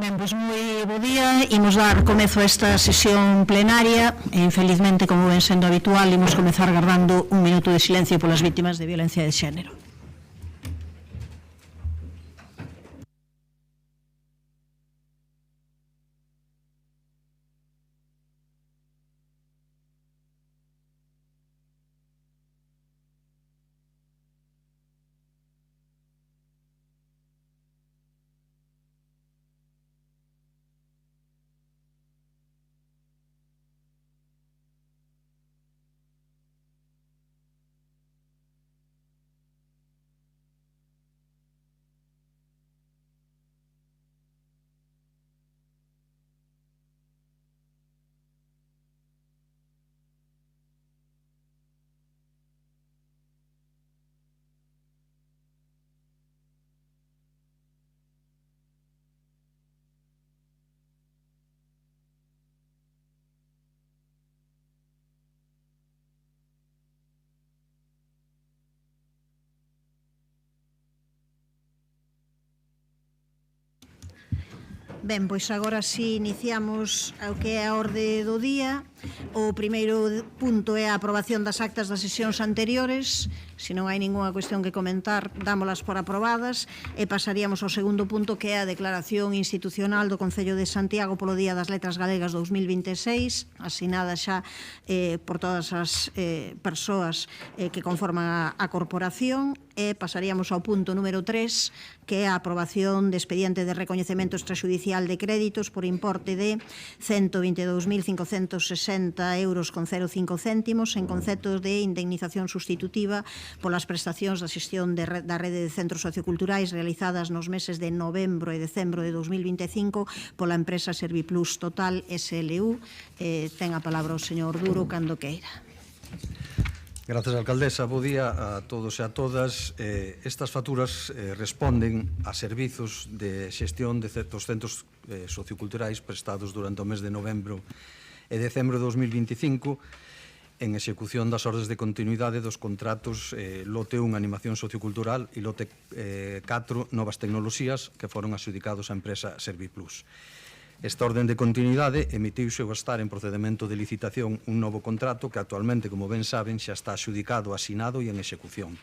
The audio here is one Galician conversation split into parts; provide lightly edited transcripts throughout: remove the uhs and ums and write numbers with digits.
Ben, pois moi bo día, imos dar comezo a esta sesión plenaria e infelizmente, como ven sendo habitual, imos comezar gardando un minuto de silencio polas vítimas de violencia de xénero. Ben, pois agora si iniciamos o que é a orde do día. O primeiro punto é a aprobación das actas das sesións anteriores. Se non hai ningunha cuestión que comentar, dámolas por aprobadas e pasaríamos ao segundo punto, que é a declaración institucional do Concello de Santiago polo Día das Letras Galegas 2026, asinada xa por todas as persoas que conforman a corporación. E pasaríamos ao punto número 3, que é a aprobación de expediente de recoñecemento extrajudicial de créditos por importe de 122.560 euros con 0,5 céntimos en conceptos de indemnización sustitutiva polas prestacións da xestión da rede de centros socioculturais realizadas nos meses de novembro e decembro de 2025 pola empresa Serviplus Total SLU. Ten a palabra o señor Duro cando queira. Grazas, alcaldesa. Bo día a todos e a todas. Estas facturas responden a servizos de xestión de certos centros socioculturais prestados durante o mes de novembro e decembro de 2025 en execución das ordes de continuidade dos contratos lote 1 Animación Sociocultural e lote 4 Novas Tecnoloxías que foron adxudicados á empresa Serviplus. Esta orden de continuidade emitiuse ao estar en procedimento de licitación un novo contrato que actualmente, como ben saben, xa está adxudicado, asinado e en execución.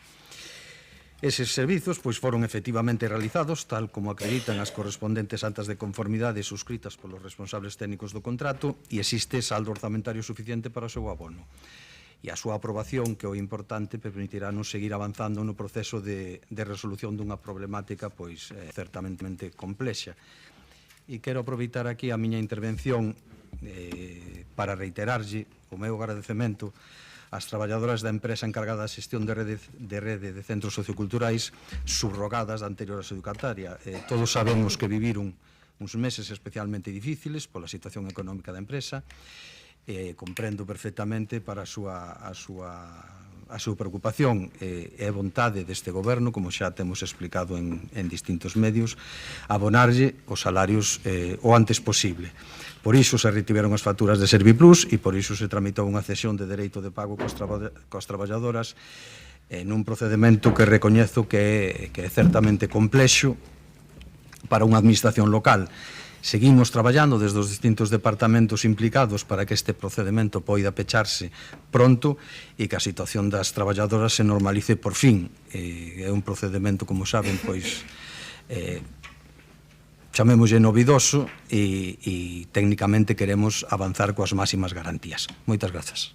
Eses servizos foron efectivamente realizados, tal como acreditan as correspondentes actas de conformidade suscritas polos responsables técnicos do contrato e existe saldo orzamentario suficiente para o seu abono. E a súa aprobación, que é o importante, permitirá-nos seguir avanzando no proceso de resolución dunha problemática certamente complexa. E quero aproveitar aquí a miña intervención para reiterarlle o meu agradecemento ás traballadoras da empresa encargada da xestión de rede de centros socioculturais subrogadas da anterior adxudicataria. Todos sabemos que viviron uns meses especialmente difíciles pola situación económica da empresa. Comprendo perfectamente para a súa preocupación e vontade deste goberno, como xa temos explicado en distintos medios, abonarlle os salarios o antes posible. Por iso se retiveron as facturas de Serviplus e por iso se tramitou unha cesión de dereito de pago coas traballadoras nun procedimento que recoñezo que é certamente complexo para unha administración local. Seguimos traballando desde os distintos departamentos implicados para que este procedimento poida pecharse pronto e que a situación das traballadoras se normalice por fin. É un procedimento, como saben, chamémoslle novidoso e técnicamente queremos avanzar coas máximas garantías. Moitas grazas.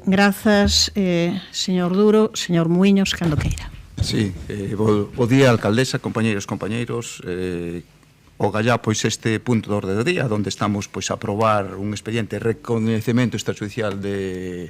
Grazas, señor Duro. Señor Muiños, cando queira. Sí, bo día, alcaldesa, compañeiros, o gallá este punto de orde do día, onde estamos a aprobar un expediente de recoñecemento extrajudicial de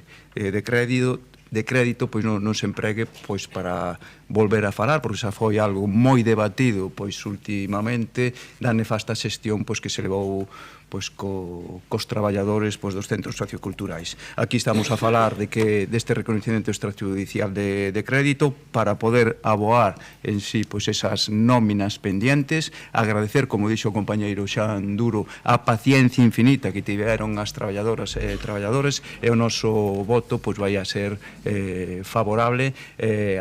crédito, non se empregue para volver a falar, porque xa foi algo moi debatido últimamente da nefasta xestión que se levou pois, cos traballadores pois, dos centros socioculturais. Aquí estamos a falar deste recoñecemento extrajudicial de crédito para poder aboar en sí pois, esas nóminas pendientes, agradecer, como dixo o compañeiro Xan Duro, a paciencia infinita que tiveron as traballadoras e traballadores, e o noso voto pois, vai a ser favorable,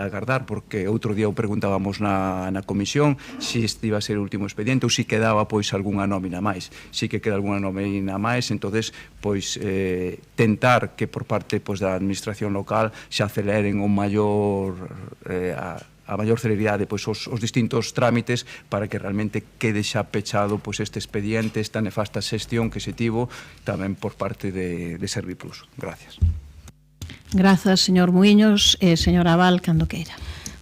agardar, porque outro día o preguntábamos na comisión se este iba a ser o último expediente ou se quedaba pois algunha nómina máis. Si que queda algunha nómina máis, entonces pois tentar que por parte pois da administración local se aceleren o maior a maior celeridade pois os distintos trámites para que realmente quede xa pechado pois este expediente, esta nefasta xestión que se tivo tamén por parte de Serviplus. Gracias. Grazas, señor Muiños e señora Abal, cando queira.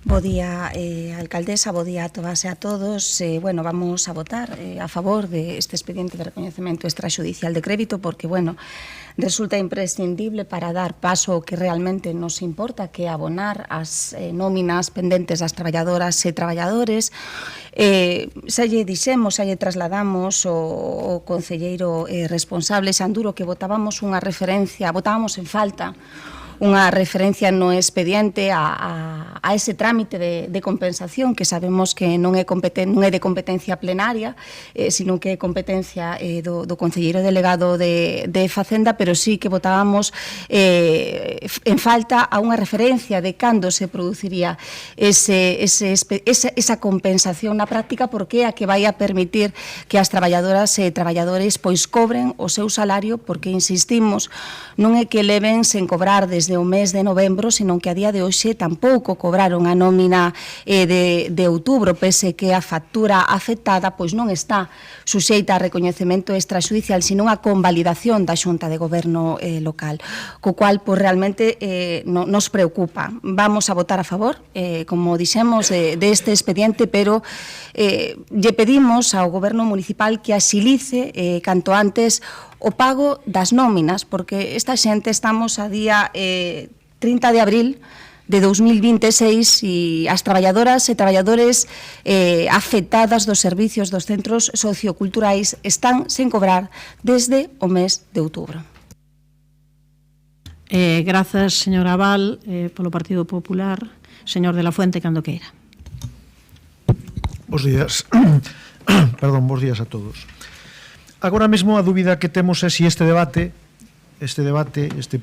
Bo día, alcaldesa, bo día a todas e a todos. Bueno, vamos a votar a favor de este expediente de recoñecemento extrajudicial de crédito porque, bueno, resulta imprescindible para dar paso ao que realmente nos importa, que é abonar as nóminas pendentes das traballadoras e traballadores. Xa lle dixemos, xa lle trasladamos o concelleiro responsable, Xanduro, que votábamos unha referencia, votábamos en falta unha referencia no expediente a ese trámite de compensación que sabemos que non é de competencia plenaria, sino que é competencia do concelleiro delegado de Facenda, pero sí que votábamos en falta a unha referencia de cando se produciría esa compensación na práctica, porque é a que vai a permitir que as traballadoras e traballadores pois cobren o seu salario, porque insistimos, non é que leven sen cobrar desde o mes de novembro, senón que a día de hoxe tampouco cobraron a nómina de outubro, pese que a factura afectada pois non está suxeita a recoñecemento extrajudicial, sino a convalidación da Xunta de Goberno local, co cual pois realmente nos preocupa. Vamos a votar a favor, como dixemos, deste expediente, pero lle pedimos ao Goberno municipal que axilice canto antes o pago das nóminas, porque esta xente estamos a día 30 de abril de 2026 e as traballadoras e traballadores afectadas dos servicios dos centros socioculturais están sen cobrar desde o mes de outubro. Grazas, señora Abal, polo Partido Popular. Señor de la Fuente, cando queira. Bos días. Perdón, bos días a todos. Agora mesmo a dúbida que temos é se este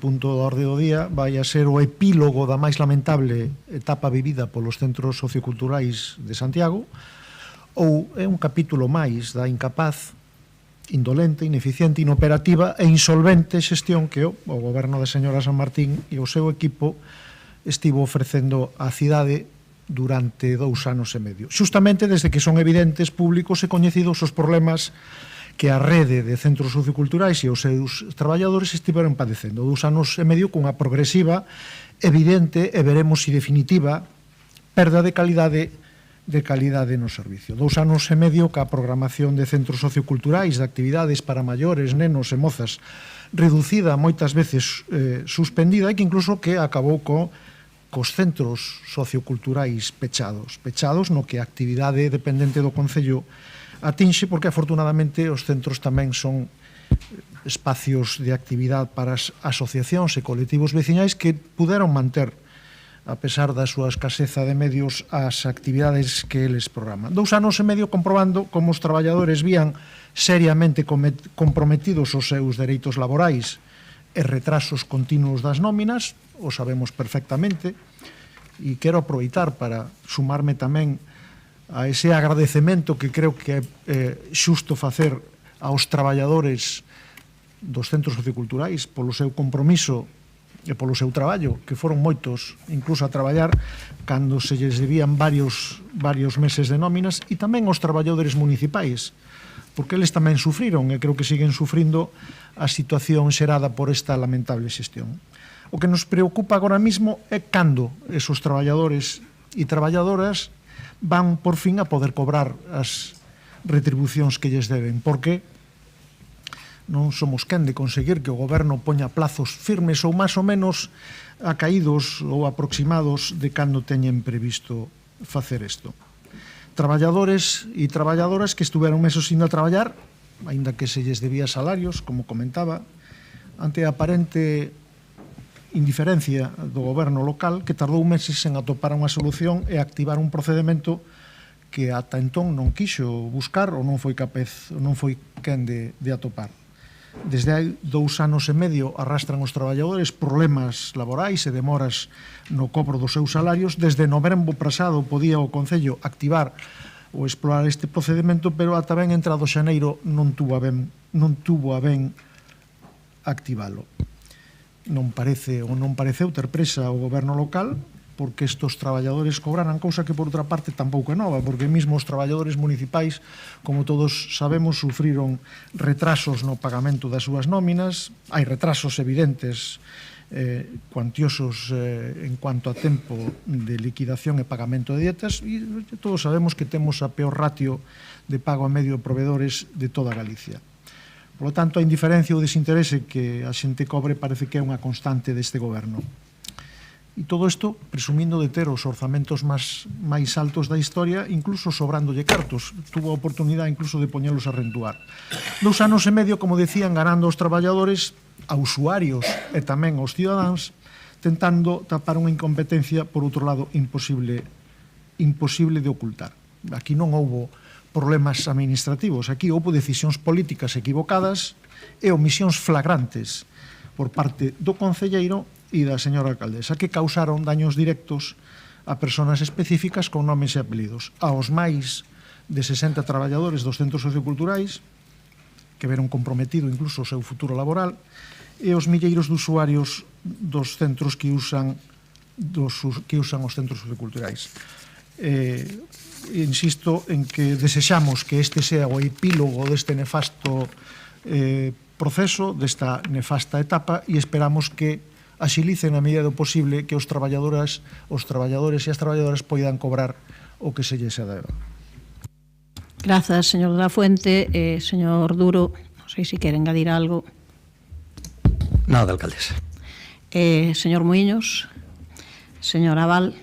punto da orde do día vai a ser o epílogo da máis lamentable etapa vivida polos centros socioculturais de Santiago ou é un capítulo máis da incapaz, indolente, ineficiente, inoperativa e insolvente xestión que o goberno da señora San Martín e o seu equipo estivo ofrecendo á cidade durante 2 anos e medio. Xustamente desde que son evidentes, públicos e coñecidos os problemas que a rede de centros socioculturais e os seus traballadores estiveron padecendo. 2 anos e medio cunha progresiva, evidente e veremos si definitiva perda de calidade no servicio. 2 anos e medio ca programación de centros socioculturais, de actividades para maiores, nenos e mozas reducida, moitas veces suspendida, e que incluso que acabou cos centros socioculturais pechados no que a actividade dependente do Concello atinxe, porque afortunadamente os centros tamén son espacios de actividade para as asociacións e colectivos veciñais que puderon manter, a pesar da súa escaseza de medios, as actividades que eles programan. 2 anos e medio comprobando como os traballadores vían seriamente comprometidos os seus dereitos laborais e retrasos continuos das nóminas, o sabemos perfectamente, e quero aproveitar para sumarme tamén a ese agradecemento que creo que é xusto facer aos traballadores dos centros socioculturais polo seu compromiso e polo seu traballo, que foron moitos, incluso a traballar cando se lles debían varios meses de nóminas, e tamén aos traballadores municipais, porque eles tamén sufriron e creo que siguen sufrindo a situación xerada por esta lamentable xestión. O que nos preocupa agora mismo é cando esos traballadores e traballadoras van por fin a poder cobrar as retribucións que lles deben, porque non somos quen de conseguir que o goberno poña plazos firmes ou máis ou menos acaídos ou aproximados de cando teñen previsto facer isto. Traballadores e traballadoras que estuveron meses sin a traballar aínda que se lles debía salarios, como comentaba, ante a aparente indiferencia do goberno local que tardou meses en atopar unha solución e activar un procedimento que ata entón non quixo buscar ou non foi capaz, non foi quen de atopar. Desde hai 2 anos e medio arrastran os traballadores problemas laborais e demoras no cobro dos seus salarios. Desde novembro pasado podía o Concello activar ou explorar este procedimento, pero ata ben entrado xaneiro non tuvo a ben activalo. Non pareceu ter presa o goberno local porque estos traballadores cobraran, cousa que por outra parte tampouco é nova, porque mesmo os traballadores municipais, como todos sabemos, sufriron retrasos no pagamento das súas nóminas. Hai retrasos evidentes, cuantiosos en cuanto a tempo de liquidación e pagamento de dietas, e todos sabemos que temos a peor ratio de pago a medio de proveedores de toda Galicia. Por lo tanto, a indiferencia ou desinterese que a xente cobre parece que é unha constante deste goberno. E todo isto presumindo de ter os orzamentos máis altos da historia, incluso sobrándolle cartos. Tuvo a oportunidade incluso de poñelos a rentuar. 2 anos e medio, como decían, ganando aos traballadores, a usuarios e tamén aos cidadáns, tentando tapar unha incompetencia, por outro lado, imposible de ocultar. Aquí non houbo problemas administrativos, aquí houbo decisións políticas equivocadas e omisións flagrantes por parte do concelleiro e da señora alcaldesa, que causaron daños directos a persoas específicas con nomes e apelidos, aos máis de 60 traballadores dos centros socioculturais, que veron comprometido incluso o seu futuro laboral, e os milleiros de usuarios dos centros que usan os centros socioculturais. Insisto en que desexamos que este sea o epílogo deste nefasto proceso, desta nefasta etapa, e esperamos que axilicen a medida do posible que os traballadores e as traballadoras poidan cobrar o que se lles deba. Grazas, señor de la Fuente. Señor Duro, non sei se quere engadir algo. Nada, alcaldesa. Señor Muiños, señor Aval.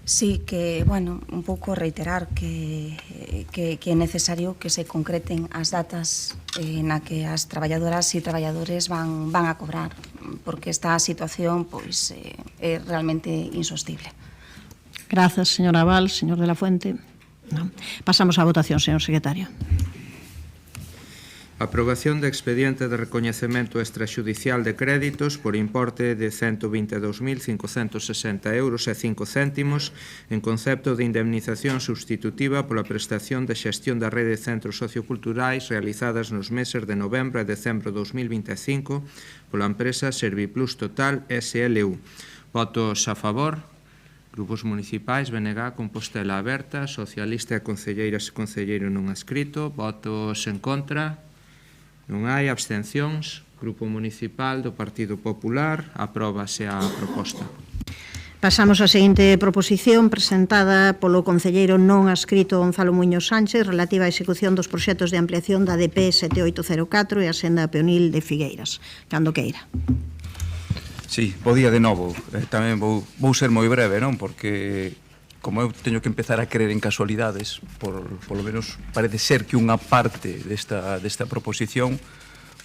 Sí, que, bueno, un pouco reiterar que é necesario que se concreten as datas na que as traballadoras e traballadores van a cobrar, porque esta situación pois é realmente insostible. Grazas, señor Aval. Señor de la Fuente. No. Pasamos á votación, señor secretario. Aprobación de expediente de recoñecemento extraxudicial de créditos por importe de 122.560 euros e 5 céntimos en concepto de indemnización substitutiva pola prestación de xestión da rede de centros socioculturais realizadas nos meses de novembro e decembro de 2025 pola empresa Serviplus Total SLU. Votos a favor. Grupos municipais, BNG, Compostela Aberta, Socialista e Concelleiras e Concelleiro non adscrito. Votos en contra. Non hai abstencións. Grupo Municipal do Partido Popular, apróbase a proposta. Pasamos á seguinte proposición presentada polo concelleiro non adscrito Gonzalo Muiños Sánchez relativa á execución dos proxectos de ampliación da DP 7804 e a senda peonil de Figueiras. Cando queira. Sí, bo día de novo. Tamén vou ser moi breve, non? Porque como eu teño que empezar a creer en casualidades, por lo menos parece ser que unha parte desta proposición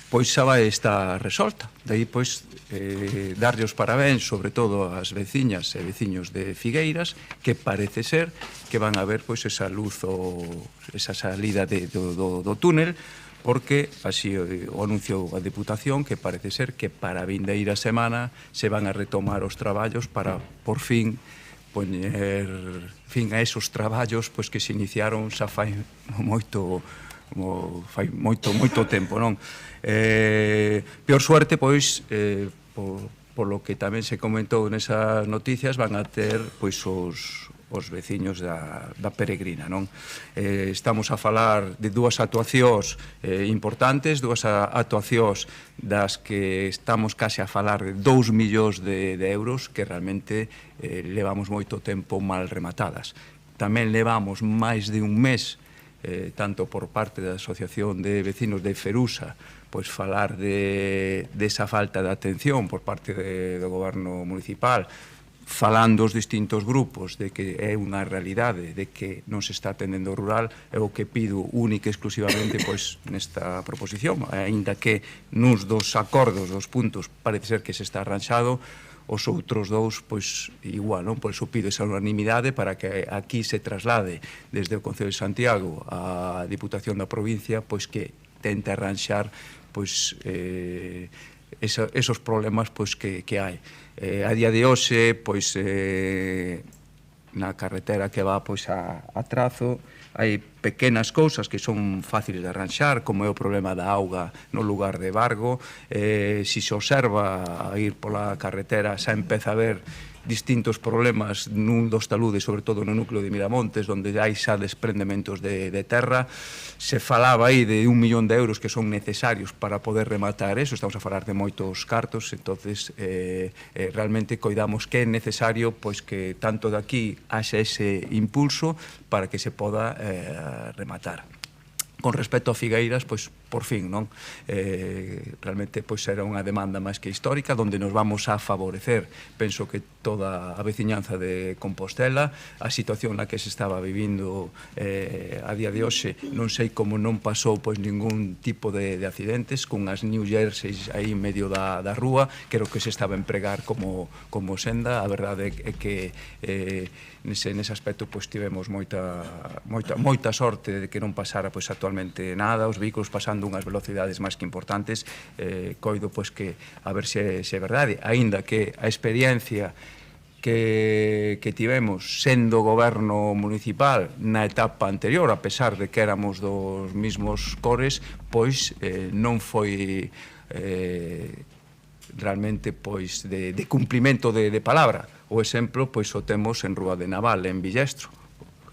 pois xa vai estar resolta. Daí, pois, darlle os parabéns, sobre todo ás veciñas e veciños de Figueiras, que parece ser que van a ver pois esa luz ou esa salida do túnel, porque así o anunciou a Deputación que parece ser que para a vindeira semana se van a retomar os traballos para, por fin, poñer fin a esos traballos pois que se iniciaron xa fai moito tempo, non? Peor suerte, pois, por lo que tamén se comentou nesas noticias, van a ter pois os veciños da Peregrina, non? Estamos a falar de dúas actuacións importantes, dúas actuacións das que estamos case a falar de 2 millóns de euros que realmente levamos moito tempo mal rematadas. Tamén levamos máis de un mes, tanto por parte da Asociación de Vecinos de Ferusa, pois falar de esa falta de atención por parte do goberno municipal, falando os distintos grupos de que é unha realidade, de que non se está atendendo o rural, é o que pido única e exclusivamente pois, nesta proposición, aínda que nuns dos acordos dos puntos parece ser que se está arranxado, os outros dous, pois, igual, non? Por iso pido esa unanimidade para que aquí se traslade desde o Concello de Santiago á Diputación da provincia, pois que tente arranxar pois, esos problemas pois, que hai. A día de hoxe, pois, na carretera que va pois, a Trazo, hai pequenas cousas que son fáciles de arranxar, como é o problema da auga no lugar de Bargo. Si se observa a ir pola carretera, xa empeza a ver distintos problemas nun dos taludes, sobre todo no núcleo de Miramontes, onde hai xa desprendementos de terra. Se falaba aí de 1 millón de euros que son necesarios para poder rematar eso, estamos a falar de moitos cartos, entonces realmente coidamos que é necesario pois que tanto de aquí haxa ese impulso para que se poda rematar. Con respecto a Figueiras, pois, por fin, non? Realmente, pois, era unha demanda máis que histórica, onde nos vamos a favorecer, penso que toda a veciñanza de Compostela, a situación na que se estaba vivindo a día de hoxe, non sei como non pasou, pois, ningún tipo de accidentes, con as New Jerseys aí en medio da rúa, creo que se estaba a empregar como senda, a verdade é que nese aspecto pois tivemos moita sorte de que non pasara pois actualmente nada, os vehículos pasando unhas velocidades máis que importantes. Coido pois que a ver se é verdade, aínda que a experiencia que tivemos sendo goberno municipal na etapa anterior, a pesar de que éramos dos mismos cores, pois non foi realmente pois de cumprimento de palabra. O exemplo pois o temos en Rúa de Naval, en Villestro.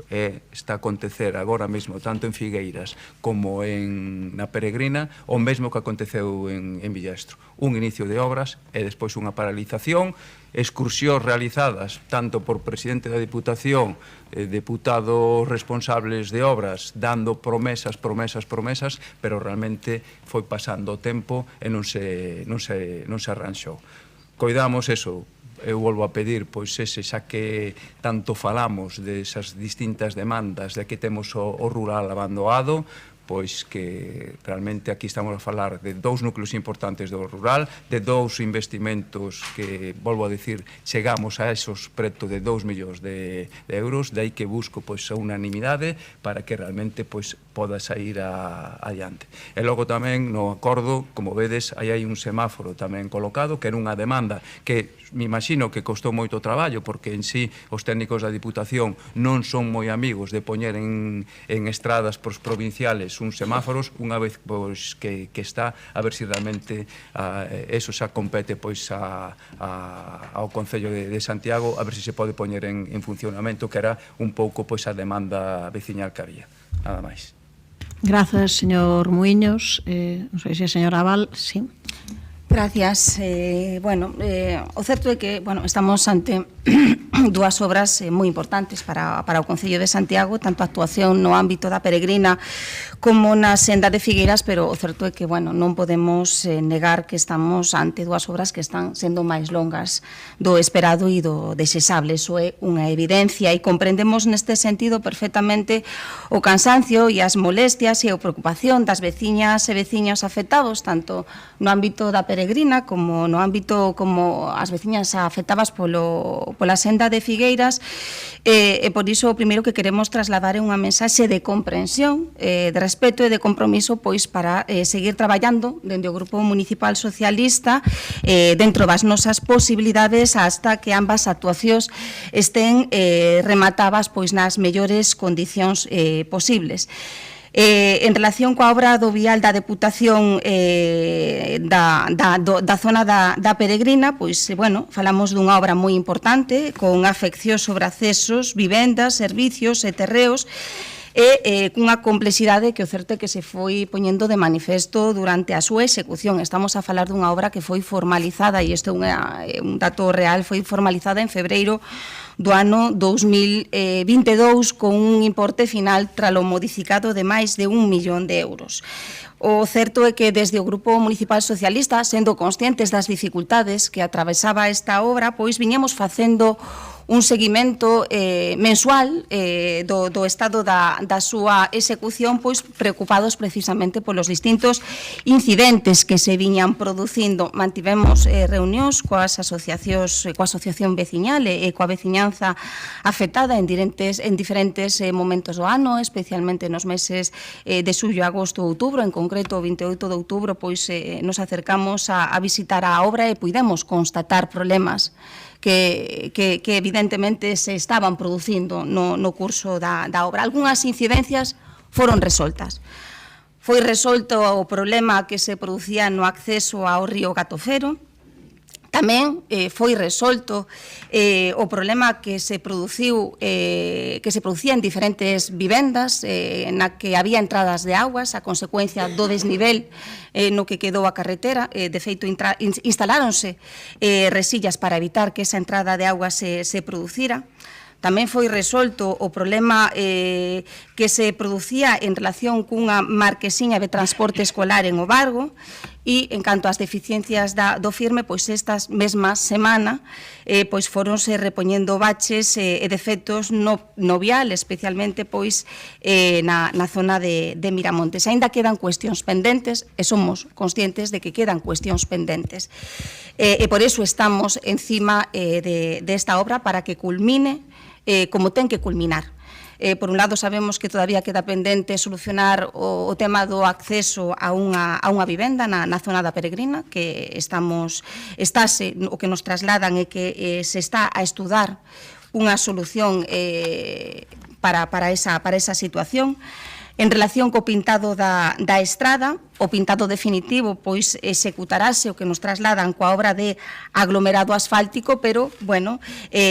Está a acontecer agora mesmo tanto en Figueiras como na Peregrina o mesmo que aconteceu en Villestro. Un inicio de obras e despois unha paralización, excursións realizadas tanto por presidente da Diputación, deputados responsables de obras, dando promesas, pero realmente foi pasando o tempo e non se arranxou. Coidamos eso. Eu volvo a pedir, pois ese, xa que tanto falamos desas distintas demandas de que temos o rural abandonado, pois que realmente aquí estamos a falar de dous núcleos importantes do rural, de dous investimentos que, volvo a dicir, chegamos a esos preto de 2 millóns de euros, de aí que busco pois a unanimidade para que realmente pois poda sair adiante. E logo tamén no acordo, como vedes, aí hai un semáforo tamén colocado, que era unha demanda que me imagino que costou moito traballo, porque en sí os técnicos da Diputación non son moi amigos de poñer en estradas provinciales uns semáforos, unha vez pois, que está, a ver se realmente eso xa compete pois ao Concello de Santiago, a ver se se pode poñer en funcionamento, que era un pouco pois a demanda veciñal que había. Nada máis. Grazas, señor Muiños. Non sei se a señora Aval, sí. Gracias. O certo é que estamos ante dúas obras moi importantes para o Concello de Santiago, tanto a actuación no ámbito da Peregrina como na senda de Figueiras, pero o certo é que non podemos negar que estamos ante dúas obras que están sendo máis longas do esperado e do desexable. Iso é unha evidencia e comprendemos neste sentido perfectamente o cansancio e as molestias e a preocupación das veciñas e veciños afectados, tanto no ámbito da Peregrina como no ámbito como as veciñas afectadas pola senda de Figueiras, e por iso o primeiro que queremos trasladar é unha mensaxe de comprensión, de respeto e de compromiso pois para seguir traballando dende o Grupo Municipal Socialista dentro das nosas posibilidades hasta que ambas actuacións estén rematadas pois nas mellores condicións posibles. En relación coa obra do vial da Deputación da zona da Peregrina, pois, falamos dunha obra moi importante, con afección sobre accesos, vivendas, servicios e terreos, e cunha complexidade que o certo é que se foi poñendo de manifesto durante a súa execución. Estamos a falar dunha obra que foi formalizada, e isto é un dato real, foi formalizada en febreiro do ano 2022 con un importe final tralo modificado de máis de 1 millón de euros. O certo é que desde o Grupo Municipal Socialista, sendo conscientes das dificultades que atravesaba esta obra, pois viñemos facendo un seguimento mensual do estado da súa execución, pois preocupados precisamente polos distintos incidentes que se viñan producindo. Mantivemos reunións coa asociación veciñal e coa veciñanza afectada en diferentes momentos do ano, especialmente nos meses de xullo, agosto e outubro. En concreto, o 28 de outubro, pois nos acercamos a visitar a obra e puidemos constatar problemas que evidentemente se estaban producindo no curso da obra. Algúnas incidencias foron resoltas. Foi resolto o problema que se producía no acceso ao río Gatofero. Tamén foi resolto o problema que se producía en diferentes vivendas na que había entradas de augas a consecuencia do desnivel no que quedou a carretera. De feito, instaláronse resillas para evitar que esa entrada de auga se producira. Tamén foi resolto o problema que se producía en relación cunha marquesiña de transporte escolar en Obargo. E, en canto ás deficiencias do firme, pois estas mesmas semana pois foronse repoñendo baches e defectos no vial, especialmente pois na zona de Miramontes. Aínda quedan cuestións pendentes, e somos conscientes de que quedan cuestións pendentes. E por iso estamos encima desta obra para que culmine como ten que culminar. Por un lado, sabemos que todavía queda pendente solucionar o tema do acceso a unha vivenda na zona da Peregrina, que o que nos trasladan é que se está a estudar unha solución para esa situación. En relación co pintado da estrada, o pintado definitivo pois executarase o que nos trasladan coa obra de aglomerado asfáltico, pero, bueno,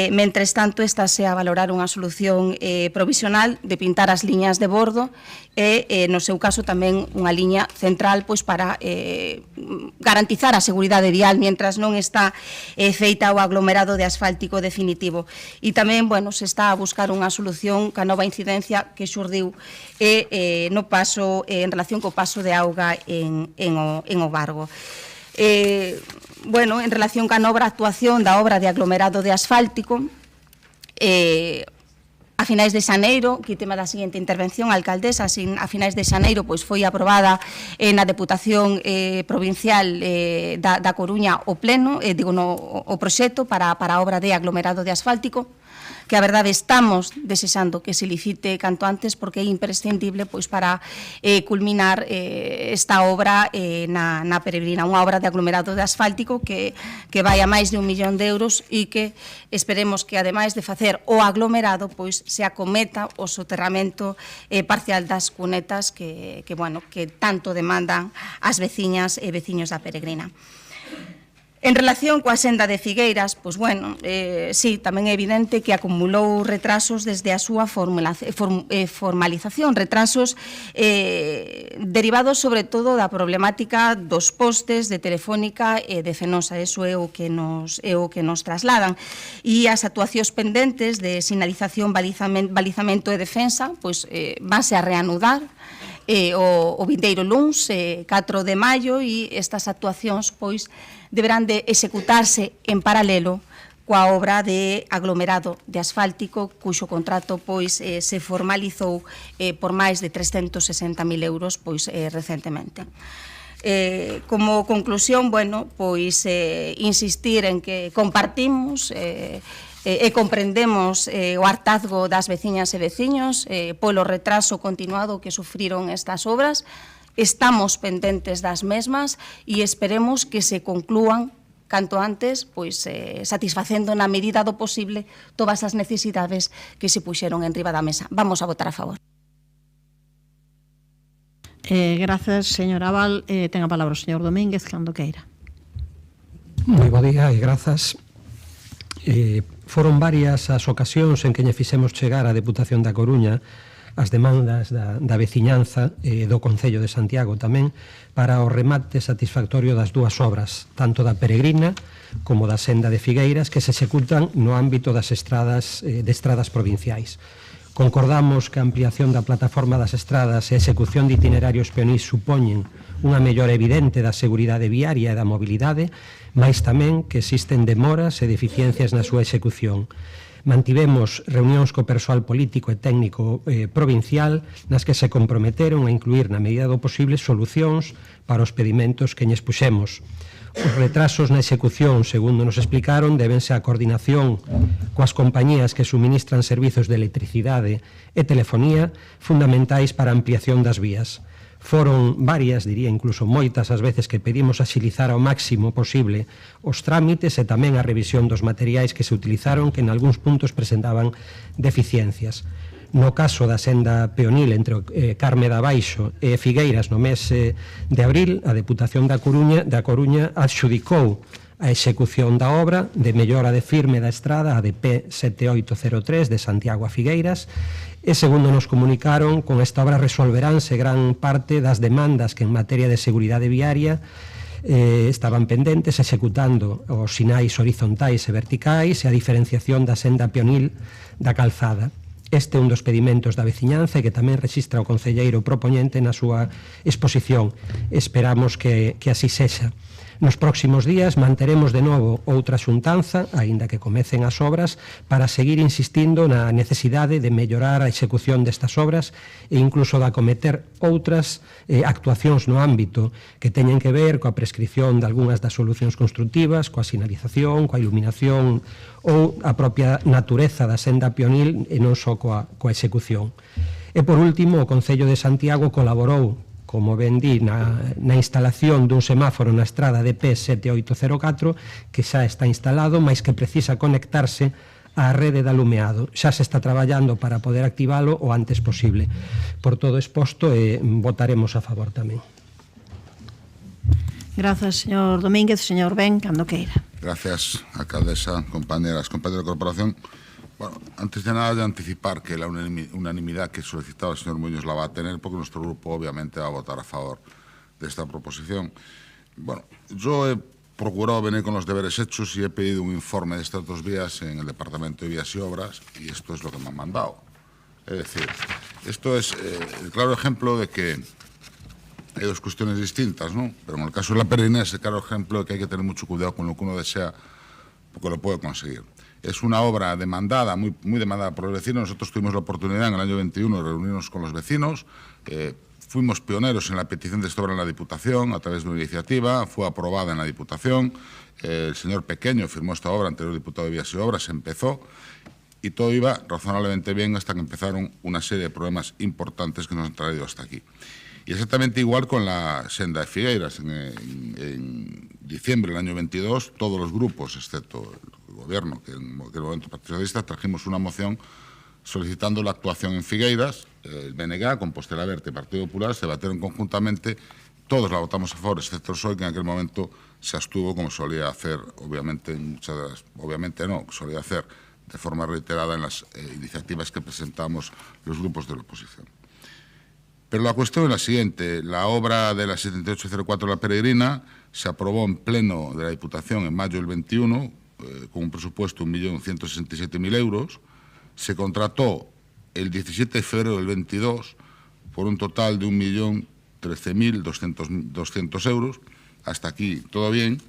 mentres tanto estase a valorar unha solución provisional de pintar as liñas de bordo e, no seu caso, tamén unha liña central pois para garantizar a seguridade vial mentras non está feita o aglomerado de asfáltico definitivo. E tamén, bueno, se está a buscar unha solución ca nova incidencia que xurdiu no paso, en relación co paso de auga en Obargo. Bueno, en relación ca nova actuación da obra de aglomerado de asfáltico, a finais de xaneiro, que tema da seguinte intervención, a alcaldesa, a finais de xaneiro, pois foi aprobada na Deputación Provincial da Coruña o pleno, o proxecto para a obra de aglomerado de asfáltico, que a verdade estamos desexando que se licite canto antes porque é imprescindible pois para culminar esta obra na Peregrina, unha obra de aglomerado de asfáltico que vai a máis de 1 millón de euros e que esperemos que, ademais de facer o aglomerado, pois se acometa o soterramento parcial das cunetas que tanto demandan as veciñas e veciños da Peregrina. En relación coa senda de Figueiras, pois, bueno, sí, tamén é evidente que acumulou retrasos desde a súa formalización, retrasos derivados sobre todo da problemática dos postes de Telefónica e de Fenosa, eso é o que nos trasladan. E as actuacións pendentes de sinalización, balizamento e defensa, pois vanse a reanudar o vindeiro luns, 4 de maio, e estas actuacións, pois, deberán de executarse en paralelo coa obra de aglomerado de asfáltico, cuxo contrato pois se formalizou por máis de 360.000 euros pois recentemente. Como conclusión, bueno, pois insistir en que compartimos e comprendemos o hartazgo das veciñas e veciños polo retraso continuado que sufriron estas obras. Estamos pendentes das mesmas e esperemos que se conclúan canto antes, pois satisfacendo na medida do posible todas as necesidades que se puxeron enriba da mesa. Vamos a votar a favor. Grazas, señora Val. Ten a palabra o señor Domínguez, cando queira. Moi bo día e grazas. Foron varias as ocasións en que lle fixemos chegar á Deputación da Coruña as demandas da veciñanza do Concello de Santiago tamén para o remate satisfactorio das dúas obras, tanto da Peregrina como da Senda de Figueiras, que se executan no ámbito das estradas provinciais. Concordamos que a ampliación da plataforma das estradas e a execución de itinerarios peonís supoñen unha mellora evidente da seguridade viaria e da mobilidade, mais tamén que existen demoras e deficiencias na súa execución. Mantivemos reunións co persoal político e técnico provincial nas que se comprometeron a incluir na medida do posible solucións para os pedimentos que ñes puxemos. Os retrasos na execución, segundo nos explicaron, débense á coordinación coas compañías que suministran servizos de electricidade e telefonía fundamentais para a ampliación das vías. Foron varias, diría incluso moitas as veces que pedimos axilizar ao máximo posible os trámites e tamén a revisión dos materiais que se utilizaron que en algúns puntos presentaban deficiencias. No caso da senda peonil entre Carme da Baixo e Figueiras no mes de abril, a Deputación da Coruña adxudicou a execución da obra de mellora de firme da estrada ADP 7803 de Santiago a Figueiras e, segundo nos comunicaron, con esta obra resolveránse gran parte das demandas que en materia de seguridade viaria estaban pendentes, executando os sinais horizontais e verticais e a diferenciación da senda peonil da calzada. Este é un dos pedimentos da veciñanza e que tamén rexistra o concelleiro propoñente na súa exposición. Esperamos que así sexa. Nos próximos días manteremos de novo outra xuntanza, aínda que comecen as obras, para seguir insistindo na necesidade de mellorar a execución destas obras e incluso de acometer outras actuacións no ámbito que teñen que ver coa prescripción de algunhas das solucións constructivas, coa sinalización, coa iluminación ou a propia natureza da senda peonil e non só coa execución. E, por último, o Concello de Santiago colaborou, como ben di, na instalación dun semáforo na estrada DP 7804 que xa está instalado, mas que precisa conectarse á rede de alumeado. Xa se está traballando para poder activalo o antes posible. Por todo exposto, votaremos a favor tamén. Grazas, señor Domínguez. Señor Ben, cando queira. Gracias, alcaldesa, compañeros de corporación. Bueno, antes de nada, de anticipar que la unanimidad que solicitaba el señor Muñoz la va a tener, porque nuestro grupo obviamente va a votar a favor de esta proposición. Bueno, yo he procurado venir con los deberes hechos y he pedido un informe de estas 2 vías en el Departamento de Vías y Obras, y esto es lo que me han mandado. Es decir, esto es el claro ejemplo de que hay 2 cuestiones distintas, ¿no? Pero en el caso de la Peregrina es el claro ejemplo de que hay que tener mucho cuidado con lo que uno desea, porque lo puede conseguir. Es una obra demandada, muy demandada por los vecinos. Nosotros tuvimos la oportunidad en el año 21 de reunirnos con los vecinos. Fuimos pioneros en la petición de esta obra en la Diputación a través de una iniciativa. Fue aprobada en la Diputación. El señor Pequeño firmó esta obra, anterior diputado de Vías y Obras, empezó. Y todo iba razonablemente bien hasta que empezaron una serie de problemas importantes que nos han traído hasta aquí. Y exactamente igual con la senda de Figueiras. En diciembre del año 22, todos los grupos, excepto el Gobierno, que en el momento Partido Socialista, trajimos una moción solicitando la actuación en Figueiras. El BNG, con Postela Verde y Partido Popular se debatieron conjuntamente. Todos la votamos a favor, excepto el PSOE, que en aquel momento se abstuvo, como solía hacer, obviamente, solía hacer de forma reiterada en las iniciativas que presentamos los grupos de la oposición. Pero la cuestión es la siguiente. La obra de la 7804 de la Peregrina se aprobó en pleno de la Diputación en mayo del 21, con un presupuesto de 1.167.000 euros. Se contrató el 17 de febrero del 22 por un total de 1.013.200 euros. Hasta aquí todo bien.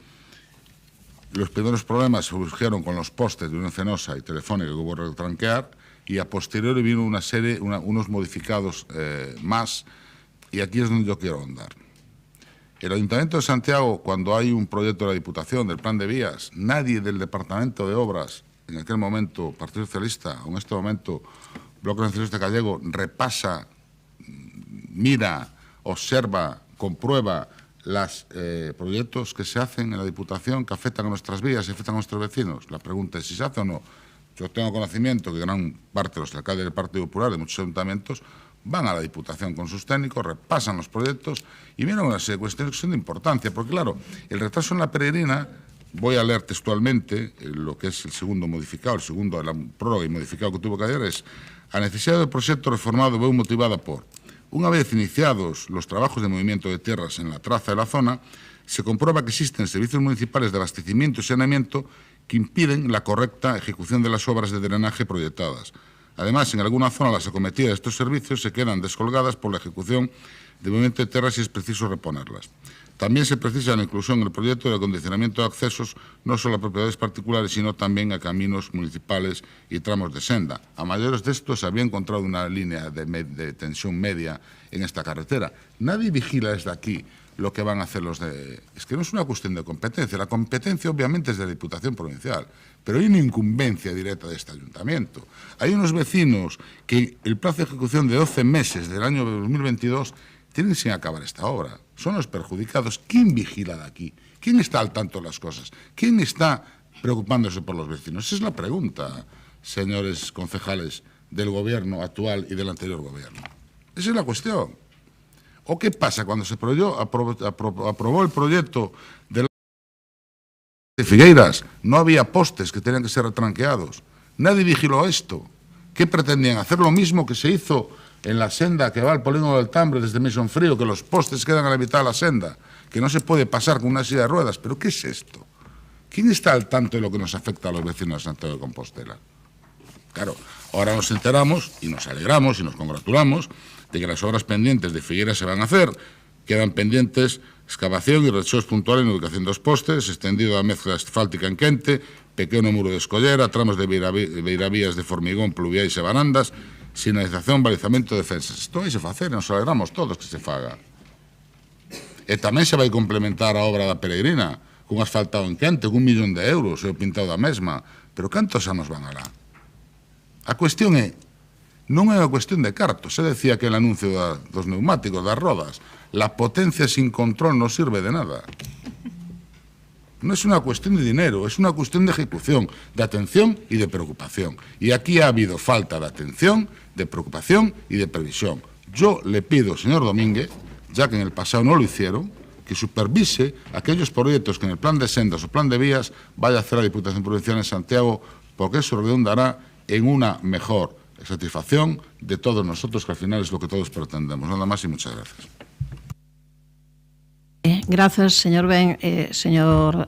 Los primeros problemas se surgieron con los postes de Unión Fenosa y Telefónica que hubo que retranquear, y a posteriori vino unos modificados más, y aquí es donde yo quiero andar. El Ayuntamiento de Santiago, cuando hay un proyecto de la Diputación, del plan de vías, nadie del Departamento de Obras, en aquel momento Partido Socialista, o en este momento Bloque Nacionalista Gallego, repasa, mira, observa, comprueba los proyectos que se hacen en la Diputación que afectan a nuestras vías y afectan a nuestros vecinos. La pregunta es si se hace o no. Yo tengo conocimiento que gran parte de los alcaldes del Partido Popular de muchos ayuntamientos van a la Diputación con sus técnicos, repasan los proyectos y miran una serie de cuestiones que son de importancia, porque claro, el retraso en la Peregrina voy a leer textualmente lo que es el segundo modificado, el segundo, la prórroga y modificado que tuvo que hacer es: a necesidade do proxecto reformado veu motivada por: unha vez iniciados los trabajos de movimiento de tierras en la traza de la zona, se comprueba que existen servicios municipales de abastecimiento y saneamiento que impiden la correcta ejecución de las obras de drenaje proyectadas. Además, en alguna zona las acometidas de estos servicios se quedan descolgadas por la ejecución de movimiento de tierras y es preciso reponerlas. También se precisa la inclusión en el proyecto del acondicionamiento de accesos no solo a propiedades particulares, sino también a caminos municipales y tramos de senda. A mayores de esto se había encontrado una línea de tensión media en esta carretera. Nadie vigila desde aquí lo que van a hacer los de... Es que no es una cuestión de competencia. La competencia obviamente es de la Diputación Provincial, pero hay una incumbencia directa de este ayuntamiento. Hay unos vecinos que el plazo de ejecución de 12 meses del año 2022 tienen sin acabar esta obra. Son los perjudicados. ¿Quién vigila de aquí? ¿Quién está al tanto de las cosas? ¿Quién está preocupándose por los vecinos? Esa es la pregunta, señores concejales del gobierno actual y del anterior gobierno. Esa es la cuestión. ¿O qué pasa cuando se aprobó el proyecto de Figueiras? No había postes que tenían que ser retranqueados. Nadie vigiló esto. ¿Qué pretendían? ¿Hacer lo mismo que se hizo en la senda que va al polígono del Tambre desde Mesonfrío, que los postes quedan a la mitad de la senda, que no se puede pasar con una silla de ruedas? ¿Pero qué es esto? ¿Quién está al tanto de lo que nos afecta a los vecinos de Santiago de Compostela? Claro, ahora nos enteramos y nos alegramos y nos congratulamos de que las obras pendientes de Figueira se van a hacer. Quedan pendientes excavación y rechos puntual en ubicación dos postes, extendido a mezcla asfáltica en Quente, pequeno muro de escollera, tramos de beiravías de formigón, pluviais e barandas, sinalización, balizamento, defensas. Isto vai se facer, nos alegramos todos que se faga. E tamén se vai complementar a obra da Peregrina, cun asfaltado en Quente, con 1 millón de euros, e o pintado da mesma. Pero cantos anos van alá? A cuestión é, non é unha cuestión de cartos. Se decía que el anuncio dos neumáticos, das rodas, la potencia sin control no sirve de nada. No es una cuestión de dinero, es una cuestión de ejecución, de atención y de preocupación. Y aquí ha habido falta de atención, de preocupación y de previsión. Yo le pido, señor Domínguez, ya que en el pasado no lo hicieron, que supervise aquellos proyectos que en el plan de sendas o plan de vías vaya a hacer la Diputación Provincial en Santiago, porque eso redundará en una mejor satisfacción de todos nosotros, que al final es lo que todos pretendemos. Nada más y muchas gracias. Grazas, señor Ben. Señor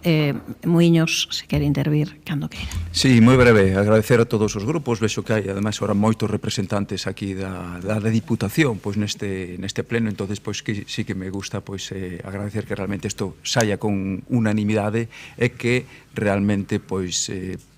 Muiños, se quere intervir cando queira. Sí, moi breve, agradecer a todos os grupos. Vexo que hai, ademais, ahora moitos representantes aquí da Diputación pois neste pleno, entonces pois que sí que me gusta pois agradecer que realmente isto saia con unanimidade e que realmente pois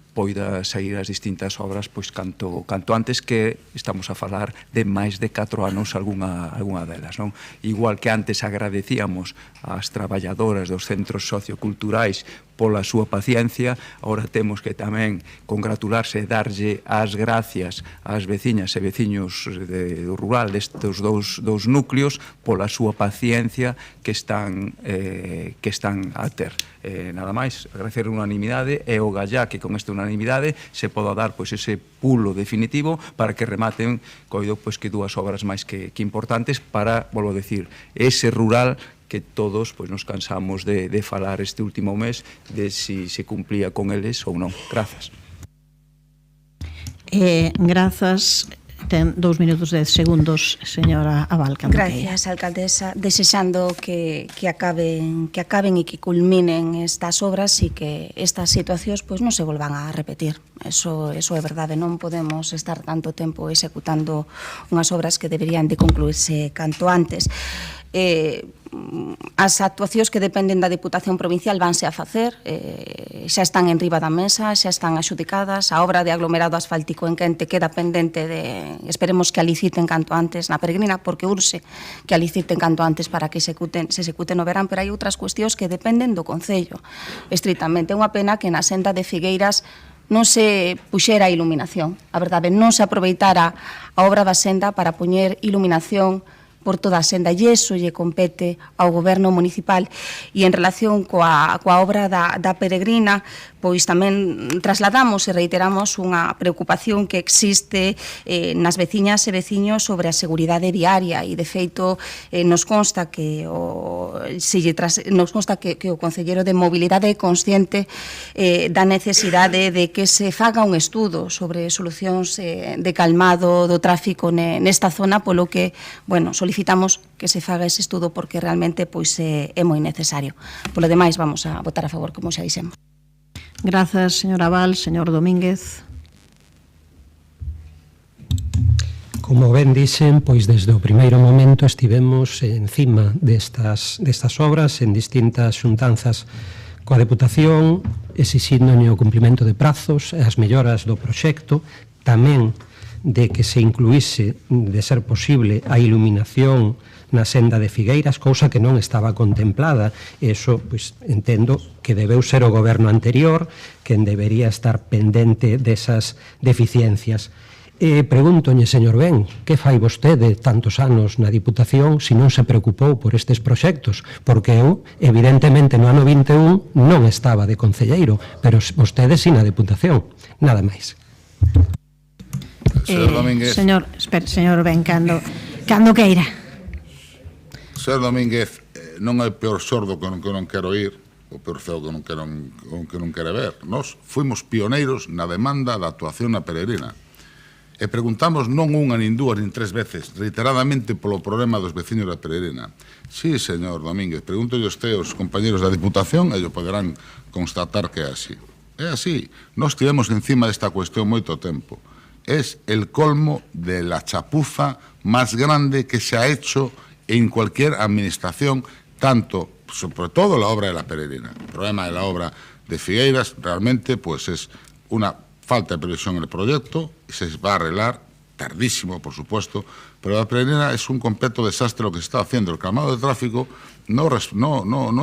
poida sair as distintas obras pois canto antes, que estamos a falar de máis de 4 anos algunha delas, non? Igual que antes agradecíamos ás traballadoras dos centros socioculturais pola súa paciencia, agora temos que tamén congratularse e darlle as gracias ás veciñas e veciños do rural destes dous núcleos pola súa paciencia que están a ter. Nada máis, agradecer a unanimidade e o gallá que con esta unanimidade se poda dar pois ese pulo definitivo para que rematen, coido pois que 2 obras máis que importantes para, volvo a decir, ese rural que todos pois nos cansamos de falar este último mes de si se cumplía con eles ou non. Grazas. Grazas. Ten 2 minutos 10 segundos, señora Abal. Gracias, alcaldesa. Desexando que acaben e que culminen estas obras e que estas situacións pois non se volvan a repetir. Eso é verdade, non podemos estar tanto tempo executando unhas obras que deberían de concluirse canto antes. As actuacións que dependen da Diputación Provincial vanse a facer, xa están en riba da mesa, xa están axudicadas. A obra de aglomerado asfáltico en Quente queda pendente esperemos que a liciten canto antes na Peregrina, porque urxe que a liciten canto antes para que se executen no verán, pero hai outras cuestións que dependen do Concello. Estritamente, é unha pena que na senda de Figueiras non se puxera a iluminación. A verdade, non se aproveitara a obra da senda para poñer iluminación por toda a senda, e iso lle compete ao goberno municipal. E en relación coa obra da Peregrina, pois tamén trasladamos e reiteramos unha preocupación que existe nas veciñas e veciños sobre a seguridade viaria, e de feito nos consta que o Concelleiro de Mobilidade é consciente da necesidade de que se faga un estudo sobre solucións de calmado do tráfico nesta zona, polo que, bueno, solicitamos que se faga ese estudo porque realmente pois é moi necesario. Polo demais, vamos a votar a favor, como xa dixemos. Grazas, señora Val. Señor Domínguez. Como ben dixen, pois desde o primeiro momento estivemos encima destas obras en distintas xuntanzas coa Deputación, exixindo o cumprimento de prazos e as melloras do proxecto, tamén de que se incluíse, de ser posible, a iluminación na senda de Figueiras, cousa que non estaba contemplada. Eso, pois, entendo que debeu ser o goberno anterior quen debería estar pendente desas deficiencias. Pregúntolle, señor Ben, que fai vostede tantos anos na Diputación se non se preocupou por estes proxectos? Porque eu, evidentemente, no ano 21 non estaba de concelleiro, pero vostede si na Diputación. Nada máis. Señor Domínguez. Señor Ben, cando queira. Señor Domínguez, non hai peor sordo que non quero ir, o peor cego que non quere ver. Nós fuimos pioneiros na demanda da actuación na Peregrina. E preguntamos non unha, nin dúas, nin tres veces, reiteradamente polo problema dos veciños da Peregrina. Sí, señor Domínguez, pregúntolle usted aos compañeros da Diputación e ellos poderán constatar que é así. É así. Nós tivemos encima desta cuestión moito tempo. Es el colmo de la chapuza máis grande que se ha hecho en cualquier administración, tanto, sobre todo la obra de la Peregrina. El problema de la obra de Figueiras realmente pues es una falta de previsión en el proyecto, y se va a arreglar, tardísimo, por supuesto, pero la Peregrina es un completo desastre lo que se está haciendo. El calmado de tráfico no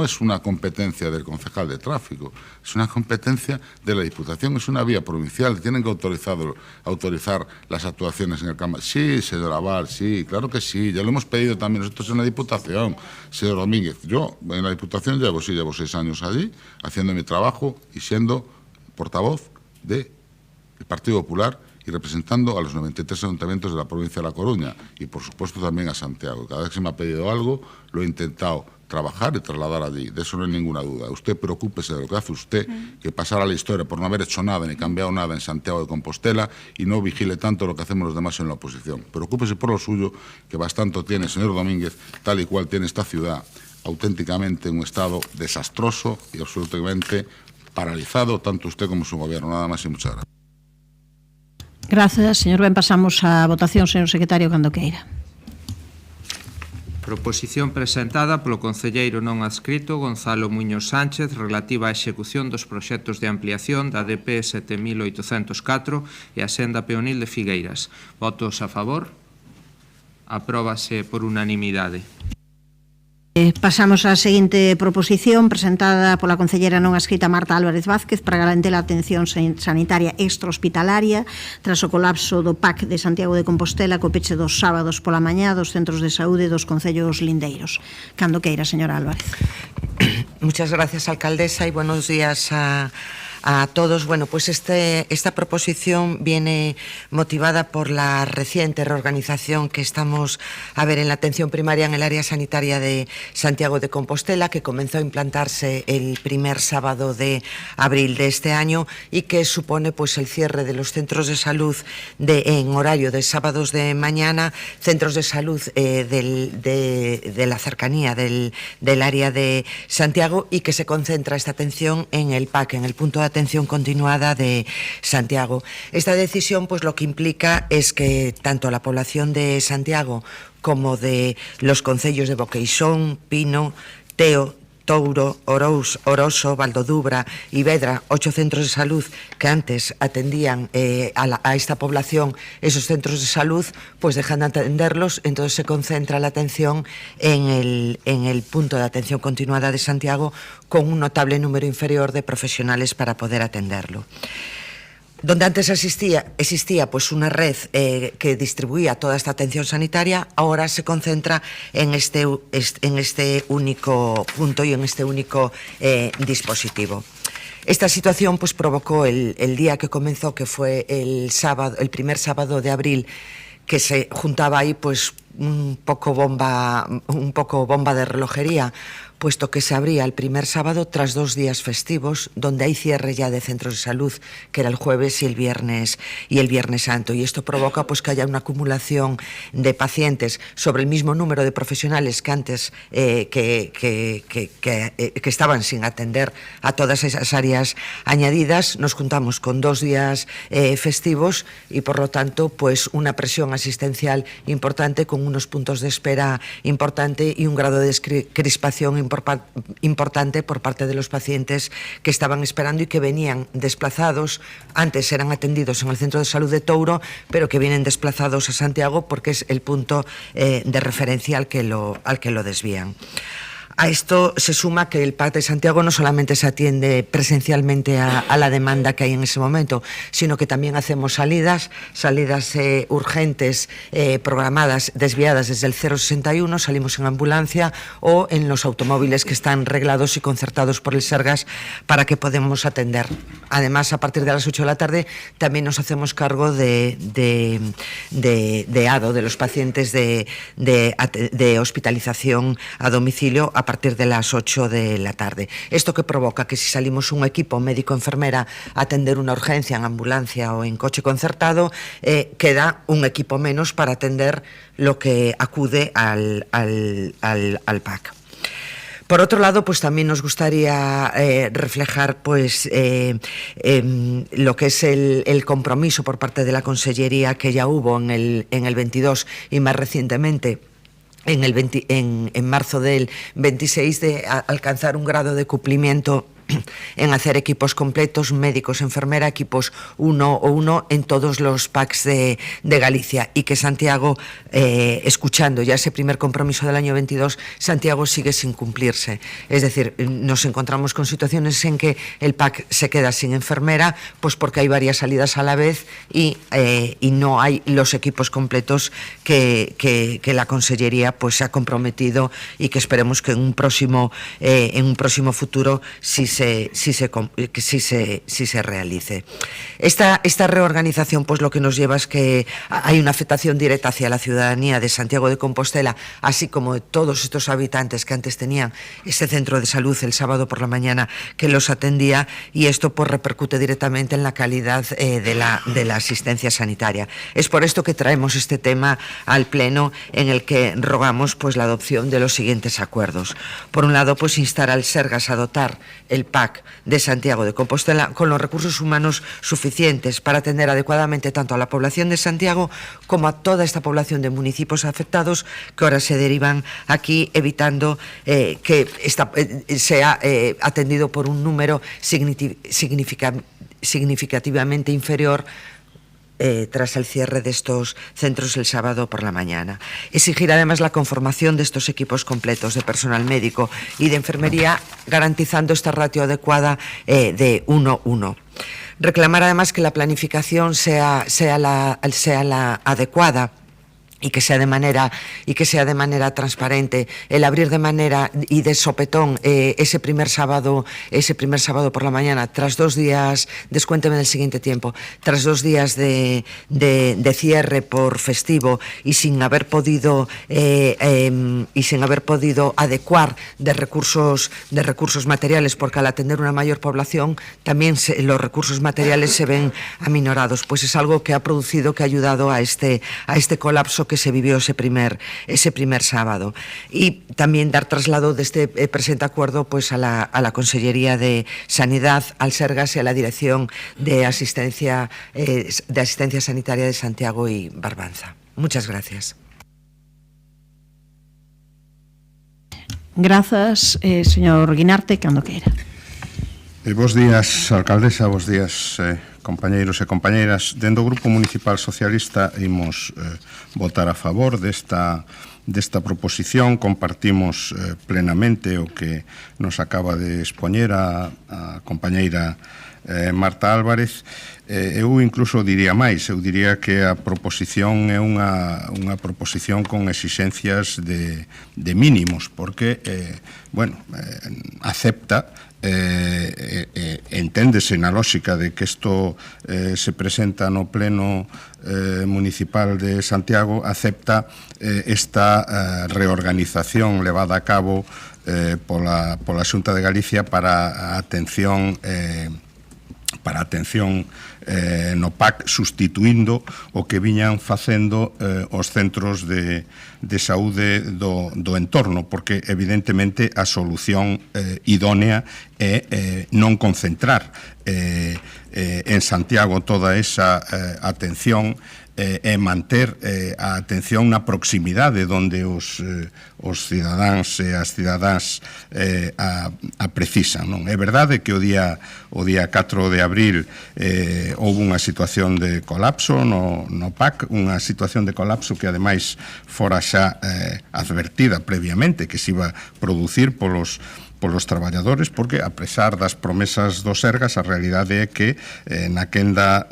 es una competencia del concejal de tráfico, es una competencia de la Diputación, es una vía provincial, tienen que autorizar las actuaciones en el calmado. Sí, señora Val, sí, claro que sí, ya lo hemos pedido también nosotros en la Diputación, señor Domínguez. Yo en la Diputación llevo 6 años allí, haciendo mi trabajo y siendo portavoz del Partido Popular y representando a los 93 ayuntamientos de la provincia de La Coruña y, por supuesto, también a Santiago. Cada vez que se me ha pedido algo, lo he intentado trabajar y trasladar allí. De eso no hay ninguna duda. Usted preocúpese de lo que hace usted, que pasara la historia por no haber hecho nada ni cambiado nada en Santiago de Compostela y no vigile tanto lo que hacemos los demás en la oposición. Preocúpese por lo suyo, que bastante tiene, señor Domínguez, tal y cual tiene esta ciudad, auténticamente en un estado desastroso y absolutamente paralizado, tanto usted como su gobierno. Nada más y muchas gracias. Grazas, señor Ben. Pasamos á votación, señor secretario, cando queira. Proposición presentada polo concelleiro non adscrito Gonzalo Muñoz Sánchez relativa á execución dos proxectos de ampliación da DP 7804 e a senda peonil de Figueiras. Votos a favor? Apróbase por unanimidade. Pasamos á seguinte proposición presentada pola concelleira non adscrita Marta Álvarez Vázquez para garantir a atención sanitaria extrahospitalaria tras o colapso do PAC de Santiago de Compostela co peche dos sábados pola mañá dos centros de saúde dos concellos lindeiros. Cando queira, señora Álvarez. Muchas gracias, alcaldesa, y buenos días a todos. Bueno, pues esta proposición viene motivada por la reciente reorganización que estamos a ver en la atención primaria en el área sanitaria de Santiago de Compostela, que comenzó a implantarse el primer sábado de abril de este año y que supone pues el cierre de los centros de salud en horario de sábados de mañana, centros de salud de la cercanía del área de Santiago, y que se concentra esta atención en el PAC, en el punto de atención continuada de Santiago. Esta decisión pues lo que implica es que tanto la población de Santiago como de los concellos de Boqueixón, Pino, Teo, Touro, Oroso, Valdodubra y Vedra, 8 centros de salud que antes atendían a esta población, esos centros de salud, pues dejan de atenderlos, entonces se concentra la atención en el punto de atención continuada de Santiago, con un notable número inferior de profesionales para poder atenderlo. Donde antes existía pues una red que distribuía toda esta atención sanitaria, ahora se concentra en este único punto y en este único dispositivo. Esta situación pues provocó el día que comenzó, que fue el primer sábado de abril, que se juntaba ahí pues un poco bomba de relojería, puesto que se abría el primer sábado tras 2 días festivos, donde hay cierre ya de centros de salud, que era el jueves y el viernes santo, y esto provoca pues que haya una acumulación de pacientes sobre el mismo número de profesionales que antes que estaban sin atender a todas esas áreas añadidas. Nos juntamos con 2 días festivos y por lo tanto pues una presión asistencial importante, con unos puntos de espera importante y un grado de crispación importante por parte de los pacientes que estaban esperando y que venían desplazados. Antes eran atendidos en el Centro de Salud de Touro, pero que vienen desplazados a Santiago porque es el punto de referencia al que lo desvían. A esto se suma que el PAC de Santiago no solamente se atiende presencialmente a la demanda que hay en ese momento, sino que también hacemos salidas urgentes, programadas, desviadas desde el 061, salimos en ambulancia o en los automóviles que están reglados y concertados por el Sergas para que podamos atender. Además, a partir de las 8 de la tarde también nos hacemos cargo de ADO, de los pacientes de hospitalización a domicilio, a partir de las 8 de la tarde. Esto que provoca que si salimos un equipo médico-enfermera a atender una urgencia en ambulancia o en coche concertado, queda un equipo menos para atender lo que acude al PAC. Por otro lado, pues también nos gustaría reflejar pues lo que es el compromiso por parte de la Consellería que ya hubo en el 22 y más recientemente en marzo del 26, de alcanzar un grado de cumplimiento en hacer equipos completos, médicos, enfermera, equipos 1 en todos los PACs de Galicia, y que Santiago, escuchando ya ese primer compromiso del año 22, Santiago sigue sin cumplirse. Es decir, nos encontramos con situaciones en que el PAC se queda sin enfermera, pues porque hay varias salidas a la vez y no hay los equipos completos que la Consellería pues se ha comprometido, y que esperemos que en un próximo futuro sí se realice. Esta reorganización pues lo que nos lleva es que hay una afectación directa hacia la ciudadanía de Santiago de Compostela, así como de todos estos habitantes que antes tenían ese centro de salud el sábado por la mañana que los atendía, y esto pues repercute directamente en la calidad de la asistencia sanitaria. Es por esto que traemos este tema al Pleno, en el que rogamos pues la adopción de los siguientes acuerdos. Por un lado, pues instar al Sergas a dotar el PAC de Santiago de Compostela con los recursos humanos suficientes para atender adecuadamente tanto a la población de Santiago como a toda esta población de municipios afectados que ahora se derivan aquí, evitando que sea atendido por un número significativamente inferior tras el cierre de estos centros el sábado por la mañana. Exigir además la conformación de estos equipos completos de personal médico y de enfermería, garantizando esta ratio adecuada de 1:1. Reclamar además que la planificación sea la adecuada, y que sea de manera transparente, el abrir de manera y de sopetón ese primer sábado por la mañana, tras 2 días, descuénteme del siguiente tiempo, tras 2 días de cierre por festivo, y sin haber podido adecuar de recursos materiales, porque al atender una mayor población también los recursos materiales se ven aminorados. Pues es algo que ha ayudado a este colapso que se vivió ese primer sábado. Y también dar traslado de este presente acuerdo pues a la Consellería de Sanidad, al Sergas y a la Dirección de Asistencia Sanitaria de Santiago y Barbanza. Muchas gracias. Grazas, señor Guinarte, cando queira. Bos días, alcaldesa, bos días, compañeiros e compañeiras. Dentro do Grupo Municipal Socialista imos votar a favor desta proposición. Compartimos plenamente o que nos acaba de expoñer a compañeira Marta Álvarez. Eu incluso diría máis, eu diría que a proposición é unha proposición con exixencias de mínimos, porque, acepta, enténdese na lógica de que isto se presenta no Pleno Municipal de Santiago, acepta esta reorganización levada a cabo pola Xunta de Galicia para a atención no PAC, sustituindo o que viñan facendo os centros de saúde do entorno, porque evidentemente a solución idónea é non concentrar en Santiago toda esa atención e manter a atención na proximidade onde os cidadáns e as cidadáns a precisan. Non? É verdade que o día 4 de abril houve unha situación de colapso no PAC, unha situación de colapso que ademais fora xa advertida previamente que se iba a producir polos traballadores, porque a pesar das promesas do Sergas, a realidade é que na quenda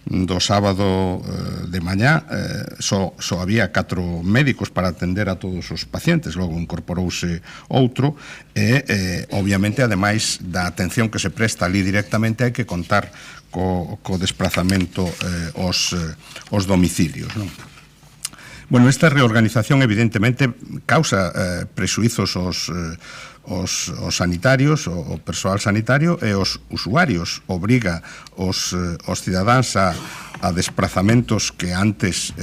do sábado de mañá só había 4 médicos para atender a todos os pacientes, logo incorporouse outro e obviamente ademais da atención que se presta ali directamente hai que contar co desplazamento aos domicilios, non? Bueno, esta reorganización evidentemente causa prexuizos os sanitarios, o persoal sanitario e os usuarios, obriga os cidadáns a desplazamentos que antes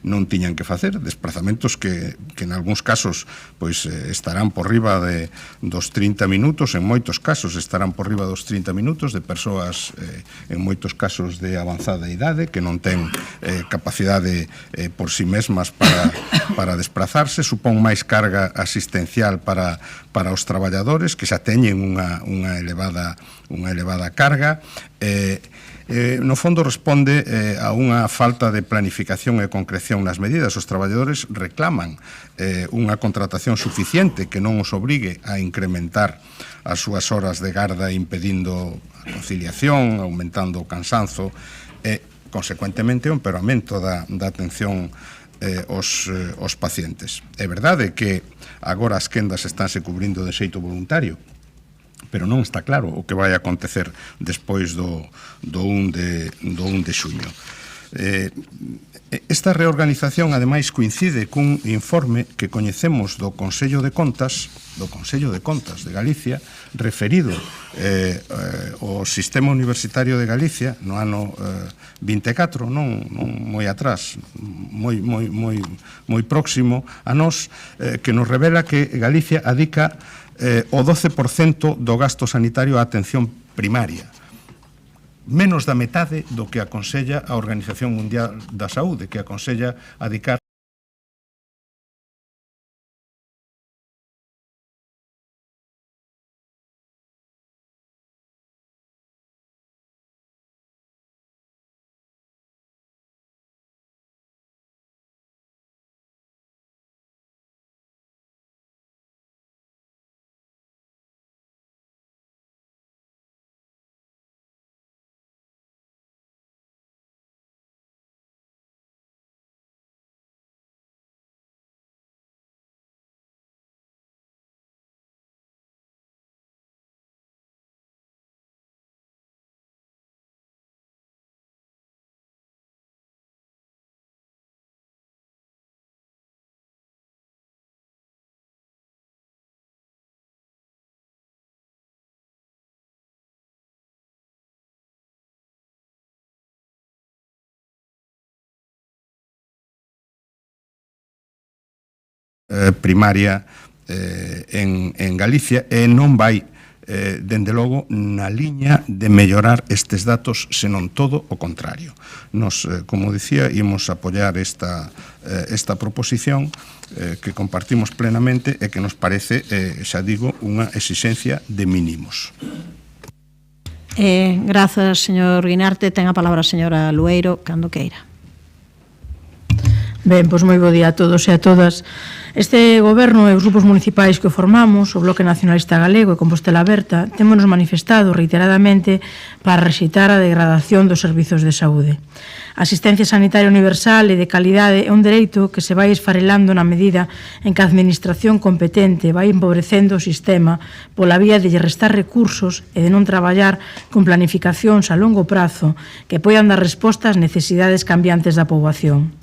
non tiñan que facer, desplazamentos que en algúns casos pois estarán por riba dos 30 minutos, en moitos casos estarán por riba dos 30 minutos, de persoas en moitos casos de avanzada idade que non ten capacidade por si mesmas para desplazarse, supón máis carga asistencial para os traballadores que xa teñen unha elevada carga. No fondo responde a unha falta de planificación e concreción nas medidas. Os traballadores reclaman unha contratación suficiente que non os obrigue a incrementar as súas horas de garda impedindo a conciliación, aumentando o cansanzo e, consecuentemente, o empeoramento da atención aos pacientes. É verdade que agora as quendas estánse cubrindo de xeito voluntario, pero non está claro o que vai acontecer despois do 1 de xuño. Esta reorganización, ademais, coincide cun informe que coñecemos do Consello de Contas de Galicia, referido ao Sistema Universitario de Galicia no ano 24, non moi atrás, moi próximo a nós, que nos revela que Galicia adica o 12% do gasto sanitario á atención primaria, menos da metade do que aconsella a Organización Mundial da Saúde, que aconsella adicar primaria en Galicia e non vai, dende logo, na liña de mellorar estes datos, senón todo o contrario. Nos, como dicía, imos apoiar esta proposición que compartimos plenamente e que nos parece, xa digo, unha exixencia de mínimos. Grazas, señor Guinarte. Ten a palabra a señora Lueiro, cando queira. Ben, pois moi bo día a todos e a todas. Este goberno e os grupos municipais que o formamos, o Bloque Nacionalista Galego e Compostela Aberta, témonos manifestado reiteradamente para rexeitar a degradación dos servizos de saúde. A asistencia sanitaria universal e de calidade é un dereito que se vai esfarelando na medida en que a administración competente vai empobrecendo o sistema pola vía de lle restar recursos e de non traballar con planificacións a longo prazo que poidan dar resposta ás necesidades cambiantes da poboación.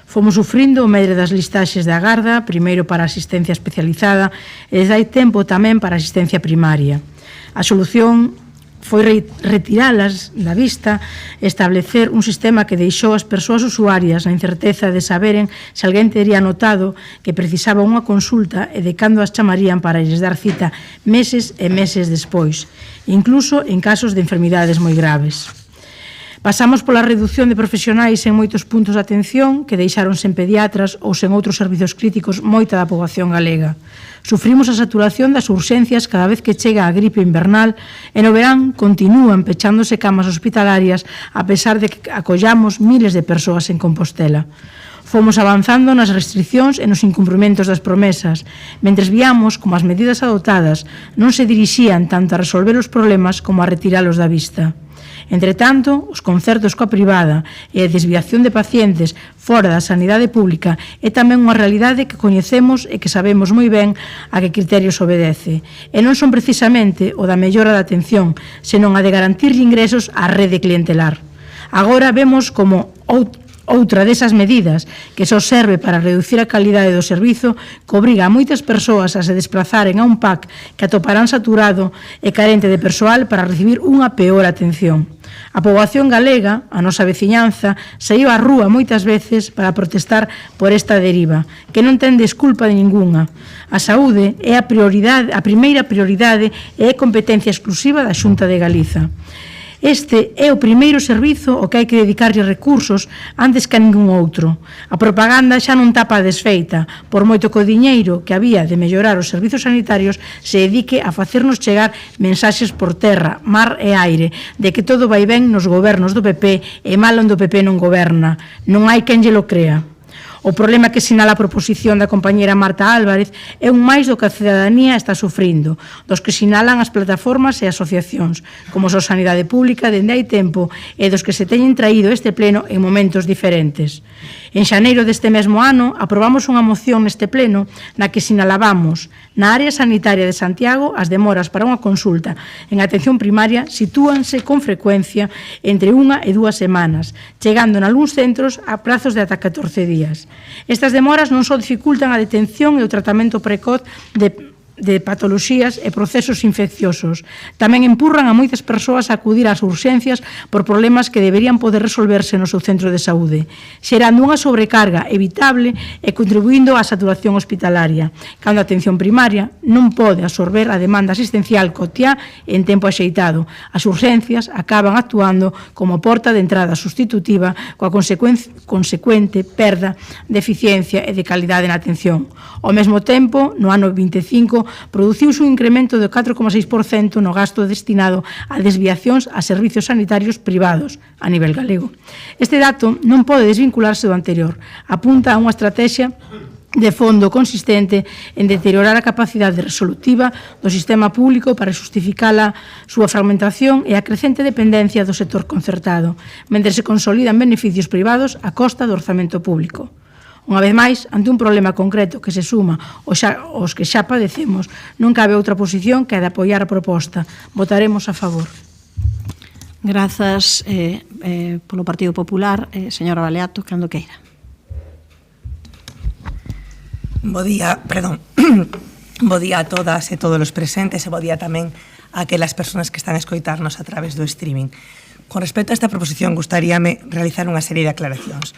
Fomos sufrindo o medre das listaxes de agarda, primeiro para a asistencia especializada e desde hai tempo tamén para a asistencia primaria. A solución foi retiralas da vista e establecer un sistema que deixou as persoas usuarias na incerteza de saberen se alguén teria notado que precisaba unha consulta e de cando as chamarían para lles dar cita meses e meses despois, incluso en casos de enfermidades moi graves. Pasamos pola reducción de profesionais en moitos puntos de atención que deixaron sen pediatras ou sen outros servizos críticos moita da poboación galega. Sufrimos a saturación das urxencias cada vez que chega a gripe invernal e no verán continúan pechándose camas hospitalarias a pesar de que acollamos miles de persoas en Compostela. Fomos avanzando nas restriccións e nos incumprimentos das promesas, mentres víamos como as medidas adoptadas non se dirixían tanto a resolver os problemas como a retiralos da vista. Entre tanto, os concertos coa privada e a desviación de pacientes fora da sanidade pública é tamén unha realidade que coñecemos e que sabemos moi ben a que criterios obedece. E non son precisamente o da mellora da atención, senón a de garantir ingresos á rede clientelar. Agora vemos como outra desas medidas que só serve para reducir a calidade do servizo que obriga a moitas persoas a se desplazaren a un PAC que atoparán saturado e carente de persoal para recibir unha peor atención. A poboación galega, a nosa veciñanza, saiu á rúa moitas veces para protestar por esta deriva, que non ten desculpa de ningunha. A saúde é a primeira prioridade e é competencia exclusiva da Xunta de Galiza. Este é o primeiro servizo ao que hai que dedicarlle recursos antes que a ningún outro. A propaganda xa non tapa a desfeita, por moito que o diñeiro que había de mellorar os servizos sanitarios se dedique a facernos chegar mensaxes por terra, mar e aire, de que todo vai ben nos gobernos do PP e mal onde o PP non goberna. Non hai quen lle lo crea. O problema que sinala a proposición da compañera Marta Álvarez é un máis do que a cidadanía está sufrindo, dos que sinalan as plataformas e asociacións, como a Sanidade Pública dende hai tempo e dos que se teñen traído este pleno en momentos diferentes. En xaneiro deste mesmo ano aprobamos unha moción neste pleno na que sinalábamos na área sanitaria de Santiago as demoras para unha consulta en atención primaria sitúanse con frecuencia entre 1 e 2 semanas, chegando en algúns centros a prazos de ata 14 días. Estas demoras non só dificultan a detención e o tratamento precoz de patoloxías e procesos infecciosos. Tamén empurran a moitas persoas a acudir ás urxencias por problemas que deberían poder resolverse no seu centro de saúde, xerando unha sobrecarga evitable e contribuindo á saturación hospitalaria, cando a atención primaria non pode absorber a demanda asistencial cotiá en tempo axeitado. As urxencias acaban actuando como porta de entrada sustitutiva coa consecuente perda de eficiencia e de calidade na atención. Ao mesmo tempo, no ano 25, produciuse un incremento de 4,6% no gasto destinado a desviacións a servizos sanitarios privados a nivel galego. Este dato non pode desvincularse do anterior. Apunta a unha estrategia de fondo consistente en deteriorar a capacidade resolutiva do sistema público para justificar a súa fragmentación e a crecente dependencia do sector concertado, mentre se consolidan beneficios privados a costa do orzamento público. Unha vez máis, ante un problema concreto que se suma aos que xa padecemos, non cabe outra posición que a de apoiar a proposta. Votaremos a favor. Grazas polo Partido Popular, señora Baleato, cando queira. Bo día a todas e todos os presentes e bo día tamén a aquelas persoas que están a escoitarnos a través do streaming. Con respecto a esta proposición, gustaríame realizar unha serie de aclaracións.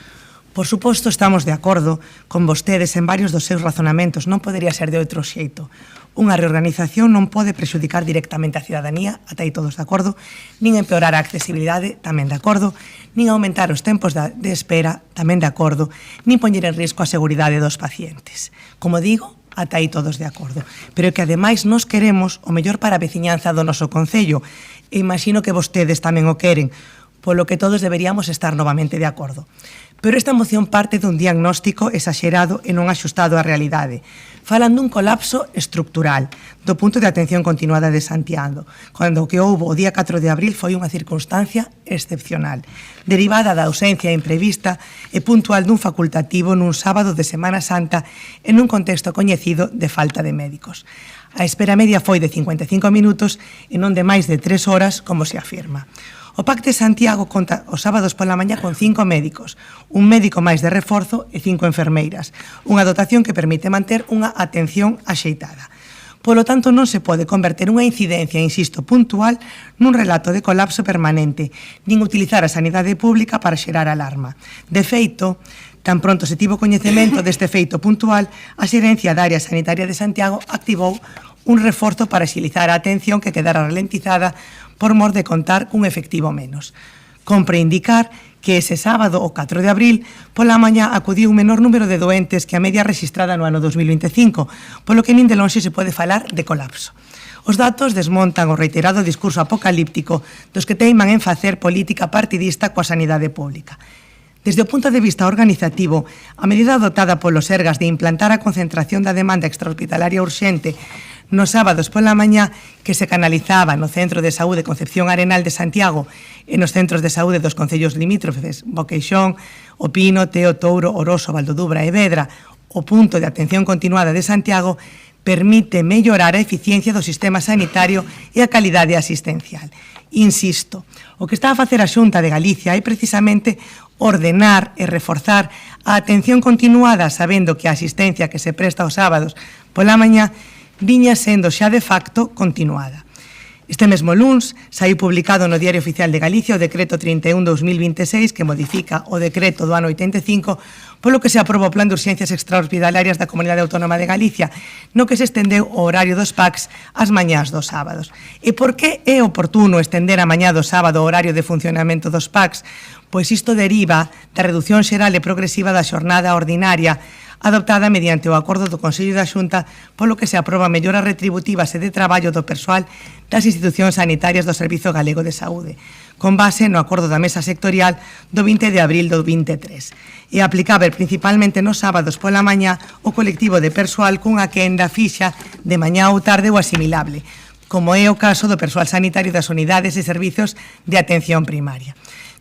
Por suposto, estamos de acordo con vostedes en varios dos seus razonamentos, non podería ser de outro xeito. Unha reorganización non pode prexudicar directamente a cidadanía, ata aí todos de acordo, nin empeorar a accesibilidade, tamén de acordo, nin aumentar os tempos de espera, tamén de acordo, nin poñer en risco a seguridade dos pacientes. Como digo, ata aí todos de acordo. Pero que ademais nos queremos o mellor para a veciñanza do noso concello, e imagino que vostedes tamén o queren, polo que todos deberíamos estar novamente de acordo. Pero esta moción parte dun diagnóstico exagerado e non axustado á realidade. Falan dun colapso estructural do punto de atención continuada de Santiago, cando o que houbo o día 4 de abril foi unha circunstancia excepcional, derivada da ausencia imprevista e puntual dun facultativo nun sábado de Semana Santa en un contexto coñecido de falta de médicos. A espera media foi de 55 minutos e non de máis de 3 horas, como se afirma. O PAC de Santiago conta os sábados pola mañá con 5 médicos, un médico máis de reforzo e 5 enfermeiras, unha dotación que permite manter unha atención axeitada. Polo tanto, non se pode converter unha incidencia, insisto, puntual nun relato de colapso permanente, nin utilizar a sanidade pública para xerar alarma. De feito, tan pronto se tivo coñecemento deste feito puntual, a Xerencia da Área Sanitaria de Santiago activou un reforzo para axilizar a atención que quedara ralentizada por mor de contar cun efectivo menos. Compre indicar que ese sábado, o 4 de abril, pola mañá acudiu un menor número de doentes que a media registrada no ano 2025, polo que nin de lonxe se pode falar de colapso. Os datos desmontan o reiterado discurso apocalíptico dos que teiman en facer política partidista coa sanidade pública. Desde o punto de vista organizativo, a medida adoptada polos Sergas de implantar a concentración da demanda extrahospitalaria urxente nos sábados pola mañá, que se canalizaba no Centro de Saúde Concepción Arenal de Santiago e nos centros de saúde dos concellos limítrofes Boqueixón, O Pino, Teo, Touro, Oroso, Valdodubra e Vedra, o punto de atención continuada de Santiago, permite mellorar a eficiencia do sistema sanitario e a calidade asistencial. Insisto, o que está a facer a Xunta de Galicia é precisamente ordenar e reforzar a atención continuada, sabendo que a asistencia que se presta os sábados pola mañá viña sendo xa de facto continuada. Este mesmo luns saiu publicado no Diario Oficial de Galicia o Decreto 31/2026 que modifica o Decreto do ano 85 polo que se aproba o Plan de Urxencias Extrahospitalarias da Comunidade Autónoma de Galicia, no que se estendeu o horario dos PACs ás mañás dos sábados. E por que é oportuno estender a mañá do sábado o horario de funcionamento dos PACs? Pois isto deriva da reducción xeral e progresiva da xornada ordinaria adoptada mediante o acordo do Consello da Xunta, polo que se aproba melloras retributivas e de traballo do persoal das institucións sanitarias do Servizo Galego de Saúde, con base no acordo da Mesa Sectorial do 20 de abril do 23. E aplicável principalmente nos sábados pola mañá o colectivo de persoal cunha quenda fixa de mañá ou tarde ou asimilable, como é o caso do persoal sanitario das unidades e servizos de atención primaria.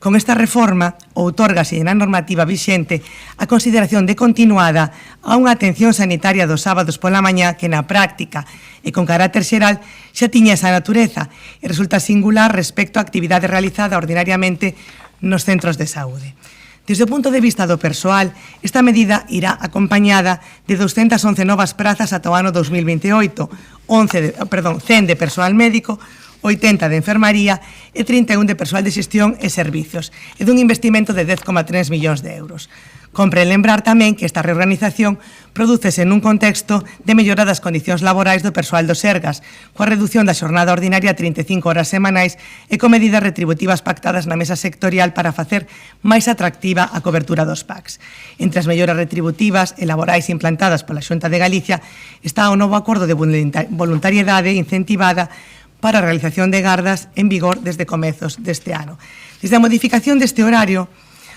Con esta reforma, outórgase na normativa vixente a consideración de continuada a unha atención sanitaria dos sábados pola mañá que na práctica e con carácter xeral xa tiña esa natureza e resulta singular respecto á actividade realizada ordinariamente nos centros de saúde. Desde o punto de vista do persoal, esta medida irá acompañada de 211 novas prazas ata o ano 2028, 100 de persoal médico, 80 de enfermaría e 31 de persoal de xestión e servizos, e dun investimento de 10,3 millóns de euros. Compre lembrar tamén que esta reorganización prodúcese nun contexto de mellora das condicións laborais do persoal dos Sergas, coa reducción da xornada ordinaria a 35 horas semanais e con medidas retributivas pactadas na mesa sectorial para facer máis atractiva a cobertura dos PACs. Entre as melloras retributivas e laborais implantadas pola Xunta de Galicia está o novo acordo de voluntariedade incentivada para a realización de gardas en vigor desde comezos deste ano. Desde a modificación deste horario,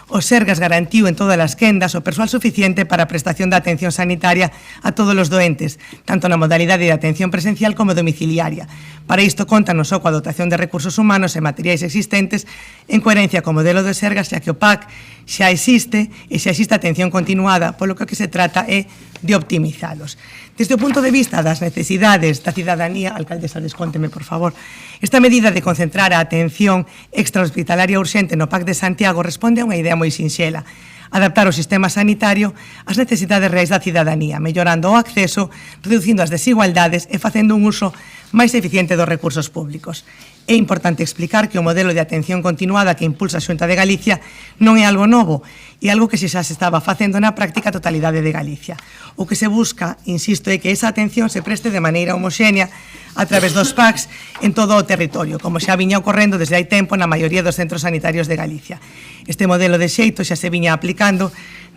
o Sergas garantiu en todas as quendas o persoal suficiente para a prestación da atención sanitaria a todos os doentes, tanto na modalidade de atención presencial como domiciliaria. Para isto conta non só coa dotación de recursos humanos e materiais existentes en coherencia co modelo de Sergas, xa que o PAC xa existe e xa existe atención continuada, polo que se trata é de optimizalos. Desde o punto de vista das necesidades da cidadanía, alcaldesa, descónteme, por favor, esta medida de concentrar a atención extrahospitalaria urxente no PAC de Santiago responde a unha idea moi sinxela: adaptar o sistema sanitario ás necesidades reais da cidadanía, mellorando o acceso, reducindo as desigualdades e facendo un uso máis eficiente dos recursos públicos. É importante explicar que o modelo de atención continuada que impulsa a Xunta de Galicia non é algo novo, é algo que xa se estaba facendo na práctica totalidade de Galicia. O que se busca, insisto, é que esa atención se preste de maneira homoxénea a través dos PACs en todo o territorio, como xa viña ocorrendo desde hai tempo na maioría dos centros sanitarios de Galicia. Este modelo de xeito xa se viña aplicando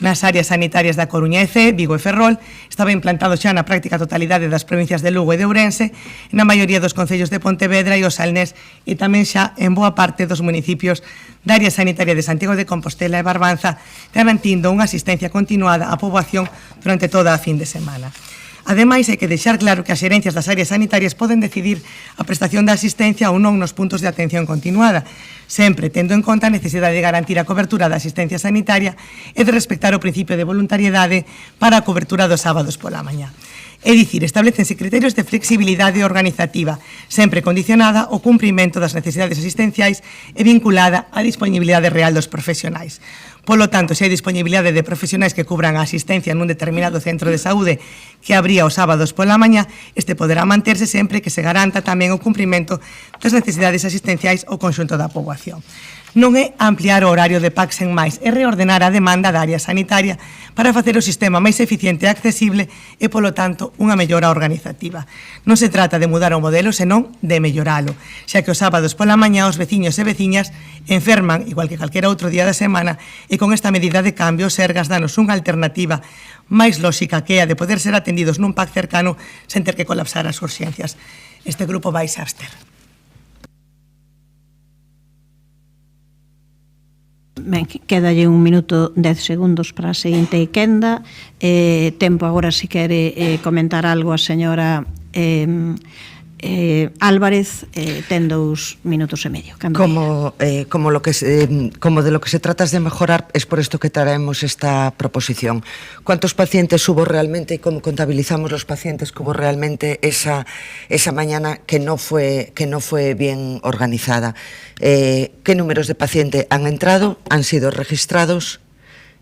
nas áreas sanitarias da Coruña e Cee, Vigo e Ferrol, estaba implantado xa na práctica totalidade das provincias de Lugo e de Ourense, na maioría dos concellos de Pontevedra e o Salnés e tamén xa en boa parte dos municipios da área sanitaria de Santiago de Compostela e Barbanza, garantindo unha asistencia continuada á poboación durante toda a fin de semana. Ademais, hai que deixar claro que as xerencias das áreas sanitarias poden decidir a prestación da asistencia ou non nos puntos de atención continuada, sempre tendo en conta a necesidade de garantir a cobertura da asistencia sanitaria e de respectar o principio de voluntariedade para a cobertura dos sábados pola mañá. É dicir, establecense criterios de flexibilidade organizativa, sempre condicionada ao cumprimento das necesidades asistenciais e vinculada á disponibilidade real dos profesionais. Polo tanto, se hai disponibilidade de profesionais que cubran a asistencia nun determinado centro de saúde que abría os sábados pola mañá, este poderá manterse sempre que se garanta tamén o cumprimento das necesidades asistenciais ao conxunto da poboación. Non é ampliar o horario de PACs en máis, é reordenar a demanda da área sanitaria para facer o sistema máis eficiente e accesible e, polo tanto, unha mellora organizativa. Non se trata de mudar o modelo, senón de melloralo, xa que os sábados pola mañá os veciños e veciñas enferman, igual que calquera outro día da semana, e con esta medida de cambio, o Sergas danos unha alternativa máis lóxica que é a de poder ser atendidos nun PAC cercano sen ter que colapsar as urxencias. Este grupo vai se abster. Ben, quédalle 1 minuto 10 segundos para a seguinte quenda. Tempo agora se quere comentar algo a señora Álvarez, ten 2 minutos e medio. Como de lo que se trata es de mejorar, es por esto que traemos esta proposición. ¿Cuántos pacientes hubo realmente y cómo contabilizamos los pacientes que hubo realmente esa mañana que no fue bien organizada? ¿Qué números de pacientes han entrado, han sido registrados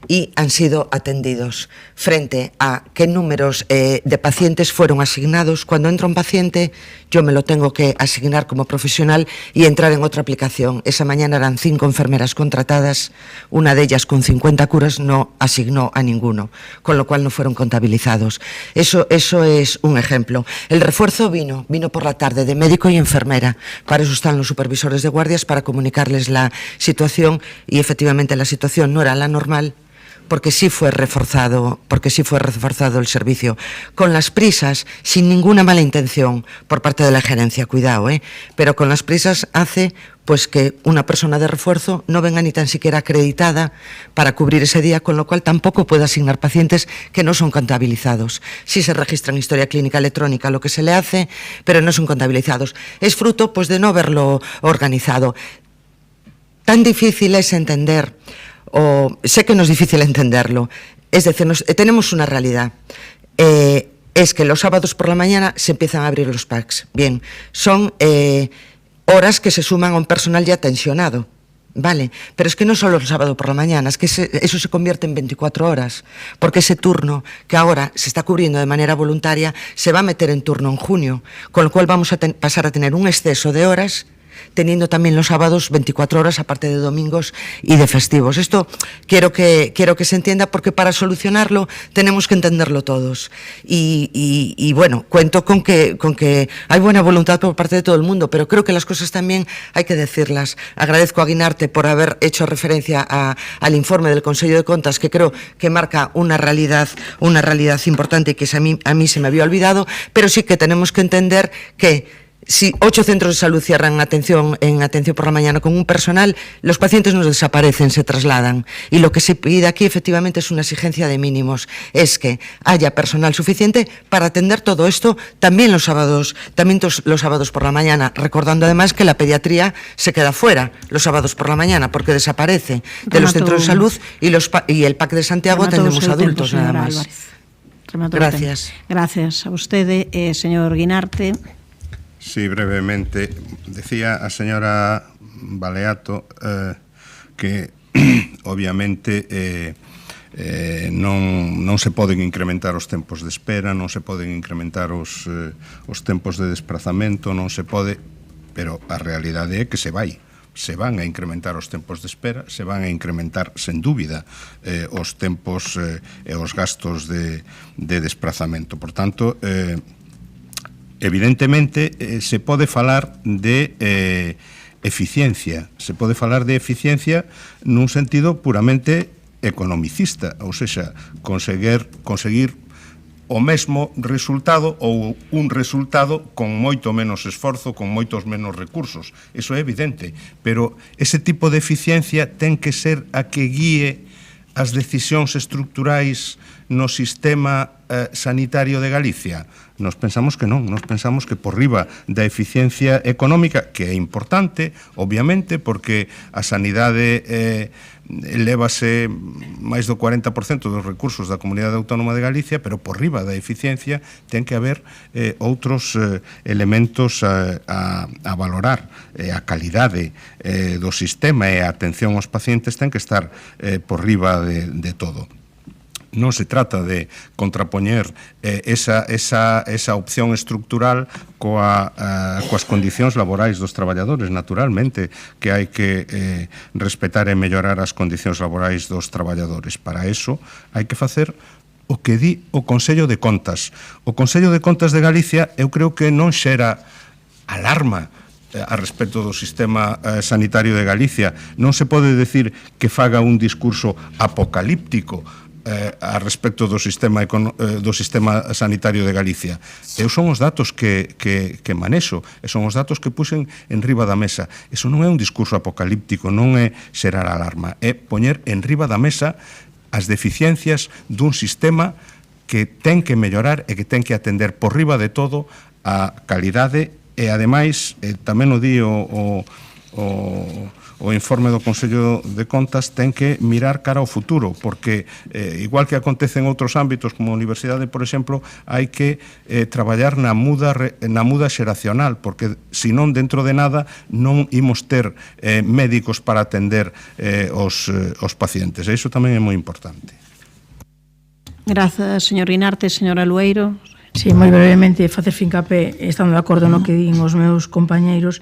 y han sido atendidos, frente a qué números de pacientes fueron asignados? Cuando entra un paciente, yo me lo tengo que asignar como profesional y entrar en otra aplicación. Esa mañana eran 5 enfermeras contratadas, una de ellas con 50 curas no asignó a ninguno, con lo cual no fueron contabilizados. Eso es un ejemplo. El refuerzo vino por la tarde de médico y enfermera. Para eso están los supervisores de guardias, para comunicarles la situación, y efectivamente la situación no era la normal, porque sí fue reforzado el servicio, con las prisas, sin ninguna mala intención por parte de la gerencia, cuidado, pero con las prisas hace pues que una persona de refuerzo no venga ni tan siquiera acreditada para cubrir ese día, con lo cual tampoco puede asignar pacientes que no son contabilizados. Sí se registra en historia clínica electrónica lo que se le hace, pero no son contabilizados. Es fruto pues de no haberlo organizado. Tan difícil es entender, o sé que no es difícil entenderlo, es decir, tenemos una realidad, es que los sábados por la mañana se empiezan a abrir los PACs. Bien, son horas que se suman a un personal ya tensionado, vale, pero es que no solo el sábado por la mañana, es que eso se convierte en 24 horas, porque ese turno que ahora se está cubriendo de manera voluntaria se va a meter en turno en junio, con lo cual vamos a pasar a tener un exceso de horas, teniendo también los sábados 24 horas, aparte de domingos y de festivos. Esto quiero que se entienda, porque para solucionarlo tenemos que entenderlo todos. Y bueno, cuento con que hay buena voluntad por parte de todo el mundo, pero creo que las cosas también hay que decirlas. Agradezco a Guinarte por haber hecho referencia al informe del Consejo de Contas, que creo que marca una realidad importante y que a mí se me había olvidado, pero sí que tenemos que entender que si 8 centros de salud cierran en atención por la mañana con un personal, los pacientes no desaparecen, se trasladan. Y lo que se pide aquí efectivamente es una exigencia de mínimos, es que haya personal suficiente para atender todo esto también los sábados por la mañana, recordando además que la pediatría se queda fuera los sábados por la mañana porque desaparece de los centros de salud, y el PAC de Santiago atendemos adultos nada más. Gracias. Gracias a usted, señor Guinarte. Sí, brevemente. Decía a señora Baleato que obviamente non se poden incrementar os tempos de espera, non se poden incrementar os tempos de desplazamento, non se pode, pero a realidade é que se van a incrementar os tempos de espera, se van a incrementar, sen dúbida, os tempos e os gastos de desplazamento. Por tanto, evidentemente, se pode falar de eficiencia. Se pode falar de eficiencia nun sentido puramente economicista, ou seja, conseguir o mesmo resultado ou un resultado con moito menos esforzo, con moitos menos recursos. Eso é evidente, pero ese tipo de eficiencia ten que ser a que guíe as decisións estructurais no sistema sanitario de Galicia. Nos pensamos que non, nos pensamos que por riba da eficiencia económica, que é importante, obviamente, porque a sanidade elévase máis do 40% dos recursos da Comunidade Autónoma de Galicia, pero por riba da eficiencia ten que haber outros elementos a valorar. A calidade do sistema e a atención aos pacientes ten que estar por riba de todo. Non se trata de contrapoñer esa opción estructural coas condicións laborais dos traballadores. Naturalmente que hai que respetar e mellorar as condicións laborais dos traballadores. Para eso hai que facer o que di o Consello de Contas. O Consello de Contas de Galicia eu creo que non xera alarma a respecto do sistema sanitario de Galicia. Non se pode decir que faga un discurso apocalíptico a respecto do sistema sanitario de Galicia. Eu son os datos que manexo, e son os datos que puxen en riba da mesa. Eso non é un discurso apocalíptico, non é xerar alarma, é poñer en riba da mesa as deficiencias dun sistema que ten que mellorar e que ten que atender por riba de todo a calidade e, ademais, tamén o di o informe do Consello de Contas, ten que mirar cara ao futuro, porque igual que acontece en outros ámbitos como a universidade, por exemplo, hai que traballar na muda xeracional, porque senón dentro de nada non imos ter médicos para atender os pacientes, e iso tamén é moi importante. Grazas, señor Guinarte. Señora Lueiro. Sí, moi brevemente, facer fincapé, estando de acordo no que din os meus compañeiros.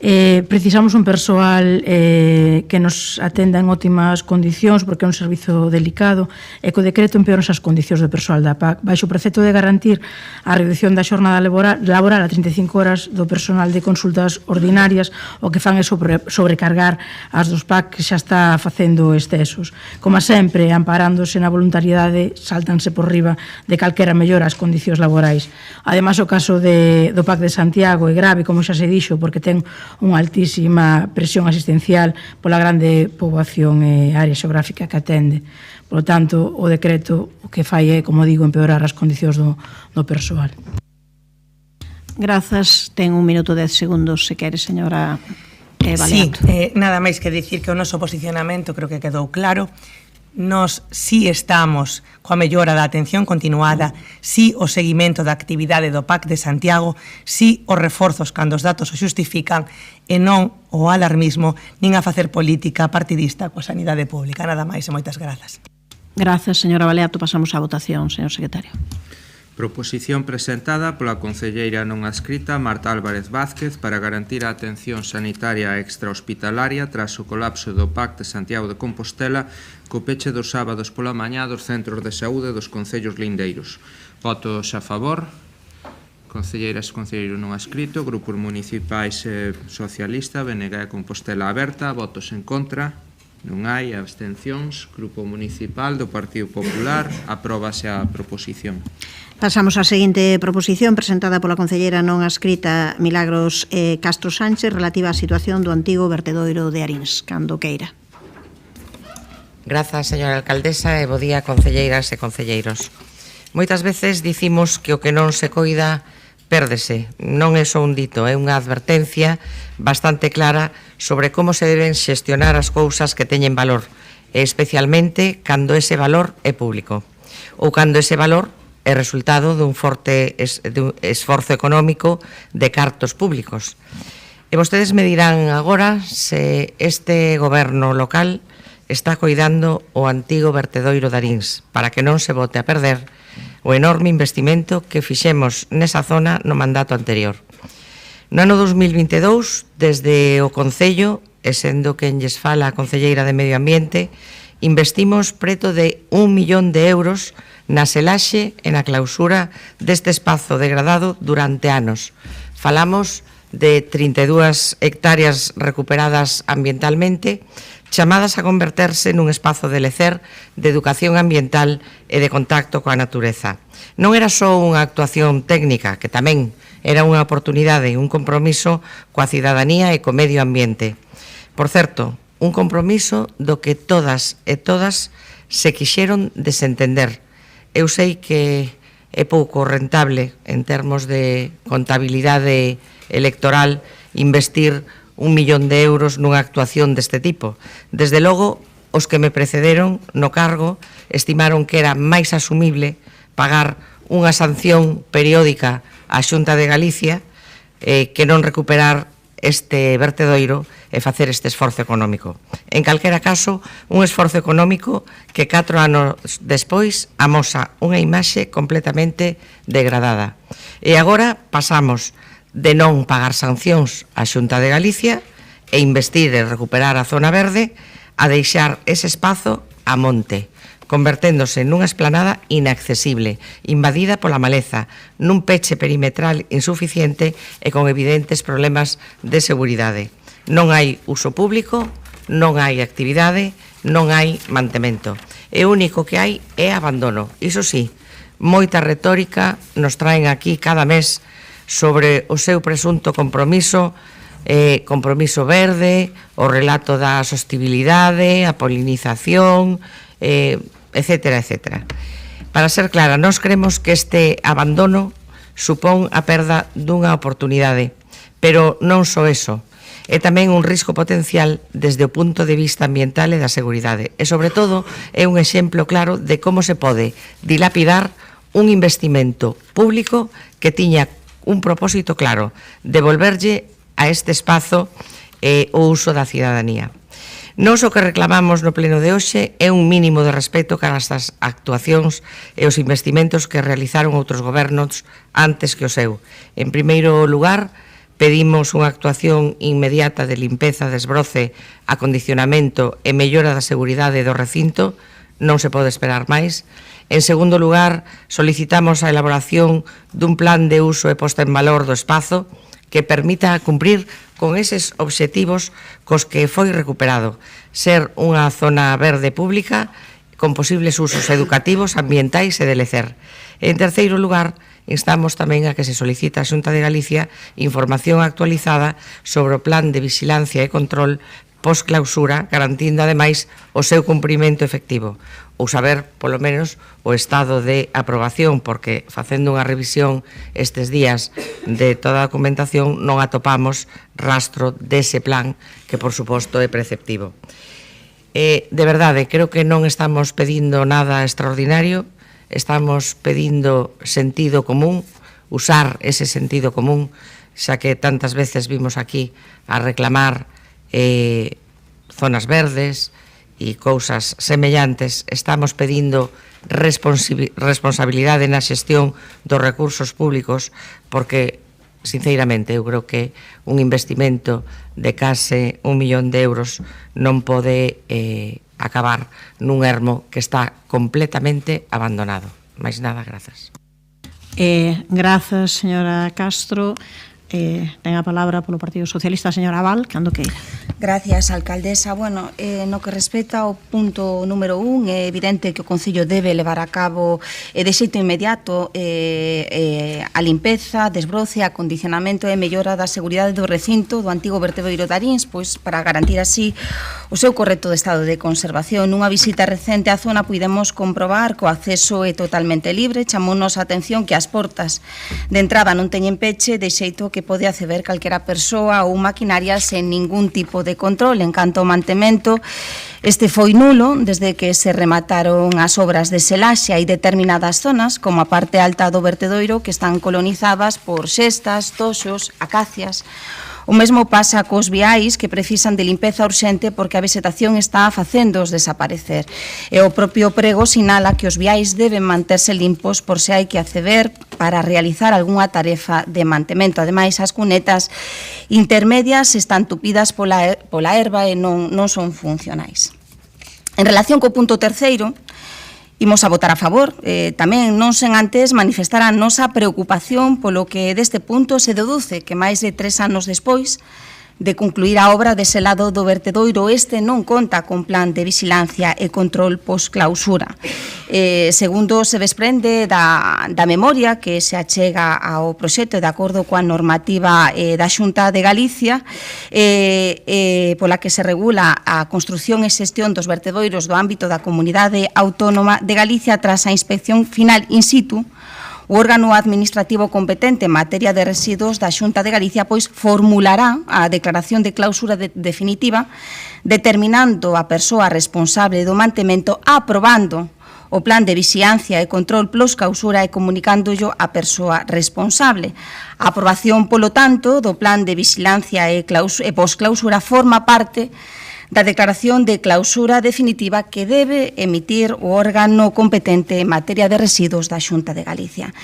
Precisamos un persoal que nos atenda en óptimas condicións, porque é un servizo delicado, e co decreto empeoran as condicións do persoal da PAC. Baixo o precepto de garantir a reducción da xornada laboral a 35 horas do personal de consultas ordinarias, o que fan é sobrecargar as dos PAC, que xa está facendo excesos. Como sempre, amparándose na voluntariedade, saltanse por riba de calquera mellora as condicións laborais. Ademais, o caso do PAC de Santiago é grave, como xa se dixo, porque ten unha altísima presión asistencial pola grande poboación e área xeográfica que atende. Por lo tanto, o decreto o que fai é, como digo, empeorar as condicións do persoal. Grazas. Ten 1 minuto 10 segundos, se quere, señora Baleato. Sí, nada máis que dicir que o noso posicionamento creo que quedou claro. Nos si estamos coa mellora da atención continuada, si o seguimento da actividade do PAC de Santiago, si os reforzos cando os datos o xustifican e non o alarmismo nin a facer política partidista coa sanidade pública. Nada máis e moitas grazas. Grazas, señora Baleato. Pasamos á votación, señor secretario. Proposición presentada pola concelleira non adscrita Marta Álvarez Vázquez para garantir a atención sanitaria extrahospitalaria tras o colapso do PAC de Santiago de Compostela co peche dos sábados pola mañá dos centros de saúde dos concellos lindeiros. Votos a favor. Concelleiras e concelleiro non adscrito. Grupos municipais socialista, BNG e Compostela Aberta. Votos en contra. Non hai abstencións. Grupo municipal do Partido Popular. Apróbase a proposición. Pasamos á seguinte proposición presentada pola concelleira non adscrita Milagros Castro Sánchez relativa á situación do antigo vertedoiro de Arins. Cando queira. Grazas, señora alcaldesa, e bo día, concelleiras e concelleiros. Moitas veces dicimos que o que non se coida pérdese. Non é só un dito, é unha advertencia bastante clara sobre como se deben xestionar as cousas que teñen valor, e especialmente cando ese valor é público, ou cando ese valor é resultado dun forte esforzo económico de cartos públicos. E vostedes me dirán agora se este goberno local está coidando o antigo vertedoiro de Arins para que non se bote a perder o enorme investimento que fixemos nesa zona no mandato anterior. No ano 2022, desde o Concello, e sendo quen lles fala a concelleira de Medio Ambiente, investimos preto de 1 millón de euros na selaxe e na clausura deste espazo degradado durante anos. Falamos de 32 hectáreas recuperadas ambientalmente, chamadas a converterse nun espazo de lecer, de educación ambiental e de contacto coa natureza. Non era só unha actuación técnica, que tamén era unha oportunidade, un compromiso coa cidadanía e co medio ambiente. Por certo, un compromiso do que todas e todas se quixeron desentender. Eu sei que é pouco rentable en termos de contabilidade electoral investir 1 millón de euros nunha actuación deste tipo. Desde logo, os que me precederon no cargo estimaron que era máis asumible pagar unha sanción periódica á Xunta de Galicia que non recuperar este vertedoiro e facer este esforzo económico. En calquera caso, un esforzo económico que 4 anos despois amosa unha imaxe completamente degradada. E agora pasamos de non pagar sancións á Xunta de Galicia e investir en recuperar a zona verde a deixar ese espazo a monte, converténdose nunha esplanada inaccesible, invadida pola maleza, nun peche perimetral insuficiente e con evidentes problemas de seguridade. Non hai uso público, non hai actividade, non hai mantemento. E o único que hai é abandono. Iso sí, moita retórica nos traen aquí cada mes sobre o seu presunto compromiso, compromiso verde, o relato da sostibilidade, a polinización, etcétera, etcétera. Para ser clara, nós creemos que este abandono supón a perda dunha oportunidade, pero non só eso, é tamén un risco potencial desde o punto de vista ambiental e da seguridade. E, sobre todo, é un exemplo claro de como se pode dilapidar un investimento público que tiña un propósito claro, devolverlle a este espazo o uso da cidadanía. Nós o que reclamamos no pleno de hoxe é un mínimo de respeto cara as actuacións e os investimentos que realizaron outros gobernos antes que o seu. En primeiro lugar, pedimos unha actuación inmediata de limpeza, desbroce, acondicionamento e mellora da seguridade do recinto, non se pode esperar máis. En segundo lugar, solicitamos a elaboración dun plan de uso e posta en valor do espazo que permita cumprir con eses obxectivos cos que foi recuperado, ser unha zona verde pública con posibles usos educativos, ambientais e de lecer. En terceiro lugar, instamos tamén a que se solicite á Xunta de Galicia información actualizada sobre o plan de vixilancia e control post-clausura, garantindo, ademais, o seu cumprimento efectivo, ou saber, polo menos, o estado de aprobación, porque facendo unha revisión estes días de toda a documentación non atopamos rastro dese plan, que, por suposto, é preceptivo. De verdade, creo que non estamos pedindo nada extraordinario, estamos pedindo sentido común, usar ese sentido común, xa que tantas veces vimos aquí a reclamar zonas verdes e cousas semellantes. Estamos pedindo responsabilidade na xestión dos recursos públicos porque, sinceramente, eu creo que un investimento de case 1 millón de euros non pode acabar nun ermo que está completamente abandonado. Mais nada, grazas. Grazas, señora Castro. Ten a palabra polo Partido Socialista a señora Val, cando queira. Gracias, alcaldesa. Bueno, no que respecta ao punto número 1, é evidente que o Concello debe levar a cabo de xeito inmediato a limpeza, desbroce, acondicionamento e mellora da seguridade do recinto do antigo vertedoiro de Arins, pois para garantir así o seu correcto estado de conservación. Nunha visita recente á zona puidemos comprobar que o acceso é totalmente libre, chamounos a atención que as portas de entrada non teñen peche, de xeito que pode acceder calquera persoa ou maquinaria sen ningún tipo de control. En canto ao mantemento, este foi nulo desde que se remataron as obras de selaxe. Hai determinadas zonas, como a parte alta do vertedoiro, que están colonizadas por xestas, toxos, acacias. O mesmo pasa cos viais que precisan de limpeza urxente porque a vegetación está facéndoos desaparecer. E o propio prego sinala que os viais deben manterse limpos por se hai que acceder para realizar algunha tarefa de mantemento. Ademais, as cunetas intermedias están tupidas pola erva e non son funcionais. En relación co punto terceiro, imos a votar a favor, tamén non sen antes manifestar a nosa preocupación polo que deste punto se deduce que máis de 3 anos despois de concluir a obra dese lado do vertedoiro oeste non conta con plan de vigilancia e control pos-clausura. Segundo se desprende da memoria que se achega ao proxecto de acordo coa normativa da Xunta de Galicia, pola que se regula a construción e xestión dos vertedoiros do ámbito da Comunidade Autónoma de Galicia tras a inspección final in situ, o órgano administrativo competente en materia de residuos da Xunta de Galicia pois formulará a declaración de clausura definitiva determinando a persoa responsable do mantemento, aprobando o plan de vixiancia e control plus clausura e comunicándollo a persoa responsable. A aprobación, polo tanto, do plan de vigilancia e posclausura forma parte da declaración de clausura definitiva que debe emitir o órgano competente en materia de residuos da Xunta de Galicia.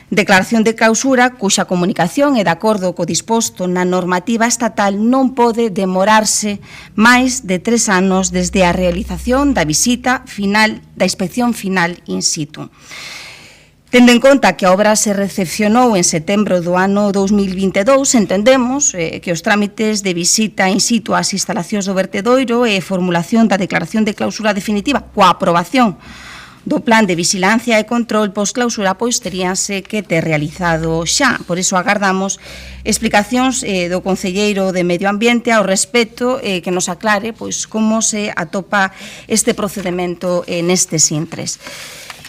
Declaración de clausura cuxa comunicación é de acordo co disposto na normativa estatal non pode demorarse máis de 3 anos desde a realización da visita final, da inspección final in situ. Tendo en conta que a obra se recepcionou en setembro do ano 2022, entendemos que os trámites de visita in situ ás instalacións do vertedoiro e formulación da declaración de clausura definitiva coa aprobación do plan de vigilancia e control pos-clausura pois teríanse que ter realizado xa. Por iso agardamos explicacións do concelleiro de Medio Ambiente ao respecto que nos aclare pois como se atopa este procedimento nestes intres.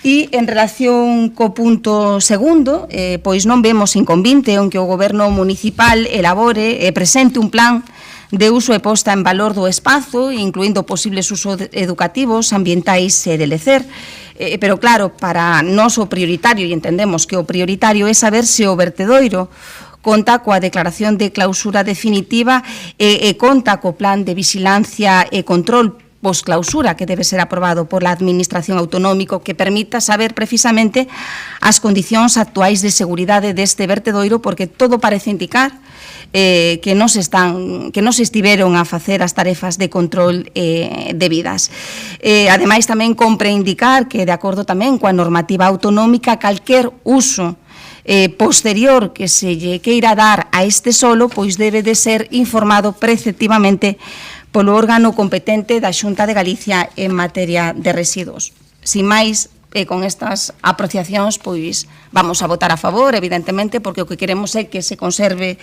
E en relación co punto segundo, pois non vemos inconvinte en que o Goberno municipal elabore e presente un plan de uso e posta en valor do espazo, incluindo posibles usos educativos, ambientais e de lecer. Pero claro, para nós o prioritario, e entendemos que o prioritario é saber se o vertedoiro conta coa declaración de clausura definitiva e conta co plan de vigilancia e control posclausura que debe ser aprobado por la Administración Autonómica que permita saber precisamente as condicións actuais de seguridade deste vertedoiro, porque todo parece indicar que non se estiveron a facer as tarefas de control debidas. Ademais, tamén compre indicar que, de acordo tamén coa normativa autonómica, calquer uso posterior que se lle queira dar a este solo, pois debe de ser informado preceptivamente polo órgano competente da Xunta de Galicia en materia de residuos. Sin máis, con estas apreciacións, pois vamos a votar a favor, evidentemente, porque o que queremos é que se conserve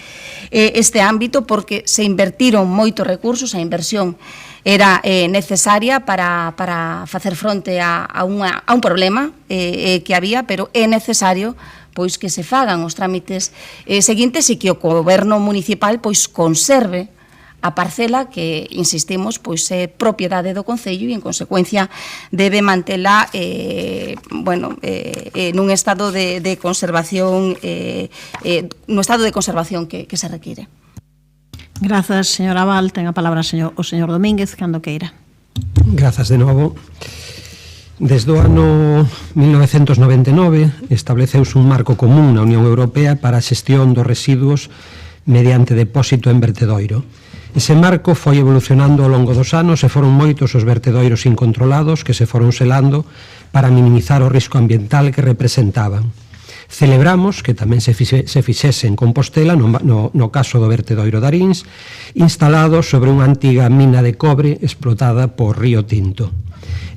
este ámbito, porque se invertiron moitos recursos, a inversión era necesaria para facer fronte a un problema que había, pero é necesario pois que se fagan os trámites seguintes e que o Goberno municipal pois conserve a parcela que, insistimos, pois é propiedade do Concello e, en consecuencia, debe mantela nun estado de conservación no estado de conservación que se require. Grazas, señora Val. Ten a palabra o señor Domínguez, cando queira. Grazas de novo. Desde o ano 1999 estableceuse un marco común na Unión Europea para a xestión dos residuos mediante depósito en vertedoiro. Ese marco foi evolucionando ao longo dos anos e foron moitos os vertedoiros incontrolados que se foron selando para minimizar o risco ambiental que representaban. Celebramos que tamén se fixese en Compostela, no caso do vertedoiro de Arins, instalado sobre unha antiga mina de cobre explotada por Río Tinto.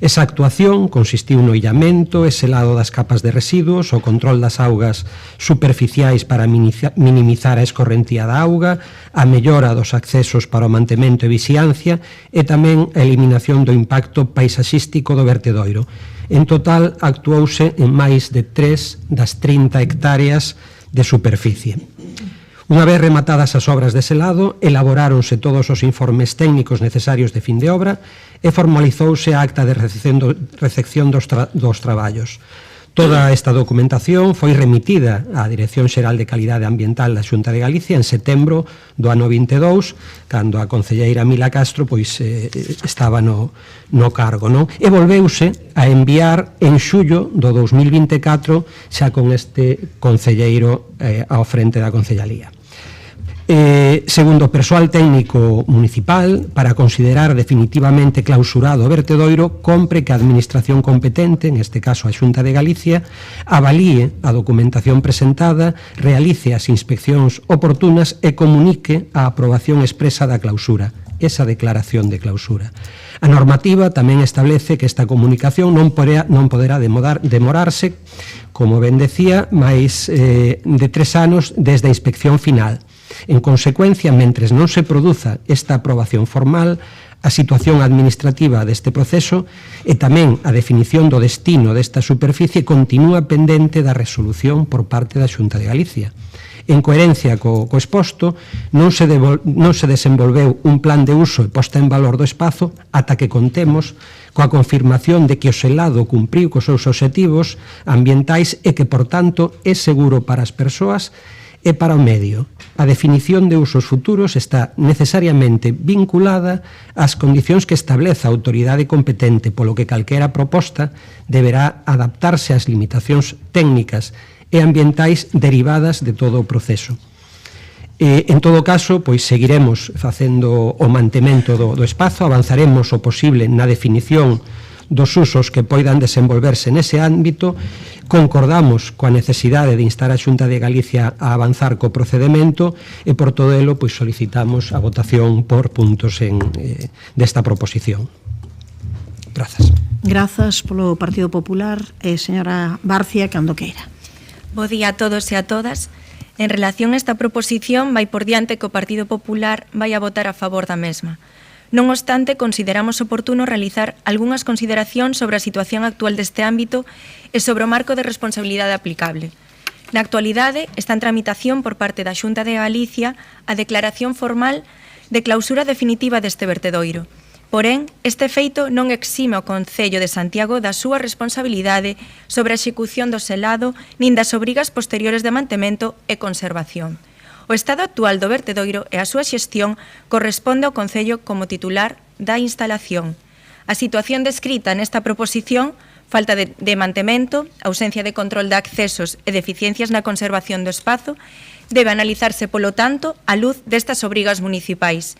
Esa actuación consistiu no illamento e selado das capas de residuos, o control das augas superficiais para minimizar a escorrentía da auga, a mellora dos accesos para o mantemento e vixiancia e tamén a eliminación do impacto paisaxístico do vertedoiro. En total, actuouse en máis de 3 das 30 hectáreas de superficie. Unha vez rematadas as obras de selado, elaboráronse todos os informes técnicos necesarios de fin de obra e formalizouse a acta de recepción dos traballos. Toda esta documentación foi remitida á Dirección Xeral de Calidade Ambiental da Xunta de Galicia en setembro do ano 22, cando a concelleira Mila Castro estaba no cargo, non? E volveuse a enviar en xullo do 2024 xa con este concelleiro ao frente da concellalía. Segundo o persoal técnico municipal, para considerar definitivamente clausurado o vertedoiro, compre que a administración competente, en este caso a Xunta de Galicia, avalíe a documentación presentada, realice as inspeccións oportunas e comunique a aprobación expresa da clausura, esa declaración de clausura. A normativa tamén establece que esta comunicación non poderá demorarse, como ben decía, máis de 3 anos desde a inspección final. En consecuencia, mentres non se produza esta aprobación formal, a situación administrativa deste proceso e tamén a definición do destino desta superficie continúa pendente da resolución por parte da Xunta de Galicia. En coherencia co exposto, non se desenvolveu un plan de uso e posta en valor do espazo ata que contemos coa confirmación de que o selado cumpriu cos seus obxectivos ambientais e que, por tanto, é seguro para as persoas e para o medio. A definición de usos futuros está necesariamente vinculada ás condicións que estableza a autoridade competente, polo que calquera proposta deberá adaptarse ás limitacións técnicas e ambientais derivadas de todo o proceso. En todo caso, pois seguiremos facendo o mantemento do espazo, avanzaremos o posible na definición dos usos que poidan desenvolverse nese ámbito, concordamos coa necesidade de instar a Xunta de Galicia a avanzar co procedemento e, por todo elo, pois solicitamos a votación por puntos desta proposición. Grazas. Grazas polo Partido Popular e señora Barcia, cando queira. Bo día a todos e a todas. En relación a esta proposición, vai por diante que o Partido Popular vai a votar a favor da mesma. Non obstante, consideramos oportuno realizar algunhas consideracións sobre a situación actual deste ámbito e sobre o marco de responsabilidade aplicable. Na actualidade, está en tramitación por parte da Xunta de Galicia a declaración formal de clausura definitiva deste vertedoiro. Porén, este feito non exime o Concello de Santiago da súa responsabilidade sobre a execución do selado nin das obrigas posteriores de mantemento e conservación. O estado actual do vertedoiro e a súa xestión corresponde ao Concello como titular da instalación. A situación descrita nesta proposición, falta de mantemento, ausencia de control de accesos e deficiencias na conservación do espazo, debe analizarse, polo tanto, á luz destas obrigas municipais.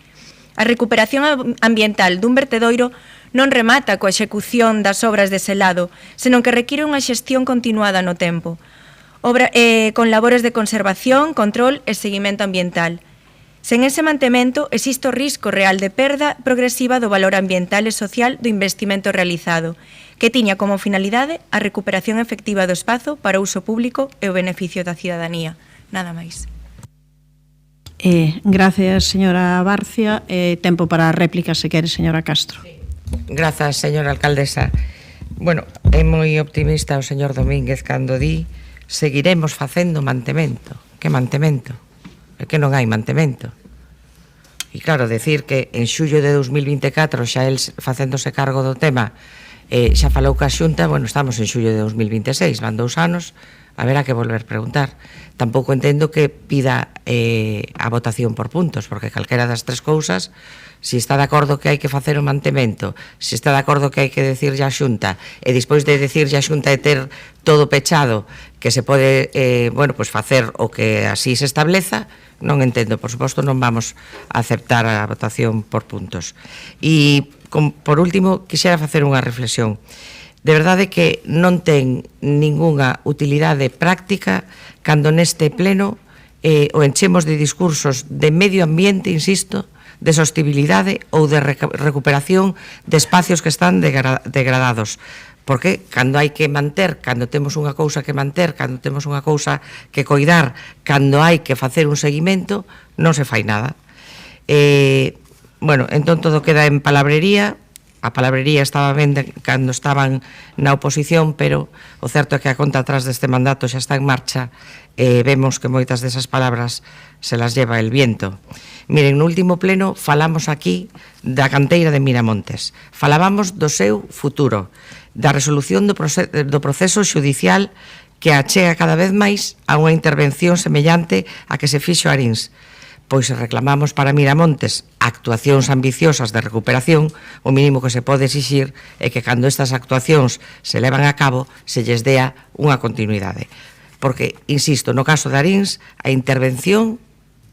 A recuperación ambiental dun vertedoiro non remata coa execución das obras de selado, senón que require unha xestión continuada no tempo, con labores de conservación, control e seguimento ambiental. Sen ese mantemento, existe o risco real de perda progresiva do valor ambiental e social do investimento realizado, que tiña como finalidade a recuperación efectiva do espazo para o uso público e o beneficio da cidadanía. Nada máis. Gracias, señora Barcia. Tempo para a réplica, se quere, señora Castro. Grazas, señora alcaldesa. Bueno, é moi optimista o señor Domínguez cando di seguiremos facendo mantemento. Que mantemento? É que non hai mantemento. E claro, decir que en xullo de 2024 xa el facéndose cargo do tema xa falou ca Xunta, bueno, estamos en xullo de 2026, van 2 anos, haberá que volver a preguntar. Tampouco entendo que pida a votación por puntos, porque calquera das 3 cousas, se está de acordo que hai que facer o mantemento, se está de acordo que hai que decirlle a Xunta, e despois de decirlle a Xunta de ter todo pechado, que se pode, pues facer o que así se estableza, non entendo. Por suposto, non vamos a aceptar a votación por puntos. E, por último, quixera facer unha reflexión. De verdade que non ten ningunha utilidade práctica cando neste pleno o enchemos de discursos de medio ambiente, insisto, de sostibilidade ou de recuperación de espacios que están degradados. Porque cando hai que manter, cando temos unha cousa que manter, cando temos unha cousa que coidar, cando hai que facer un seguimento, non se fai nada. Bueno, entón todo queda en palabrería. A palabrería estaba ben cando estaban na oposición, pero o certo é que a conta atrás deste mandato xa está en marcha e vemos que moitas desas palabras se las lleva el viento. Miren, no último pleno falamos aquí da canteira de Miramontes. Falábamos do seu futuro, da resolución do proceso xudicial que achega cada vez máis a unha intervención semellante a que se fixo a Arins. Pois reclamamos para Miramontes actuacións ambiciosas de recuperación, o mínimo que se pode exixir é que cando estas actuacións se levan a cabo se lles dea unha continuidade. Porque, insisto, no caso de Arins, a intervención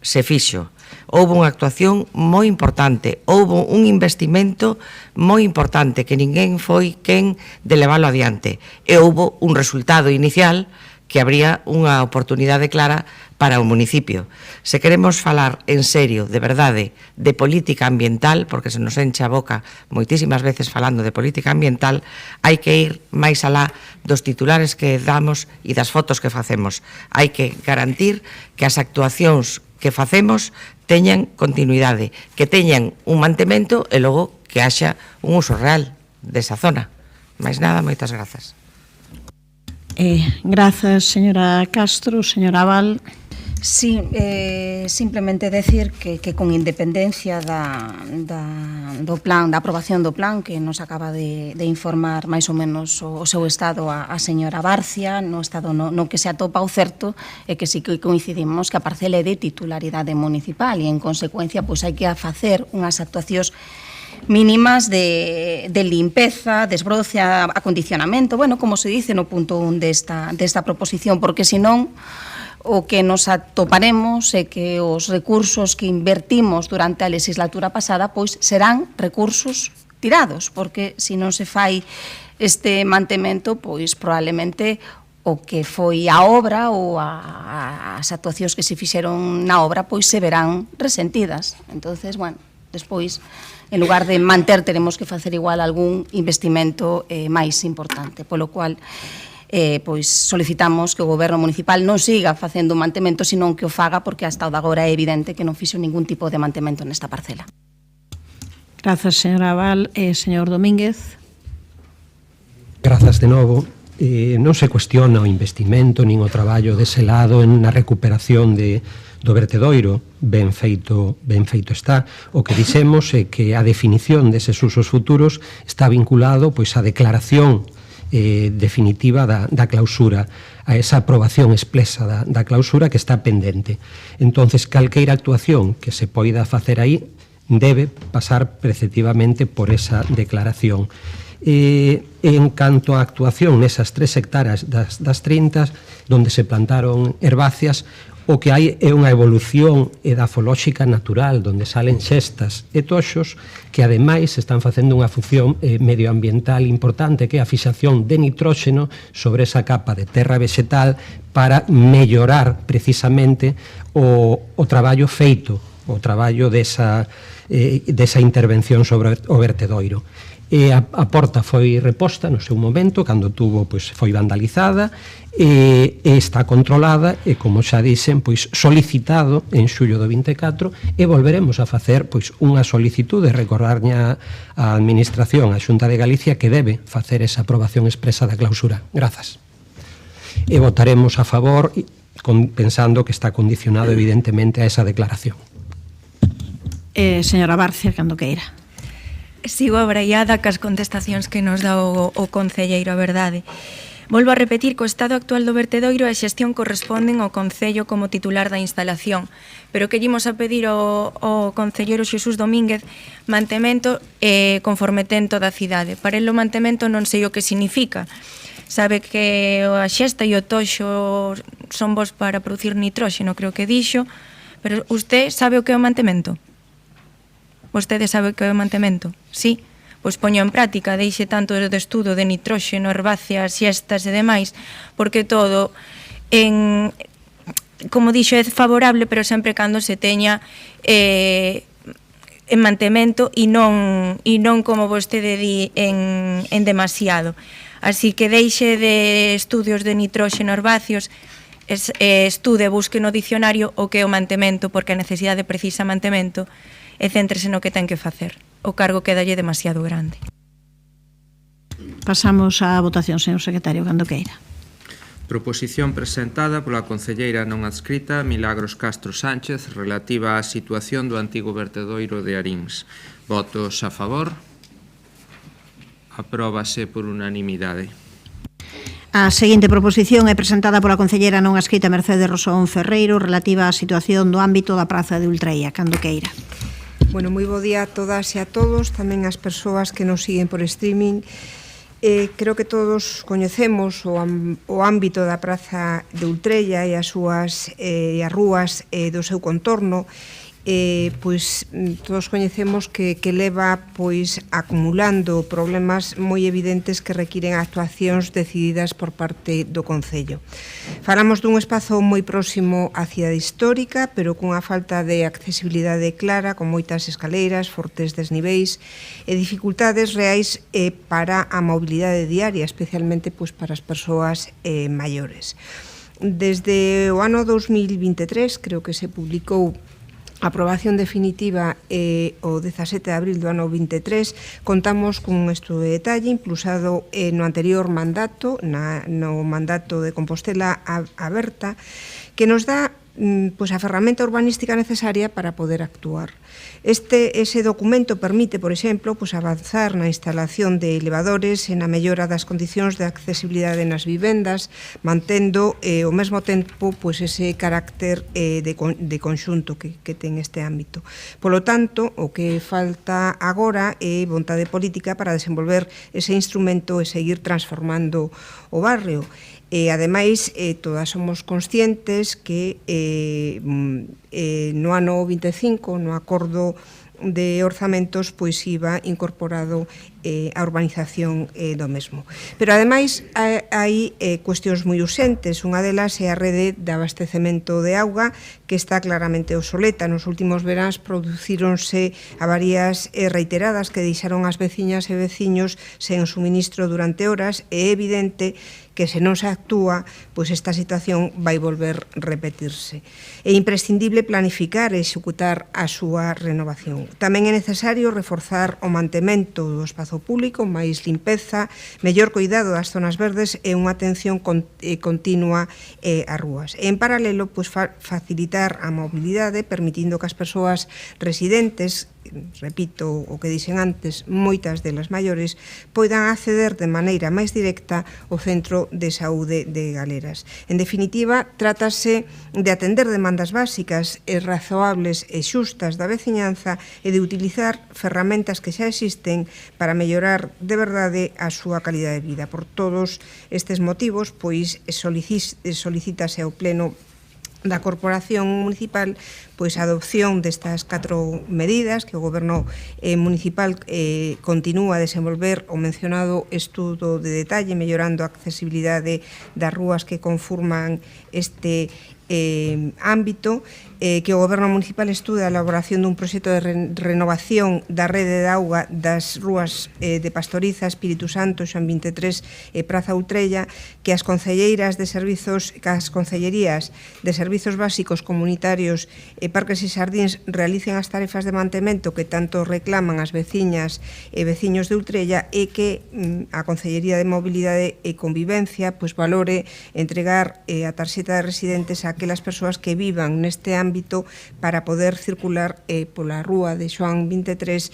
se fixo. Houve unha actuación moi importante, houve un investimento moi importante que ninguén foi quen de leválo adiante e houve un resultado inicial que habría unha oportunidade clara para o municipio. Se queremos falar en serio, de verdade, de política ambiental, porque se nos enche a boca moitísimas veces falando de política ambiental, hai que ir máis alá dos titulares que damos e das fotos que facemos. Hai que garantir que as actuacións que facemos teñan continuidade, que teñan un mantemento e logo que haxa un uso real desa zona. Mais nada, moitas grazas. Grazas, señora Castro. Señora Val. Sí, simplemente decir que con independencia do plan, da aprobación do plan que nos acaba de informar máis ou menos o seu estado a señora Barcia, no estado no que se atopa o certo é que sí que coincidimos que a parcela é de titularidade municipal e en consecuencia pois hai que facer unhas actuacións mínimas de limpeza, desbroce, acondicionamento, bueno, como se dice no punto 1 desta proposición, porque senón o que nos atoparemos é que os recursos que invertimos durante a legislatura pasada pois serán recursos tirados, porque se non se fai este mantemento, pois probablemente o que foi a obra ou as actuacións que se fixeron na obra pois se verán resentidas. Entonces, bueno, despois, en lugar de manter, teremos que facer igual algún investimento máis importante, polo cual pois solicitamos que o Goberno municipal non siga facendo mantemento, senón que o faga, porque hasta o de agora é evidente que non fixo ningún tipo de mantemento nesta parcela. Grazas, señora Val. Señor Domínguez. Grazas de novo. Non se cuestiona o investimento nin o traballo dese lado na recuperación do vertedoiro, ben feito está. O que dixemos é que a definición deses usos futuros está vinculado pois á declaración definitiva da clausura, a esa aprobación expresa da clausura que está pendente. Entonces, calqueira actuación que se poida facer aí debe pasar preceptivamente por esa declaración. En canto á actuación nesas 3 hectáreas das 30, donde se plantaron herbáceas, o que hai é unha evolución edafolóxica natural, donde salen xestas e toxos que ademais están facendo unha función medioambiental importante, que é a fixación de nitróxeno sobre esa capa de terra vegetal para mellorar precisamente o traballo feito, o traballo desa intervención sobre o vertedoiro. A porta foi reposta no seu momento, cando foi vandalizada, e está controlada e, como xa dixen, solicitado en xullo do 24, e volveremos a facer unha solicitude, recordarlle á Administración, á Xunta de Galicia, que debe facer esa aprobación expresa da clausura. Grazas. E votaremos a favor, pensando que está condicionado evidentemente a esa declaración. Señora Barcia, cando queira. Sigo abraiada cas contestacións que nos dá o concelleiro, a verdade. Volvo a repetir que o estado actual do vertedoiro e a xestión corresponden ao Concello como titular da instalación, pero que ímos a pedir ao concelleiro Xesús Domínguez mantemento conforme ten toda a cidade. Para el o mantemento non sei o que significa. Sabe que a xesta e o toxo son bons para producir nitróxeno, creo que dixo, pero usted sabe o que é o mantemento? Vostede sabe que é o mantemento? Sí? Pois poño en práctica, deixe tanto de estudo de nitróxeno, herbáceas, xestas e demais, porque todo, como dixo, é favorable, pero sempre cando se teña en mantemento e non como vostede di, en demasiado. Así que deixe de estudios de nitróxeno, herbáceos, estude, busque no dicionario o que é o mantemento, porque a necesidade precisa mantemento, e céntrese no que ten que facer. O cargo quedalle demasiado grande. Pasamos á votación, señor secretario, cando queira. Proposición presentada pola concelleira non adscrita Milagros Castro Sánchez relativa á situación do antigo vertedoiro de Arins. Votos a favor. Apróbase por unanimidade. A seguinte proposición é presentada pola concelleira non adscrita Mercedes Rosón Ferreiro relativa á situación do ámbito da Praza de Ultraía, cando queira. Bueno, moi bo día a todas e a todos, tamén as persoas que nos siguen por streaming. Creo que todos coñecemos o ámbito da Praza de Ultrella e as rúas do seu contorno. Pois todos coñecemos que leva pois acumulando problemas moi evidentes que requiren actuacións decididas por parte do Concello. Falamos dun espazo moi próximo á cidade histórica, pero cunha falta de accesibilidade clara, con moitas escaleiras, fortes desniveis e dificultades reais para a mobilidade diaria, especialmente pois para as persoas maiores. Desde o ano 2023, creo que se publicou a aprobación definitiva o 17 de abril do ano 23, contamos cun estudo de detalle impulsado no anterior mandato, no mandato de Compostela Aberta, que nos dá pois a ferramenta urbanística necesaria para poder actuar. Ese documento permite, por exemplo, pois avanzar na instalación de elevadores e na mellora das condicións de accesibilidade nas vivendas, mantendo ao mesmo tempo pois ese carácter de conxunto que ten este ámbito. Polo tanto, o que falta agora é vontade política para desenvolver ese instrumento e seguir transformando o barrio. Ademais, todas somos conscientes que no ano 25, no acordo de orzamentos, pois iba incorporado a urbanización do mesmo. Pero, ademais, hai cuestións moi urxentes. Unha delas é a rede de abastecemento de auga, que está claramente obsoleta. Nos últimos veráns producíronse avarías reiteradas que deixaron as veciñas e veciños sen suministro durante horas, e é evidente que se non se actúa, pois esta situación vai volver repetirse. É imprescindible planificar e executar a súa renovación. Tamén é necesario reforzar o mantemento do espazo público, máis limpeza, mellor cuidado das zonas verdes e unha atención continua ás rúas. E, en paralelo, pois facilitar a mobilidade, permitindo que as persoas residentes, repito o que dixen antes, moitas delas maiores, poidan acceder de maneira máis directa ao Centro de Saúde de Galeras. En definitiva, trátase de atender demandas básicas e razoables e xustas da veciñanza e de utilizar ferramentas que xa existen para mellorar de verdade a súa calidade de vida. Por todos estes motivos, pois solicítase ao Pleno da Corporación Municipal pois a adopción destas 4 medidas que o Goberno Municipal continúa a desenvolver o mencionado estudo de detalle, mellorando a accesibilidade das rúas que conforman este ámbito, que o Goberno Municipal estuda a elaboración dun proxecto de renovación da rede de auga das rúas de Pastoriza, Espírito Santo, Xoán 23 e Praza Ultrella, que as concelleiras de servizos, que as concellerías de servizos básicos comunitarios e parques e xardíns realicen as tarefas de mantemento que tanto reclaman as veciñas e veciños de Ultrella, e que a Concellería de Mobilidade e Convivencia pois valore entregar a tarxeta de residentes a aquelas persoas que vivan neste ámbito para poder circular pola rúa de Xoán 23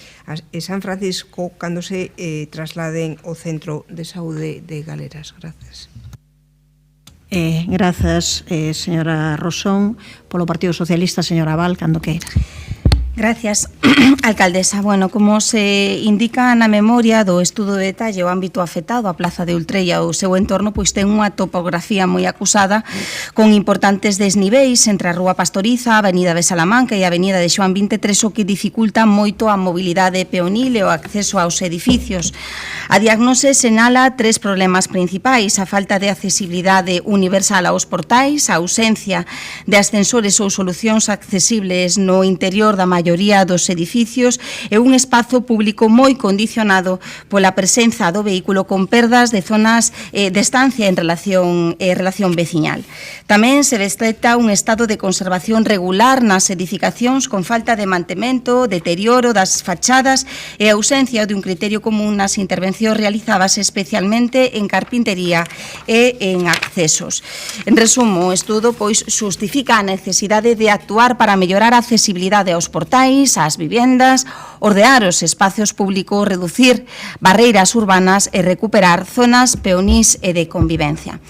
e San Francisco cando se trasladen ao Centro de Saúde de Galeras. Gracias. Grazas, señora Rosón. Polo Partido Socialista, señora Val, cando queira. Gracias, alcaldesa. Bueno, como se indica na memoria do estudo de detalle o ámbito afectado a Plaza de Ultrella ou seu entorno, pois ten unha topografía moi acusada con importantes desniveis entre a Rúa Pastoriza, a Avenida de Salamanca e a Avenida de Xoán 23, o que dificulta moito a mobilidade peonil e o acceso aos edificios. A diagnose senala 3 problemas principais: a falta de accesibilidade universal aos portais, a ausencia de ascensores ou solucións accesibles no interior da maioría dos edificios e un espazo público moi condicionado pola presenza do vehículo con perdas de zonas de estancia en relación veciñal. Tamén se detecta un estado de conservación regular nas edificacións con falta de mantemento, deterioro das fachadas e ausencia de un criterio común nas intervencións realizadas especialmente en carpintería e en accesos. En resumo, o estudo pois xustifica a necesidade de actuar para mellorar a accesibilidade aos portais, forestais, as vivendas, ordear os espacios públicos, reducir barreiras urbanas e recuperar zonas peonís e de convivencia.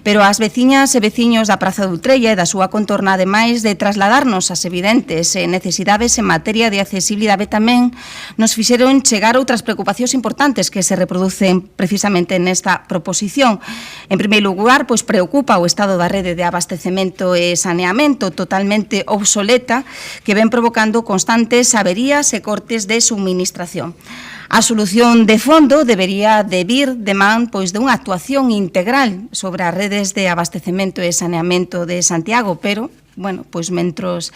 Pero as veciñas e veciños da Praza de Ultrella e da súa contorna, ademais de trasladarnos as evidentes necesidades en materia de accesibilidade, tamén nos fixeron chegar outras preocupacións importantes que se reproducen precisamente nesta proposición. En primeiro lugar, pois preocupa o estado da rede de abastecemento e saneamento totalmente obsoleta que ven provocando constantes averías e cortes de suministración. A solución de fondo debería de vir de man pois de unha actuación integral sobre as redes de abastecemento e saneamento de Santiago, pero bueno, pois mentros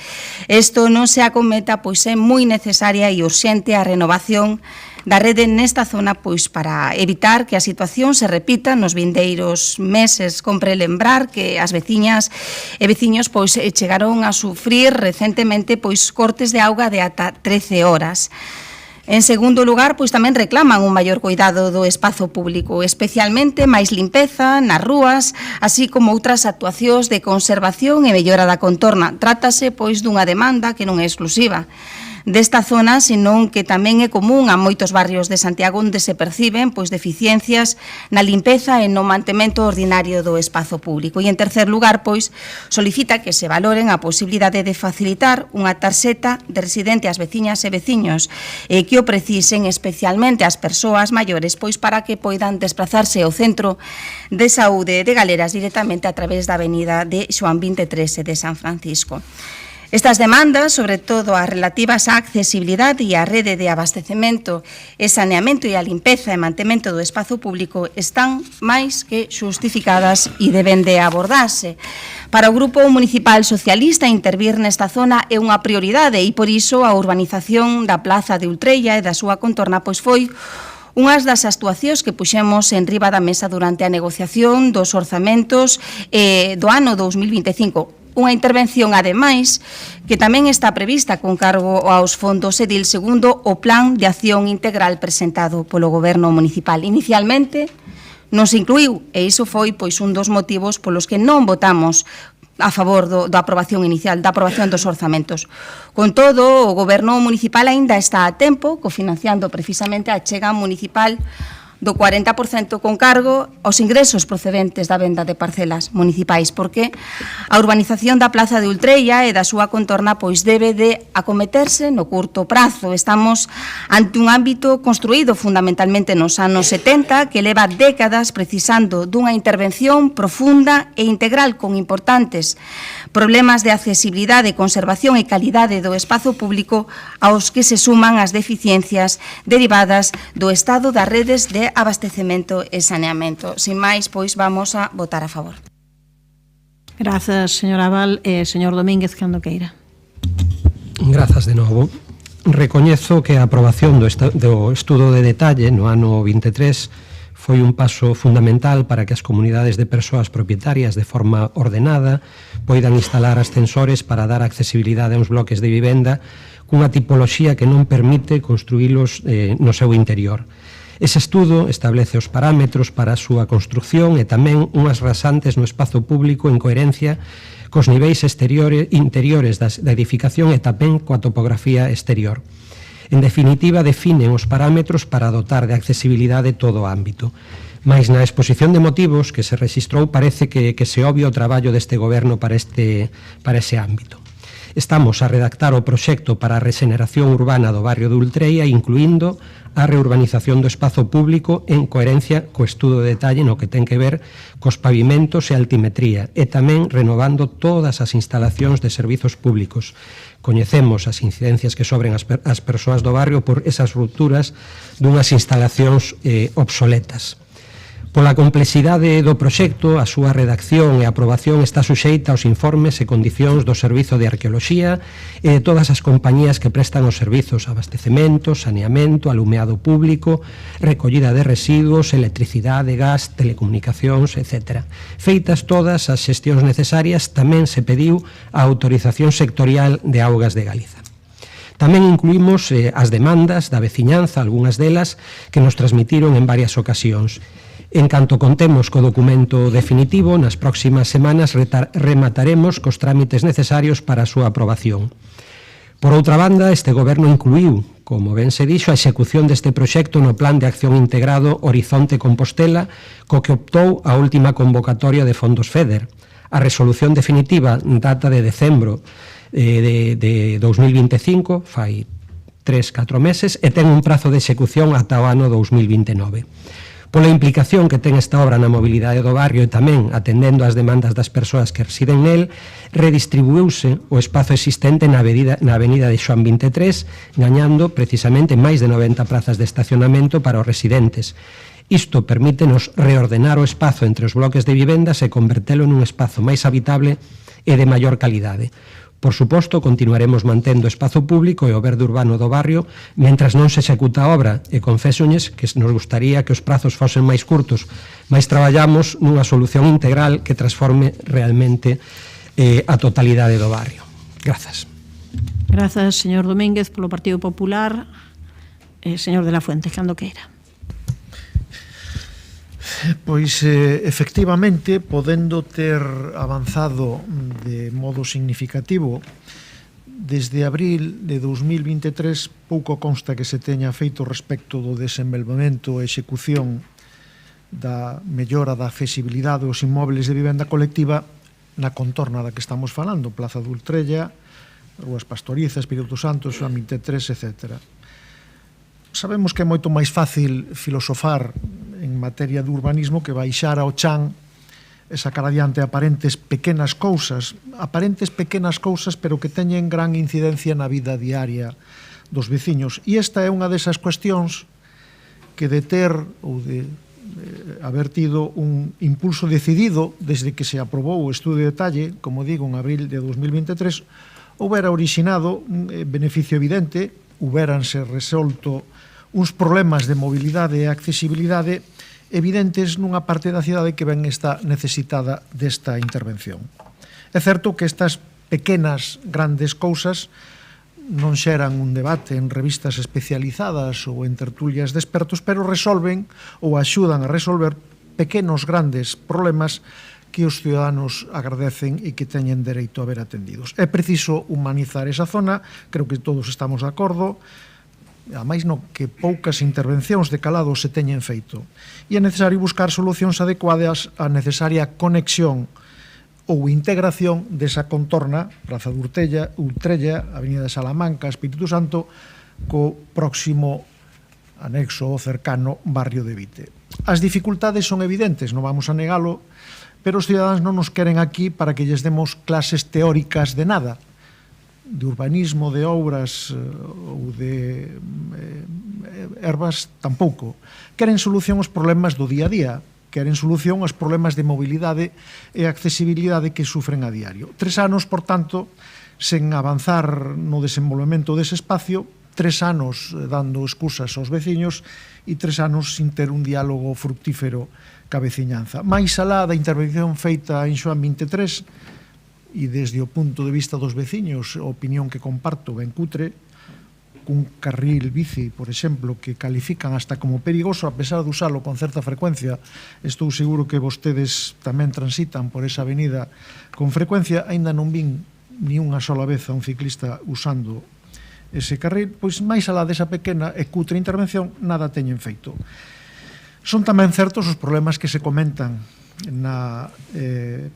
isto non se acometa, pois é moi necesaria e urxente a renovación da rede nesta zona, pois para evitar que a situación se repita nos vindeiros meses. Compre lembrar que as veciñas e veciños pois chegaron a sufrir recentemente pois cortes de auga de ata 13 horas. En segundo lugar, pois tamén reclaman un maior cuidado do espazo público, especialmente máis limpeza nas rúas, así como outras actuacións de conservación e mellora da contorna. Trátase pois dunha demanda que non é exclusiva desta zona, senón que tamén é común a moitos barrios de Santiago onde se perciben pois deficiencias na limpeza e no mantemento ordinario do espazo público. E en tercer lugar, pois solicita que se valoren a posibilidade de facilitar unha tarxeta de residente ás veciñas e veciños que o precisen, especialmente as persoas maiores, pois para que poidan desplazarse ao centro de saúde de Galeras directamente a través da avenida de Xoán 23 de San Francisco. Estas demandas, sobre todo as relativas á accesibilidade e á rede de abastecemento e saneamento e a limpeza e mantemento do espazo público, están máis que xustificadas e deben de abordarse. Para o Grupo Municipal Socialista, intervir nesta zona é unha prioridade e, por iso, a urbanización da Plaza de Ultrella e da súa contorna pois foi unhas das actuacións que puxemos en riba da mesa durante a negociación dos orzamentos do ano 2025. Unha intervención, ademais, que tamén está prevista con cargo aos fondos EDIL segundo o Plan de Acción Integral presentado polo Goberno Municipal. Inicialmente non se incluiu, e iso foi pois un dos motivos polos que non votamos a favor da aprobación inicial, da aprobación dos orzamentos. Con todo, o Goberno Municipal aínda está a tempo, cofinanciando precisamente a achega municipal do 40% con cargo aos ingresos procedentes da venda de parcelas municipais, porque a urbanización da Plaza de Ultrella e da súa contorna pois debe de acometerse no curto prazo. Estamos ante un ámbito construído fundamentalmente nos anos 70 que leva décadas precisando dunha intervención profunda e integral con importantes problemas de accesibilidade, conservación e calidade do espazo público aos que se suman as deficiencias derivadas do estado das redes de abastecemento e saneamento. Sin máis, pois vamos a votar a favor. Grazas, señora Val. Señor Domínguez, cando queira. Grazas de novo. Recoñezo que a aprobación do estudo de detalle no ano 23 foi un paso fundamental para que as comunidades de persoas propietarias de forma ordenada poidan instalar ascensores para dar accesibilidade a uns bloques de vivenda cunha tipoloxía que non permite construílos no seu interior. Ese estudo establece os parámetros para a súa construcción e tamén unhas rasantes no espazo público en coherencia cos niveis interiores da edificación e tamén coa topografía exterior. En definitiva, definen os parámetros para dotar de accesibilidade todo o ámbito. Mais na exposición de motivos que se rexistrou parece que se obvia o traballo deste goberno para ese ámbito. Estamos a redactar o proxecto para a rexeneración urbana do barrio de Ultrella, incluindo a reurbanización do espazo público en coherencia co estudo de detalle no que ten que ver cos pavimentos e altimetría e tamén renovando todas as instalacións de servizos públicos. Coñecemos as incidencias que sobren as persoas do barrio por esas rupturas dunhas instalacións obsoletas. Pola complexidade do proxecto, a súa redacción e aprobación está suxeita aos informes e condicións do Servizo de Arqueoloxía e de todas as compañías que prestan os servizos abastecemento, saneamento, alumeado público, recollida de residuos, electricidade, gas, telecomunicacións, etc. Feitas todas as xestións necesarias, tamén se pediu a autorización sectorial de Augas de Galiza. Tamén incluímos as demandas da veciñanza, algunhas delas, que nos transmitiron en varias ocasións. En canto contemos co documento definitivo, nas próximas semanas remataremos cos trámites necesarios para a súa aprobación. Por outra banda, este goberno incluiu, como ben se dixo, a execución deste proxecto no Plan de Acción Integrado Horizonte Compostela, co que optou a última convocatoria de fondos FEDER. A resolución definitiva data de decembro de 2025, fai 3-4 meses, e ten un prazo de execución ata o ano 2029. Pola implicación que ten esta obra na mobilidade do barrio e tamén atendendo ás demandas das persoas que residen nel, redistribuiuse o espazo existente na avenida de Xoán 23, gañando precisamente máis de 90 plazas de estacionamento para os residentes. Isto permítenos reordenar o espazo entre os bloques de vivendas e convertelo nun espazo máis habitable e de maior calidade. Por suposto, continuaremos mantendo o espazo público e o verde urbano do barrio mentras non se executa a obra e confésoñes que nos gustaría que os prazos fosen máis curtos, mas traballamos nunha solución integral que transforme realmente a totalidade do barrio. Grazas. Grazas, señor Domínguez, polo Partido Popular. Señor de la Fuente, cando queira. Pois, efectivamente, podendo ter avanzado de modo significativo desde abril de 2023, pouco consta que se teña feito respecto do desenvolvemento e execución da mellora da accesibilidade dos inmóveis de vivenda colectiva na contorna da que estamos falando, Plaza de Ultrella, Ruas Pastorizas, Espírito Santo, Xoán 23, etc. Sabemos que é moito máis fácil filosofar en materia de urbanismo que baixar ao chan e sacar adiante aparentes pequenas cousas, pero que teñen gran incidencia na vida diaria dos veciños. E esta é unha desas cuestións que de ter ou de haber tido un impulso decidido desde que se aprobou o estudio de detalle, como digo, en abril de 2023, houbera orixinado un beneficio evidente, houberanse resolto uns problemas de mobilidade e accesibilidade evidentes nunha parte da cidade que ben está necesitada desta intervención. É certo que estas pequenas, grandes cousas non xeran un debate en revistas especializadas ou en tertulias de expertos, pero resolven ou axudan a resolver pequenos, grandes problemas que os ciudadanos agradecen e que teñen dereito a ver atendidos. É preciso humanizar esa zona, creo que todos estamos de acordo, ademais no que poucas intervencións de calado se teñen feito. E é necesario buscar solucións adecuadas á necesaria conexión ou integración desa contorna, Praza de Ultrella, Avenida de Salamanca, Espírito Santo, co próximo anexo ou cercano barrio de Vite. As dificultades son evidentes, non vamos a negalo, pero os cidadáns non nos queren aquí para que lles demos clases teóricas de nada, de urbanismo, de obras ou de ervas, tampouco. Queren solución aos problemas do día a día, queren solución aos problemas de mobilidade e accesibilidade que sufren a diario. 3 anos, por tanto, sen avanzar no desenvolvemento dese espacio, 3 anos dando excusas aos veciños e 3 anos sin ter un diálogo fructífero ca veciñanza. Mais alá da intervención feita en Xoán 23, e desde o punto de vista dos veciños, a opinión que comparto ben cutre, cun carril bici, por exemplo, que califican hasta como perigoso, a pesar de usalo con certa frecuencia, estou seguro que vostedes tamén transitan por esa avenida con frecuencia, aínda non vin ni unha sola vez a un ciclista usando ese carril, pois máis alá desa pequena e cutre intervención, nada teñen feito. Son tamén certos os problemas que se comentan na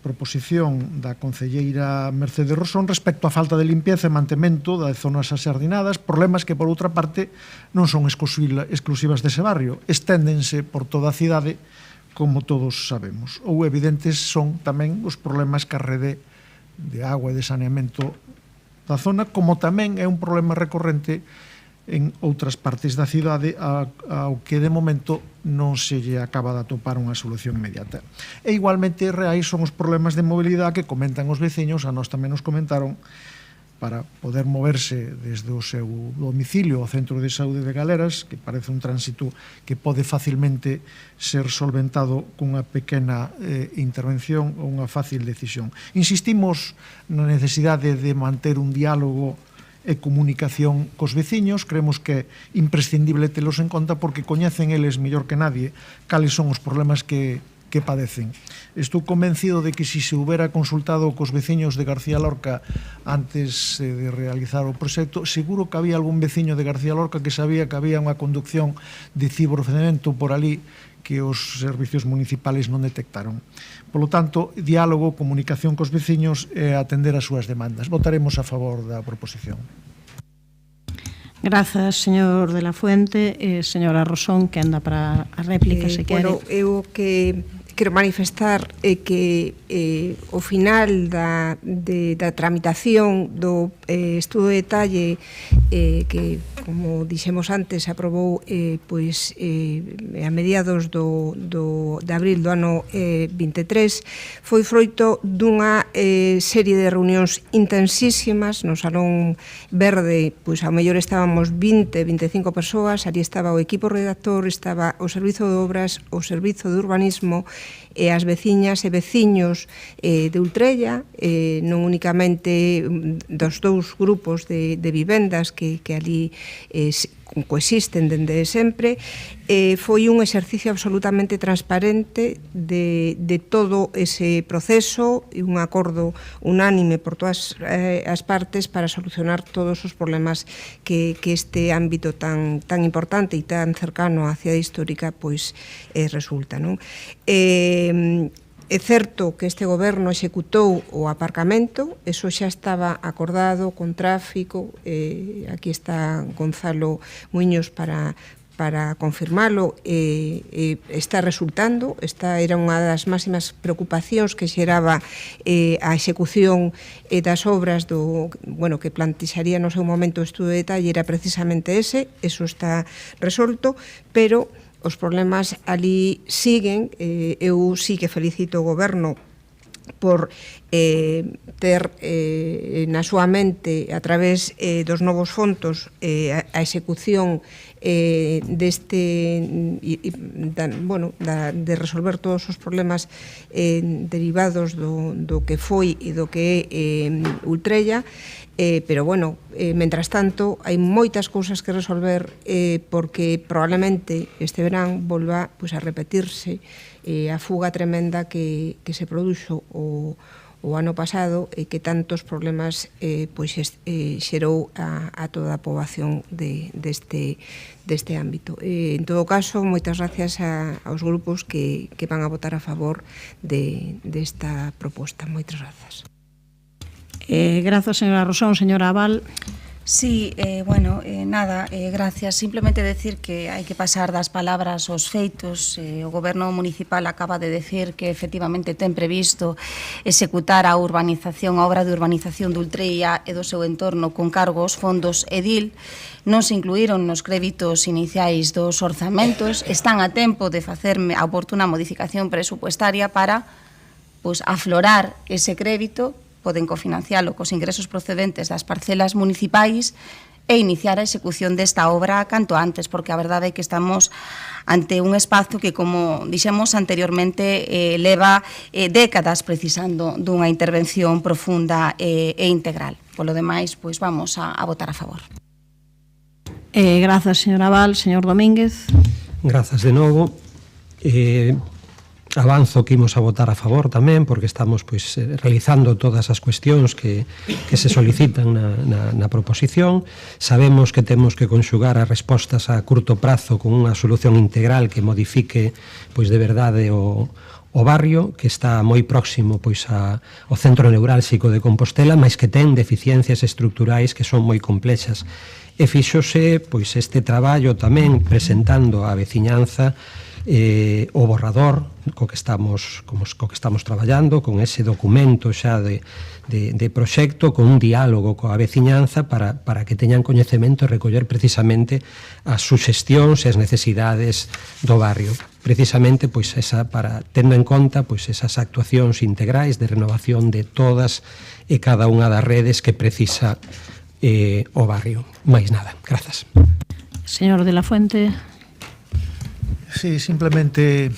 proposición da concelleira Mercedes Rosón respecto á falta de limpieza e mantemento das zonas asardinadas, problemas que, por outra parte, non son exclusivas dese barrio, esténdense por toda a cidade, como todos sabemos. Ou evidentes son tamén os problemas que a rede de agua e de saneamento da zona, como tamén é un problema recorrente en outras partes da cidade ao que de momento non se lle acaba de atopar unha solución inmediata. E igualmente reais son os problemas de mobilidade que comentan os veciños, a nós tamén nos comentaron, para poder moverse desde o seu domicilio ao centro de saúde de Galeras, que parece un tránsito que pode facilmente ser solventado cunha pequena intervención ou unha fácil decisión. Insistimos na necesidade de manter un diálogo e comunicación cos veciños, creemos que é imprescindible telos en conta porque coñecen eles mellor que nadie cales son os problemas que que padecen. Estou convencido de que se houbera consultado cos veciños de García Lorca antes de realizar o proxecto, seguro que había algún veciño de García Lorca que sabía que había unha conducción de ciberofendemento por ali que os servicios municipales non detectaron. Por lo tanto, diálogo, comunicación cos veciños e atender as súas demandas. Votaremos a favor da proposición. Grazas, señor de la Fuente. Señora Rosón, que anda para a réplica, se quere. Bueno, eu que quero manifestar que o final da tramitación do estudo de detalle que, como dixemos antes, aprobou a mediados de abril do ano 23, foi froito dunha serie de reunións intensísimas no Salón Verde. Pois ao mellor estábamos 20-25 persoas, ali estaba o equipo redactor, estaba o Servizo de Obras, o Servizo de Urbanismo, e as veciñas e veciños de Ultrella, non únicamente dos dous grupos de vivendas que ali coexisten dende sempre. Foi un exercicio absolutamente transparente de todo ese proceso e un acordo unánime por todas as partes para solucionar todos os problemas que este ámbito tan importante e tan cercano á cidade histórica resulta, non? É certo que este goberno executou o aparcamento, eso xa estaba acordado con tráfico, aquí está Gonzalo Muiños para confirmalo, está resultando. Esta era unha das máximas preocupacións que xeraba a execución das obras que plantexaría no seu momento o estudo de detalle, era precisamente ese, eso está resolto, pero os problemas ali siguen. Eu sí que felicito o goberno por ter na súa mente, a través dos novos fondos, a execución de resolver todos os problemas derivados do que foi e do que é Ultrella. Pero, mentras tanto, hai moitas cousas que resolver, porque probablemente este verán volva a repetirse a fuga tremenda que se produxo o ano pasado e que tantos problemas xerou a toda a poboación deste ámbito. En todo caso, moitas gracias aos grupos que van a votar a favor desta proposta. Moitas grazas. Grazas, señora Rosón. Señora Abal. Sí, gracias. Simplemente decir que hai que pasar das palabras aos feitos. O Goberno municipal acaba de decir que efectivamente ten previsto executar a obra de urbanización de Ultrella e do seu entorno con cargo aos fondos EDIL. Non se incluíron nos créditos iniciais dos orzamentos. Están a tempo de facer a oportuna modificación presupuestaria para aflorar ese crédito. Poden cofinancialo cos ingresos procedentes das parcelas municipais e iniciar a execución desta obra canto antes, porque a verdade é que estamos ante un espazo que, como dixemos anteriormente, leva décadas precisando dunha intervención profunda e integral. Polo demais, vamos a votar a favor. Grazas, señora Abal. Señor Domínguez. Grazas de novo. Avanzo que imos a votar a favor tamén, porque estamos realizando todas as cuestións que se solicitan na proposición. Sabemos que temos que conxugar as respostas a curto prazo con unha solución integral que modifique de verdade o barrio, que está moi próximo ao centro neurálxico de Compostela, mas que ten deficiencias estructurais que son moi complexas. E fíxose este traballo tamén presentando á veciñanza o borrador co que estamos traballando, con ese documento xa de proxecto, con un diálogo coa veciñanza para que teñan coñecemento e recoller precisamente as suxestións e as necesidades do barrio. Precisamente tendo en conta esas actuacións integrais de renovación de todas e cada unha das redes que precisa o barrio. Máis nada. Grazas. Señor de la Fuente. Sí, simplemente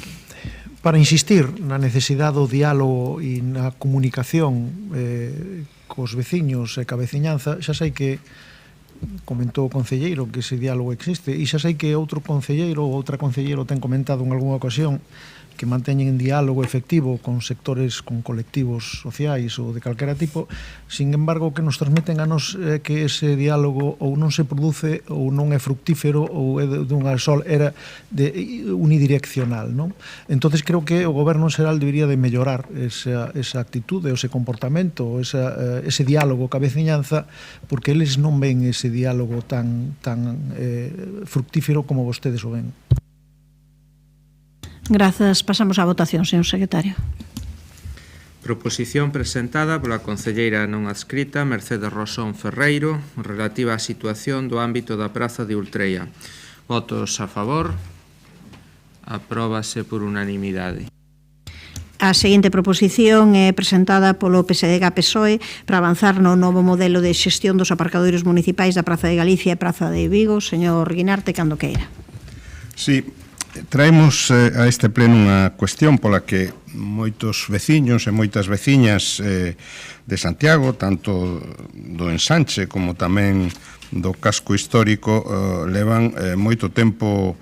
para insistir na necesidade do diálogo e na comunicación cos veciños e ca veciñanza. Xa sei que comentou o concelleiro que ese diálogo existe e xa sei que outro concelleiro ou outra concelleiro ten comentado en algunha ocasión que manteñen diálogo efectivo con sectores, con colectivos sociais ou de calquera tipo. Sin embargo, o que nos transmiten a nos é que ese diálogo ou non se produce ou non é fructífero ou é dunha sol era unidireccional, non? Entonces creo que o goberno en xeral debería de mellorar esa actitude, ese comportamento, ese diálogo ca veciñanza, porque eles non ven ese diálogo tan fructífero como vostedes o ven. Grazas. Pasamos á votación, señor secretario. Proposición presentada pola concelleira non adscrita Mercedes Rosón Ferreiro relativa á situación do ámbito da Praza de Ultreia. Votos a favor. Apróbase por unanimidade. A seguinte proposición é presentada polo PSDG-PSOE para avanzar no novo modelo de xestión dos aparcadoiros municipais da Praza de Galicia e Praza de Vigo. Señor Guinarte, cando queira. Sí, traemos a este pleno unha cuestión pola que moitos veciños e moitas veciñas de Santiago, tanto do ensanche como tamén do casco histórico, levan moito tempo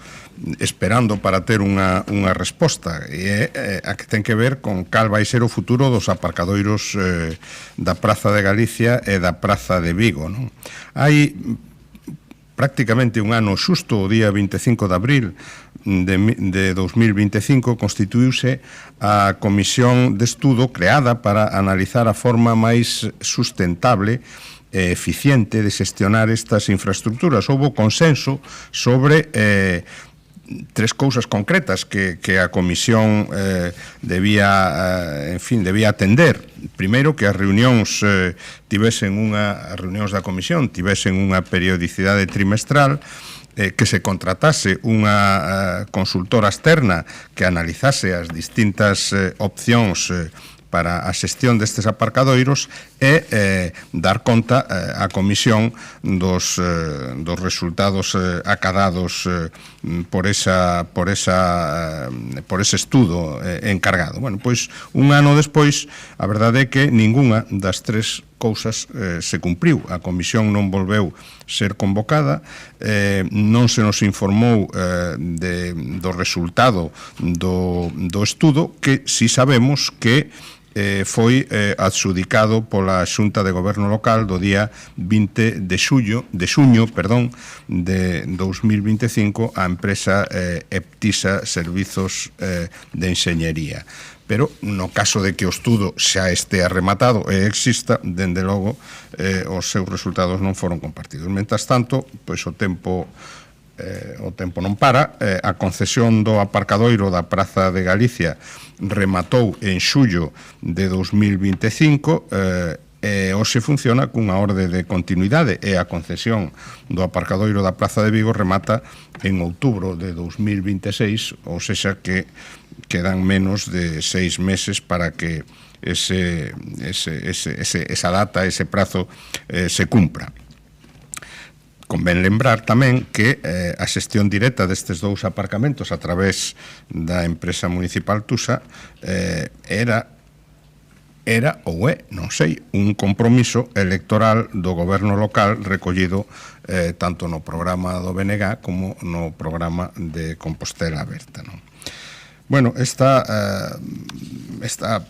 esperando para ter unha resposta, e é a que ten que ver con cal vai ser o futuro dos aparcadoiros da Praza de Galicia e da Praza de Vigo, non? Hai prácticamente un ano xusto, o día 25 de abril de 2025, constituíuse a Comisión de Estudo creada para analizar a forma máis sustentable e eficiente de xestionar estas infraestructuras. Houbo consenso sobre tres cousas concretas que a Comisión debía atender. Primeiro, que as reunións da Comisión tivesen unha periodicidade trimestral, que se contratase unha consultora externa que analizase as distintas opcións para a xestión destes aparcadoiros e dar conta á Comisión dos resultados acadados por ese estudo encargado. Bueno, pois un ano despois, a verdade é que ningunha das tres cousas se cumpriu. A Comisión non volveu ser convocada, non se nos informou do resultado do estudo, que si sabemos que foi adxudicado pola Xunta de Goberno Local do día 20 de xuño de 2025 á empresa Eptisa Servizos de Enxeñería. Pero no caso de que o estudo xa estea rematado e exista, dende logo os seus resultados non foron compartidos. Mentras tanto, pois o tempo non para. A concesión do aparcadoiro da Praza de Galicia rematou en xullo de 2025 e hoxe funciona cunha orde de continuidade, e a concesión do aparcadoiro da Praza de Vigo remata en outubro de 2026, ou sexa que quedan menos de 6 meses para que esa data, ese prazo se cumpra. Convén lembrar tamén que a xestión directa destes dous aparcamentos a través da empresa municipal Tusa era ou é, non sei, un compromiso electoral do goberno local recollido tanto no programa do BNG como no programa de Compostela Aberta, non? Bueno, esta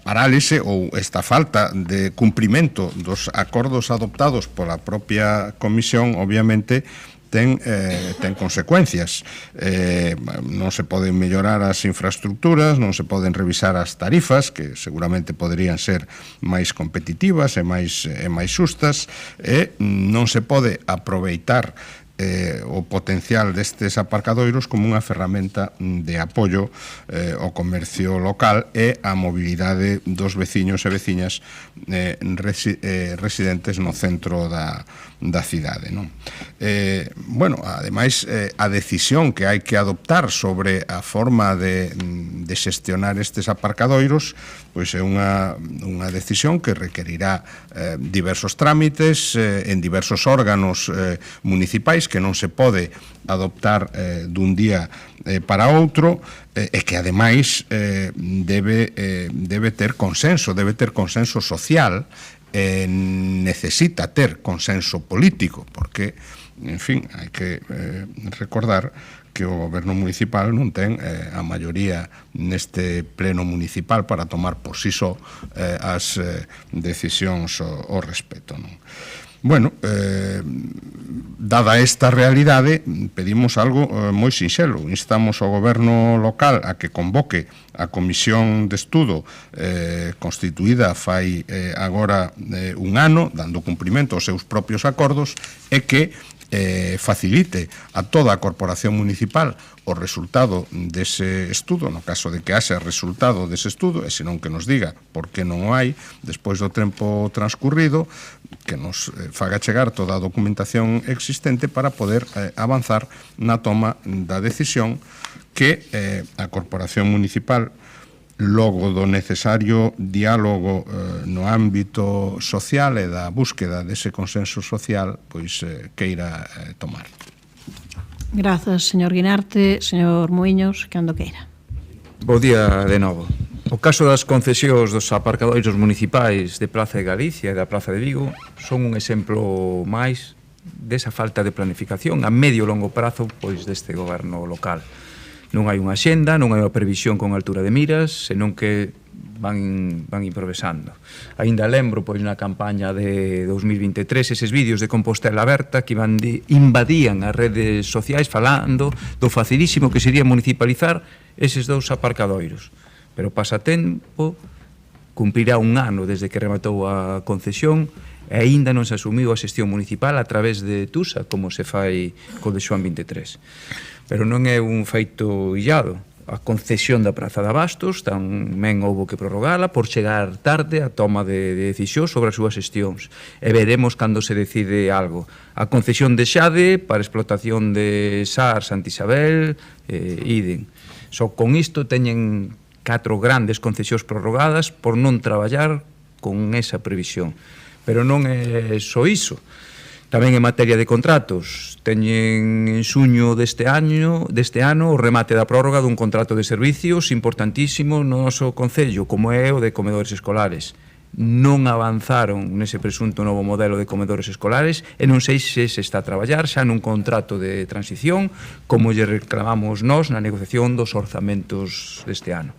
parálise ou esta falta de cumprimento dos acordos adoptados pola propia Comisión, obviamente, ten consecuencias. Non se poden mellorar as infraestructuras, non se poden revisar as tarifas, que seguramente poderían ser máis competitivas e máis xustas, e non se pode aproveitar o potencial destes aparcadoiros como unha ferramenta de apoio ao comercio local e á mobilidade dos veciños e veciñas residentes no centro da cidade, non? Bueno, ademais, a decisión que hai que adoptar sobre a forma de xestionar estes aparcadoiros pois é unha decisión que requerirá diversos trámites en diversos órganos municipais, que non se pode adoptar dun día para outro, e que ademais debe ter consenso social, necesita ter consenso político, porque, en fin, hai que recordar que o goberno municipal non ten a maioría neste pleno municipal para tomar por si só as decisións ao respecto, non? Bueno, dada esta realidade, pedimos algo moi sinxelo. Instamos ao goberno local a que convoque a comisión de estudo constituída fai agora un ano, dando cumprimento aos seus propios acordos, e que facilite a toda a corporación municipal o resultado dese estudo, no caso de que haxa resultado dese estudo, e senón que nos diga por que non o hai despois do tempo transcurrido, que nos faga chegar toda a documentación existente para poder avanzar na toma da decisión que a corporación municipal, logo do necesario diálogo no ámbito social e da búsqueda dese consenso social, pois queira tomar. Grazas, señor Guinarte. Señor Muiños, cando queira. Bo día de novo. O caso das concesións dos aparcadoiros municipais de Praza de Galicia e da Praza de Vigo son un exemplo máis desa falta de planificación a medio e longo prazo pois deste goberno local. Non hai unha xenda, non hai unha previsión con altura de miras, senón que van improvisando. Ainda lembro pois na campaña de 2023 eses vídeos de Compostela Aberta que invadían as redes sociais falando do facilísimo que sería municipalizar eses dous aparcadoiros. Pero pasa tempo, cumprirá un ano desde que rematou a concesión e aínda non se asumiu a xestión municipal a través de TUSA, como se fai co de Xoán 23. Pero non é un feito illado. A concesión da Praza de Abastos tamén houbo que prorrogala por chegar tarde a toma de decisión sobre as súas xestións. E veremos cando se decide algo. A concesión de Xade para explotación de SAR, Santa Isabel, idem. Só con isto teñen 4 grandes concesións prorrogadas por non traballar con esa previsión. Pero non é só iso. Tamén en materia de contratos, teñen en xuño deste ano o remate da prórroga dun contrato de servicios importantísimo no noso concello, como é o de comedores escolares. Non avanzaron nese presunto novo modelo de comedores escolares e non sei se se está a traballar xa nun contrato de transición, como lle reclamamos nós na negociación dos orzamentos deste ano.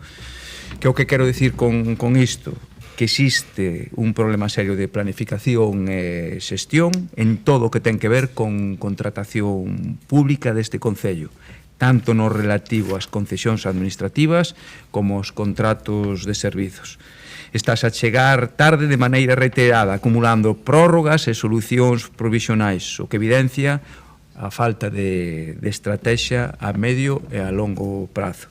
Que o que quero dicir con isto? Que existe un problema serio de planificación e xestión en todo o que ten que ver con contratación pública deste concello, tanto no relativo ás concesións administrativas como aos contratos de servizos. Estás a chegar tarde de maneira reiterada, acumulando prórrogas e solucións provisionais, o que evidencia a falta de estrategia a medio e a longo prazo.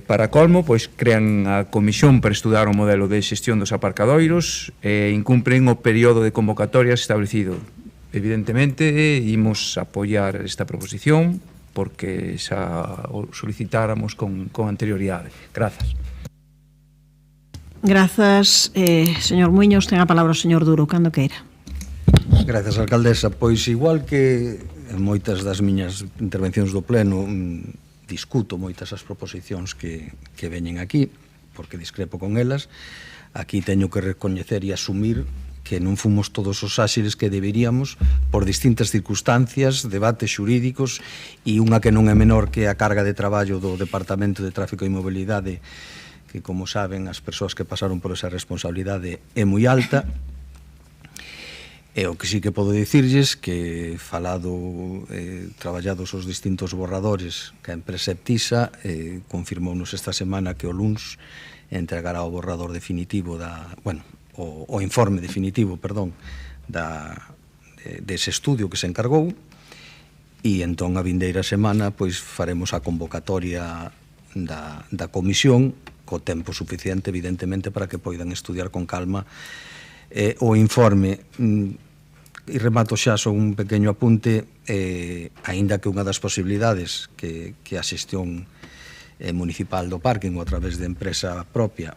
Para colmo, pois crean a comisión para estudar o modelo de xestión dos aparcadoiros e incumpren o período de convocatorias establecido. Evidentemente, imos apoiar esta proposición porque xa o solicitáramos con anterioridade. Grazas. Grazas, señor Muiños. Ten a palabra o señor Duro, cando queira. Grazas, alcaldesa. Pois igual que en moitas das miñas intervencións do pleno discuto moitas as proposicións que veñen aquí, porque discrepo con elas. Aquí teño que recoñecer e asumir que non fomos todos os áxiles que deberíamos por distintas circunstancias, debates xurídicos e unha que non é menor que a carga de traballo do Departamento de Tráfico e Mobilidade, que, como saben, as persoas que pasaron por esa responsabilidade é moi alta. E o que sí que podo dicirlles que traballados os distintos borradores que a empresa Eptisa confirmounos esta semana que o luns entregará o borrador definitivo o informe definitivo, dese estudio que se encargou, e entón a vindeira semana pois faremos a convocatoria da comisión co tempo suficiente, evidentemente, para que poidan estudiar con calma o informe. E remato xa son un pequeno apunte, aínda que unha das posibilidades que a xestión municipal do parking ou a través de empresa propia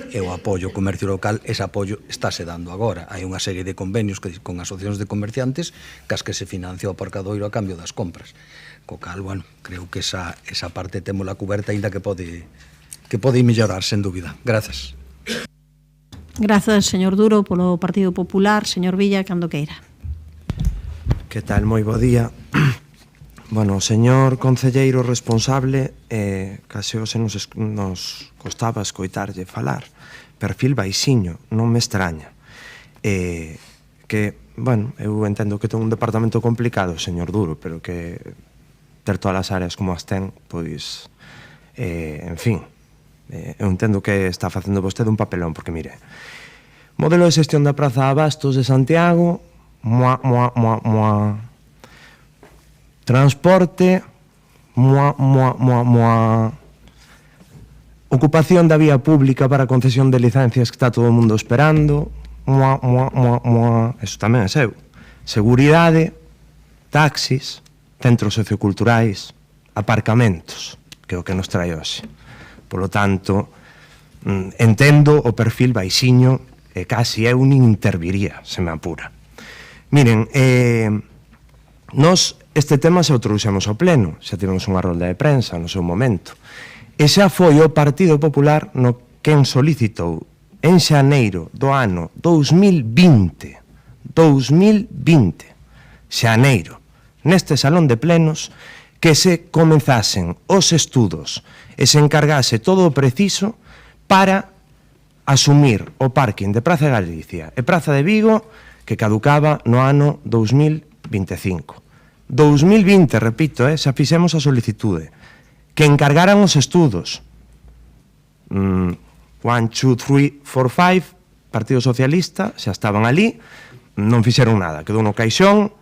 e o apoio ao comercio local, ese apoio estáse dando agora. Hai unha serie de convenios con asociacións de comerciantes cas que se financia o aparcadoiro a cambio das compras. Co cal, creo que esa parte témola cuberta, aínda que pode mellorar, sen dúbida. Grazas. Grazas, señor Duro, polo Partido Popular. Señor Villa, cando queira. Que tal? Moi bo día. Bueno, o señor concelleiro responsable case hoxe nos costaba escoitarlle falar. Perfil baixiño, non me extraña. Que, bueno, eu entendo que ten un departamento complicado, señor Duro, pero que ter todas as áreas como as ten, pois, en fin, eu entendo que está facendo vostede un papelón, porque, mire, modelo de xestión da Praza de Abastos de Santiago, transporte, ocupación da vía pública para concesión de licencias que está todo o mundo esperando, eso tamén é seu. Seguridade, taxis, centros socioculturais, aparcamentos, que é o que nos trae hoxe. Polo tanto, entendo o perfil baixiño e casi eu nin interviría, se me apura. Miren, nos este tema xa o trouxemos ao pleno, xa tivemos unha rolda de prensa no seu momento, e xa foi o Partido Popular no quen solicitou en xaneiro do ano 2020, xaneiro, neste salón de plenos, que se comenzasen os estudos e se encargase todo o preciso para asumir o parking de Praza de Galicia e Praza de Vigo que caducaba no ano 2025. 2020, repito, xa fixemos a solicitude, que encargaran os estudos. 1, 2, 3, 4, 5, Partido Socialista, xa estaban ali, non fixeron nada, quedou no caixón,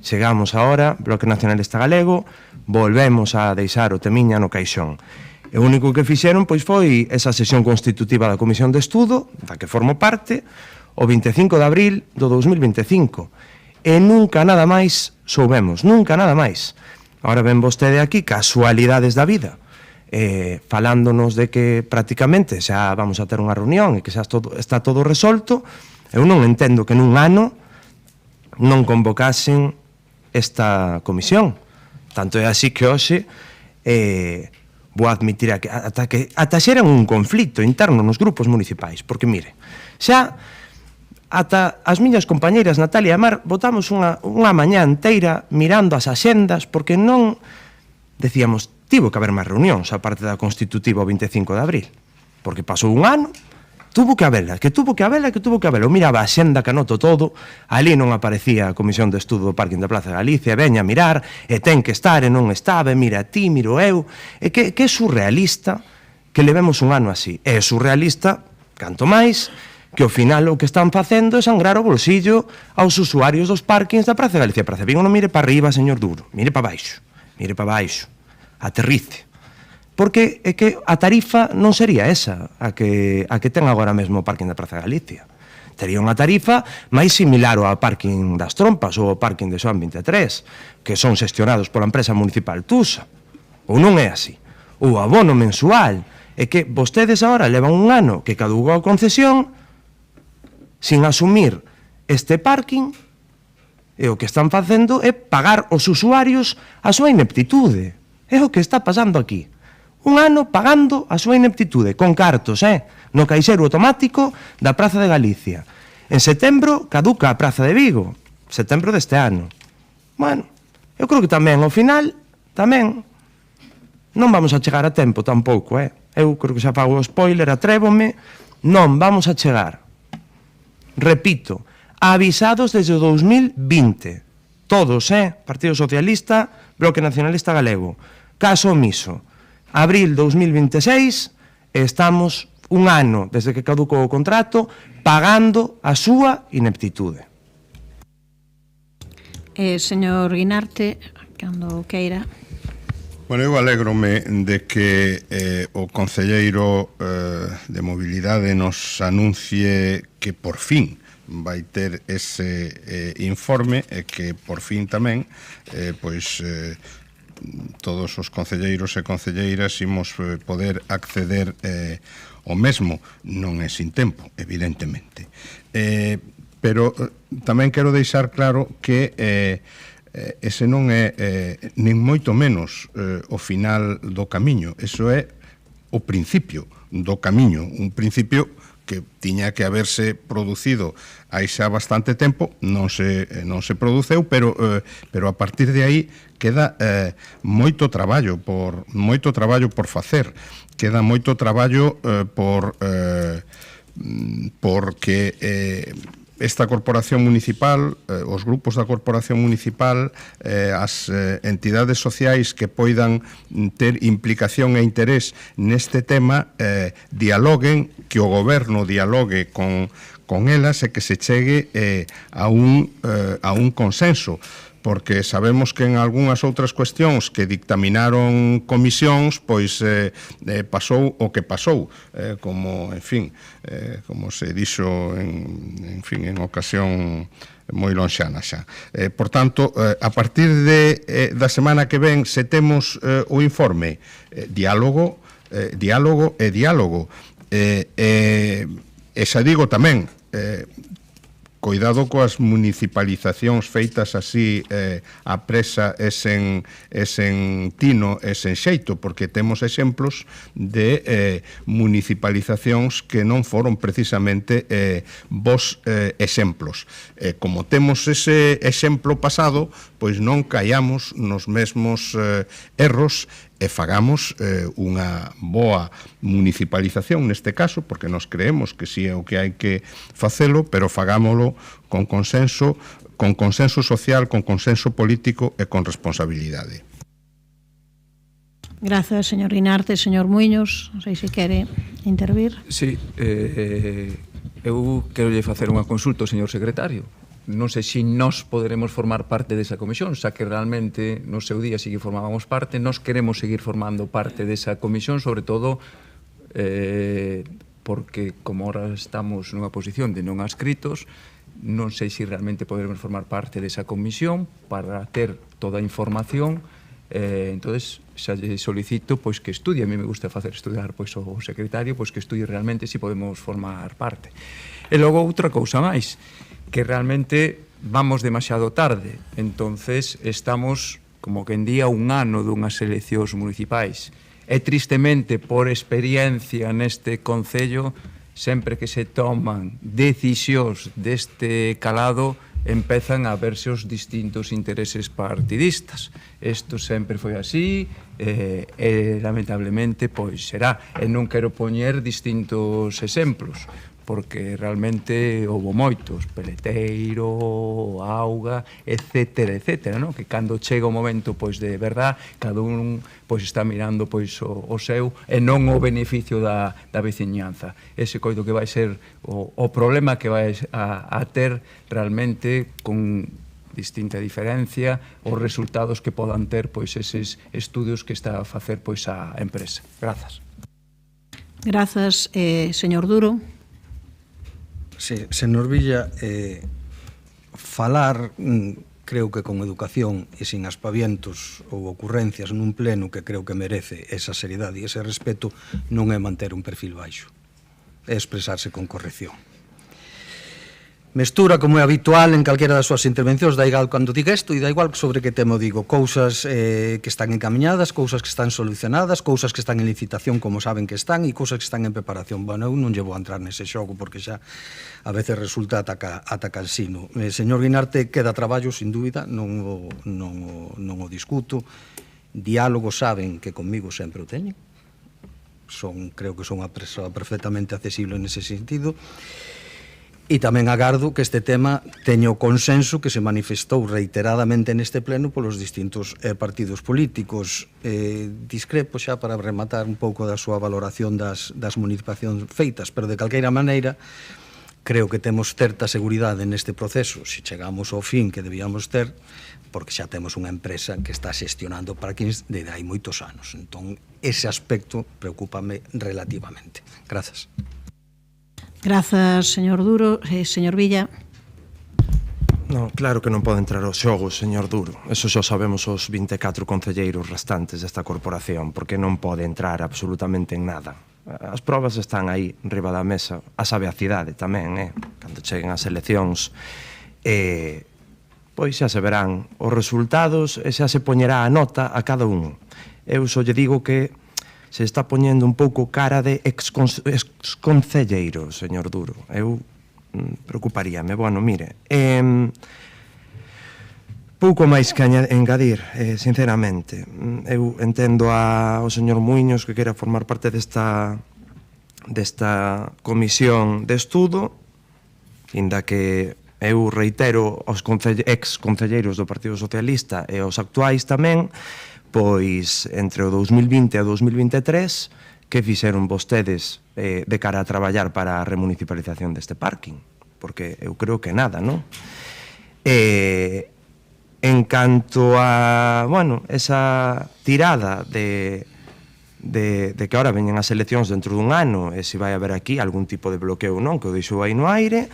chegamos agora, Bloque Nacionalista Galego, volvemos a deixar o temiña no caixón. E o único que fixeron pois foi esa sesión constitutiva da Comisión de Estudo, da que formo parte, o 25 de abril do 2025. E nunca nada máis soubemos, nunca nada máis. Ahora ven vostede aquí casualidades da vida, falándonos de que prácticamente xa vamos a ter unha reunión e que xa está todo resolto. Eu non entendo que nun ano non convocasen esta comisión. Tanto é así que hoxe vou admitir ata xeran un conflito interno nos grupos municipais, porque mire, xa ata as miñas compañeiras Natalia e Mar botamos unha mañá inteira mirando as axendas porque non decíamos, tivo que haber máis reunións a parte da constitutiva o 25 de abril, porque pasou un ano, tuvo que habela. Eu miraba a axenda que anoto todo, ali non aparecía a Comisión de Estudo do Parking da Praza de Galicia, veña a mirar, e ten que estar, e non estaba, e mira ti, miro eu, e que é surrealista que levemos un ano así. É surrealista, canto máis, que ao final o que están facendo é sangrar o bolsillo aos usuarios dos parkings da Praza de Galicia. Praza de Vigo non mire para arriba, señor Duro, mire para baixo, aterrice. Porque é que a tarifa non sería esa a que ten agora mesmo o parking da Praza de Galicia. Tería unha tarifa máis similar ao parking das Trompas ou ao parking de Xoán 23, que son xestionados pola empresa municipal Tusa. Ou non é así. O abono mensual é que vostedes agora levan un ano que caducou a concesión sin asumir este parking, e o que están facendo é pagar os usuarios a súa ineptitude. É o que está pasando aquí. Un ano pagando a súa ineptitude, con cartos, no caixero automático da Praza de Galicia. En setembro caduca a Praza de Vigo, setembro deste ano. Bueno, eu creo que tamén, ao final, tamén, non vamos a chegar a tempo tampouco, Eu creo que xa fago o spoiler, atrévome, non vamos a chegar. Repito, avisados desde o 2020, todos, Partido Socialista, Bloque Nacionalista Galego, caso omiso, abril 2026, estamos un ano desde que caducou o contrato pagando a súa ineptitude. Señor Guinarte, cando queira. Bueno, eu alégrome de que o concelleiro de Mobilidade nos anuncie que por fin vai ter ese informe e que por fin tamén todos os concelleiros e concelleiras imos poder acceder ao mesmo. Non é sin tempo, evidentemente. Pero tamén quero deixar claro que ese non é nin moito menos o final do camiño. Eso é o principio do camiño, un principio que tiña que haberse producido hai xa bastante tempo, non se produceu, pero a partir de aí queda moito traballo por facer, queda moito traballo porque esta corporación municipal, os grupos da corporación municipal, as entidades sociais que poidan ter implicación e interés neste tema, dialoguen, que o goberno dialogue con elas e que se chegue a un consenso, porque sabemos que en algunhas outras cuestións que dictaminaron comisións, pois pasou o que pasou, como se dixo en ocasión moi lonxana xa. Por tanto, a partir da semana que ven, se temos o informe, diálogo e diálogo. E xa digo tamén, coidado coas municipalizacións feitas así a presa e sen tino e sen xeito, porque temos exemplos de municipalizacións que non foron precisamente bons exemplos. Como temos ese exemplo pasado, pois non caíamos nos mesmos erros e fagamos unha boa municipalización neste caso, porque nos creemos que si é o que hai que facelo, pero fagámolo con consenso social, con consenso político e con responsabilidade. Grazas, señor Guinarte. Señor Muiños, non sei se quere intervir. Sí, eu quero lle facer unha consulta ao señor secretario. Non sei se nós poderemos formar parte desa comisión, xa que realmente no seu día sí que formábamos parte, nós queremos seguir formando parte desa comisión, sobre todo porque como ahora estamos nunha posición de non adscritos, non sei se realmente poderemos formar parte desa comisión para ter toda a información. Entonces xa lle solicito pois que estudie, a mí me gusta facer estudiar pois o secretario, pois que estudie realmente se podemos formar parte. E logo outra cousa máis, que realmente vamos demasiado tarde, entonces estamos como que en día un ano dunhas eleccións municipais, e tristemente por experiencia neste concello, sempre que se toman decisións deste calado, empezan a verse os distintos intereses partidistas. Isto sempre foi así, e lamentablemente pois será, e non quero poñer distintos exemplos, porque realmente houve moitos, Peleteiro, Auga, etcétera, etcétera, que cando chega o momento pois de verdad, cada un pois está mirando pois o seu e non o beneficio da veciñanza. Ese coido que vai ser o problema que vai a ter realmente con distinta diferencia os resultados que podan ter pois eses estudios que está a facer pois a empresa. Grazas. Grazas, señor Duro. Sí, señor Villa, falar, creo que con educación e sin aspavientos ou ocurrencias nun pleno que creo que merece esa seriedade e ese respeto, non é manter un perfil baixo, é expresarse con corrección. Mestura, como é habitual en calquera das súas intervencións, dá igual cando diga isto e dá igual sobre que tema digo, cousas que están encaminhadas, cousas que están solucionadas, cousas que están en licitación como saben que están e cousas que están en preparación. Bueno, eu non lle vou a entrar nese xogo porque xa a veces resulta ata cansino. Señor Guinarte, queda traballo, sin dúbida, non o discuto. Diálogo saben que conmigo sempre o teñen. Creo que son unha persoa perfectamente accesible nese sentido. E tamén agardo que este tema teña o consenso que se manifestou reiteradamente neste pleno polos distintos partidos políticos. Discrepo xa para rematar un pouco da súa valoración das municipalizacións feitas, pero de calqueira maneira creo que temos certa seguridade neste proceso, se chegamos ao fin que debíamos ter, porque xa temos unha empresa que está xestionando parkings desde hai moitos anos. Entón, ese aspecto preocúpame relativamente. Grazas. Grazas, señor Duro. Señor Villa. Non, claro que non pode entrar aos xogos, señor Duro. Eso xa sabemos os 24 concelleiros restantes desta corporación, porque non pode entrar absolutamente en nada. As probas están aí, riba da mesa. A sabeacidade tamén, cando cheguen as eleccións. Pois xa se verán os resultados e xa se poñerá a nota a cada un. Eu só lle digo que se está poñendo un pouco cara de exconcelleiro, señor Duro. Eu preocuparíame. Bueno, mire, pouco máis que engadir, sinceramente. Eu entendo ao señor Muiños que quera formar parte desta comisión de estudo, inda que eu reitero aos ex-concelleiros do Partido Socialista e aos actuais tamén, pois entre o 2020 e o 2023 que fixeron vostedes de cara a traballar para a remunicipalización deste parking, porque eu creo que nada, non? En canto a, bueno, esa tirada de que ahora veñen as eleccións dentro dun ano e se vai haber aquí algún tipo de bloqueo ou non, que o deixou aí no aire,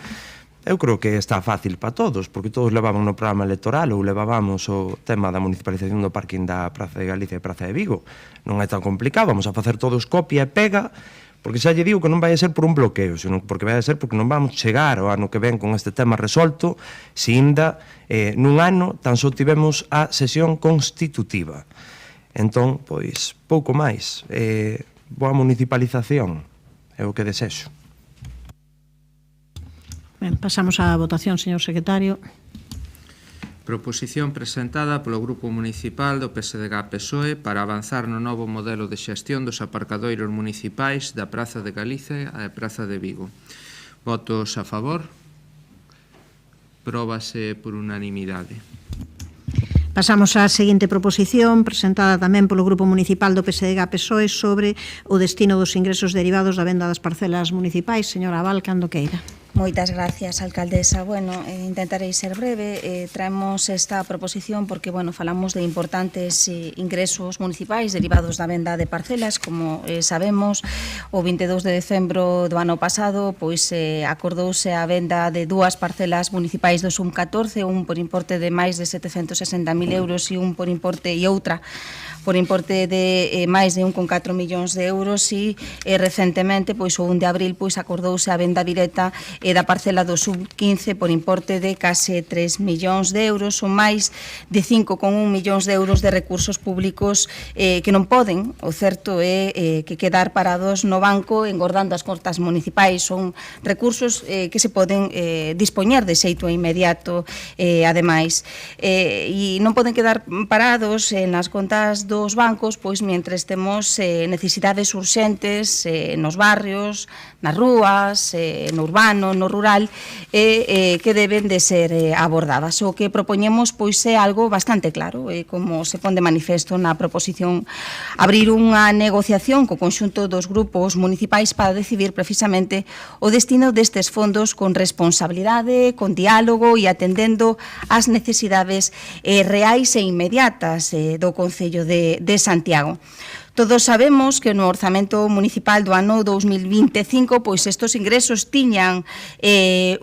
eu creo que está fácil para todos, porque todos levaban no programa electoral ou levábamos o tema da municipalización do parking da Praza de Galicia e Praza de Vigo. Non é tan complicado, vamos a facer todos copia e pega, porque xa lle digo que non vai a ser por un bloqueo, senón porque vai a ser porque non vamos chegar ao ano que ven con este tema resolto, se inda nun ano tan só tivemos a sesión constitutiva. Entón, pois, pouco máis. Boa municipalización é o que desexo. Ben, pasamos á votación, señor secretario. Proposición presentada polo Grupo Municipal do PSDG-PSOE para avanzar no novo modelo de xestión dos aparcadoiros municipais da Praza de Galicia e Praza de Vigo. Votos a favor. Próbase por unanimidade. Pasamos á seguinte proposición, presentada tamén polo Grupo Municipal do PSDG-PSOE sobre o destino dos ingresos derivados da venda das parcelas municipais. Señora Abal, cando queira. Moitas gracias, alcaldesa. Bueno, intentarei ser breve. Traemos esta proposición porque, bueno, falamos de importantes ingresos municipais derivados da venda de parcelas. Como sabemos, o 22 de decembro do ano pasado, pois acordouse a venda de dúas parcelas municipais do SUM 14, un por importe de máis de 760.000 euros e un por importe e outra por importe de máis de 1,4 millóns de euros e recentemente, pois o 1 de abril, pois acordouse a venda directa da parcela do sub-15 por importe de case 3 millóns de euros, ou máis de 5,1 millóns de euros de recursos públicos que non poden, o certo é que quedar parados no banco engordando as contas municipais. Son recursos que se poden dispoñer de xeito inmediato, ademais, e non poden quedar parados nas contas dos bancos, pois mentres temos necesidades urxentes nos barrios, nas rúas, no urbano, no rural, que deben de ser abordadas. O que propoñemos pois é algo bastante claro, como se pon de manifesto na proposición, abrir unha negociación co conxunto dos grupos municipais para decidir precisamente o destino destes fondos con responsabilidade, con diálogo e atendendo ás necesidades reais e inmediatas do Concello de Santiago. Todos sabemos que no orzamento municipal do ano 2025 pois estes ingresos tiñan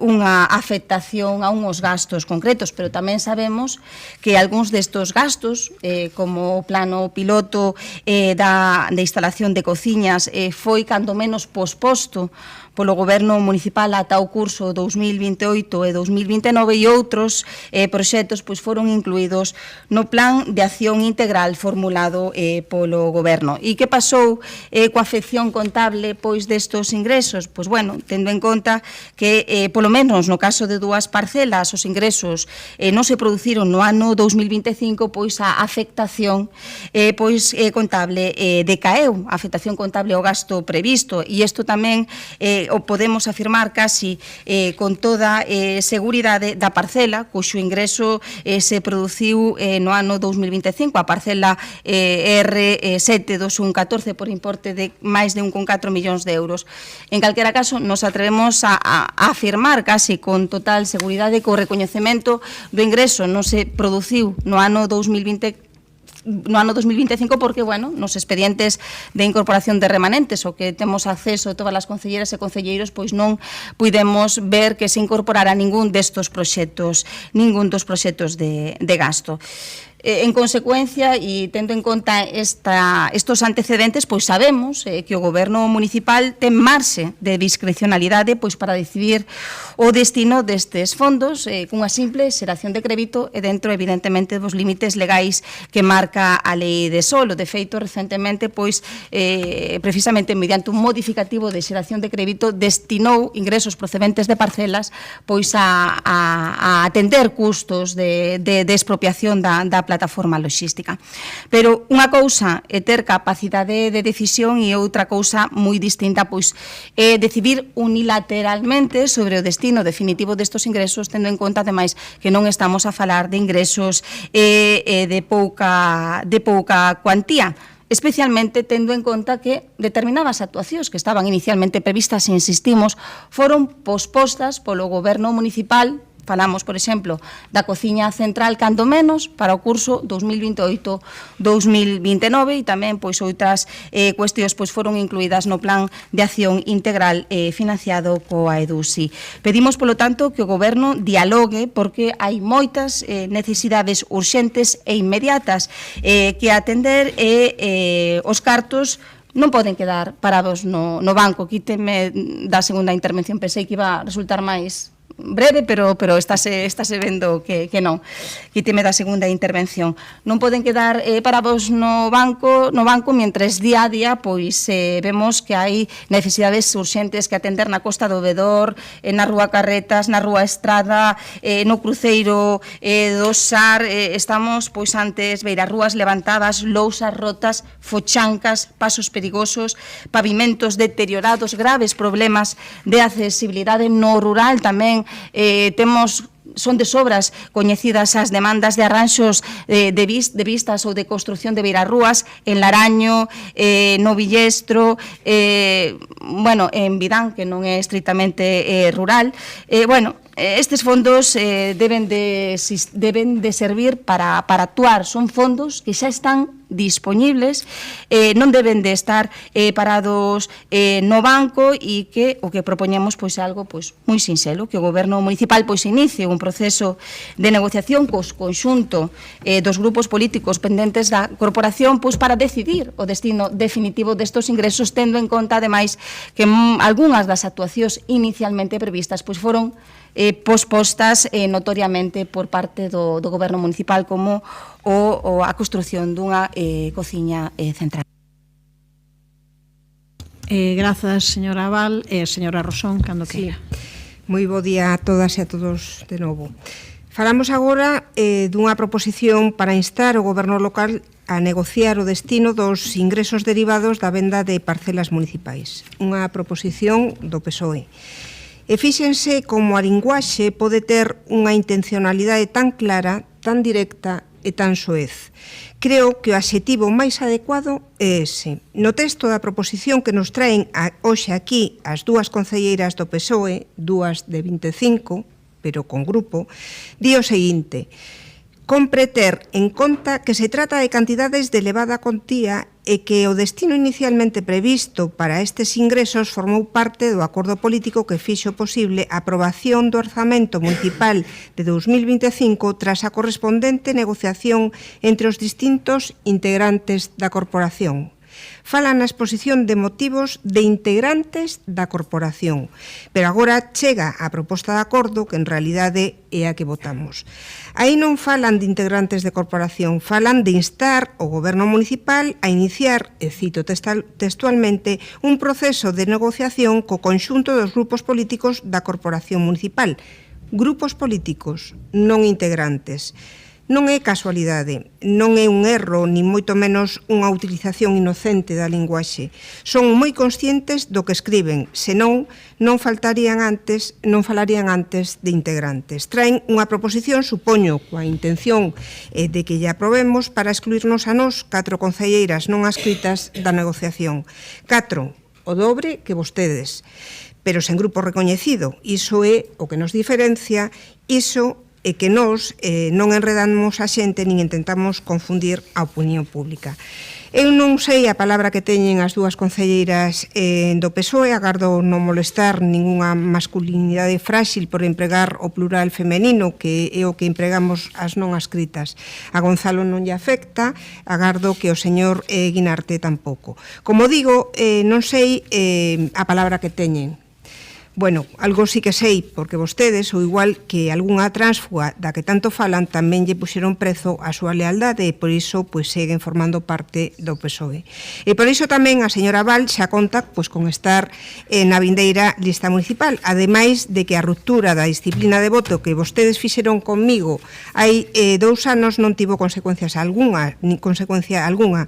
unha afectación a uns gastos concretos, pero tamén sabemos que algúns destes gastos, como o plano piloto de instalación de cociñas, foi cando menos posposto polo Goberno Municipal ata o curso 2028 e 2029 e outros proxectos pois foron incluídos no Plan de Acción Integral formulado polo Goberno. E que pasou coa afección contable pois destos ingresos? Pois bueno, tendo en conta que polo menos no caso de dúas parcelas os ingresos non se produciron no ano 2025, pois a afectación pois contable decaeu, a afectación contable ao gasto previsto, e isto tamén o podemos afirmar casi con toda seguridade da parcela cuxo ingreso se produciu no ano 2025, a parcela R7 do SUM 14 por importe de máis de 1,4 millóns de euros. En calquera caso, nos atrevemos a afirmar casi con total seguridade que o recoñecemento do ingreso non se produciu no ano 2025 porque, bueno, nos expedientes de incorporación de remanentes o que temos acceso todas as concelleiras e concelleiros, pois non puidemos ver que se incorporara ningún dos proxectos de gasto. En consecuencia, e tendo en conta estos antecedentes, pois sabemos que o Goberno municipal ten marxe de discrecionalidade pois para decidir o destino destes fondos cunha simple xeración de crédito e dentro, evidentemente, dos límites legais que marca a Lei de Solo. De feito, recentemente, pois, precisamente mediante un modificativo de xeración de crédito, destinou ingresos procedentes de parcelas pois a atender custos de expropiación da plataforma logística. Pero unha cousa é ter capacidade de decisión e outra cousa moi distinta pois é decidir unilateralmente sobre o destino definitivo destes ingresos, tendo en conta, ademais, que non estamos a falar de ingresos de pouca cuantía, especialmente tendo en conta que determinadas actuacións que estaban inicialmente previstas, insistimos, foron pospostas polo Goberno municipal. Falamos, por exemplo, da cociña central cando menos para o curso 2028-2029 e tamén pois outras cuestións pois foron incluídas no Plan de Acción Integral financiado coa EDUSI. Pedimos, polo tanto, que o Goberno dialogue porque hai moitas necesidades urxentes e inmediatas que atender e os cartos non poden quedar parados no banco. Quíteme da segunda intervención, pensei que iba a resultar máis breve, pero estáse vendo que non. Quíteme da segunda intervención. Non poden quedar parados no banco mentres día a día pois vemos que hai necesidades urxentes que atender na Costa do Vedor, na Rúa Carretas, na Rúa Estrada, no cruceiro do Sar. Estamos pois antes beirarrúas levantadas, lousas rotas, fochancas, pasos perigosos, pavimentos deteriorados, graves problemas de accesibilidade no rural tamén. Son de sobras coñecidas as demandas de arranxos de vistas ou de construción de beirarrúas en Laraño, no Villestro, en Vidán, que non é estritamente rural. Estes fondos deben de servir para actuar. Son fondos que xa están disponibles, non deben de estar parados no banco e que o que propoñemos pois é algo pois moi sinxelo, que o Goberno municipal pois inicie un proceso de negociación cos conxunto dos grupos políticos pendentes da corporación pois para decidir o destino definitivo destos ingresos, tendo en conta ademais que algunhas das actuacións inicialmente previstas pois foron pospostas notoriamente por parte do Goberno municipal, como a construción dunha cociña central. Grazas, señora Val e señora Rosón, cando queira. Moi bo día a todas e a todos de novo. Falamos agora dunha proposición para instar o Goberno local a negociar o destino dos ingresos derivados da venda de parcelas municipais. Unha proposición do PSOE. E fíxense como a linguaxe pode ter unha intencionalidade tan clara, tan directa e tan soez. Creo que o adxetivo máis adecuado é ese. No texto da proposición que nos traen hoxe aquí as dúas concelleiras do PSOE, dúas de 25, pero con grupo, di o seguinte: compre ter en conta que se trata de cantidades de elevada contía e que o destino inicialmente previsto para estes ingresos formou parte do acordo político que fixo posible a aprobación do orzamento municipal de 2025 tras a correspondente negociación entre os distintos integrantes da corporación. Falan na exposición de motivos de integrantes da corporación, pero agora chega a proposta de acordo que en realidade é a que votamos. Aí non falan de integrantes de corporación, falan de instar o Goberno municipal a iniciar, e cito textualmente, un proceso de negociación co conxunto dos grupos políticos da corporación municipal. Grupos políticos, non integrantes. Non é casualidade, non é un erro, ni moito menos unha utilización inocente da linguaxe. Son moi conscientes do que escriben, senón non falarían antes de integrantes. Traen unha proposición, supoño, coa intención de que lle aprobemos para excluirnos a nós, 4 concelleiras non adscritas da negociación. 4, o dobre que vostedes, pero sen grupo recoñecido. Iso é o que nos diferencia, iso e que nós non enredamos a xente nin intentamos confundir a opinión pública. Eu non sei a palabra que teñen as dúas concelleiras do PSOE, agardo non molestar ningunha masculinidade frágil por empregar o plural femenino, que é o que empregamos as non ascritas. A Gonzalo non lle afecta, agardo que o señor Guinarte tampouco. Como digo, non sei a palabra que teñen. Bueno, algo sí que sei, porque vostedes, ou igual que algunha tránsfuga da que tanto falan, tamén lle puxeron prezo á súa lealdade e por iso seguen formando parte do PSOE. E por iso tamén a señora Val xa conta con estar na vindeira lista municipal, ademais de que a ruptura da disciplina de voto que vostedes fixeron conmigo hai 2 anos non tivo consecuencias algunha, nin consecuencia algunha.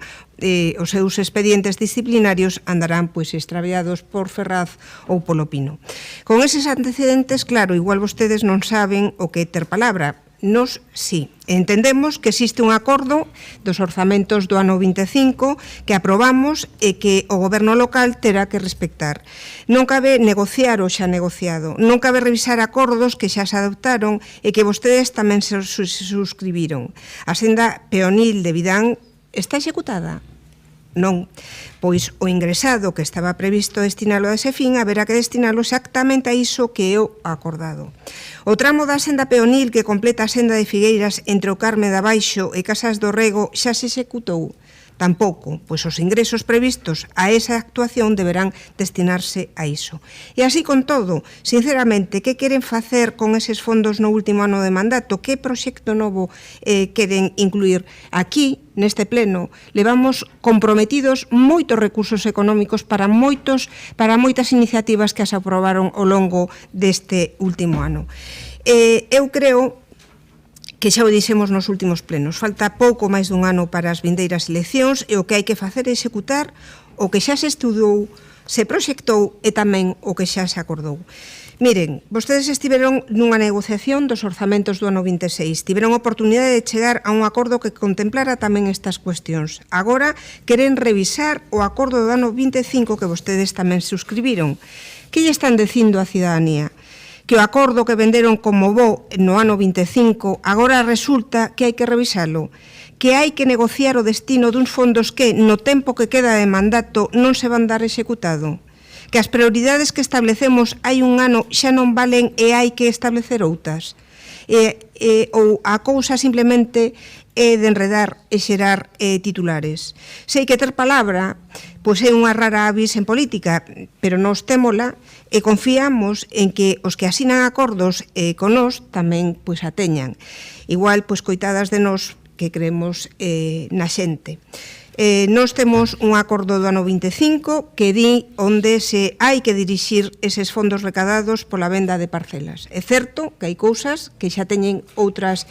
Os seus expedientes disciplinarios andarán extraviados por Ferraz ou polo Pino. Con eses antecedentes, claro, igual vostedes non saben o que é ter palabra. Nos, sí, entendemos que existe un acordo dos orzamentos do ano 25 que aprobamos e que o goberno local terá que respectar. Non cabe negociar o xa negociado, non cabe revisar acordos que xa se adoptaron e que vostedes tamén se suscribiron. A senda peonil de Vidán está executada? Non, pois o ingresado que estaba previsto destinalo a ese fin haberá que destinalo exactamente a iso que é o acordado. O tramo da senda peonil que completa a senda de Figueiras entre o Carme de Abaixo e Casas do Rego xa se executou? Tampouco, pois os ingresos previstos a esa actuación deberán destinarse a iso. E así con todo, sinceramente, que queren facer con eses fondos no último ano de mandato? Que proxecto novo queren incluir? Aquí, neste pleno, levamos comprometidos moitos recursos económicos para moitas iniciativas que as aprobaron ao longo deste último ano. Eu creo que xa o dixemos nos últimos plenos. Falta pouco máis dun ano para as vindeiras eleccións e o que hai que facer é executar o que xa se estudou, se proxectou e tamén o que xa se acordou. Miren, vostedes estiveron nunha negociación dos orzamentos do ano 26. Tiveron oportunidade de chegar a un acordo que contemplara tamén estas cuestións. Agora queren revisar o acordo do ano 25 que vostedes tamén suscribiron. Que lle están dicindo á cidadanía? Que o acordo que venderon como bo no ano 25 agora resulta que hai que revisalo, que hai que negociar o destino duns fondos que, no tempo que queda de mandato, non se van dar executado, que as prioridades que establecemos hai un ano xa non valen e hai que establecer outras, ou a cousa simplemente é de enredar e xerar titulares. Sei que ter palabra é unha rara avis en política, pero nos témola e confiamos en que os que asinan acordos con nós tamén a teñan. Igual, coitadas de nós que creemos na xente. Nós temos un acordo do ano 25 que di onde se hai que dirixir eses fondos recadados pola venda de parcelas. É certo que hai cousas que xa teñen outros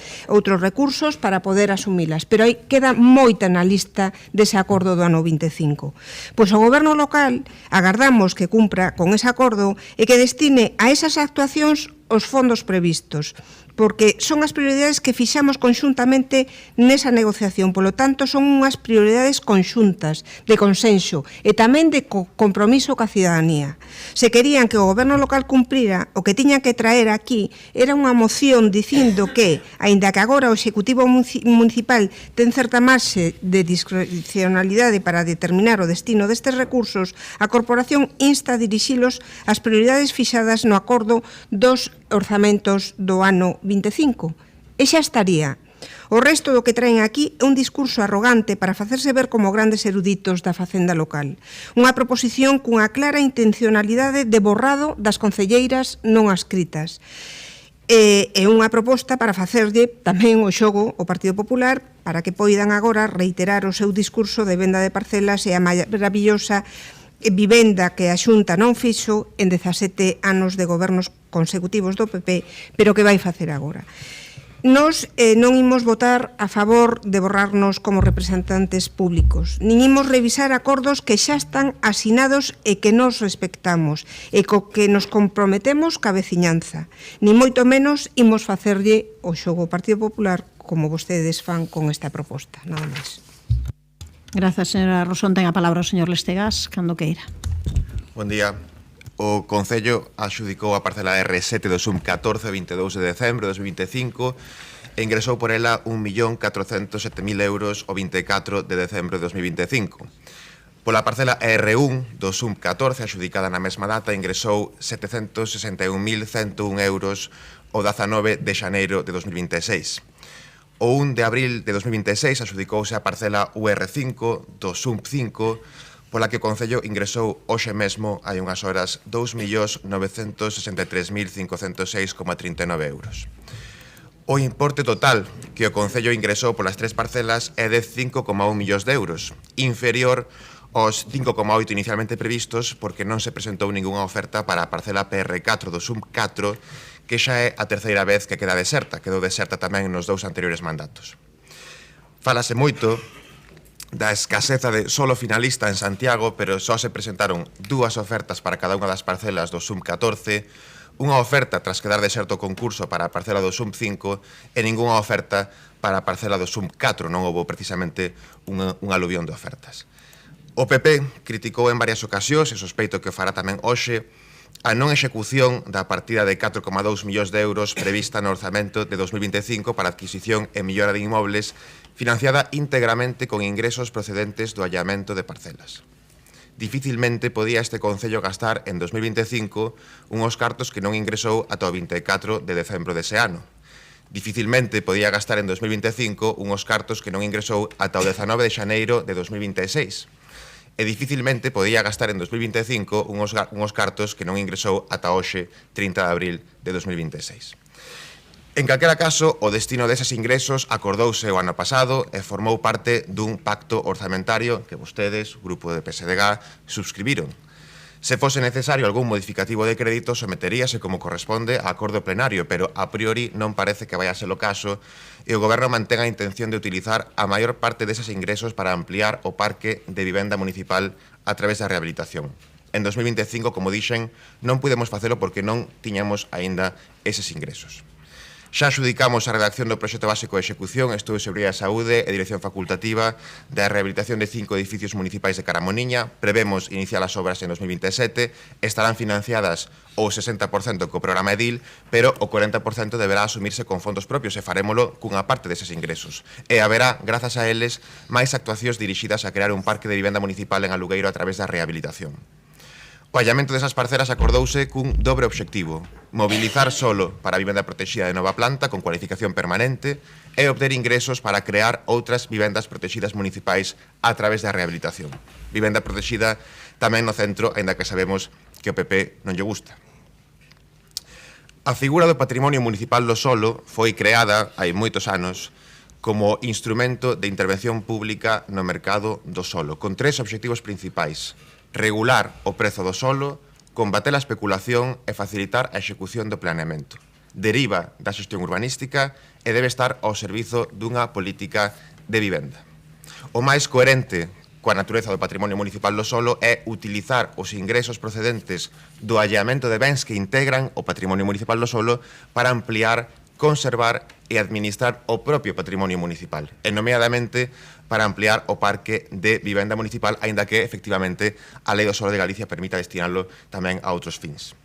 recursos para poder asumilas, pero queda moita na lista dese acordo do ano 25. Pois o goberno local agardamos que cumpra con ese acordo e que destine a esas actuacións os fondos previstos, porque son as prioridades que fixamos conxuntamente nesa negociación. Polo tanto, son unhas prioridades conxuntas, de consenso e tamén de compromiso coa cidadanía. Se querían que o goberno local cumprira, o que tiña que traer aquí era unha moción dicindo que, aínda que agora o Executivo Municipal ten certa marxe de discrecionalidade para determinar o destino destes recursos, a Corporación insta a dirixilos ás prioridades fixadas no acordo dos orzamentos do ano 25. E xa estaría. O resto do que traen aquí é un discurso arrogante para facerse ver como grandes eruditos da facenda local. Unha proposición cunha clara intencionalidade de borrado das concelleiras non adscritas. É unha proposta para facerlle tamén o xogo ao Partido Popular para que poidan agora reiterar o seu discurso de venda de parcelas e a maravillosa vivenda que a Xunta non fixo en 17 anos de gobernos consecutivos do PP, pero que vai facer agora. Nos non imos votar a favor de borrarnos como representantes públicos, nin imos revisar acordos que xa están asinados e que nos respectamos e co que nos comprometemos ca veciñanza, nin moito menos imos facerlle o xogo ao Partido Popular como vostedes fan con esta proposta, nada máis. Grazas, señora Rosón. Ten a palabra o señor Lestegás, cando queira. Buen día. O Concello adxudicou a parcela R7 do SUM 14 22 de decembro de 2025 e ingresou por ela 1.407.000 euros o 24 de decembro de 2025. Pola parcela R1 do SUM 14, adxudicada na mesma data, ingresou 761.101 euros o 19 de xaneiro de 2026. O 1 de abril de 2026 adxudicouse a parcela UR5 do SUM 5, pola que o Concello ingresou hoxe mesmo, hai unhas horas, 2.963.506,39 euros. O importe total que o Concello ingresou polas tres parcelas é de 5,1 millóns de euros, inferior aos 5,8 inicialmente previstos porque non se presentou ningunha oferta para a parcela PR4 do SUM 4, que xa é a terceira vez que queda deserta, quedou deserta tamén nos dous anteriores mandatos. Fálase moito da escaseza de solo finalista en Santiago, pero só se presentaron dúas ofertas para cada unha das parcelas do SUM 14, unha oferta tras quedar deserto o concurso para a parcela do SUM 5 e ningunha oferta para a parcela do SUM 4, non houve precisamente un aluvión de ofertas. O PP criticou en varias ocasións, e sospeito que o fará tamén hoxe, a non execución da partida de 4,2 millóns de euros prevista no orzamento de 2025 para adquisición e millora de inmobles, financiada íntegramente con ingresos procedentes do allamento de parcelas. Dificilmente podía este Concello gastar en 2025 unhos cartos que non ingresou ata o 24 de decembro dese ano. Dificilmente podía gastar en 2025 unhos cartos que non ingresou ata o 19 de xaneiro de 2026. E dificilmente podía gastar en 2025 unhos cartos que non ingresou ata hoxe, 30 de abril de 2026. En calquera caso, o destino deses ingresos acordouse o ano pasado e formou parte dun pacto orzamentario que vostedes, grupo de PSDG, subscribiron. Se fose necesario algún modificativo de crédito, someteríase como corresponde a acordo plenario, pero a priori non parece que vai a ser o caso e o Goberno mantén a intención de utilizar a maior parte deses ingresos para ampliar o parque de vivenda municipal a través da rehabilitación. En 2025, como dixen, non pudemos facelo porque non tiñamos aínda eses ingresos. Xa adxudicamos a redacción do proxecto básico de execución, Estudo de Seguridade e Saúde e Dirección Facultativa da rehabilitación de 5 edificios municipais de Caramoniña. Prevemos iniciar as obras en 2027, estarán financiadas o 60% co programa EDIL, pero o 40% deberá asumirse con fondos propios e farémolo cunha parte deses ingresos. E haberá, grazas a eles, máis actuacións dirixidas a crear un parque de vivenda municipal en alugueiro a través da rehabilitación. O allamento desas parcelas acordouse cun dobre obxectivo: mobilizar solo para a vivenda protexida de nova planta con cualificación permanente e obter ingresos para crear outras vivendas protexidas municipais a través da rehabilitación. Vivenda protexida tamén no centro, aínda que sabemos que o PP non lle gusta. A figura do patrimonio municipal do solo foi creada hai moitos anos como instrumento de intervención pública no mercado do solo, con tres obxectivos principais: regular o prezo do solo, combater a especulación e facilitar a execución do planeamento. Deriva da xestión urbanística e debe estar ao servizo dunha política de vivenda. O máis coherente coa natureza do patrimonio municipal do solo é utilizar os ingresos procedentes do allamento de bens que integran o patrimonio municipal do solo para ampliar, conservar e administrar o propio patrimonio municipal, e nomeadamente para ampliar o parque de vivenda municipal, aínda que, efectivamente, a Lei do Solo de Galicia permita destinarlo tamén a outros fins.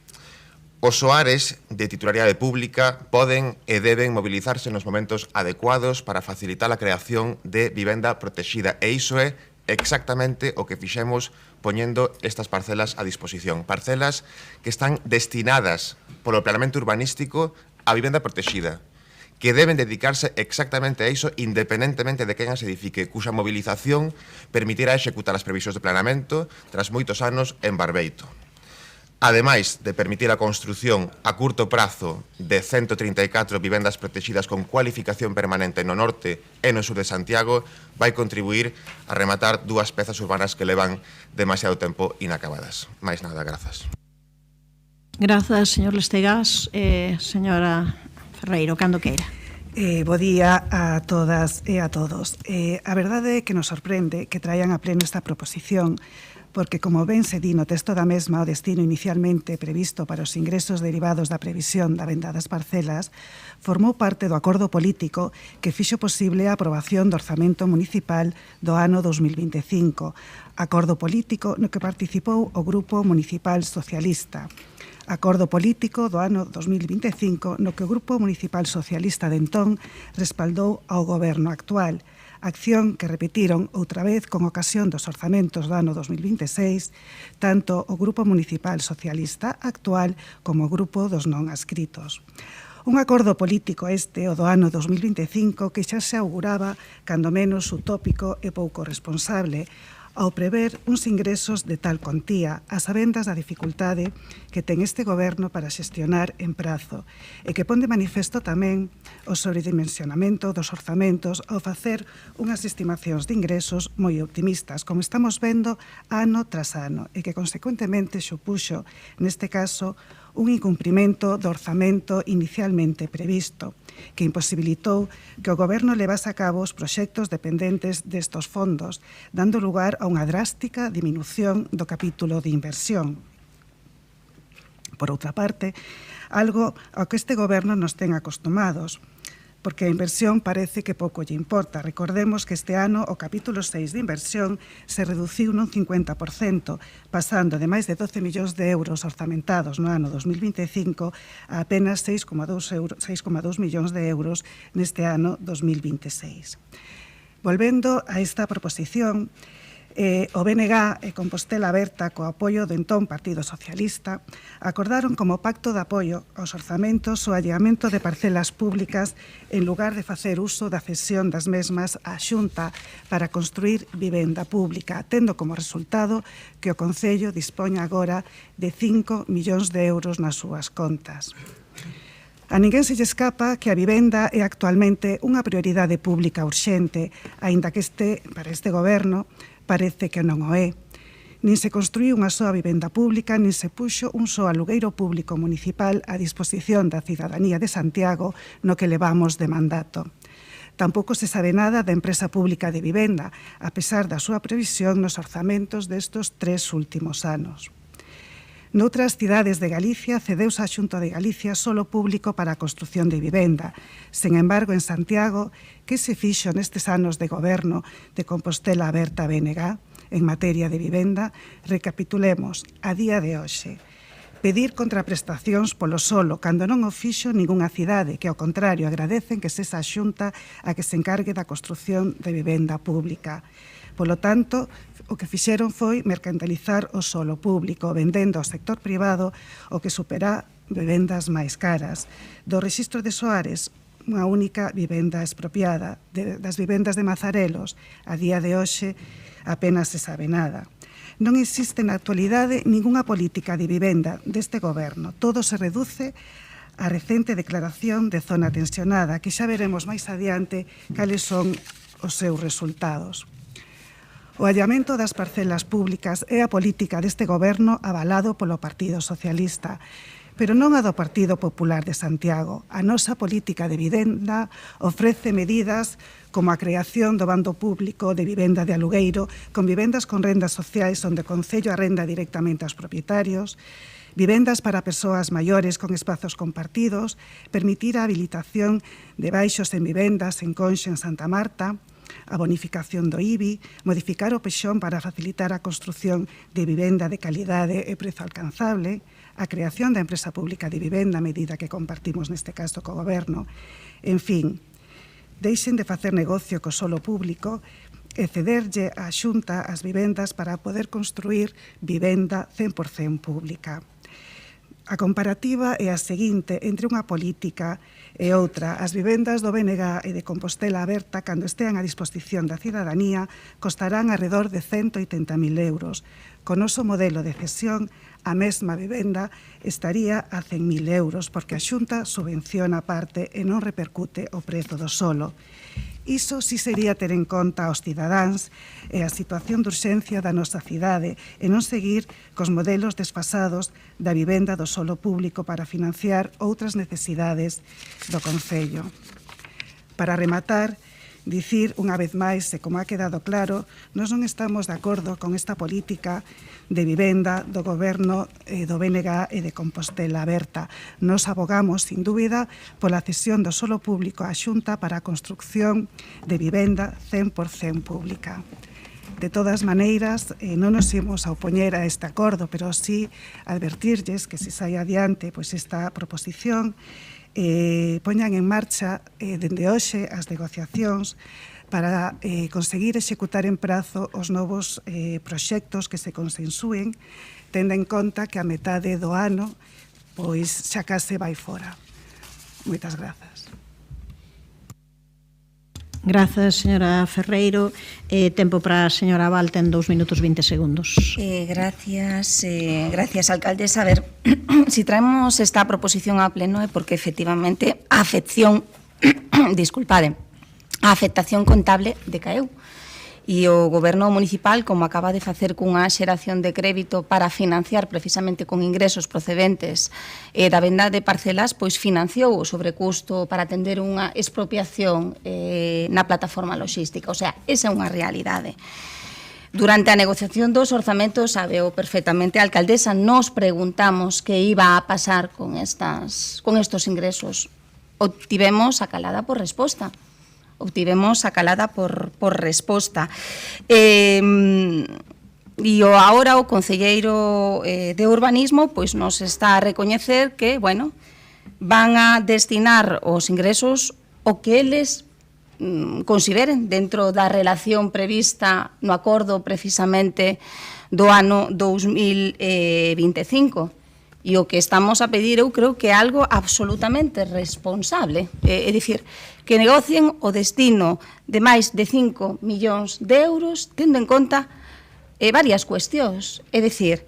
Os soares de titularidade pública poden e deben mobilizarse nos momentos adecuados para facilitar a creación de vivenda protexida, e iso é exactamente o que fixemos poñendo estas parcelas a disposición. Parcelas que están destinadas polo planeamento urbanístico a vivenda protexida, que deben dedicarse exactamente a iso independentemente de quen as edifique, cuxa movilización permitirá executar as previsións de planeamento tras moitos anos en Barbeito. Ademais de permitir a construción a curto prazo de 134 vivendas protegidas con cualificación permanente no norte e no sur de Santiago, vai contribuir a rematar dúas pezas urbanas que levan demasiado tempo inacabadas. Mais nada, grazas. Grazas, señor Lestegás. Señora Ferreiro, cando queira. Bo día a todas e a todos. A verdade é que nos sorprende que traian a pleno esta proposición, porque, como ben se di no texto da mesma, o destino inicialmente previsto para os ingresos derivados da previsión da venda das parcelas formou parte do acordo político que fixo posible a aprobación do orzamento municipal do ano 2025, acordo político no que participou o Grupo Municipal Socialista. Acordo político do ano 2025 no que o Grupo Municipal Socialista de entón respaldou ao goberno actual, acción que repetiron outra vez con ocasión dos orzamentos do ano 2026 tanto o Grupo Municipal Socialista actual como o Grupo dos non adscritos. Un acordo político este, o do ano 2025, que xa se auguraba cando menos utópico e pouco responsable, ao prever uns ingresos de tal contía, a sabendas da dificultade que ten este goberno para xestionar en prazo e que pon de manifesto tamén o sobredimensionamento dos orzamentos ao facer unhas estimacións de ingresos moi optimistas, como estamos vendo ano tras ano, e que consecuentemente xupuxo, neste caso, un incumprimento do orzamento inicialmente previsto, que imposibilitou que o goberno levase a cabo os proxectos dependentes destos fondos, dando lugar a unha drástica diminución do capítulo de inversión. Por outra parte, algo ao que este goberno nos ten acostumados, porque a inversión parece que pouco lle importa. Recordemos que este ano o capítulo 6 de inversión se reduciu nun 50%, pasando de máis de 12 millóns de euros orzamentados no ano 2025 a apenas 6,2 millóns de euros neste ano 2026. Volvendo a esta proposición, o BNG e Compostela Aberta, co apoio do entón Partido Socialista, acordaron como pacto de apoio aos orzamentos o allegamento de parcelas públicas en lugar de facer uso da cesión das mesmas á Xunta para construir vivenda pública, tendo como resultado que o Concello dispoña agora de 5 millóns de euros nas súas contas. A ninguén se lle escapa que a vivenda é actualmente unha prioridade pública urxente, aínda que para este goberno parece que non o é. Nin se construíu unha soa vivenda pública, nin se puxo un só alugueiro público municipal a disposición da cidadanía de Santiago no que levamos de mandato. Tampouco se sabe nada da empresa pública de vivenda, a pesar da súa previsión nos orzamentos destos 3 últimos anos. Noutras cidades de Galicia cedeuse a Xunta de Galicia solo público para a construción de vivenda. Sen embargo, en Santiago, que se fixo nestes anos de goberno de Compostela Aberta BNG en materia de vivenda? Recapitulemos, a día de hoxe. Pedir contraprestacións polo solo, cando non o fixo ningunha cidade, que ao contrario agradecen que sexa a Xunta a que se encargue da construción de vivenda pública. Polo tanto, o que fixeron foi mercantilizar o solo público, vendendo ao sector privado o que supera vivendas máis caras. Do rexistro de Soares, unha única vivenda expropiada. Das vivendas de Mazarelos, a día de hoxe, apenas se sabe nada. Non existe na actualidade ningunha política de vivenda deste goberno. Todo se reduce á recente declaración de zona tensionada, que xa veremos máis adiante cales son os seus resultados. O allamento das parcelas públicas é a política deste goberno avalado polo Partido Socialista, pero non a do Partido Popular de Santiago. A nosa política de vivenda ofrece medidas como a creación do bando público de vivenda de alugueiro, con vivendas con rendas sociais onde o Concello arrenda directamente aos propietarios, vivendas para persoas maiores con espazos compartidos, permitir a habilitación de baixos en vivendas en Conxo en Santa Marta, a bonificación do IBI, modificar o pexón para facilitar a construción de vivenda de calidade e prezo alcanzable, a creación da empresa pública de vivenda a medida que compartimos neste caso co goberno. En fin, deixen de facer negocio co solo público e cederlle á Xunta as vivendas para poder construir vivenda 100% pública. A comparativa é a seguinte entre unha política e outra. As vivendas do BNG e de Compostela Aberta, cando estean a disposición da cidadanía, costarán arredor de 180.000 euros. Con noso modelo de cesión, a mesma vivenda estaría a 100.000 euros, porque a Xunta subvenciona a parte e non repercute o prezo do solo. Iso si sería ter en conta aos cidadáns e a situación de urxencia da nosa cidade e non seguir cos modelos desfasados da vivenda do solo público para financiar outras necesidades do Concello. Para rematar, dicir unha vez máis, e como ha quedado claro, nós non estamos de acordo con esta política de vivenda do goberno do BNG e de Compostela Aberta. Nos abogamos, sin dúbida, pola cesión do solo público á Xunta para a construcción de vivenda 100% pública. De todas maneiras, non nos imos a opoñer a este acordo, pero sí advertirlles que se sai adiante esta proposición, poñan en marcha dende hoxe as negociacións para conseguir executar en prazo os novos proxectos que se consensúen, tendo en conta que a metade do ano xa case vai fora. Moitas grazas. Grazas, señora Ferreiro. Tempo para a señora Val, ten 2 minutos 20 segundos. Gracias, alcaldesa. A ver, si traemos esta proposición a pleno é porque efectivamente a afección, disculpade, a afectación contable decaeu. E o goberno municipal, como acaba de facer cunha xeración de crédito para financiar precisamente con ingresos procedentes da venda de parcelas, pois financiou o sobrecusto para atender unha expropiación na plataforma logística. O sea, esa é unha realidade. Durante a negociación dos orzamentos, sabeo perfectamente a alcaldesa, nos preguntamos que iba a pasar con estos ingresos. Obtivemos a calada por resposta. E agora o concelleiro de Urbanismo pois nos está a recoñecer que, bueno, van a destinar os ingresos o que eles consideren dentro da relación prevista no acordo precisamente do ano 2025. E o que estamos a pedir, eu creo que é algo absolutamente responsable. É dicir, que negocien o destino de máis de 5 millóns de euros tendo en conta varias cuestións. É dicir,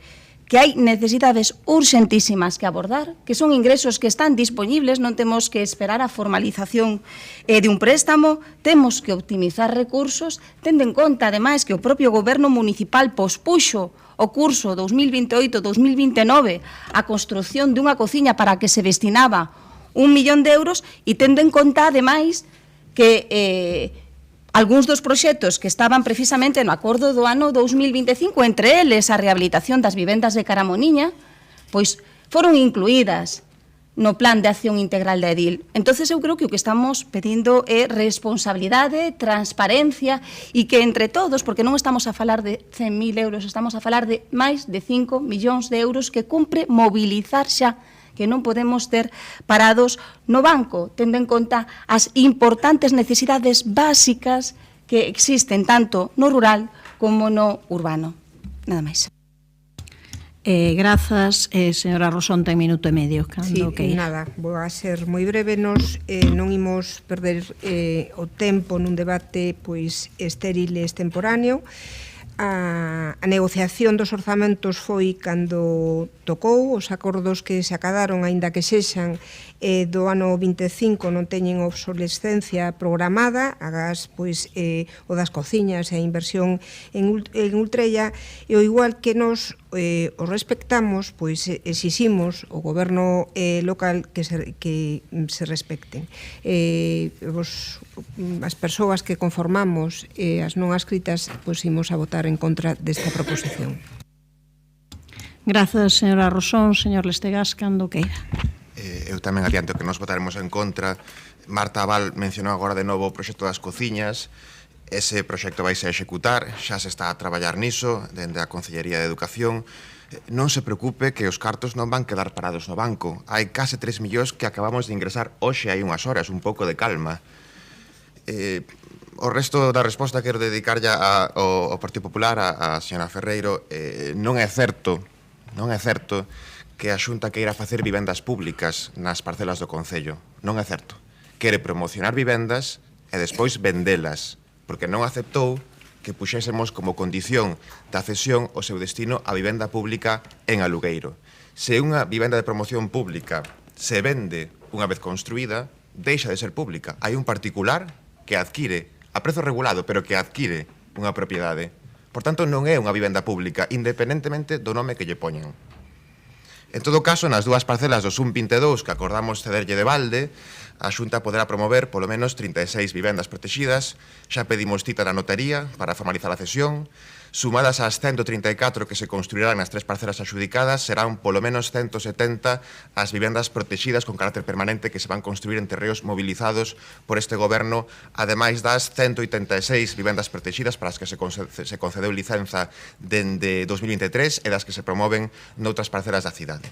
que hai necesidades urxentísimas que abordar, que son ingresos que están disponibles, non temos que esperar a formalización de un préstamo, temos que optimizar recursos, tendo en conta, ademais, que o propio goberno municipal pospuxo o curso 2028-2029 a construción dunha cociña para que se destinaba 1 millón de euros e tendo en conta, ademais, que algúns dos proxectos que estaban precisamente no acordo do ano 2025, entre eles a rehabilitación das vivendas de Caramoniña, pois foron incluídas no plan de acción integral da Edil. Entonces eu creo que o que estamos pedindo é responsabilidade, transparencia e que entre todos, porque non estamos a falar de 100.000 euros, estamos a falar de máis de 5 millóns de euros que cumpre mobilizar xa, que non podemos ter parados no banco, tendo en conta as importantes necesidades básicas que existen tanto no rural como no urbano. Nada máis. Grazas, señora Rosón, ten minuto e medio. Sí, nada, vou a ser moi breve. Nos non imos perder o tempo nun debate pois estéril e extemporáneo. A negociación dos orzamentos foi cando tocou, os acordos que se acadaron, aínda que sexan do ano 25, non teñen obsolescencia programada, agás pois o das cociñas e a inversión en Ultrella, e o igual que nos o respectamos, pois exiximos ao goberno local que se respecten. As persoas que conformamos as non adscritas, pois imos a votar en contra desta proposición. Grazas, señora Rosón. Señor Lestegas, cando queira. Eu tamén adianto que nos votaremos en contra. Marta Val mencionou agora de novo o proxecto das cociñas. Ese proxecto vai se executar, xa se está a traballar niso dende a Consellería de Educación. Non se preocupe que os cartos non van quedar parados no banco. Hai case 3 millóns que acabamos de ingresar hoxe hai unhas horas, un pouco de calma. O resto da resposta quero dedicarlle ao Partido Popular, a señora Ferreiro. Non é certo que a Xunta queira facer vivendas públicas nas parcelas do Concello. Non é certo. Quere promocionar vivendas e despois vendelas, porque non aceptou que puxésemos como condición da cesión o seu destino a vivenda pública en alugueiro. Se unha vivenda de promoción pública se vende unha vez construída, deixa de ser pública. Hai un particular que adquire a prezo regulado, pero que adquire unha propiedade. Por tanto, non é unha vivenda pública, independentemente do nome que lle poñen. En todo caso, nas dúas parcelas do SUM 22 que acordamos cederlle de balde, a Xunta poderá promover polo menos 36 vivendas protegidas, xa pedimos cita na notaría para formalizar a cesión, sumadas ás 134 que se construirán nas 3 parcelas adxudicadas, serán polo menos 170 as vivendas protegidas con carácter permanente que se van construir en terreos movilizados por este goberno, ademais das 186 vivendas protegidas para as que se concedeu licenza dende 2023 e das que se promoven noutras parcelas da cidade.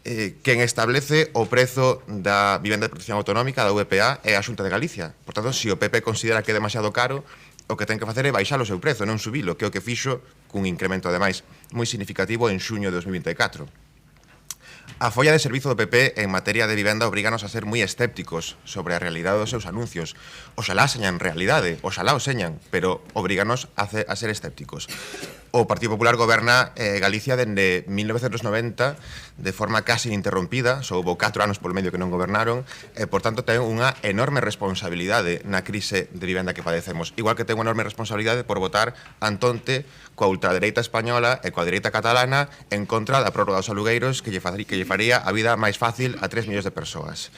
Quen establece o prezo da vivenda de protección autonómica da VPA é a Xunta de Galicia. Por tanto, se o PP considera que é demasiado caro, o que ten que facer é baixar o seu prezo, non subilo, que é o que fixo cun incremento, ademais, moi significativo en xuño de 2024. A folla de servizo do PP en materia de vivenda obriganos a ser moi escépticos sobre a realidade dos seus anuncios. Oxalá señan realidade, oxalá o señan, pero obriganos a ser escépticos. O Partido Popular goberna Galicia dende 1990 de forma casi ininterrompida, só houve 4 anos polo medio que non gobernaron, e, por tanto, ten unha enorme responsabilidade na crise de vivenda que padecemos. Igual que ten unha enorme responsabilidade por votar antonte coa ultradereita española e coa dereita catalana en contra da prórroga dos alugueiros que lle faría a vida máis fácil a 3 millóns de persoas.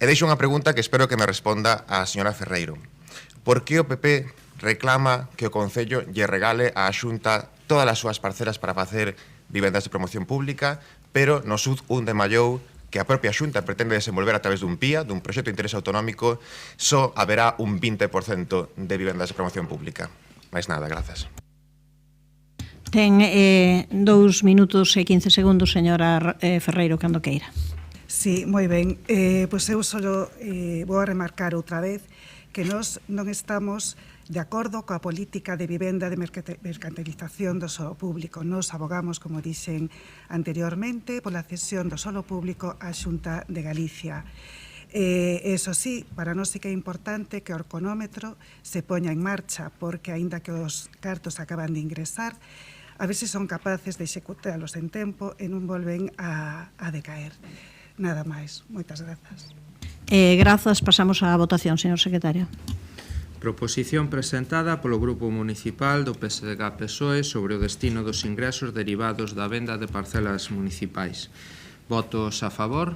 E deixo unha pregunta que espero que me responda a señora Ferreiro. Por que o PP reclama que o Concello lle regale á Xunta todas as súas parcelas para facer vivendas de promoción pública, pero no SUD 1 de Mallou, que a propia Xunta pretende desenvolver a través dun PIA, dun proxecto de interés autonómico, só haberá un 20% de vivendas de promoción pública? Mais nada, grazas. Ten 2 minutos e 15 segundos, señora Ferreiro, cando queira. Sí, moi ben. Pois eu só vou a remarcar outra vez que nós non estamos de acordo coa política de vivenda de mercantilización do solo público. Nos abogamos, como dixen anteriormente, pola cesión do solo público á Xunta de Galicia. Eso sí, para nós sí que é importante que o orconómetro se poña en marcha, porque aínda que os cartos acaban de ingresar, a ver se son capaces de executalos en tempo e non volven a decaer. Nada máis. Moitas grazas. Grazas. Pasamos á votación, señor secretario. Proposición presentada polo Grupo Municipal do PSDG-PSOE sobre o destino dos ingresos derivados da venda de parcelas municipais. Votos a favor.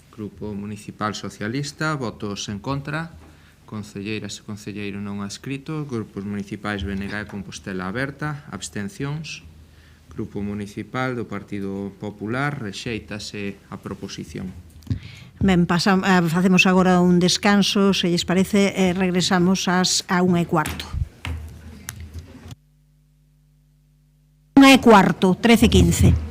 Grupo Municipal Socialista. Votos en contra. Concelleiras e concelleiro non adscrito. Grupos Municipais BNG e Compostela Aberta. Abstencións. Grupo Municipal do Partido Popular. Rexéitase a proposición. Ben, facemos agora un descanso, se lles parece, e regresamos a 1:15. 1:15, 13:15.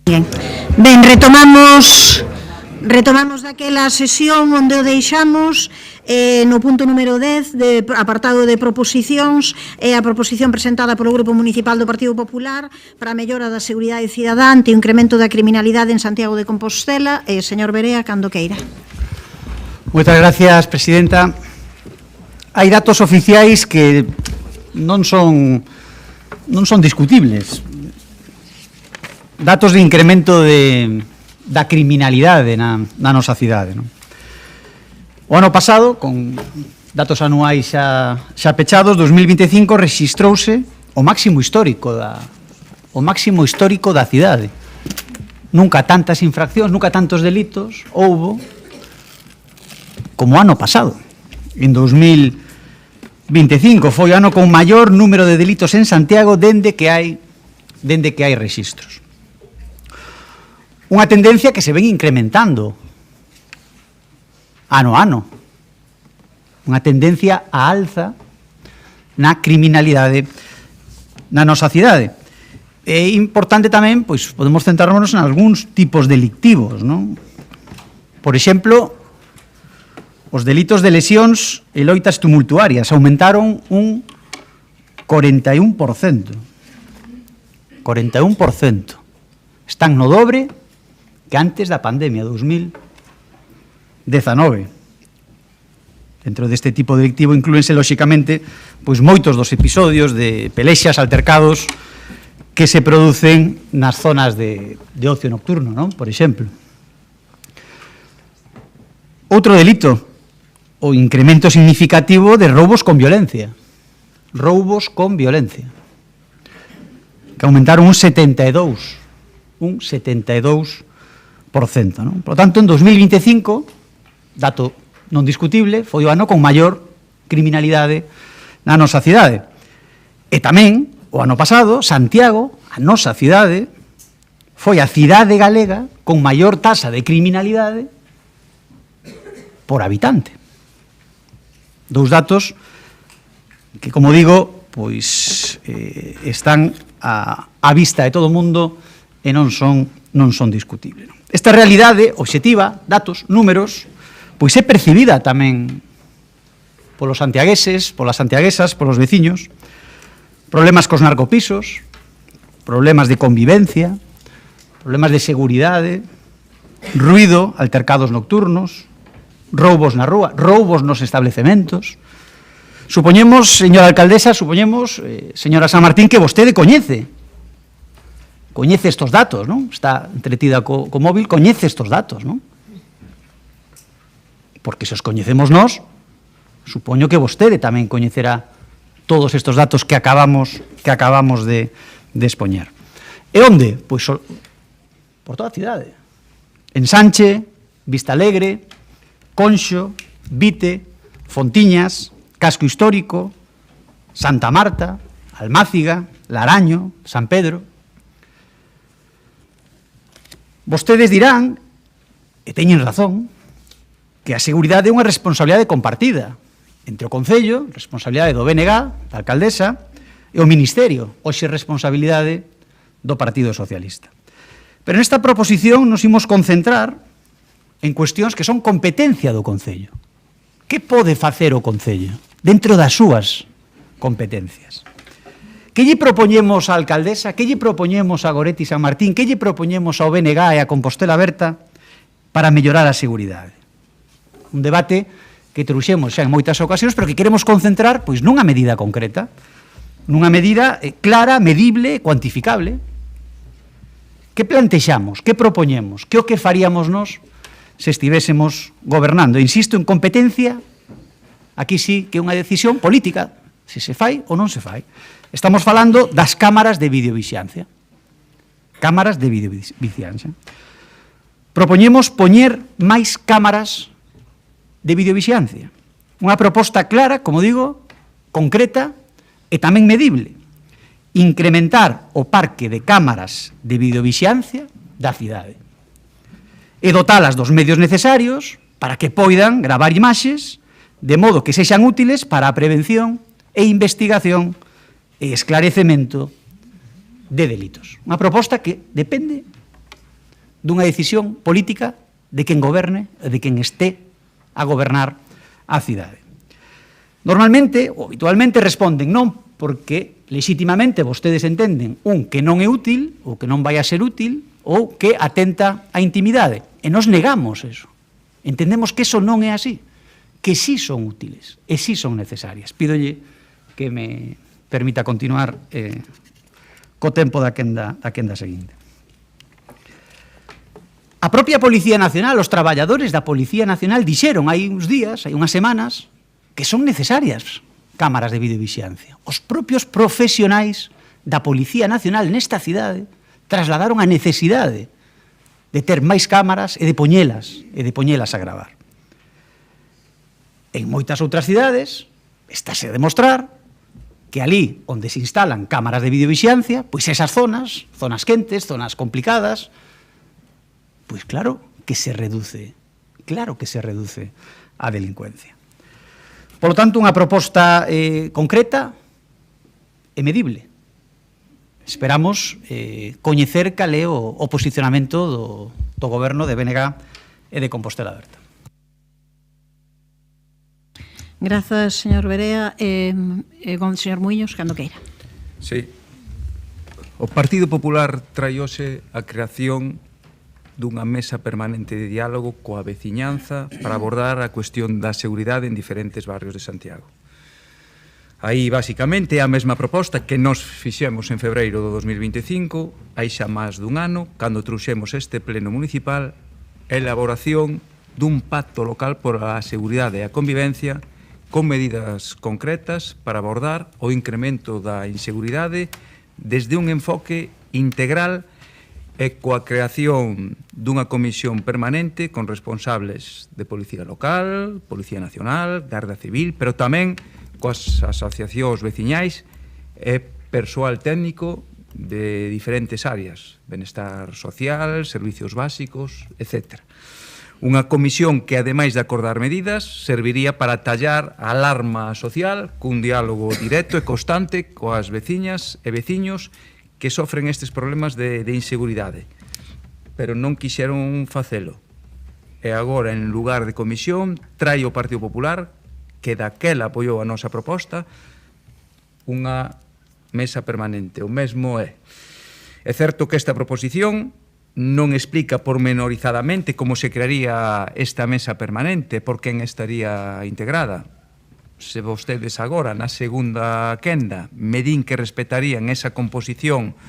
Ben, retomamos daquela sesión onde o deixamos no punto número 10 de apartado de proposicións a proposición presentada polo Grupo Municipal do Partido Popular para a mellora da seguridade cidadá ante o incremento da criminalidade en Santiago de Compostela. Señor Berea, cando queira. Moitas gracias, presidenta. Hai datos oficiais que non son discutibles. Datos de incremento da criminalidade na nosa cidade. O ano pasado, con datos anuais xa pechados, 2025 rexistrouse o máximo histórico da cidade. Nunca tantas infraccións, nunca tantos delitos houbo como o ano pasado. En 2025 foi o ano con maior número de delitos en Santiago dende que hai rexistros. Unha tendencia que se ven incrementando ano a ano. Unha tendencia a alza na criminalidade na nosa cidade. É importante tamén, pois, podemos centrarnos en algúns tipos delictivos, non? Por exemplo, os delitos de lesións e loitas tumultuarias aumentaron un 41%. 41%. Están no dobre que antes da pandemia, 2019. Dentro deste tipo delictivo inclúense, lóxicamente, pois moitos dos episodios de pelexas, altercados que se producen nas zonas de ocio nocturno, non? Por exemplo. Outro delito, o incremento significativo de roubos con violencia. Roubos con violencia. Que aumentaron un 72%. Non? Por lo tanto, en 2025, dato non discutible, foi o ano con maior criminalidade na nosa cidade. E tamén, o ano pasado, Santiago, a nosa cidade, foi a cidade galega con maior tasa de criminalidade por habitante. Dous datos que, como digo, pois están á vista de todo o mundo e non son discutibles. Esta realidade obxectiva, datos, números, pois é percibida tamén polos santiagueses, polas santiaguesas, polos veciños. Problemas cos narcopisos, problemas de convivencia, problemas de seguridade, ruido, altercados nocturnos, roubos na rúa, roubos nos establecementos. Supoñemos, señora alcaldesa, señora San Martín, que vostede coñece estos datos, non? Está entretida co móvil, coñece estos datos, non? Porque se os coñecemos nós, supoño que vostede tamén coñecerá todos estes datos que acabamos de expoñer. E onde? Pois por toda a cidade. En Sanche, Vista Alegre, Conxo, Vite, Fontiñas, Casco Histórico, Santa Marta, Almáciga, Laraño, San Pedro. Vostedes dirán, e teñen razón, que a seguridade é unha responsabilidade compartida entre o Concello, responsabilidade do BNG, da alcaldesa, e o Ministerio, hoxe responsabilidade do Partido Socialista. Pero nesta proposición nos imos concentrar en cuestións que son competencia do Concello. Que pode facer o Concello dentro das súas competencias? Que lle propoñemos á alcaldesa, que lle propoñemos a Goretti San Martín, que lle propoñemos ao BNG e a Compostela Aberta para mellorar a seguridade? Un debate que trouxemos xa en moitas ocasións, pero que queremos concentrar pois nunha medida concreta, nunha medida clara, medible, cuantificable. Que plantexamos, que propoñemos, que o que faríamos nós se estivésemos gobernando? Insisto, en competencia, aquí sí que é unha decisión política, se se fai ou non se fai. Estamos falando das cámaras de videovixiancia. Cámaras de videovixiancia. Propoñemos poñer máis cámaras de videovixiancia. Unha proposta clara, como digo, concreta e tamén medible. Incrementar o parque de cámaras de videovixiancia da cidade. E dotalas dos medios necesarios para que poidan gravar imaxes de modo que sexan útiles para a prevención e investigación e esclarecemento de delitos. Unha proposta que depende dunha decisión política de quen goberne e de quen este a gobernar a cidade. Normalmente, ou habitualmente, responden non porque legitimamente vostedes entenden que non é útil ou que non vai a ser útil ou que atenta á intimidade. E nos negamos eso. Entendemos que eso non é así, que sí son útiles e sí son necesarias. Pídolle que me permita continuar co tempo da quenda seguinte. A propia Policía Nacional, os traballadores da Policía Nacional dixeron hai uns días, hai unhas semanas, que son necesarias cámaras de videovixiancia. Os propios profesionais da Policía Nacional nesta cidade trasladaron a necesidade de ter máis cámaras e de poñelas a gravar. En moitas outras cidades estáse a demostrar que ali onde se instalan cámaras de videovixiancia, pois esas zonas quentes, zonas complicadas, pois claro que se reduce a delincuencia. Por lo tanto, unha proposta concreta e medible. Esperamos coñecer cal é o posicionamento do goberno de BNG e de Compostela Aberta. Grazas, señor Berea. Señor Muiños, cando queira. Sí. O Partido Popular trai hoxe a creación dunha mesa permanente de diálogo coa veciñanza para abordar a cuestión da seguridade en diferentes barrios de Santiago. Aí, basicamente, é a mesma proposta que nos fixemos en febreiro do 2025, hai xa máis dun ano, cando trouxemos este pleno municipal, a elaboración dun pacto local por a seguridade e a convivencia con medidas concretas para abordar o incremento da inseguridade desde un enfoque integral e coa creación dunha comisión permanente con responsables de Policía Local, Policía Nacional, Garda Civil, pero tamén coas asociacións veciñais e persoal técnico de diferentes áreas, benestar social, servicios básicos, etc. Unha comisión que, ademais de acordar medidas, serviría para tallar a alarma social cun diálogo directo e constante coas veciñas e veciños que sofren estes problemas de inseguridade, pero non quixeron facelo. E agora, en lugar de comisión, trai o Partido Popular, que daquela apoiou a nosa proposta, unha mesa permanente. O mesmo é. É certo que esta proposición non explica pormenorizadamente como se crearía esta mesa permanente, por quen estaría integrada. Se vostedes agora, na segunda quenda, me din que respetarían esa composición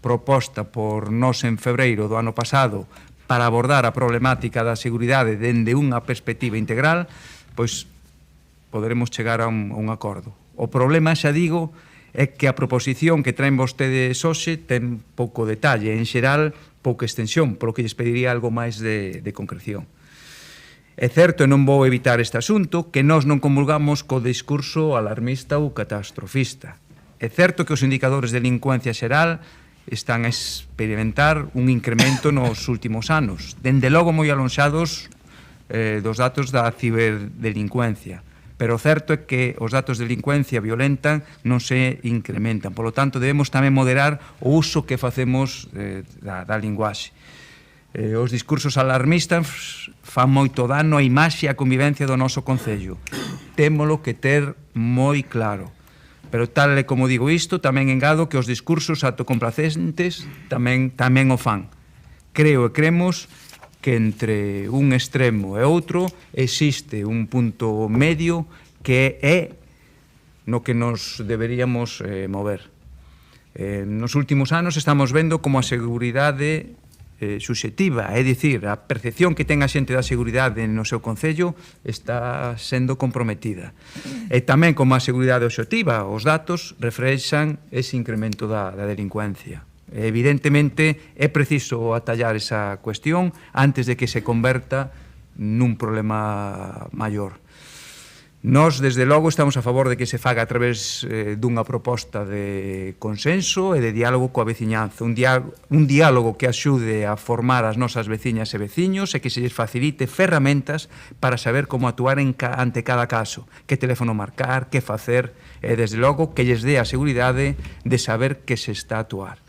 proposta por nós en febreiro do ano pasado para abordar a problemática da seguridade dende unha perspectiva integral, pois poderemos chegar a un acordo. O problema, xa digo, é que a proposición que traen vostedes hoxe ten pouco detalle, en xeral pouca extensión, polo que lles pediría algo máis de concreción. É certo, e non vou evitar este asunto, que nós non comulgamos co discurso alarmista ou catastrofista. É certo que os indicadores de delincuencia xeral están a experimentar un incremento nos últimos anos, dende logo moi alonxados dos datos da ciberdelincuencia. Pero o certo é que os datos de delincuencia violenta non se incrementan. Por lo tanto, debemos tamén moderar o uso que facemos da linguaxe. Os discursos alarmistas fan moito dano á imaxe e á convivencia do noso Concello. Témolo que ter moi claro. Pero tal e como digo isto, tamén engado que os discursos autocomplacentes tamén o fan. Creo e cremos que entre un extremo e outro existe un punto medio que é no que nos deberíamos mover. Nos últimos anos estamos vendo como a seguridade subxectiva, é dicir, a percepción que ten a xente da seguridade no seu concello está sendo comprometida. E tamén como a seguridade obxectiva, os datos reflexan ese incremento da delincuencia. Evidentemente, é preciso atallar esa cuestión antes de que se converta nun problema maior. Nós, desde logo, estamos a favor de que se faga a través dunha proposta de consenso e de diálogo coa veciñanza, un diálogo que axude a formar as nosas veciñas e veciños e que se lles facilite ferramentas para saber como actuar ante cada caso, que teléfono marcar, que facer e, desde logo, que lles dé a seguridade de saber que se está a actuar.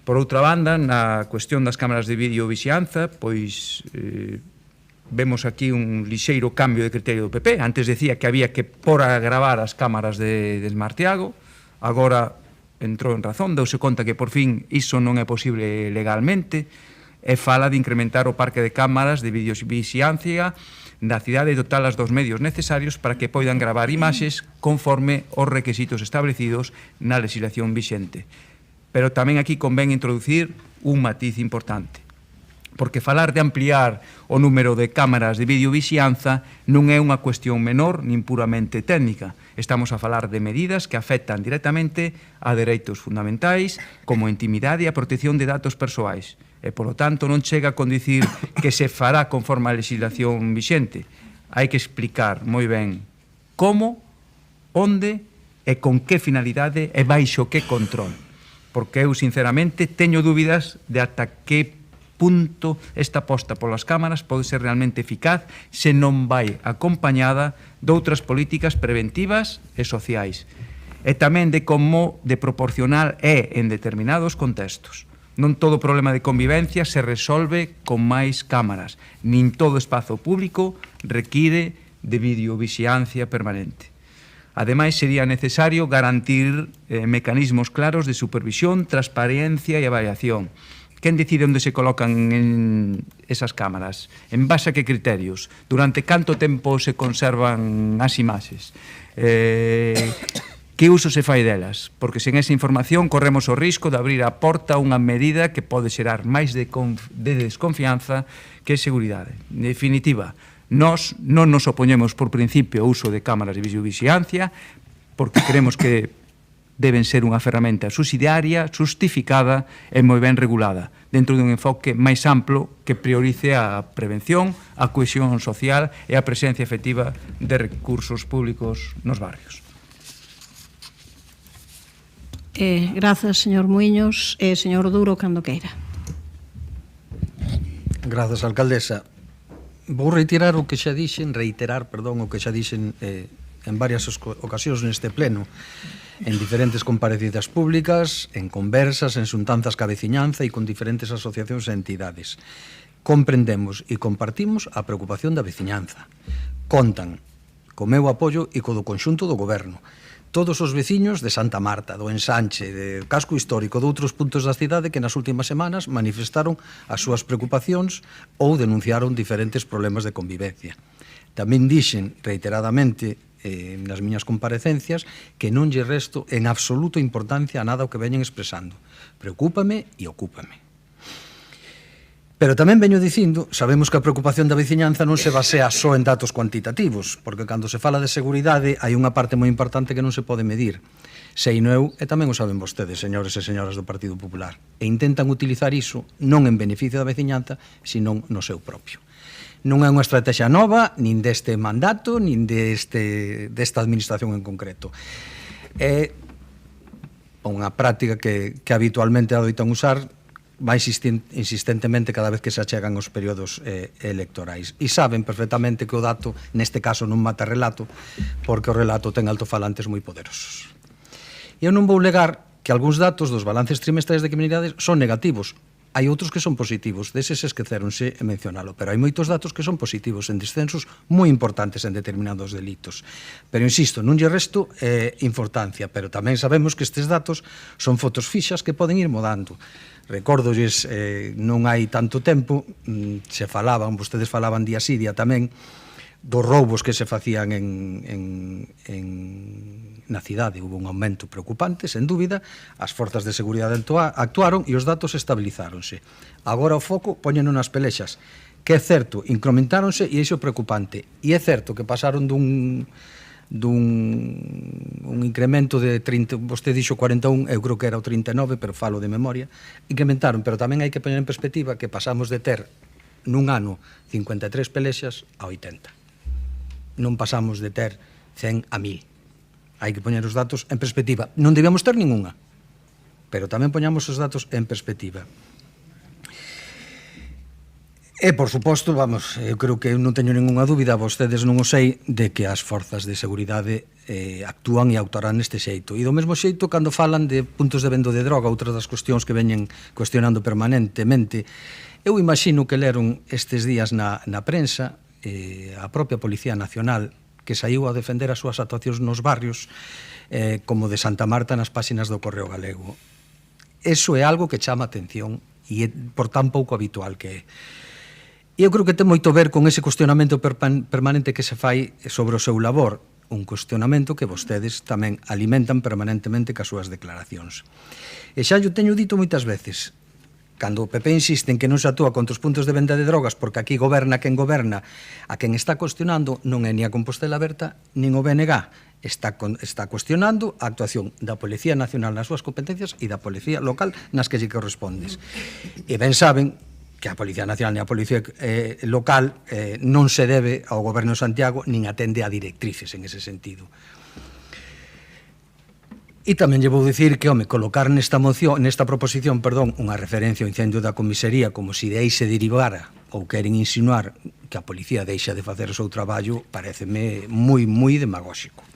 Por outra banda, na cuestión das cámaras de videovixianza, pois vemos aquí un lixeiro cambio de criterio do PP. Antes decía que había que por a gravar as cámaras de Smartiago, agora entrou en razón, deuse conta que por fin iso non é posible legalmente, e fala de incrementar o parque de cámaras de videovixiancia da cidade e dotalas dos medios necesarios para que poidan gravar imaxes conforme os requisitos establecidos na legislación vixente. Pero tamén aquí convén introducir un matiz importante, porque falar de ampliar o número de cámaras de videovixianza non é unha cuestión menor nin puramente técnica. Estamos a falar de medidas que afectan directamente a dereitos fundamentais como a intimidade e a protección de datos persoais. E, polo tanto, non chega con dicir que se fará conforme a legislación vixente. Hai que explicar moi ben como, onde e con que finalidade e baixo que control. Porque eu, sinceramente, teño dúbidas de ata que punto esta aposta polas cámaras pode ser realmente eficaz se non vai acompañada de outras políticas preventivas e sociais. E tamén de como de proporcional é en determinados contextos. Non todo problema de convivencia se resolve con máis cámaras, nin todo espazo público require de videovixiancia permanente. Ademais, sería necesario garantir mecanismos claros de supervisión, transparencia e avaliación. Quen decide onde se colocan esas cámaras? En base a que criterios? Durante canto tempo se conservan as imaxes? Que uso se fai delas? Porque sen esa información corremos o risco de abrir a porta a unha medida que pode xerar máis de desconfianza que seguridade. En definitiva, nós non nos opoñemos por principio ao uso de cámaras de videovixiancia porque creemos que deben ser unha ferramenta subsidiaria, justificada e moi ben regulada, dentro dun enfoque máis amplo que priorice a prevención, a cohesión social e a presencia efectiva de recursos públicos nos barrios. Grazas, señor Muiños. Señor Duro, cando queira. Grazas, alcaldesa. Vou reiterar o que xa dixen, o que xa dixen en varias ocasións neste pleno, en diferentes comparecidas públicas, en conversas, en xuntanzas ca veciñanza e con diferentes asociacións e entidades. Comprendemos e compartimos a preocupación da veciñanza. Contan co meu apoio e co do conxunto do goberno. Todos os veciños de Santa Marta, do Ensanche, do casco histórico, de outros puntos da cidade que nas últimas semanas manifestaron as súas preocupacións ou denunciaron diferentes problemas de convivencia. Tamén dixen reiteradamente nas miñas comparecencias que non lle resto en absoluto importancia a nada o que veñen expresando. Preocúpame e ocúpame. Pero tamén veño dicindo, sabemos que a preocupación da veciñanza non se basea só en datos cuantitativos, porque cando se fala de seguridade hai unha parte moi importante que non se pode medir. Seino eu, e tamén o saben vostedes, señores e señoras do Partido Popular, e intentan utilizar iso non en beneficio da veciñanza, senón no seu propio. Non é unha estrategia nova, nin deste mandato, nin desta administración en concreto. É unha práctica que habitualmente adoitan usar vai insistentemente cada vez que se achegan os períodos electorais. E saben perfectamente que o dato, neste caso, non mata relato, porque o relato ten altofalantes moi poderosos. E eu non vou negar que algúns datos dos balances trimestrais de criminalidade son negativos. Hai outros que son positivos, deses esqueceronse mencionalo, pero hai moitos datos que son positivos en descensos moi importantes en determinados delitos. Pero insisto, non lle resto importancia, pero tamén sabemos que estes datos son fotos fixas que poden ir mudando. Recórdolles, non hai tanto tempo, vostedes falaban día sí, día tamén, dos roubos que se facían na cidade. Hubo un aumento preocupante, sen dúbida, as forzas de seguridade actuaron e os datos estabilizáronse. Agora o foco poñeno nas pelexas, que é certo, incrementáronse e iso é preocupante. E é certo que pasaron dun incremento de 30, vostede dixo 41, eu creo que era o 39, pero falo de memoria, incrementaron, pero tamén hai que poñer en perspectiva que pasamos de ter nun ano 53 pelexas a 80. Non pasamos de ter 100 a 1000. Hai que poñer os datos en perspectiva. Non debíamos ter ninguna, pero tamén poñamos os datos en perspectiva. E, por suposto, eu creo que non teño ninguna dúbida, vostedes non o sei, de que as forzas de seguridade actúan e actuarán neste xeito. E do mesmo xeito, cando falan de puntos de vendo de droga, outras das cuestións que veñen cuestionando permanentemente, eu imagino que leron estes días na prensa a propia Policía Nacional, que saiu a defender as súas actuacións nos barrios, como de Santa Marta nas páxinas do Correo Galego. Eso é algo que chama atención e é por tan pouco habitual que é. E eu creo que ten moito a ver con ese cuestionamento permanente que se fai sobre o seu labor, un cuestionamento que vostedes tamén alimentan permanentemente cas súas declaracións. E xa yo teño dito moitas veces, cando o PP insiste en que non se actúa contra os puntos de venda de drogas porque aquí goberna, a quen está cuestionando non é ni a Compostela Aberta nin o BNG, está cuestionando a actuación da Policía Nacional nas súas competencias e da Policía Local nas que lle correspondes. E ben saben que a Policía Nacional e a Policía Local non se debe ao Goberno de Santiago nin atende a directrices en ese sentido. E tamén lle vou dicir que, home, colocar nesta proposición, unha referencia ao incendio da comisaría como se de aí se derivara ou queren insinuar que a policía deixa de facer o seu traballo, pareceme moi demagóxico.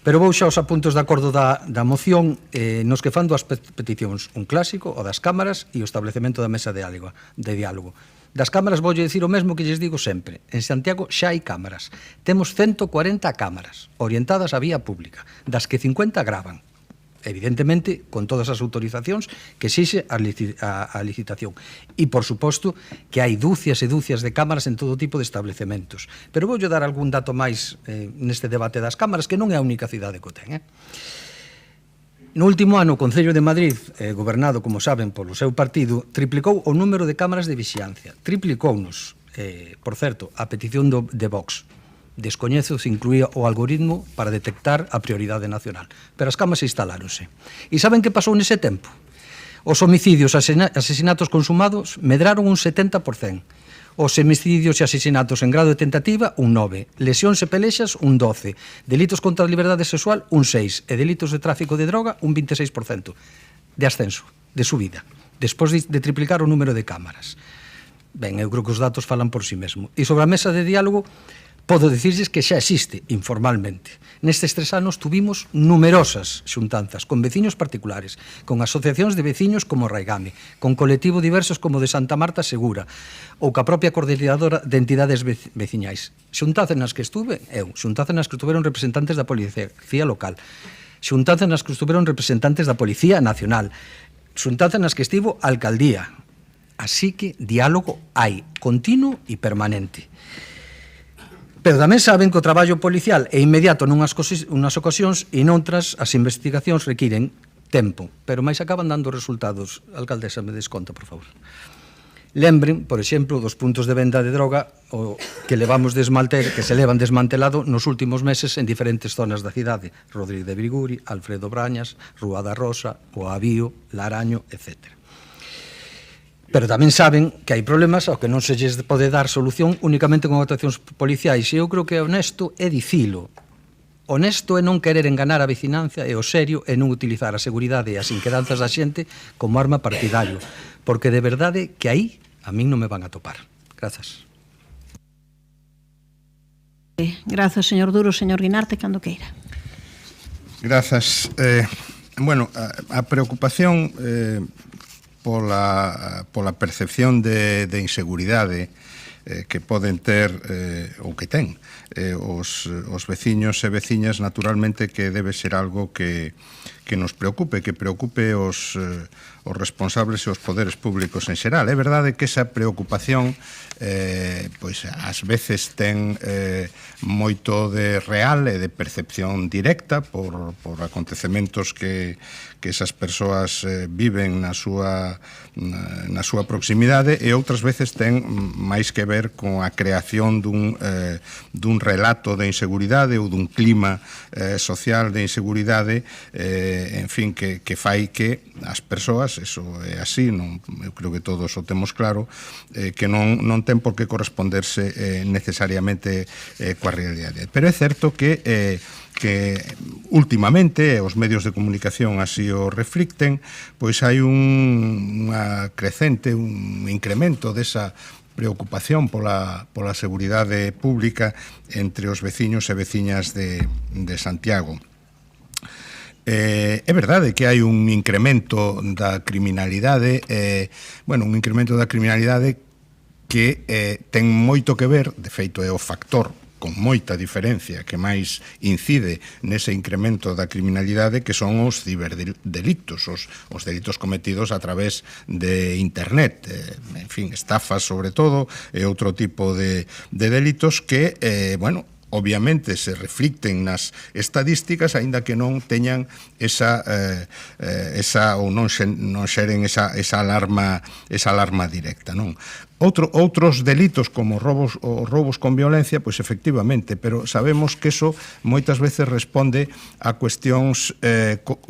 Pero vou xa aos apuntos de acordo da moción, nos que fan dúas peticións, un clásico, o das cámaras, e o establecemento da mesa de diálogo. Das cámaras voulle dicir o mesmo que lles digo sempre. En Santiago xa hai cámaras. Temos 140 cámaras orientadas á vía pública, das que 50 gravan. Evidentemente, con todas as autorizacións que exixe a licitación. E, por suposto, que hai dúcias e dúcias de cámaras en todo tipo de establecementos. Pero voulle dar algún dato máis neste debate das cámaras, que non é a única cidade que o ten. No último ano, o Concello de Madrid, gobernado, como saben, polo seu partido, triplicou o número de cámaras de vixiancia. Triplicounos, por certo, a petición de Vox. Descoñezo se incluía o algoritmo para detectar a prioridade nacional. Pero as camas instaláronse. E saben que pasou nese tempo? Os homicidios e asesinatos consumados medraron un 70%. Os homicidios e asesinatos en grado de tentativa, un 9%. Lesións e pelexas, un 12%. Delitos contra a liberdade sexual, un 6%. E delitos de tráfico de droga, un 26%. De ascenso, de subida. Despois de triplicar o número de cámaras. Ben, eu creo que os datos falan por si mesmo. E sobre a mesa de diálogo, podo dicirles que xa existe informalmente. Nestes 3 anos tuvimos numerosas xuntanzas con veciños particulares, con asociacións de veciños como Raigame, con colectivos diversos como de Santa Marta Segura, ou ca propia coordinadora de entidades veciñais. Xuntanzas nas que estuve eu, xuntanzas nas que estuveron representantes da Policía Local, xuntanzas nas que estuveron representantes da Policía Nacional, xuntanzas nas que estivo a Alcaldía. Así que diálogo hai, continuo e permanente. Pero tamén saben que o traballo policial é inmediato nunhas ocasións e noutras as investigacións requiren tempo, pero máis acaban dando resultados. Alcaldesa, me desconta, por favor. Lembren, por exemplo, dos puntos de venda de droga que se levan desmantelado nos últimos meses en diferentes zonas da cidade. Rodríguez de Briguri, Alfredo Brañas, Rúa da Rosa, O Avío, Laraño, etc. Pero tamén saben que hai problemas ao que non se lles pode dar solución únicamente con actuacións policiais. E eu creo que honesto é dicilo. Honesto é non querer enganar a vecinanza e o serio é non utilizar a seguridade e as inquedanzas da xente como arma partidario. Porque de verdade que aí a min non me van a topar. Grazas. Grazas, señor Duro. Señor Guinarte, cando queira. Grazas. Bueno, a preocupación pola percepción de inseguridade que poden ter ou que ten os veciños e veciñas, naturalmente que debe ser algo que nos preocupe, que preocupe os responsables e os poderes públicos en xeral. É verdade que esa preocupación pois ás veces ten moito de real e de percepción directa por acontecementos que esas persoas viven na súa proximidade, e outras veces ten máis que ver con a creación dun relato de inseguridade ou dun clima social de inseguridade, en fin, que fai que as persoas, eso é así, eu creo que todos o temos claro, que non ten por que corresponderse necesariamente coa realidade. Pero é certo que últimamente os medios de comunicación así o reflicten, pois hai unha crecente, un incremento desa preocupación pola seguridade pública entre os veciños e veciñas de Santiago. É verdade que hai un incremento da criminalidade, un incremento da criminalidade que ten moito que ver, de feito é o factor con moita diferencia que máis incide nese incremento da criminalidade, que son os ciberdelitos, os delitos cometidos a través de internet, en fin, estafas sobre todo, e outro tipo de delitos que, obviamente se reflicten nas estadísticas, aínda que non teñan esa ou non xeren esa alarma directa, non? Outros delitos como roubos con violencia, pois efectivamente, pero sabemos que eso moitas veces responde a cuestións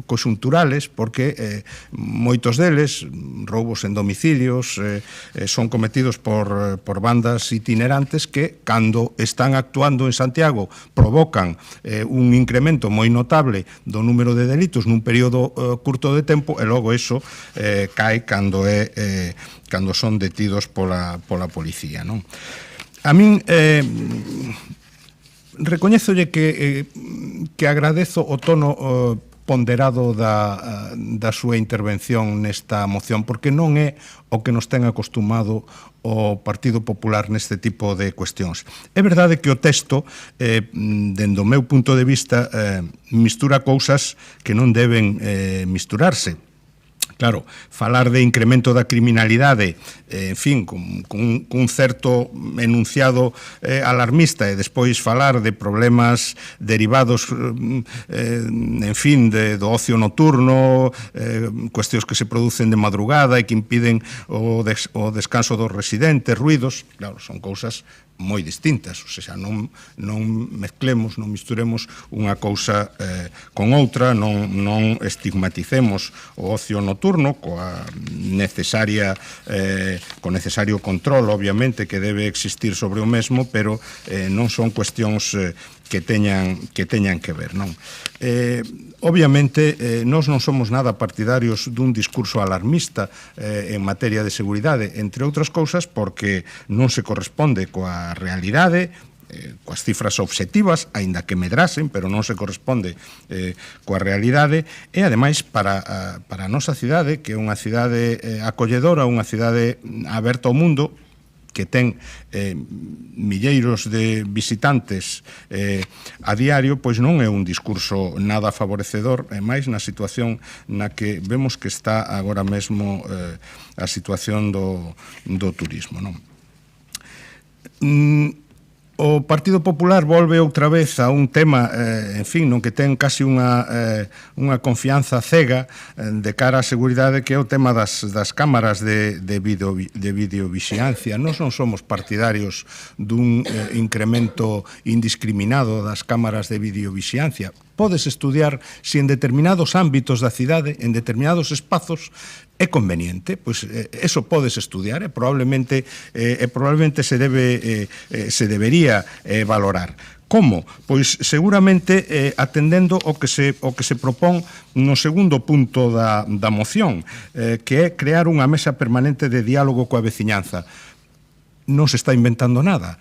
conxunturales, porque moitos deles, roubos en domicilios, son cometidos por bandas itinerantes que, cando están actuando en Santiago, provocan un incremento moi notable do número de delitos nun período curto de tempo, e logo eso cae cando son detidos pola policía, non? A min recoñézolle que agradezo o tono ponderado da súa intervención nesta moción, porque non é o que nos ten acostumado o Partido Popular neste tipo de cuestións. É verdade que o texto, dende o meu punto de vista, mistura cousas que non deben misturarse. Claro, falar de incremento da criminalidade, en fin, cun certo enunciado alarmista, e despois falar de problemas derivados, en fin, do ocio nocturno, cuestións que se producen de madrugada e que impiden o descanso dos residentes, ruidos, claro, son cousas moi distintas, ou seja, non mezclemos, non misturemos unha cousa con outra, non estigmaticemos o ocio nocturno co necesario control, obviamente, que debe existir sobre o mesmo, pero non son cuestións que teñan que ver, non? Obviamente, nós non somos nada partidarios dun discurso alarmista en materia de seguridade, entre outras cousas porque non se corresponde coa realidade, coas cifras obxectivas, aínda que medrasen, pero non se corresponde coa realidade, e ademais para a nosa cidade, que é unha cidade acolledora, unha cidade aberta ao mundo, que ten milleiros de visitantes a diario, pois non é un discurso nada favorecedor, e máis na situación na que vemos que está agora mesmo a situación do turismo, non? O Partido Popular volve outra vez a un tema, en fin, non que ten casi unha confianza cega de cara á seguridade, que é o tema das cámaras de videovixiancia. Nós non somos partidarios dun incremento indiscriminado das cámaras de videovixiancia. Podes estudiar se en determinados ámbitos da cidade, en determinados espazos, é conveniente, pois eso podes estudiar, e probablemente se debería valorar. Como? Pois seguramente atendendo o que se propón no segundo punto da moción, que é crear unha mesa permanente de diálogo coa veciñanza. Non se está inventando nada.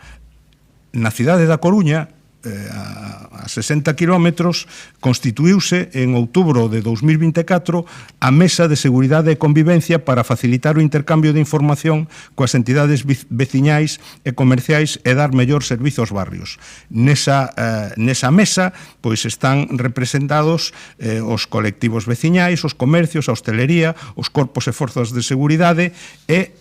Na cidade da Coruña, a 60 kilómetros, constituíuse en outubro de 2024 a Mesa de Seguridade e Convivencia para facilitar o intercambio de información coas entidades veciñais e comerciais e dar mellor servizo aos barrios. Nesa mesa pois están representados os colectivos veciñais, os comercios, a hostelería, os corpos e forzas de seguridade e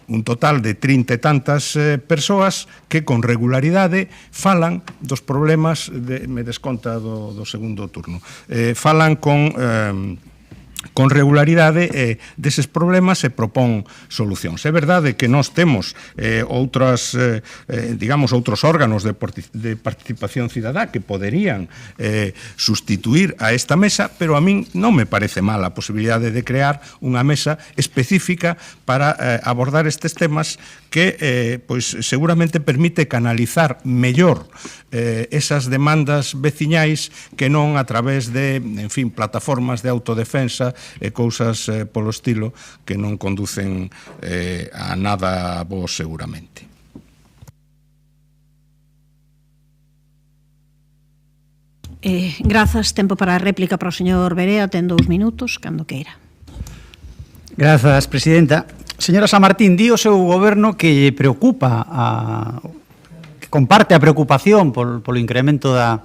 un total de 30 e tantas persoas que con regularidade falan dos problemas, me desconta do segundo turno, falan con regularidade deses problemas e propón solucións. É verdade que nós temos outros órganos de participación cidadá que poderían sustituir a esta mesa, pero a min non me parece mal a posibilidade de crear unha mesa específica para abordar estes temas que seguramente permite canalizar mellor esas demandas veciñais que non a través de, en fin, plataformas de autodefensa e cousas polo estilo que non conducen a nada bo seguramente. Grazas, tempo para a réplica para o señor Berea, ten 2 minutos, cando queira. Grazas, presidenta. Señora San Martín, di o seu goberno que lle preocupa, que comparte a preocupación polo incremento da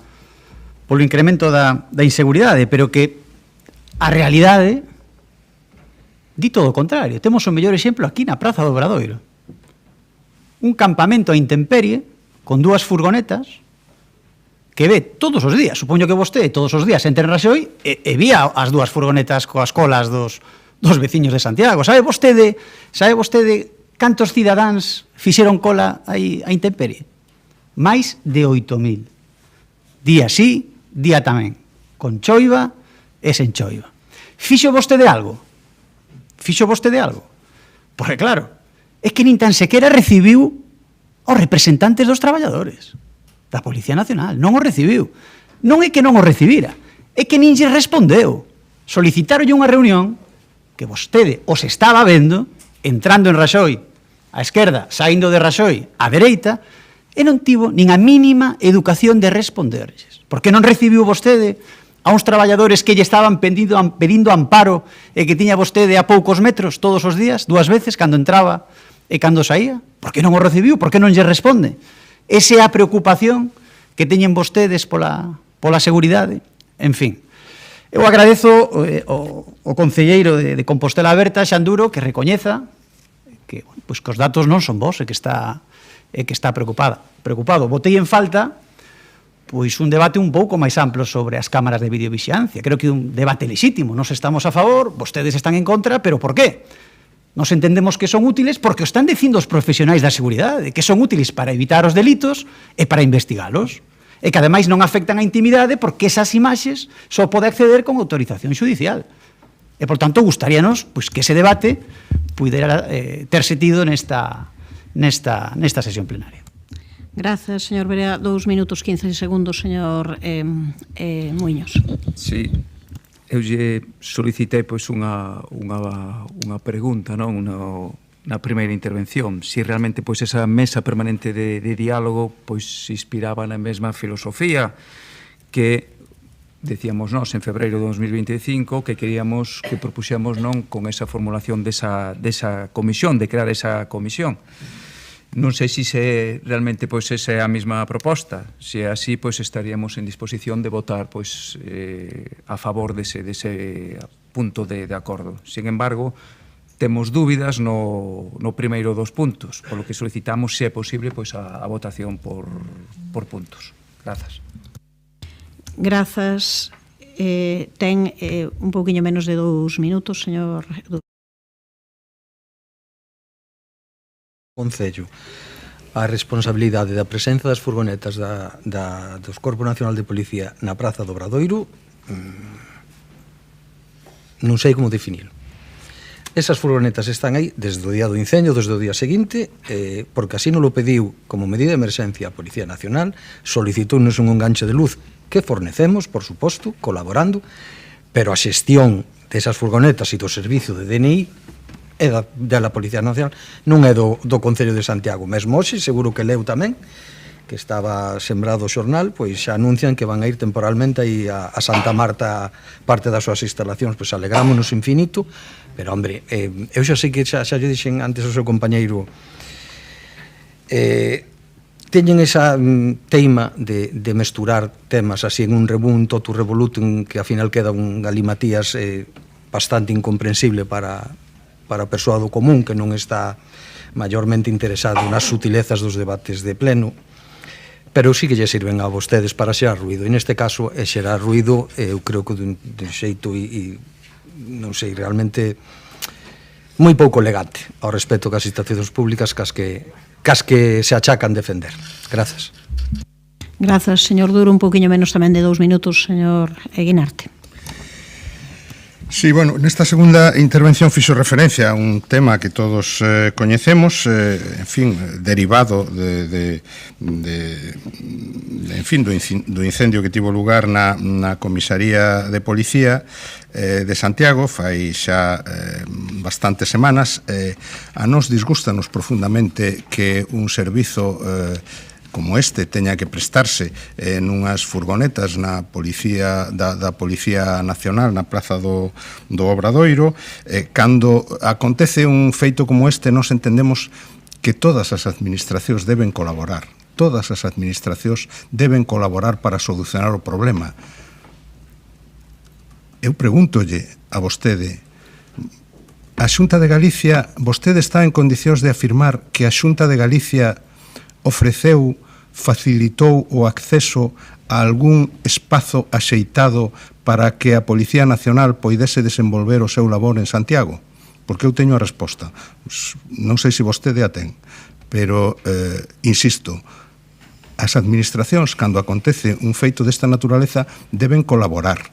inseguridade, pero que a realidade di todo o contrario. Temos o mellor exemplo aquí na Praza do Obradoiro. Un campamento a intemperie con 2 furgonetas que ve todos os días, supoño que vostede todos os días entre en Raxoi e vía as 2 furgonetas coas colas dos veciños de Santiago. Sabe vostede cantos cidadáns fixeron cola aí a intemperie? Máis de 8.000. Día sí, día tamén. Con choiva e sen choiva. Fixo vostede algo? Porque claro, é que nin tan sequera recibiu os representantes dos traballadores da Policía Nacional, non o recibiu. Non é que non o recibira, é que nin lle respondeu. Solicitaronlle unha reunión que vostede os estaba vendo, entrando en Raxoi á esquerda, saindo de Raxoi á dereita, e non tivo nin a mínima educación de responderlles. Porque non recibiu vostede a uns traballadores que lle estaban pedindo amparo e que tiña vostede a poucos metros todos os días, 2 veces, cando entraba e cando saía? Por que non o recibiu? Por que non lle responde? Esa é a preocupación que teñen vostedes pola seguridade. En fin, eu agradezo o concelleiro de Compostela Aberta, Xanduro, que recoñeza que os datos non son vos e que está preocupado. Botei en falta un debate un pouco máis amplo sobre as cámaras de videovixilancia. Creo que é un debate lexítimo. Nos estamos a favor, vostedes están en contra, pero por qué? Nos entendemos que son útiles porque o están dicindo os profesionais da seguridade, que son útiles para evitar os delitos e para investigalos, e que ademais non afectan a intimidade porque esas imaxes só pode acceder con autorización xudicial. E, por tanto, gustaríanos que ese debate pudera ter sentido nesta sesión plenaria. Grazas, señor Berea. 2 minutos 15 segundos, señor Muiños. Sí. Eu lle solicitei unha pregunta, non, na primeira intervención, se realmente esa mesa permanente de diálogo se inspiraba na mesma filosofía que decíamos nós en febreiro de 2025 que queríamos que propuxamos non con esa formulación desa comisión, de crear esa comisión. Non sei se realmente esa é a mesma proposta. Se é así, estaríamos en disposición de votar a favor dese punto de acordo. Sin embargo, temos dúbidas no primeiro dos puntos, polo que solicitamos, se é posible, a votación por puntos. Grazas. Grazas. Ten un pouquiño menos de 2 minutos, señor Concello. A responsabilidade da presenza das furgonetas dos Corpo Nacional de Policía na Praza do Obradoiro non sei como definilo. Esas furgonetas están aí desde o día do incendio, desde o día seguinte, porque así non lo pediu como medida de emerxencia a Policía Nacional, solicitounos un enganche de luz que fornecemos, por suposto, colaborando, pero a xestión desas furgonetas e do servicio de DNI é da Policía Nacional, non é do Concello de Santiago. Mesmo hoxe, seguro que leu tamén, que estaba sembrado o xornal, xa anuncian que van a ir temporalmente aí a Santa Marta parte das súas instalacións. Alegrámonos infinito, pero, hombre, eu xa sei que xa lle dixen antes ao seu compañeiro, teñen esa teima de mesturar temas así en un rebunto, tu revolutum, que ao final queda un galimatías bastante incomprensible para o persoado común que non está maiormente interesado nas sutilezas dos debates de pleno, pero sí que lle sirven a vostedes para xerar ruido. E neste caso é xerar ruido, eu creo que dun xeito non sei, realmente moi pouco elegante ao respecto que as institucións públicas cas que se achacan defender. Grazas. Grazas, señor Duro. Un pouquiño menos tamén de 2 minutos, señor Guinarte. Sí, bueno, nesta segunda intervención fixo referencia a un tema que todos coñecemos, en fin, derivado do incendio que tivo lugar na comisaría de policía, de Santiago, fai xa bastantes semanas. A nos disgústanos profundamente que un servizo como este teña que prestarse nunhas furgonetas na policía da Policía Nacional na Praza do Obradoiro. Cando acontece un feito como este, nos entendemos que todas as administracións deben colaborar. Todas as administracións deben colaborar para solucionar o problema. Eu pregúntolle a vostede, a Xunta de Galicia, vostede está en condicións de afirmar que a Xunta de Galicia ofreceu, facilitou o acceso a algún espazo axeitado para que a Policía Nacional poidese desenvolver o seu labor en Santiago? Porque eu teño a resposta. Non sei se vostede a ten, pero, insisto, as administracións, cando acontece un feito desta naturaleza, deben colaborar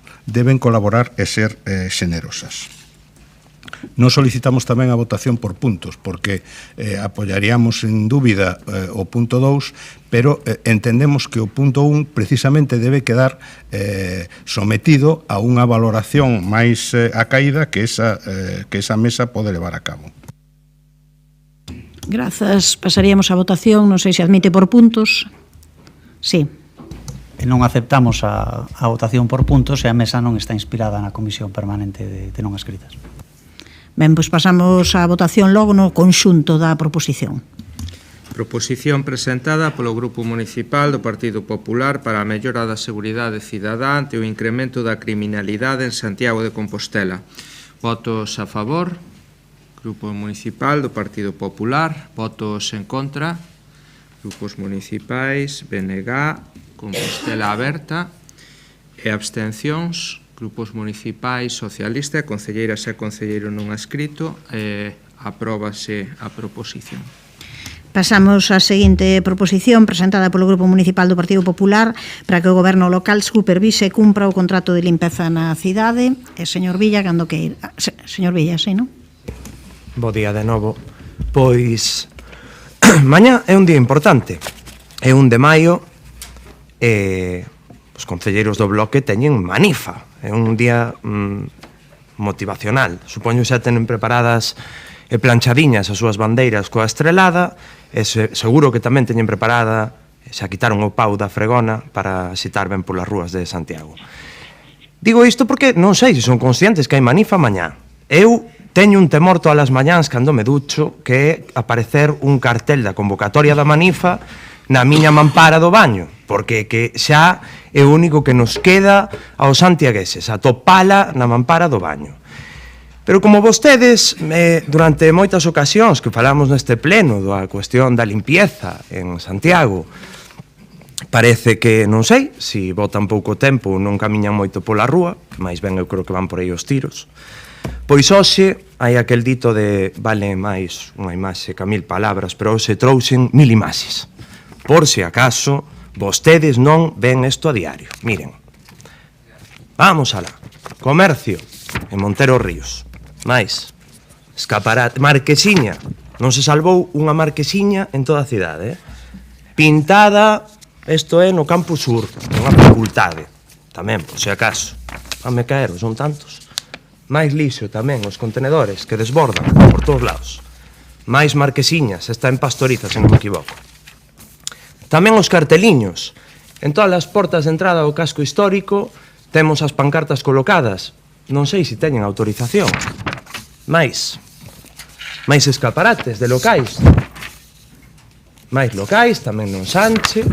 e ser xenerosas. Nos solicitamos tamén a votación por puntos, porque apoyaríamos sin dúbida o punto 2, pero entendemos que o punto 1 precisamente debe quedar sometido a unha valoración máis acaída que esa mesa pode levar a cabo. Grazas. Pasaríamos a votación. Non sei se admite por puntos. Sí. Non aceptamos a votación por puntos e a mesa non está inspirada na Comisión Permanente de Non Escritas. Ben, pois pasamos á votación logo no conxunto da proposición. Proposición presentada polo Grupo Municipal do Partido Popular para a mellora da seguridade cidadá ante o incremento da criminalidade en Santiago de Compostela. Votos a favor. Grupo Municipal do Partido Popular. Votos en contra. Grupos municipais, BNG, Compostela Aberta e abstencións. Grupos municipais, Socialista, concelleiras e concelleiro non adscrito. Apróbase a proposición. Pasamos á seguinte proposición presentada polo Grupo Municipal do Partido Popular para que o Goberno local supervise e cumpra o contrato de limpeza na cidade. Señor Villa, cando que ir. Señor Villa, sí, non? Bo día de novo. Pois mañá é un día importante. É 1 de maio e os concelleiros do bloque teñen manifa. É un día motivacional. Supoño xa tenen preparadas e planchadiñas as súas bandeiras coa estrelada e seguro que tamén teñen preparada, xa quitaron o pau da fregona para xitar ben polas rúas de Santiago. Digo isto porque non sei se son conscientes que hai manifa mañá. Eu teño un temor todas as mañáns cando me ducho que é aparecer un cartel da convocatoria da manifa na miña mampara do baño, porque que xa é o único que nos queda aos santiagueses, atopala na mampara do baño. Pero como vostedes, durante moitas ocasións que falamos neste pleno da cuestión da limpieza en Santiago, parece que, non sei, se botan pouco tempo ou non camiñan moito pola rúa, que máis ben eu creo que van por aí os tiros. Pois hoxe hai aquel dito de vale máis unha imaxe que 1000 palabras, pero hoxe trouxen 1000 imaxes. Por se acaso vostedes non ven isto a diario. Miren, vamos alá. Comercio en Montero Ríos. Mais, escaparate, marquesiña. Non se salvou unha marquesiña en toda a cidade. Pintada, isto é no Campo Sur, unha facultade. Tamén, por se acaso. Vanme caer, son tantos. Máis lixo tamén, os contenedores que desbordan por todos lados. Máis marquesiñas, está en Pastoriza, se non me equivoco. Tamén os carteliños. En todas as portas de entrada ao casco histórico temos as pancartas colocadas. Non sei se teñen autorización. Máis escaparates de locais. Máis locais, tamén non Sanche.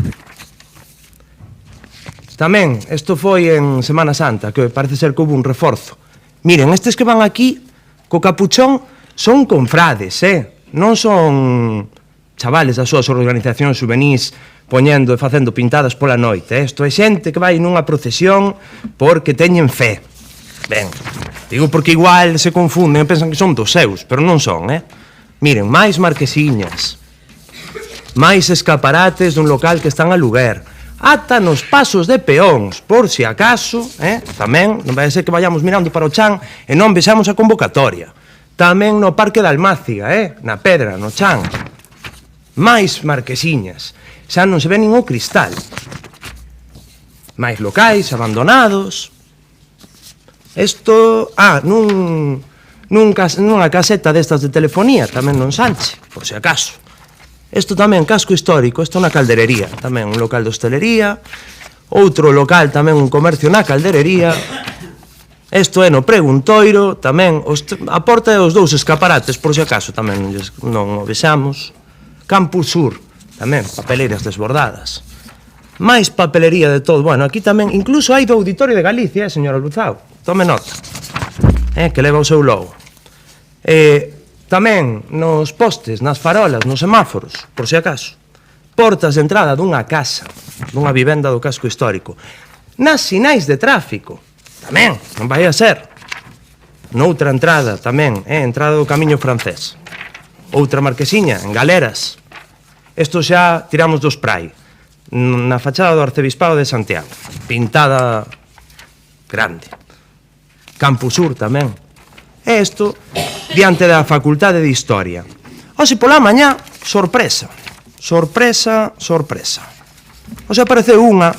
Tamén, isto foi en Semana Santa, que parece ser que houve un reforzo. Miren, estes que van aquí co capuchón son confrades, non son chavales das súas organizacións juvenís poñendo e facendo pintadas pola noite. Isto é xente que vai nunha procesión porque teñen fe. Ben, digo porque igual se confunden e pensan que son dos seus, pero non son, Miren, máis marquesiñas, máis escaparates dun local que están a luguer, ata nos pasos de peóns, por si acaso, tamén, non vai ser que vayamos mirando para o chan e non vexamos a convocatoria. Tamén no Parque da Almáciga, na Pedra, no chan. Máis marquesiñas, xa non se ve nin o cristal. Máis locais, abandonados. Isto, nunha caseta destas de telefonía, tamén non Sanche, por se acaso. Isto tamén, casco histórico, isto é unha calderería, tamén un local de hostelería, outro local tamén un comercio na calderería, isto é no Preguntoiro, tamén a porta e os dous escaparates, por se acaso tamén non o vexamos. Campus Sur, tamén, papeleiras desbordadas. máis papelería de todo. Bueno, aquí tamén, incluso hai do Auditorio de Galicia, señora Luzao, tome nota, que leva o seu logo. Tamén nos postes, nas farolas, nos semáforos, por se acaso. Portas de entrada dunha casa, dunha vivenda do casco histórico. Nas sinais de tráfico, tamén, non vai a ser. Noutra entrada tamén, entrada do Camiño Francés. Outra marquesiña, en Galeras. Isto xa tiramos do spray. Na fachada do Arcebispado de Santiago, pintada grande. Campus Sur tamén. E isto diante da Facultade de Historia. Hoxe pola mañá, sorpresa. Sorpresa, sorpresa. Hoxe apareceu unha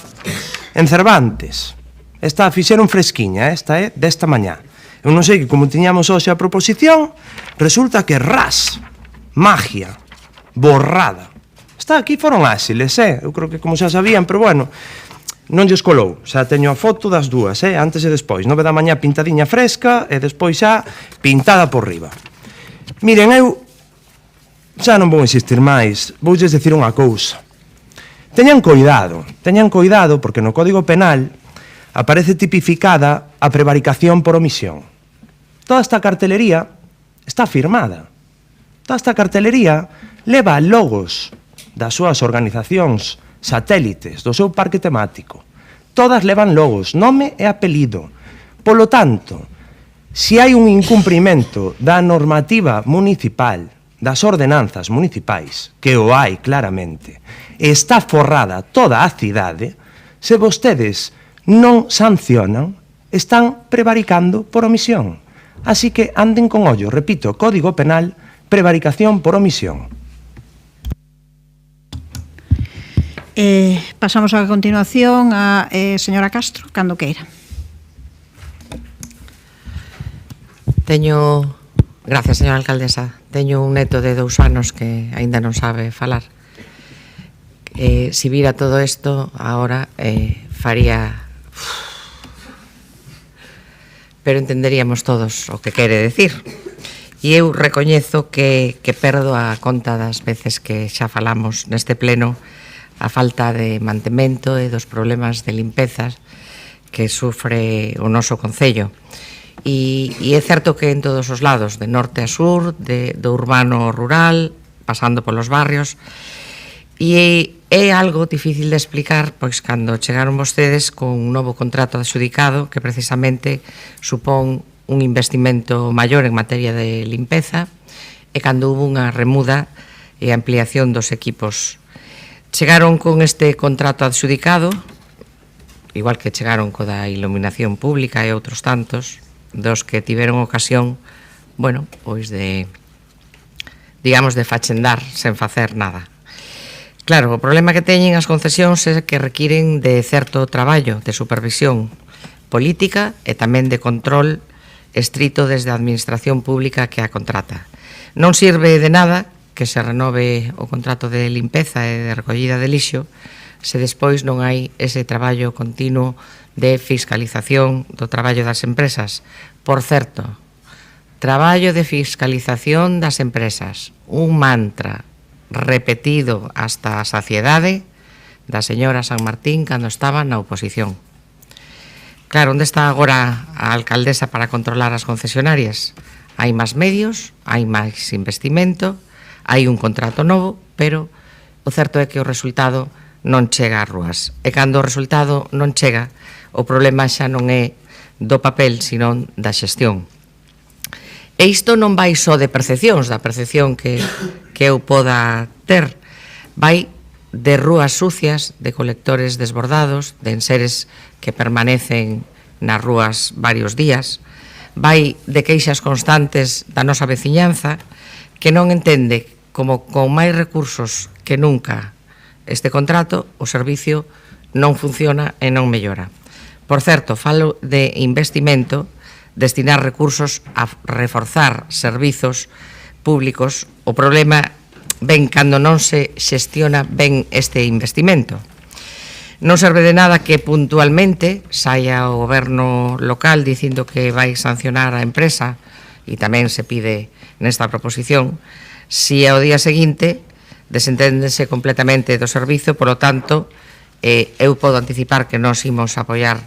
en Cervantes. Esta fixeron fresquiña, esta é desta mañá. Eu non sei que como tiñamos hoxe a proposición, resulta que ras, magia, borrada. Está aquí, foron áxiles, eu creo que como xa sabían, pero bueno, non lles colou. Xa teño a foto das dúas, antes e despois. 9 da mañá pintadiña fresca e despois xa pintada por riba. Miren, eu xa non vou insistir máis, voulles dicir unha cousa. Teñan coidado, porque no Código Penal aparece tipificada a prevaricación por omisión. Toda esta cartelería está firmada. Toda esta cartelería leva logos das súas organizacións satélites, do seu parque temático. Todas levan logos, nome e apelido. Polo tanto, se hai un incumprimento da normativa municipal, das ordenanzas municipais, que o hai claramente, e está forrada toda a cidade, se vostedes non sancionan, están prevaricando por omisión. Así que anden con ollo, repito, Código Penal, prevaricación por omisión. Pasamos a continuación a señora Castro, cando queira. Gracias, señora alcaldesa. Teño un neto de 2 anos que aínda non sabe falar. Se vira todo isto, agora faría... Pero entenderíamos todos o que quere decir. E eu recoñezo que perdo a conta das veces que xa falamos neste pleno a falta de mantemento e dos problemas de limpezas que sufre o noso concello. E é certo que en todos os lados, de norte a sur, do urbano ao rural, pasando polos barrios, e é algo difícil de explicar pois cando chegaron vostedes con un novo contrato adxudicado que precisamente supón un investimento maior en materia de limpeza e cando hubo unha remuda e ampliación dos equipos. Chegaron con este contrato adxudicado, igual que chegaron co da iluminación pública e outros tantos, dos que tiveron ocasión, bueno, pois de, digamos, de fachendar sen facer nada. Claro, o problema que teñen as concesións é que requiren de certo traballo, de supervisión política e tamén de control estrito desde a administración pública que a contrata. Non sirve de nada que se renove o contrato de limpeza e de recollida de lixo se despois non hai ese traballo continuo de fiscalización do traballo das empresas. Por certo, traballo de fiscalización das empresas, un mantra repetido hasta a saciedade da señora San Martín cando estaba na oposición. Claro, onde está agora a alcaldesa para controlar as concesionarias? Hai máis medios, hai máis investimento, hai un contrato novo, pero o certo é que o resultado non chega ás rúas. E cando o resultado non chega, o problema xa non é do papel, senón da xestión. E isto non vai só de percepcións, da percepción que eu poda ter, vai de rúas sucias, de colectores desbordados, de enseres que permanecen nas rúas varios días, vai de queixas constantes da nosa veciñanza, que non entende como con máis recursos que nunca este contrato, o servicio non funciona e non mellora. Por certo, falo de investimento destinar recursos a reforzar servizos públicos. O problema ven cando non se xestiona ben este investimento. Non serve de nada que puntualmente saia o goberno local dicindo que vai sancionar a empresa, e tamén se pide nesta proposición, si ao día seguinte desenténdense completamente do servizo. Por lo tanto, eu podo anticipar que nós imos apoiar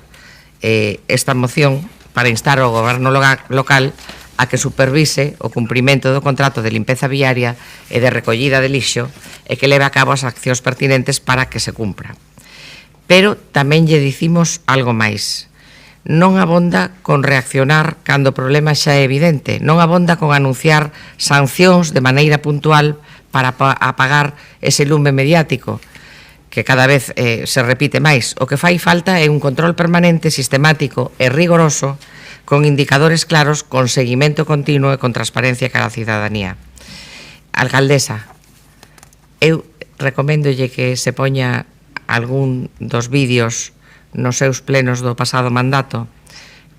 esta moción para instar ao goberno local a que supervise o cumprimento do contrato de limpeza viaria e de recollida de lixo e que leve a cabo as accións pertinentes para que se cumpra. Pero tamén lle dicimos algo máis. Non abonda con reaccionar cando o problema xa é evidente, non abonda con anunciar sancións de maneira puntual para apagar ese lume mediático que cada vez se repite máis. O que fai falta é un control permanente, sistemático e rigoroso, con indicadores claros, con seguimento continuo e con transparencia cara á cidadanía. Alcaldesa, eu recoméndolle que se poña algún dos vídeos nos seus plenos do pasado mandato,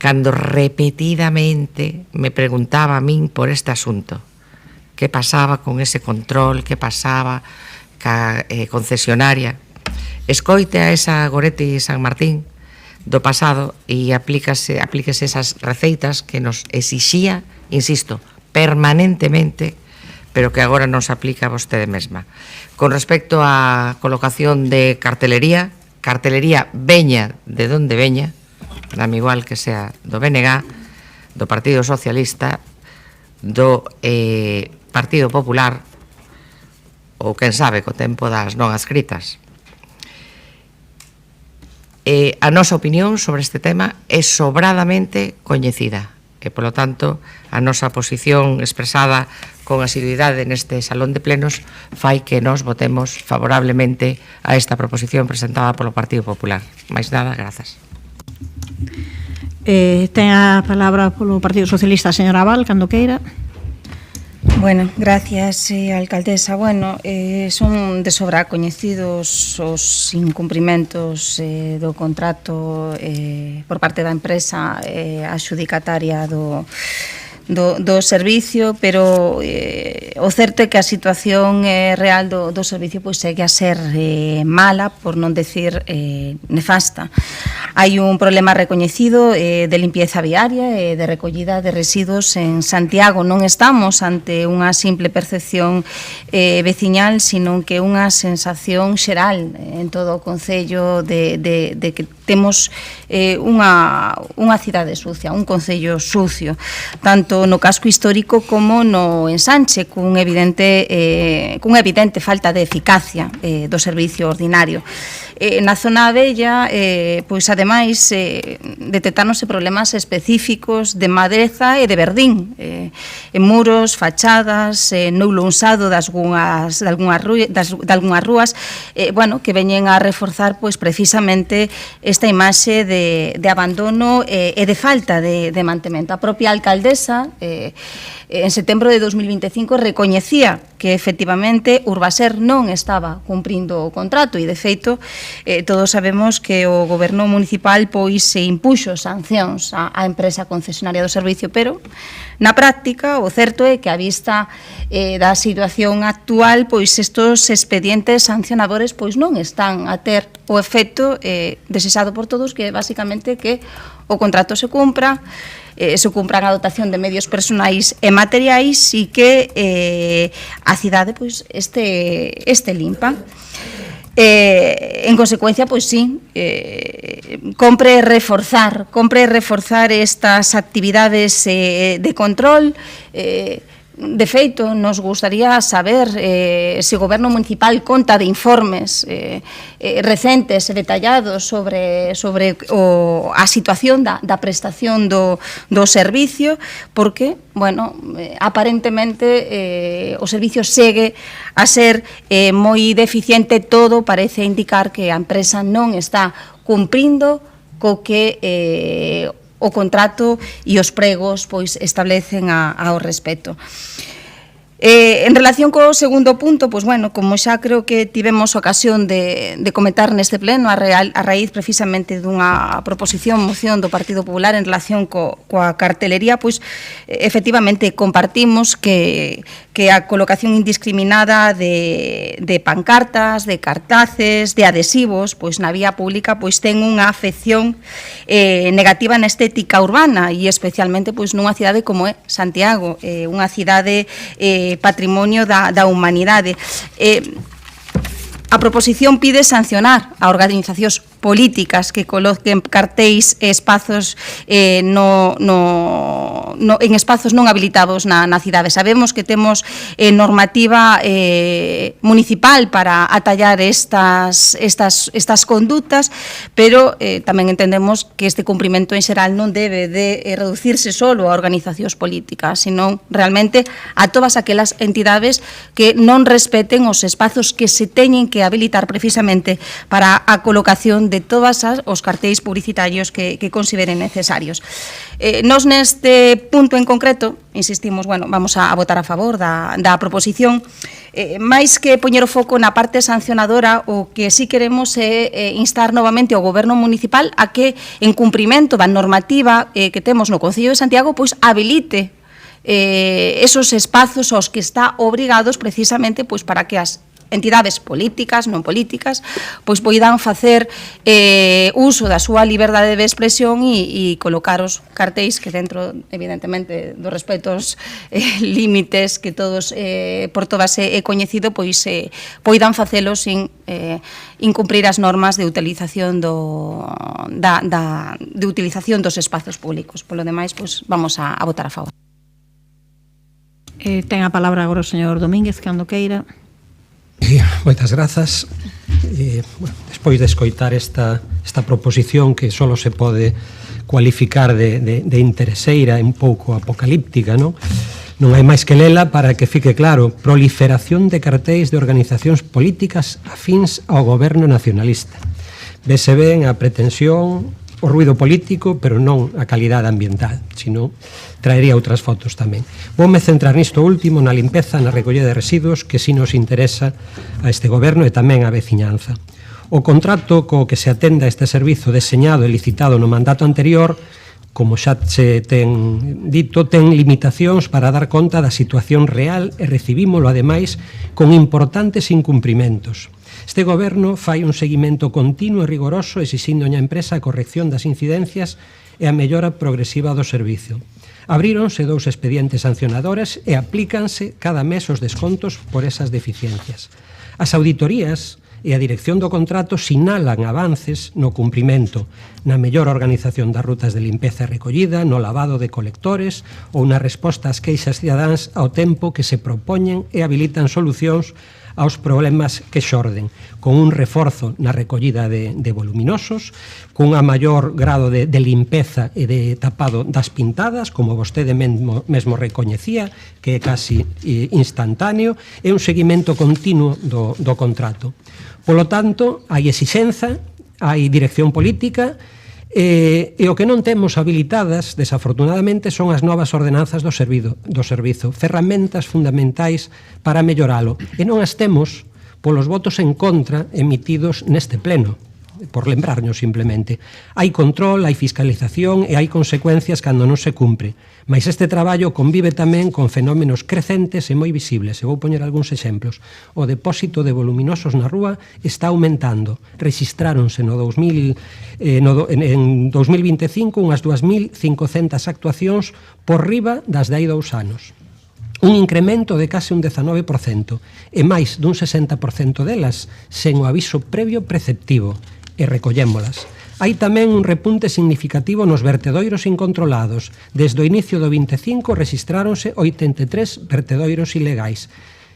cando repetidamente me preguntaba a min por este asunto. Que pasaba con ese control, que pasaba ca concesionaria. Escoite a esa Goretti San Martín do pasado e aplíquese esas receitas que nos exixía, insisto, permanentemente, pero que agora nos aplica a vostede mesma. Con respecto á colocación de cartelería veña de donde veña, dame igual que sea do BNG, do Partido Socialista, do Partido Popular, ou quen sabe co tempo das non adscritas. A nosa opinión sobre este tema é sobradamente coñecida e, polo tanto, a nosa posición expresada con asiduidade neste salón de plenos fai que nos votemos favorablemente a esta proposición presentada polo Partido Popular. Mais nada, grazas. Ten a palabra polo Partido Socialista a señora Abal, cando queira. Bueno, gracias, alcaldesa. Bueno, son de sobra coñecidos os incumprimentos do contrato por parte da empresa adxudicataria do servicio, pero o certo é que a situación real do servicio pois segue a ser mala, por non decir nefasta. Hai un problema recoñecido de limpieza viaria e de recollida de residuos en Santiago. Non estamos ante unha simple percepción veciñal, sino que unha sensación xeral en todo o concello de que temos unha cidade sucia, un concello sucio, tanto no casco histórico como no ensanche, cunha evidente falta de eficacia do servicio ordinario. Na zona Abella, pois ademais, detectáronse problemas específicos de madreza e de verdín, en muros, fachadas, nulo usado de algunhas rúas, bueno, que veñen a reforzar pois precisamente esta imaxe de abandono e de falta de mantemento. A propia alcaldesa, en setembro de 2025, recoñecía que efectivamente Urbaser non estaba cumprindo o contrato e, de feito, todos sabemos que o goberno municipal pois se impuxo sancións á empresa concesionaria do servicio, pero na práctica o certo é que a vista da situación actual, pois estos expedientes sancionadores pois non están a ter o efecto desexado por todos, que é basicamente que o contrato se cumpra a dotación de medios personais e materiais e que a cidade pois este limpa. En consecuencia, pois sí, compre reforzar estas actividades de control. De feito, nos gustaría saber se o goberno municipal conta de informes recentes e detallados sobre a situación da prestación do servicio, porque, bueno, aparentemente o servicio segue a ser moi deficiente. Todo parece indicar que a empresa non está cumprindo co que o contrato e os pregos pois establecen ao respecto. En relación co segundo punto, pois, bueno, como xa creo que tivemos ocasión de comentar neste pleno a raíz precisamente dunha moción do Partido Popular en relación coa cartelería, pois efectivamente compartimos que a colocación indiscriminada de pancartas, de cartaces, de adhesivos, pois na vía pública pois ten unha afección negativa na estética urbana e especialmente pois nunha cidade como é Santiago, unha cidade patrimonio da humanidade. A proposición pide sancionar a organizacións políticas que coloquen cartéis e espazos en espazos non habilitados na cidade. Sabemos que temos normativa municipal para atallar estas condutas, pero tamén entendemos que este cumprimento en xeral non debe de reducirse solo a organizacións políticas, sino realmente a todas aquelas entidades que non respeten os espazos que se teñen que habilitar precisamente para a colocación de todos os cartéis publicitarios que consideren necesarios. Nos neste punto en concreto, insistimos, bueno, vamos a votar a favor da proposición, máis que poñer o foco na parte sancionadora, o que sí queremos é instar novamente ao Goberno municipal a que, en cumprimento da normativa que temos no Concello de Santiago, pois habilite esos espazos aos que está obrigados precisamente pois para que as entidades políticas, non políticas, pois poidan facer uso da súa liberdade de expresión e colocar os cartéis que dentro, evidentemente, dos respectos límites que todos, por todas é coñecido, pois poidan facelo sin incumprir as normas de utilización de utilización dos espazos públicos. Polo demais, pois vamos a votar a favor. Ten a palabra agora o señor Domínguez, cando queira. Moitas grazas. Despois de escoitar esta proposición que só se pode cualificar de intereseira e un pouco apocalíptica, non hai máis que lela para que fique claro: proliferación de cartéis de organizacións políticas afíns ao goberno nacionalista. Vese ben a pretensión, o ruido político, pero non a calidade ambiental, sino traería outras fotos tamén. Voume centrar nisto último, na limpeza, na recollida de residuos, que si nos interesa a este goberno e tamén a veciñanza. O contrato co que se atenda este servizo deseñado e licitado no mandato anterior, como xa se ten dito, ten limitacións para dar conta da situación real e recibímolo, ademais, con importantes incumprimentos. Este goberno fai un seguimento continuo e rigoroso exixindo á empresa a corrección das incidencias e a mellora progresiva do servizo. Abríronse 2 expedientes sancionadores e aplícanse cada mes os descontos por esas deficiencias. As auditorías e a dirección do contrato sinalan avances no cumprimento, na mellor organización das rutas de limpeza e recollida, no lavado de colectores ou na resposta ás queixas cidadáns ao tempo que se propoñen e habilitan solucións aos problemas que xorden, con un reforzo na recollida de voluminosos, cun maior grado de limpeza e de tapado das pintadas, como vostede mesmo recoñecía, que é casi instantáneo, e un seguimento continuo do contrato. Polo tanto, hai exixenza, hai dirección política, e o que non temos habilitadas, desafortunadamente, son as novas ordenanzas do servizo, ferramentas fundamentais para melloralo, e non as temos polos votos en contra emitidos neste pleno, por lembrarnos simplemente. Hai control, hai fiscalización e hai consecuencias cando non se cumpre, mas este traballo convive tamén con fenómenos crecentes e moi visibles. E vou poñer algúns exemplos. O depósito de voluminosos na rúa está aumentando. Rexistráronse en 2025 unhas 2.500 actuacións por riba das de hai 2 anos. Un incremento de case un 19%, e máis dun 60% delas sen o aviso previo preceptivo, e recollémolas. Hai tamén un repunte significativo nos vertedoiros incontrolados. Desde o inicio do 25 rexistráronse 83 vertedoiros ilegais,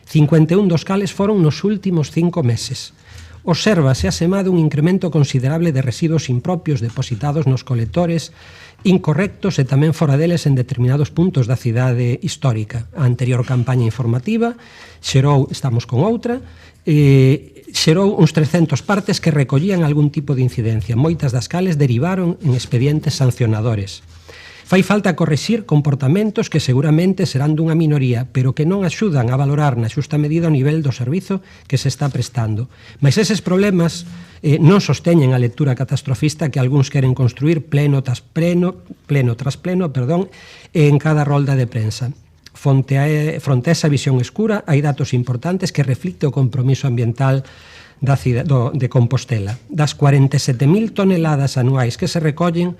51 dos cales foron nos últimos 5 meses. Obsérvase asemade un incremento considerable de residuos impropios depositados nos colectores, incorrectos e tamén fora deles en determinados puntos da cidade histórica. A anterior campaña informativa xerou, estamos con outra, xerou uns 300 partes que recollían algún tipo de incidencia. Moitas das cales derivaron en expedientes sancionadores. Fai falta corrixir comportamentos que seguramente serán dunha minoría, pero que non axudan a valorar na xusta medida o nivel do servizo que se está prestando. Mas eses problemas non sosteñen a lectura catastrofista que algúns queren construir pleno tras pleno, en cada rolda de prensa. Fronte a esa visión escura, hai datos importantes que reflicte o compromiso ambiental de Compostela. Das 47.000 toneladas anuais que se recollen,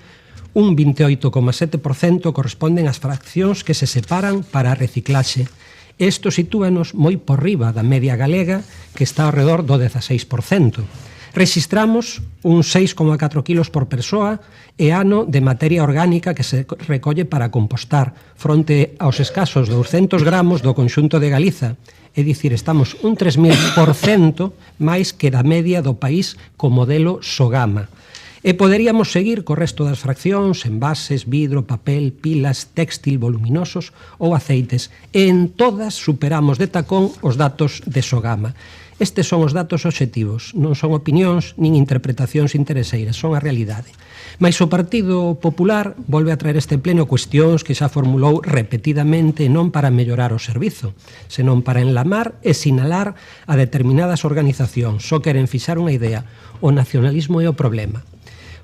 un 28,7% corresponden ás fraccións que se separan para a reciclaxe. Isto sitúanos moi por riba da media galega, que está ao redor do 16%. Rexistramos un 6,4 kilos por persoa e ano de materia orgánica que se recolle para compostar, fronte aos escasos 200 gramos do conxunto de Galiza. É dicir, estamos un 3.000% máis que da media do país co modelo Sogama. E poderíamos seguir co resto das fraccións, envases, vidro, papel, pilas, téxtil, voluminosos ou aceites. E en todas superamos de tacón os datos de Sogama. Estes son os datos obxectivos, non son opinións nin interpretacións intereseiras, son a realidade. Mais o Partido Popular volve a traer este pleno cuestións que xa formulou repetidamente non para mellorar o servizo, senón para enlamar e sinalar a determinadas organizacións. Só queren fixar unha idea, o nacionalismo é o problema.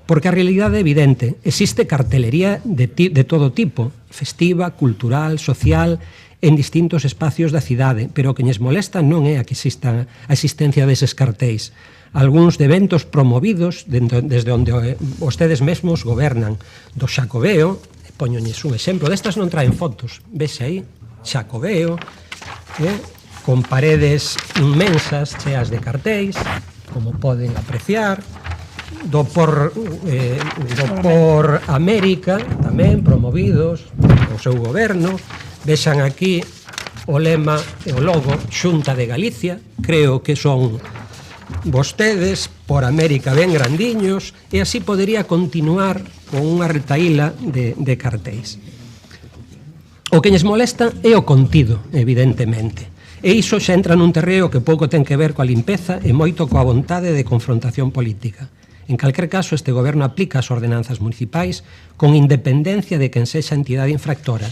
Porque a realidade é evidente, existe cartelería de todo tipo, festiva, cultural, social, en distintos espacios da cidade, pero o que lles molesta non é a que exista a existencia deses cartéis. Algúns de eventos promovidos desde onde vostedes mesmos gobernan, do Xacobeo, poñoñes un exemplo, destas non traen fotos, vese aí, Xacobeo, con paredes inmensas cheas de cartéis, como poden apreciar, do por América, tamén promovidos o seu goberno. Vexan aquí o lema e o logo Xunta de Galicia, creo que son vostedes, por América ben grandiños, e así podería continuar con unha retaíla de cartéis. O que lles molesta é o contido, evidentemente. E iso xa entra nun terreo que pouco ten que ver coa limpeza e moito coa vontade de confrontación política. En calquer caso, este goberno aplica as ordenanzas municipais con independencia de quen sexa a entidade infractora.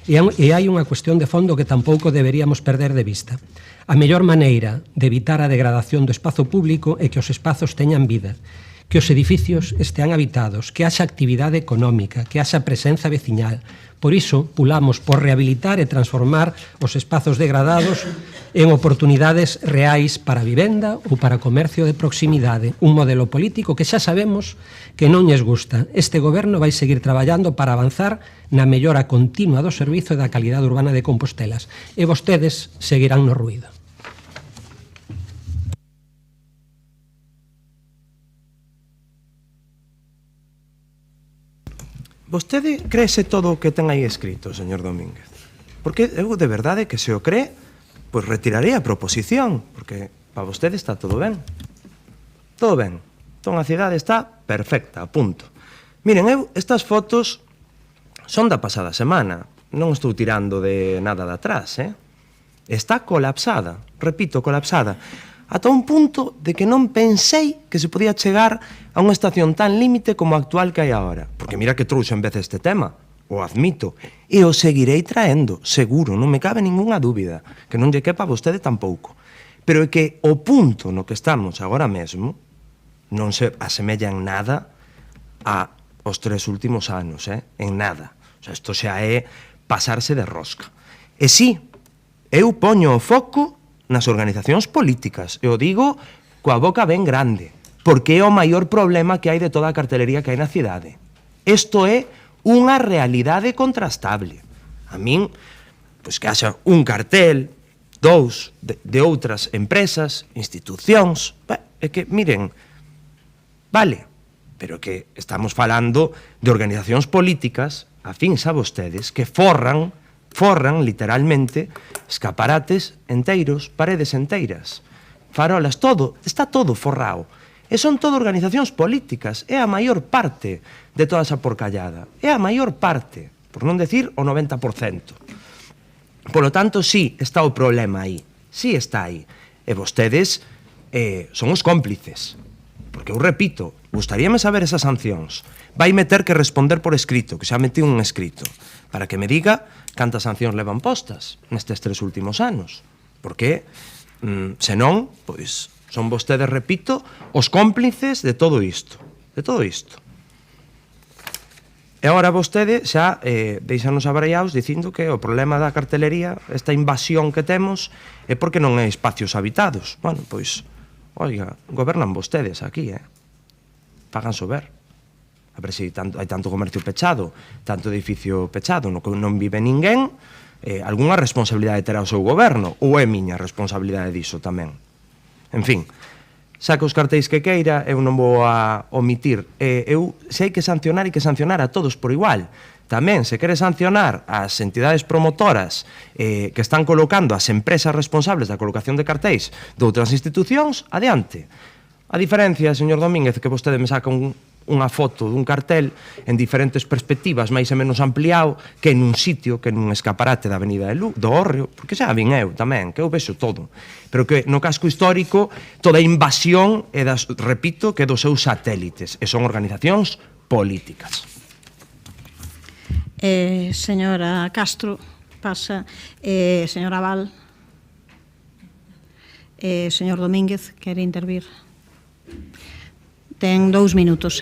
E hai unha cuestión de fondo que tampouco deberíamos perder de vista. A mellor maneira de evitar a degradación do espazo público é que os espazos teñan vida, que os edificios estean habitados, que haxa actividade económica, que haxa presenza veciñal. Por iso, pulamos por rehabilitar e transformar os espazos degradados en oportunidades reais para a vivenda ou para comercio de proximidade, un modelo político que xa sabemos que non lles gusta. Este goberno vai seguir traballando para avanzar na mellora continua do servizo e da calidade urbana de Compostelas, e vostedes seguirán no ruído. Vostede créese todo o que ten aí escrito, señor Domínguez? Porque eu de verdade que se o cree, pois retirarei a proposición, porque para vostede está todo ben. Todo ben. Entón a cidade está perfecta, a punto. Miren, eu estas fotos son da pasada semana. Non estou tirando de nada de atrás, Está colapsada, repito, colapsada. Ata un punto de que non pensei que se podía chegar a unha estación tan límite como a actual que hai agora. Porque mira que trouxo en vez este tema, o admito, e o seguirei traendo, seguro, non me cabe ningunha dúbida, que non lle quepa a vostede tampouco. Pero é que o punto no que estamos agora mesmo non se asemella en nada aos 3 últimos anos, en nada. O sea, isto xa é pasarse de rosca. E sí, eu poño o foco nas organizacións políticas, e o digo coa boca ben grande, porque é o maior problema que hai de toda a cartelería que hai na cidade. Isto é unha realidade contrastable. A min, pois que haxa un cartel, 2 de outras empresas, institucións, é que, miren, vale, pero que estamos falando de organizacións políticas afíns a vostedes que forran literalmente escaparates enteiros, paredes enteiras, farolas, todo, está todo forrado. E son todo organizacións políticas, é a maior parte de toda esa porcallada, é a maior parte, por non decir o 90%. Por lo tanto, sí, está o problema aí, sí está aí. E vostedes son os cómplices, Porque eu repito, gustaríame saber esas sancións. Vai meter que responder por escrito, que xa metido un escrito, para que me diga cantas sancións levan postas nestes 3 últimos anos. Porque, senón, pois, son vostedes, repito, os cómplices de todo isto. De todo isto. E agora vostede xa deixanos abraiados dicindo que o problema da cartelería, esta invasión que temos, é porque non hai espacios habitados. Bueno, pois, oiga, gobernan vostedes aquí, pagan sober. A ver se hai tanto comercio pechado, tanto edificio pechado, no que non vive ninguén, algunha responsabilidade terá o seu goberno, ou é miña responsabilidade diso tamén. En fin, saca os cartéis que queira, eu non vou a omitir. Eu, se hai que sancionar, hai que sancionar a todos por igual. Tamén, se quere sancionar as entidades promotoras que están colocando as empresas responsables da colocación de cartéis de outras institucións, adiante. A diferencia, señor Domínguez, que vostede me saca unha foto dun cartel en diferentes perspectivas, máis e menos ampliado, que en un sitio, que en un escaparate da Avenida do Hórreo, porque xa vin eu tamén, que eu vexo todo, pero que no casco histórico toda a invasión é das, repito, que dos seus satélites, e son organizacións políticas. Señora Castro, pasa. Señora Val. Señor Domínguez, quere intervir? Ten 2 minutos,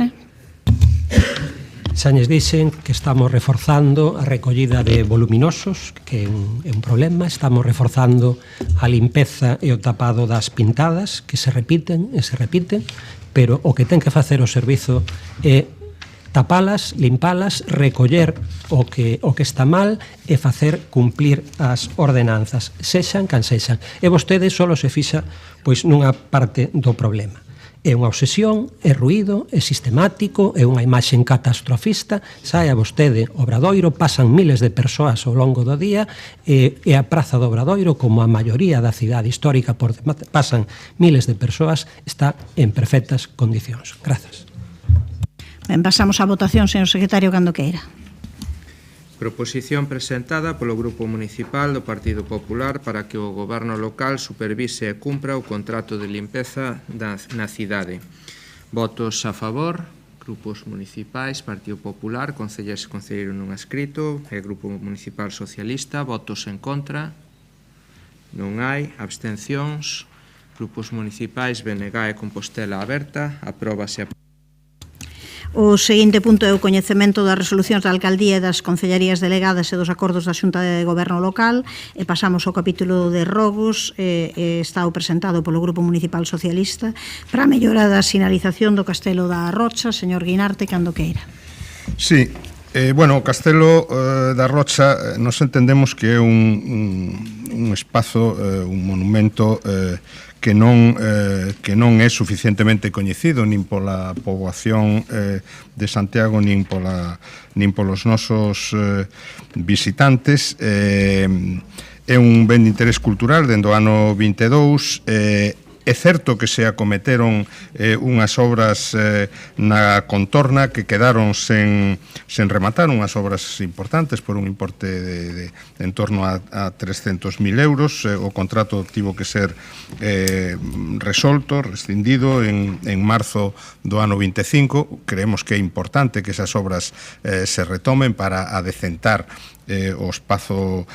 Xa lles dixen que estamos reforzando a recollida de voluminosos, que é un problema. Estamos reforzando a limpeza e o tapado das pintadas, que se repiten e se repiten, pero o que ten que facer o servizo é tapalas, limpalas, recoller o que está mal e facer cumplir as ordenanzas, sexan can sexan. E vostede só se fixa pois nunha parte do problema. É unha obsesión, é ruído, é sistemático, é unha imaxe catastrofista. Saia vostede Obradoiro, pasan miles de persoas ao longo do día, e a Praza do Obradoiro, como a maioría da cidade histórica, pasan miles de persoas, está en perfectas condicións. Grazas. Ben, pasamos á votación, señor secretario, cando queira. Proposición presentada polo Grupo Municipal do Partido Popular para que o Goberno local supervise e cumpra o contrato de limpeza na cidade. Votos a favor, grupos municipais, Partido Popular, concellas e concelleiro non escrito, e Grupo Municipal Socialista. Votos en contra, non hai. Abstencións, grupos municipais BNG e Compostela Aberta. Apróbase a... O seguinte punto é o coñecemento das resolucións da Alcaldía e das Concellarías Delegadas e dos acordos da Xunta de Goberno Local, e pasamos ao capítulo de rogos. Está o presentado polo Grupo Municipal Socialista para a mellora da sinalización do Castelo da Rocha. Señor Guinarte, cando queira. Sí, bueno, o Castelo da Rocha nos entendemos que é un espazo, un monumento que non é suficientemente coñecido nin pola poboación de Santiago nin polos nosos visitantes. É un ben de interés cultural dende o ano 22. É certo que se acometeron unhas obras na contorna que quedaron sen rematar, unhas obras importantes por un importe de en torno a 300.000 euros. O contrato tivo que ser resolto, rescindido en marzo do ano 25. Creemos que é importante que esas obras se retomen para adecentar o espazo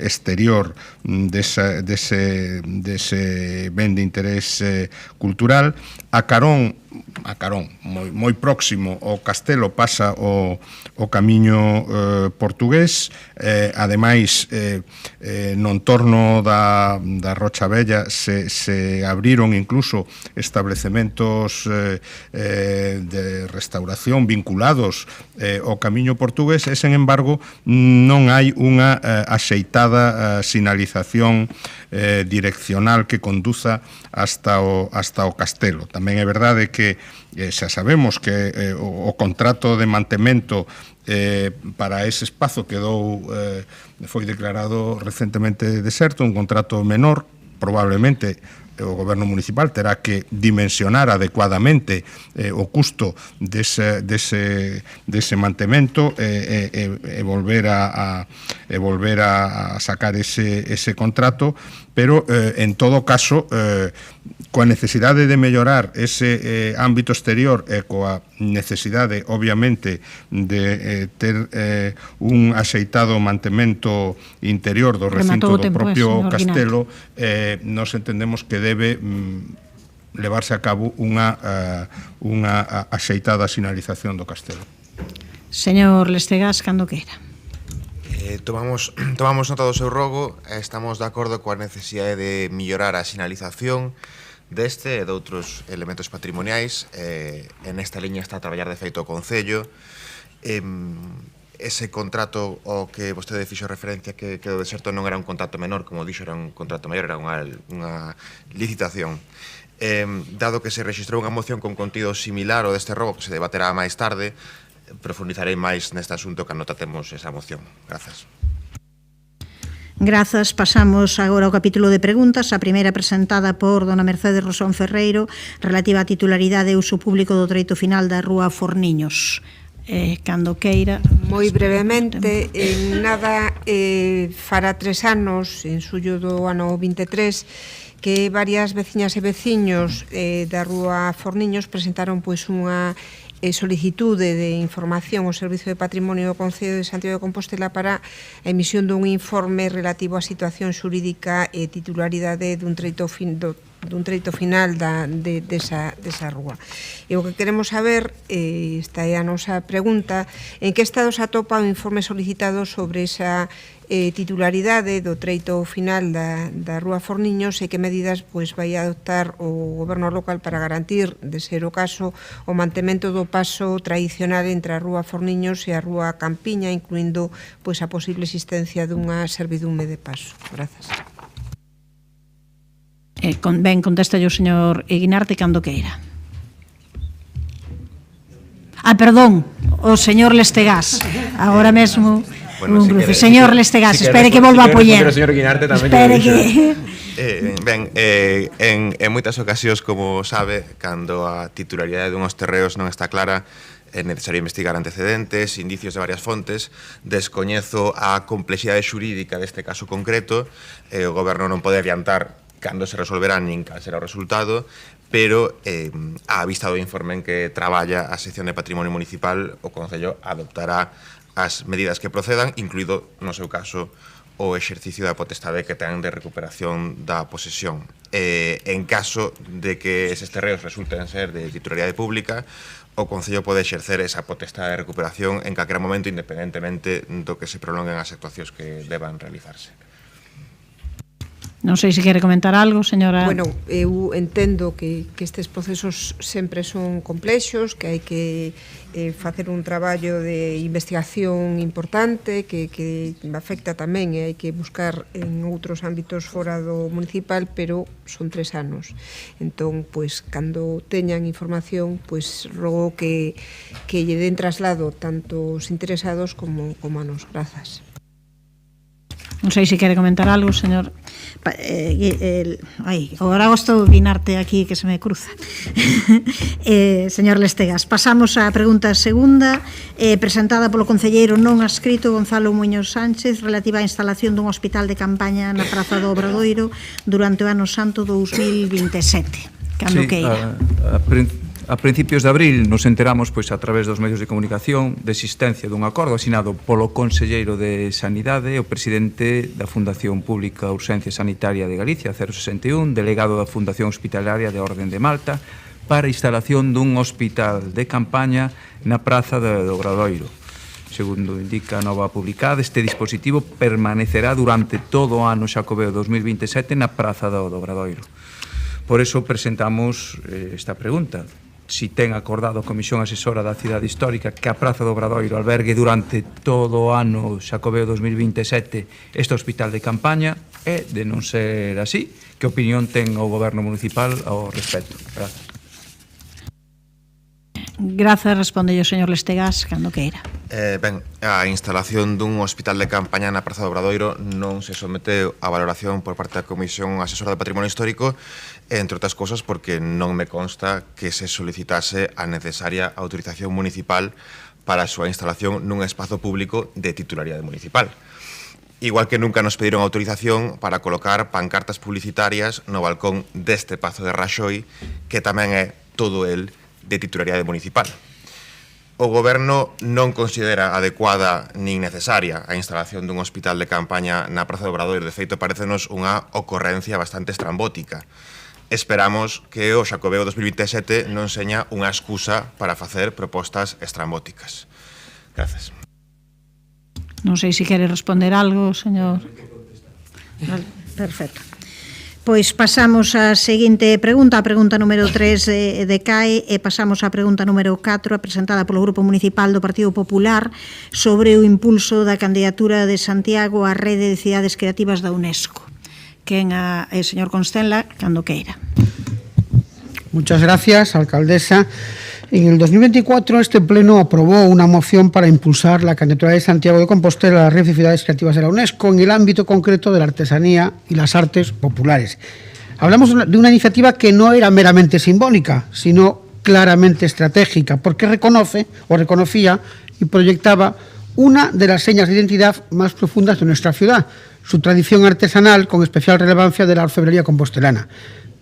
exterior dese ben de interés cultural. A carón moi próximo ao castelo pasa o camiño portugués. Ademais, no entorno da Rocha Bella se abriron incluso establecementos de restauración vinculados ao camiño portugués, e, sen embargo, non hai unha axeitada sinalización direccional que conduza hasta o castelo. Tamén é verdade que xa sabemos que o contrato de mantemento para ese espazo foi declarado recentemente deserto, un contrato menor, probablemente o goberno municipal terá que dimensionar adecuadamente o custo dese mantemento e volver a sacar ese contrato, pero en todo caso coa necesidade de mellorar ese ámbito exterior e coa necesidade obviamente de ter un axeitado mantemento interior do recinto do propio castelo, nos entendemos que debe levarse a cabo unha axeitada sinalización do castelo. Señor Lestegas, cando queira. Tomamos nota do seu rogo e estamos de acordo coa necesidade de mellorar a sinalización deste e de outros elementos patrimoniais. En esta liña está a traballar de feito o Concello. Ese contrato ao que vostede fixo referencia que quedou deserto non era un contrato menor, como dixo, era un contrato maior, era unha licitación. Dado que se registrou unha moción con contido similar ao deste rogo que se debaterá máis tarde, profundizarei máis neste asunto cando tratemos esa moción. Grazas. Grazas. Pasamos agora ao capítulo de preguntas. A primeira presentada por dona Mercedes Rosón Ferreiro, relativa á titularidade e uso público do treito final da Rúa Forniños. Cando queira. Moi brevemente, en nada fará 3 anos, en xullo do ano 23, que varias veciñas e veciños da Rúa Forniños presentaron pois unha solicitude de información ao Servicio de Patrimonio do Concello de Santiago de Compostela para a emisión dun informe relativo á situación xurídica e titularidade dun treito final desa rúa. E o que queremos saber, esta é a nosa pregunta, en que estado se atopa o informe solicitado sobre esa titularidade do treito final da Rúa Forniños e que medidas vai adoptar o goberno local para garantir, de ser o caso, o mantemento do paso tradicional entre a Rúa Forniños e a Rúa Campiña, incluindo a posible existencia dunha servidume de paso. Grazas. Ben, contesta o señor Guinarte cando queira. Perdón, o señor Lestegas. Agora mesmo... Bueno, señor Lestegas, espere que volva a apoiar. Espere que... En moitas ocasións, como sabe, cando a titularidade dunhos terreos non está clara, é necesario investigar antecedentes, indicios de varias fontes. Descoñezo a complexidade xurídica deste caso concreto, o goberno non pode adiantar cando se resolverá nin cal será o resultado, pero á vista do informe en que traballa a sección de Patrimonio Municipal, o Concello adoptará as medidas que procedan, incluído, no seu caso, o exercicio da potestade que ten de recuperación da posesión. En caso de que eses terreos resulten ser de titularidade pública, o Concello pode exercer esa potestade de recuperación en calquera momento, independentemente do que se prolonguen as actuacións que deban realizarse. Non sei se quere comentar algo, señora... Bueno, eu entendo que estes procesos sempre son complexos, que hai que facer un traballo de investigación importante que afecta tamén e hai que buscar en outros ámbitos fora do municipal, pero son 3 anos. Entón, cando teñan información, rogo que lle den traslado tanto os interesados como a nos. Grazas. Non sei se quere comentar algo, señor... Agora gosto de Guinarte aquí, que se me cruza. Señor Lestegas, pasamos á pregunta segunda, presentada polo concelleiro non adscrito Gonzalo Muñoz Sánchez, relativa á instalación dun hospital de campaña na Praza do Obradoiro durante o ano santo 2027. Cando queira. A principios de abril nos enteramos a través dos medios de comunicación de existencia dun acordo asinado polo Conselleiro de Sanidade e o presidente da Fundación Pública Urxencia Sanitaria de Galicia, 061, delegado da Fundación Hospitalaria de Orden de Malta, para a instalación dun hospital de campaña na Praza do Obradoiro. Segundo indica a nova publicada, este dispositivo permanecerá durante todo o ano Xacobeo 2027 na Praza do Obradoiro. Por eso presentamos esta pregunta. Si ten acordado a Comisión Asesora da Cidade Histórica que a Praza do Obradoiro albergue durante todo o ano Xacobeo 2027 este hospital de campaña, e, de non ser así, que opinión ten o Goberno Municipal ao respecto? Grazas. Grazas, responde o señor Lestegas, cando queira. Ben, a instalación dun hospital de campaña na Praza do Obradoiro non se somete a valoración por parte da Comisión Asesora de Patrimonio Histórico, entre outras cousas porque non me consta que se solicitase a necesaria autorización municipal para a súa instalación nun espazo público de titularidade municipal. Igual que nunca nos pediron autorización para colocar pancartas publicitarias no balcón deste Pazo de Raxoi, que tamén é todo el de titularidade municipal. O Goberno non considera adecuada nin necesaria a instalación dun hospital de campaña na Praza do Obradoiro. De feito, parecenos unha ocorrencia bastante estrambótica. Esperamos que o Xacobeo 2027 non seña unha excusa para facer propostas estrambóticas. Gracias. Non sei se quere responder algo, señor. Vale, perfecto. Pois pasamos á seguinte pregunta, a pregunta número 3 decae e pasamos á pregunta número 4, presentada polo Grupo Municipal do Partido Popular sobre o impulso da candidatura de Santiago á Rede de Cidades Creativas da UNESCO. Quen é o señor Constenla, cando queira. Muchas gracias, alcaldesa. En el 2024 este Pleno aprobó una moción para impulsar la candidatura de Santiago de Compostela a la Red de Ciudades Creativas de la UNESCO en el ámbito concreto de la artesanía y las artes populares. Hablamos de una iniciativa que no era meramente simbólica, sino claramente estratégica, porque reconocía y proyectaba una de las señas de identidad más profundas de nuestra ciudad, su tradición artesanal con especial relevancia de la orfebrería compostelana.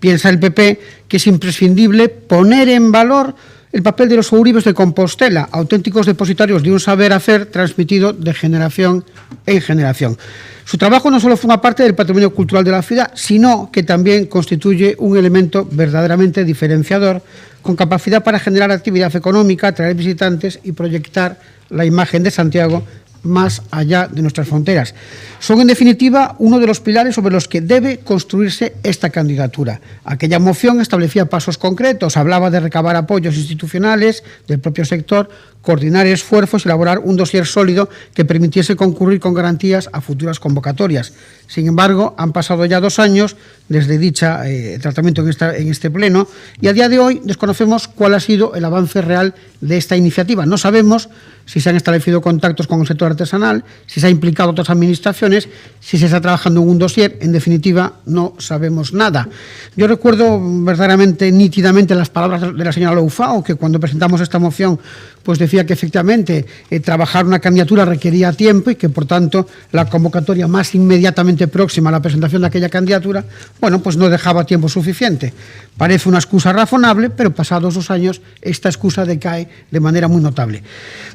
Piensa el PP que es imprescindible poner en valor el papel de los ourives de Compostela, auténticos depositarios de un saber hacer transmitido de generación en generación. Su trabajo no solo forma parte del patrimonio cultural de la ciudad, sino que también constituye un elemento verdaderamente diferenciador, con capacidad para generar actividad económica, atraer visitantes y proyectar la imagen de Santiago más allá de nuestras fronteras. Son, en definitiva, uno de los pilares sobre los que debe construirse esta candidatura. Aquella moción establecía pasos concretos, hablaba de recabar apoyos institucionales del propio sector, coordinar esfuerzos y elaborar un dossier sólido que permitiese concurrir con garantías a futuras convocatorias. Sin embargo, han pasado ya 2 años desde dicha tratamiento en este Pleno y a día de hoy desconocemos cuál ha sido el avance real de esta iniciativa. No sabemos si se han establecido contactos con el sector artesanal, si se ha implicado a otras administraciones, si se está trabajando en un dossier. En definitiva, no sabemos nada. Yo recuerdo verdaderamente nítidamente las palabras de la señora Loufao, que cuando presentamos esta moción pues decía que efectivamente trabajar una candidatura requería tiempo y que por tanto la convocatoria más inmediatamente próxima a la presentación de aquella candidatura, bueno, pues no dejaba tiempo suficiente. Parece una excusa razonable, pero pasados 2 años esta excusa decae de manera muy notable.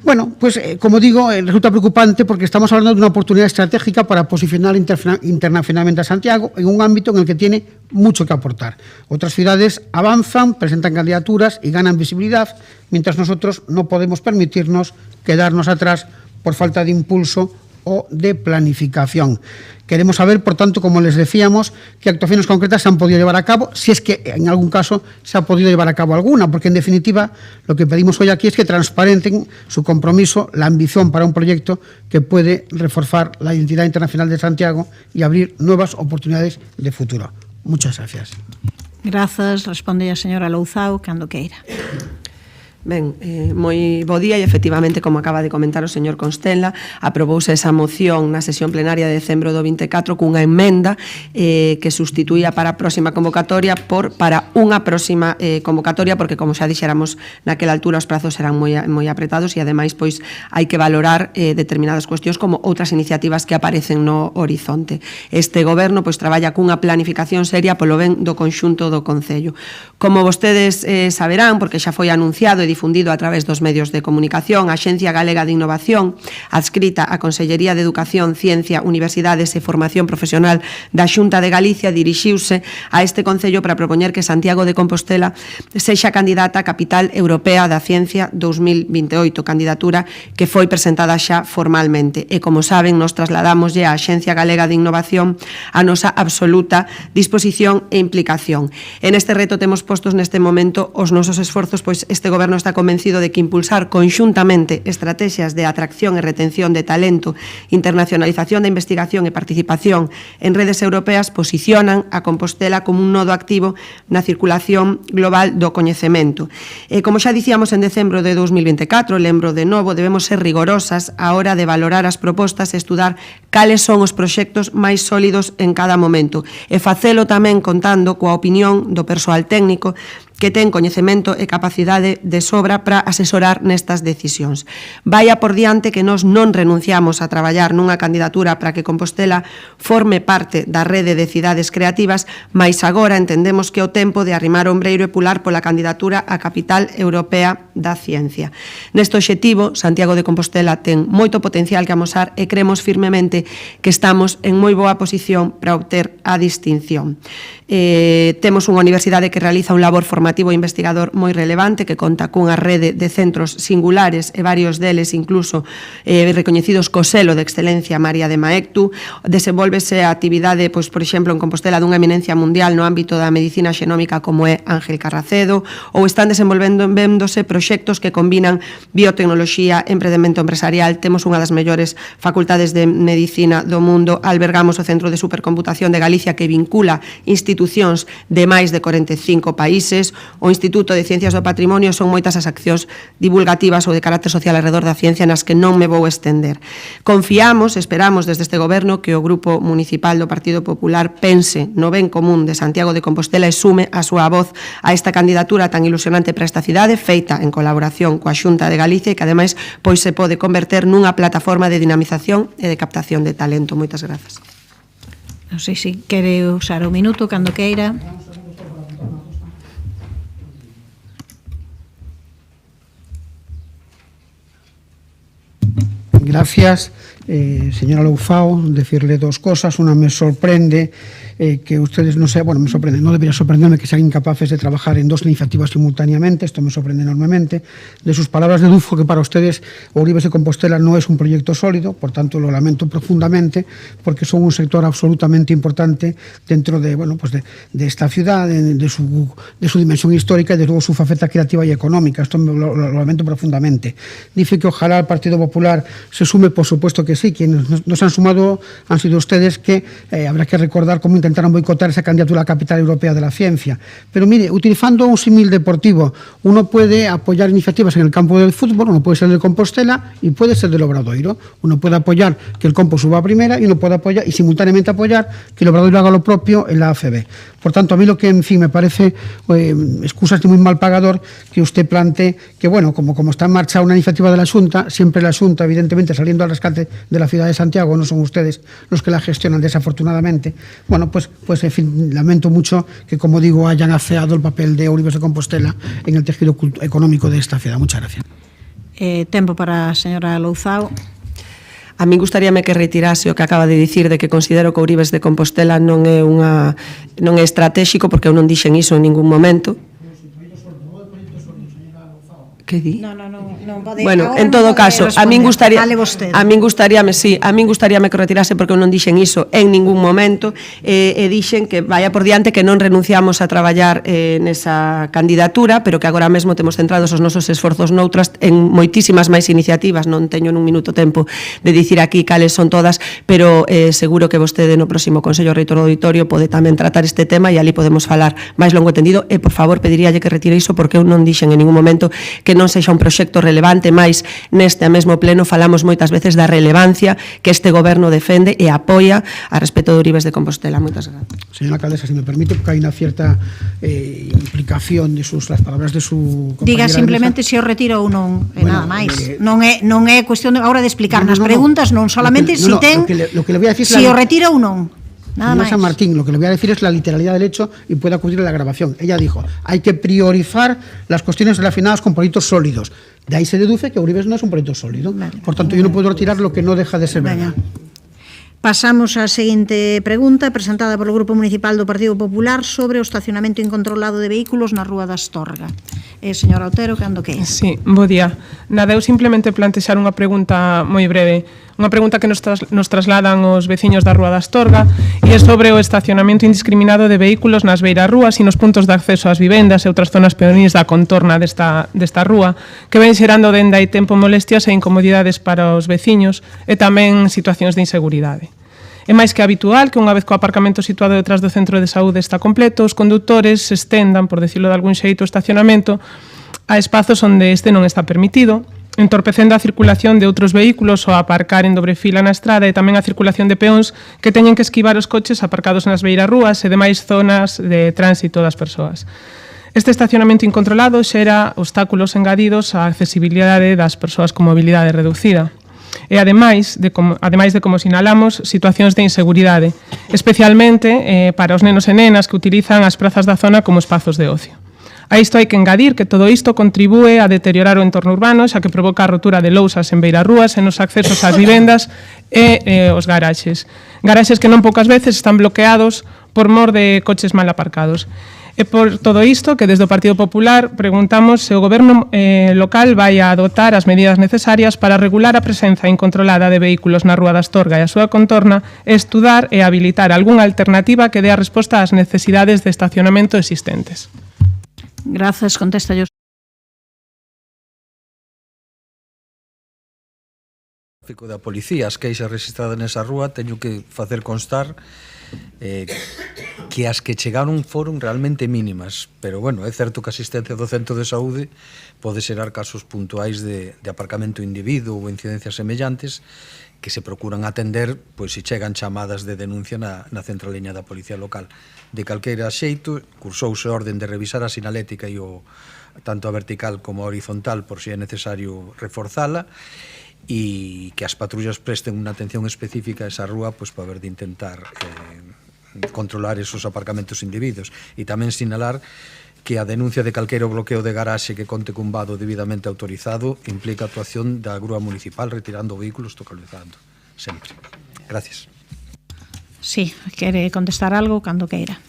Bueno, pues como digo, resulta preocupante porque estamos hablando de una oportunidad estratégica para posicionar internacionalmente a Santiago en un ámbito en el que tiene mucho que aportar. Otras ciudades avanzan, presentan candidaturas y ganan visibilidad, mientras nosotros no podemos permitirnos quedarnos atrás por falta de impulso o de planificación. Queremos saber, por tanto, como les decíamos, qué actuaciones concretas se han podido llevar a cabo, si es que en algún caso se ha podido llevar a cabo alguna, porque en definitiva lo que pedimos hoy aquí es que transparenten su compromiso, la ambición para un proyecto que puede reforzar la identidad internacional de Santiago y abrir nuevas oportunidades de futuro. Muchas gracias. Grazas, responde a señora Louzao, cando queira. Ben, moi bo día e efectivamente, como acaba de comentar o señor Constenla, aprobouse esa moción na sesión plenaria de decembro do 24 cunha emenda que sustituía para a próxima convocatoria para unha próxima convocatoria, porque como xa dixéramos naquela altura os prazos eran moi apretados e ademais pois hai que valorar determinadas cuestións como outras iniciativas que aparecen no horizonte. Este goberno pois traballa cunha planificación seria polo ben do conxunto do Concello. Como vostedes saberán, porque xa foi anunciado e difundido a través dos medios de comunicación, a Axencia Galega de Innovación, adscrita á Consellería de Educación, Ciencia, Universidades e Formación Profesional da Xunta de Galicia, dirixiuse a este Concello para propoñer que Santiago de Compostela sexa candidata a Capital Europea da Ciencia 2028, candidatura que foi presentada xa formalmente. E, como saben, nos trasladamoslle á Axencia Galega de Innovación a nosa absoluta disposición e implicación. En este reto temos postos neste momento os nosos esforzos, pois este goberno está convencido de que impulsar conxuntamente estrategias de atracción e retención de talento, internacionalización da investigación e participación en redes europeas posicionan a Compostela como un nodo activo na circulación global do coñecemento. Como xa dicíamos en decembro de 2024, lembro de novo, debemos ser rigorosas a hora de valorar as propostas e estudar cales son os proxectos máis sólidos en cada momento e facelo tamén contando coa opinión do persoal técnico que ten coñecemento e capacidade de sobra para asesorar nestas decisións. Vaya por diante que nós non renunciamos a traballar nunha candidatura para que Compostela forme parte da rede de cidades creativas, mais agora entendemos que é o tempo de arrimar o ombreiro e pular pola candidatura á capital europea da ciencia. Neste obxectivo, Santiago de Compostela ten moito potencial que amosar e cremos firmemente que estamos en moi boa posición para obter a distinción. Temos unha universidade que realiza un labor formativo e investigador moi relevante que conta cunha rede de centros singulares e varios deles incluso recoñecidos co selo de excelencia María de Maectu. Desenvolvese a actividade, pois, por exemplo, en Compostela dunha eminencia mundial no ámbito da medicina xenómica como é Ángel Carracedo, ou están desenvolvéndose proxectos que combinan biotecnoloxía, emprendemento empresarial. Temos unha das mellores facultades de medicina do mundo, albergamos o Centro de Supercomputación de Galicia que vincula institucións de máis de 45 países, o Instituto de Ciencias do Patrimonio. Son moitas as accións divulgativas ou de carácter social alrededor da ciencia nas que non me vou estender. Confiamos, esperamos desde este goberno que o Grupo Municipal do Partido Popular pense no ben común de Santiago de Compostela e sume a súa voz a esta candidatura tan ilusionante para esta cidade, feita en colaboración coa Xunta de Galicia e que ademais pois se pode converter nunha plataforma de dinamización e de captación de talento. Moitas grazas. Non sei se quere usar o minuto cando queira. Gracias, señora Loufao. Decirle dos cosas. Una, me sorprende que ustedes no sean, bueno, me sorprende, no debería sorprenderme que sean incapaces de trabajar en dos iniciativas simultáneamente. Esto me sorprende enormemente. De sus palabras deduzco que para ustedes Ourives de Compostela no es un proyecto sólido, por tanto lo lamento profundamente, porque son un sector absolutamente importante dentro de, bueno, pues de esta ciudad, de su dimensión histórica y de luego su faceta creativa y económica. Esto lo lamento profundamente. Dice que ojalá el Partido Popular se sume, por supuesto que sí. Quienes nos han sumado han sido ustedes, que habrá que recordar cómo intentaron boicotar esa candidatura a la capital europea de la ciencia. Pero mire, utilizando un símil deportivo, uno puede apoyar iniciativas en el campo del fútbol, uno puede ser de Compostela y puede ser del Obradoiro. Uno puede apoyar que el Compo suba a primera y uno puede apoyar y simultáneamente apoyar que el Obradoiro haga lo propio en la ACB. Por tanto, a mí lo que, en fin, me parece excusas de muy mal pagador que usted plantee que, bueno, como está en marcha una iniciativa de la Xunta, siempre la Xunta, evidentemente, saliendo al rescate de la ciudad de Santiago, no son ustedes los que la gestionan, desafortunadamente. Bueno, pues en fin, lamento mucho que, como digo, hayan afeado el papel de Ourives de Compostela en el tejido económico de esta ciudad. Muchas gracias. Tempo para a señora Louzao. A mí gustaríame que retirase o que acaba de dicir de que considero que Ourives de Compostela non é estratégico, porque eu non dixen iso en ningún momento. Que di? Non pode. Bueno, en todo caso, a min gustaríame que retirase, porque eu non dixen iso en ningún momento, e dixen que vaya por diante que non renunciamos a traballar nesa candidatura, pero que agora mesmo temos centrados os nosos esforzos noutras, en moitísimas máis iniciativas. Non teño nun minuto tempo de dicir aquí cales son todas, pero seguro que vostede no próximo Consello Reitor do Auditorio pode tamén tratar este tema e ali podemos falar máis longo entendido. E, por favor, pediríalle que retire iso, porque eu non dixen en ningún momento que non sexa un proxecto relevante, máis neste mesmo pleno falamos moitas veces da relevancia que este goberno defende e apoia a respecto de Ourives de Compostela. Moitas gracias. Señora alcaldesa, si me permite, porque hai unha cierta implicación de las palabras de su compañera. Diga simplemente se o retira ou non, e nada máis. Non é cuestión agora de explicar nas preguntas, non solamente si ten, si o retira ou non. Nada más. San Martín, lo que le voy a decir es la literalidad del hecho y puede acudir a la grabación. Ella dijo, hay que priorizar las cuestiones relacionadas con proyectos sólidos. De ahí se deduce que Ourives no es un proyecto sólido. Por tanto, yo no puedo retirar lo que no deja de ser verdad. Pasamos á seguinte pregunta, presentada polo Grupo Municipal do Partido Popular, sobre o estacionamento incontrolado de vehículos na Rúa da Astorga. Señora Otero, cando queira. Sí, bo día. Nada, eu simplemente plantexar unha pregunta moi breve. Unha pregunta que nos trasladan os veciños da Rúa da Astorga e é sobre o estacionamento indiscriminado de vehículos nas beirarrúas e nos puntos de acceso ás vivendas e outras zonas peonís da contorna desta rúa, que ven xerando dende hai tempo molestias e incomodidades para os veciños e tamén situacións de inseguridade. É máis que habitual que unha vez que o aparcamento situado detrás do centro de saúde está completo, os condutores se estendan, por decirlo de algún xeito, o estacionamento a espazos onde este non está permitido, entorpecendo a circulación de outros vehículos ou a aparcar en dobre fila na estrada e tamén a circulación de peóns que teñen que esquivar os coches aparcados nas beirarrúas e demais zonas de tránsito das persoas. Este estacionamento incontrolado xera obstáculos engadidos á accesibilidade das persoas con mobilidade reducida. E ademais de como sinalamos, situacións de inseguridade, especialmente para os nenos e nenas que utilizan as prazas da zona como espazos de ocio. A isto hai que engadir que todo isto contribúe a deteriorar o entorno urbano, xa que provoca a rotura de lousas en beirarrúas e nos accesos ás vivendas e os garaxes. Garaxes que non poucas veces están bloqueados por mor de coches mal aparcados. E por todo isto, que desde o Partido Popular preguntamos se o Goberno local vai a adoptar as medidas necesarias para regular a presenza incontrolada de vehículos na Rúa da Astorga e a súa contorna e estudar e habilitar algunha alternativa que dé a resposta ás necesidades de estacionamento existentes. Grazas, contesta yo. Da policía, as queixas registradas nesa rúa, teño que facer constar que as que chegaron foron realmente mínimas, pero bueno, é certo que a asistencia do centro de saúde pode xerar casos puntuais de aparcamento individuo ou incidencias semellantes que se procuran atender pois se chegan chamadas de denuncia na centraliña da Policía Local. De calqueira xeito, cursouse a orden de revisar a sinalética e tanto a vertical como a horizontal por se é necesario reforzala e que as patrullas presten unha atención específica a esa rúa pois para ver de intentar controlar esos aparcamentos individuos e tamén sinalar que a denuncia de calqueiro bloqueo de garaxe que conte cun vado debidamente autorizado implica a actuación da grúa municipal retirando vehículos localizando sempre. Gracias. Sí, quere contestar algo cando queira.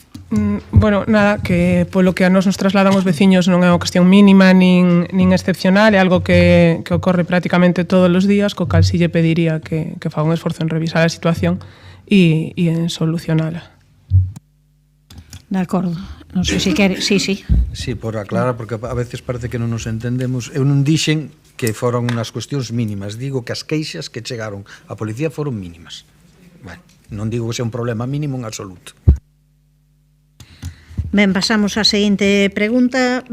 Bueno, nada, que polo que a nos trasladan os veciños non é unha cuestión mínima nin excepcional, é algo que ocorre prácticamente todos os días, co cal si lle pediría que faga un esforzo en revisar a situación e en solucionala. De acordo. Non sei se quere... Sí. Sí, por aclarar, porque a veces parece que non nos entendemos. Eu non dixen que foron unhas cuestións mínimas, digo que as queixas que chegaron á policía foron mínimas. Bueno, non digo que sea un problema mínimo en absoluto. Ben, pasamos á seguinte pregunta,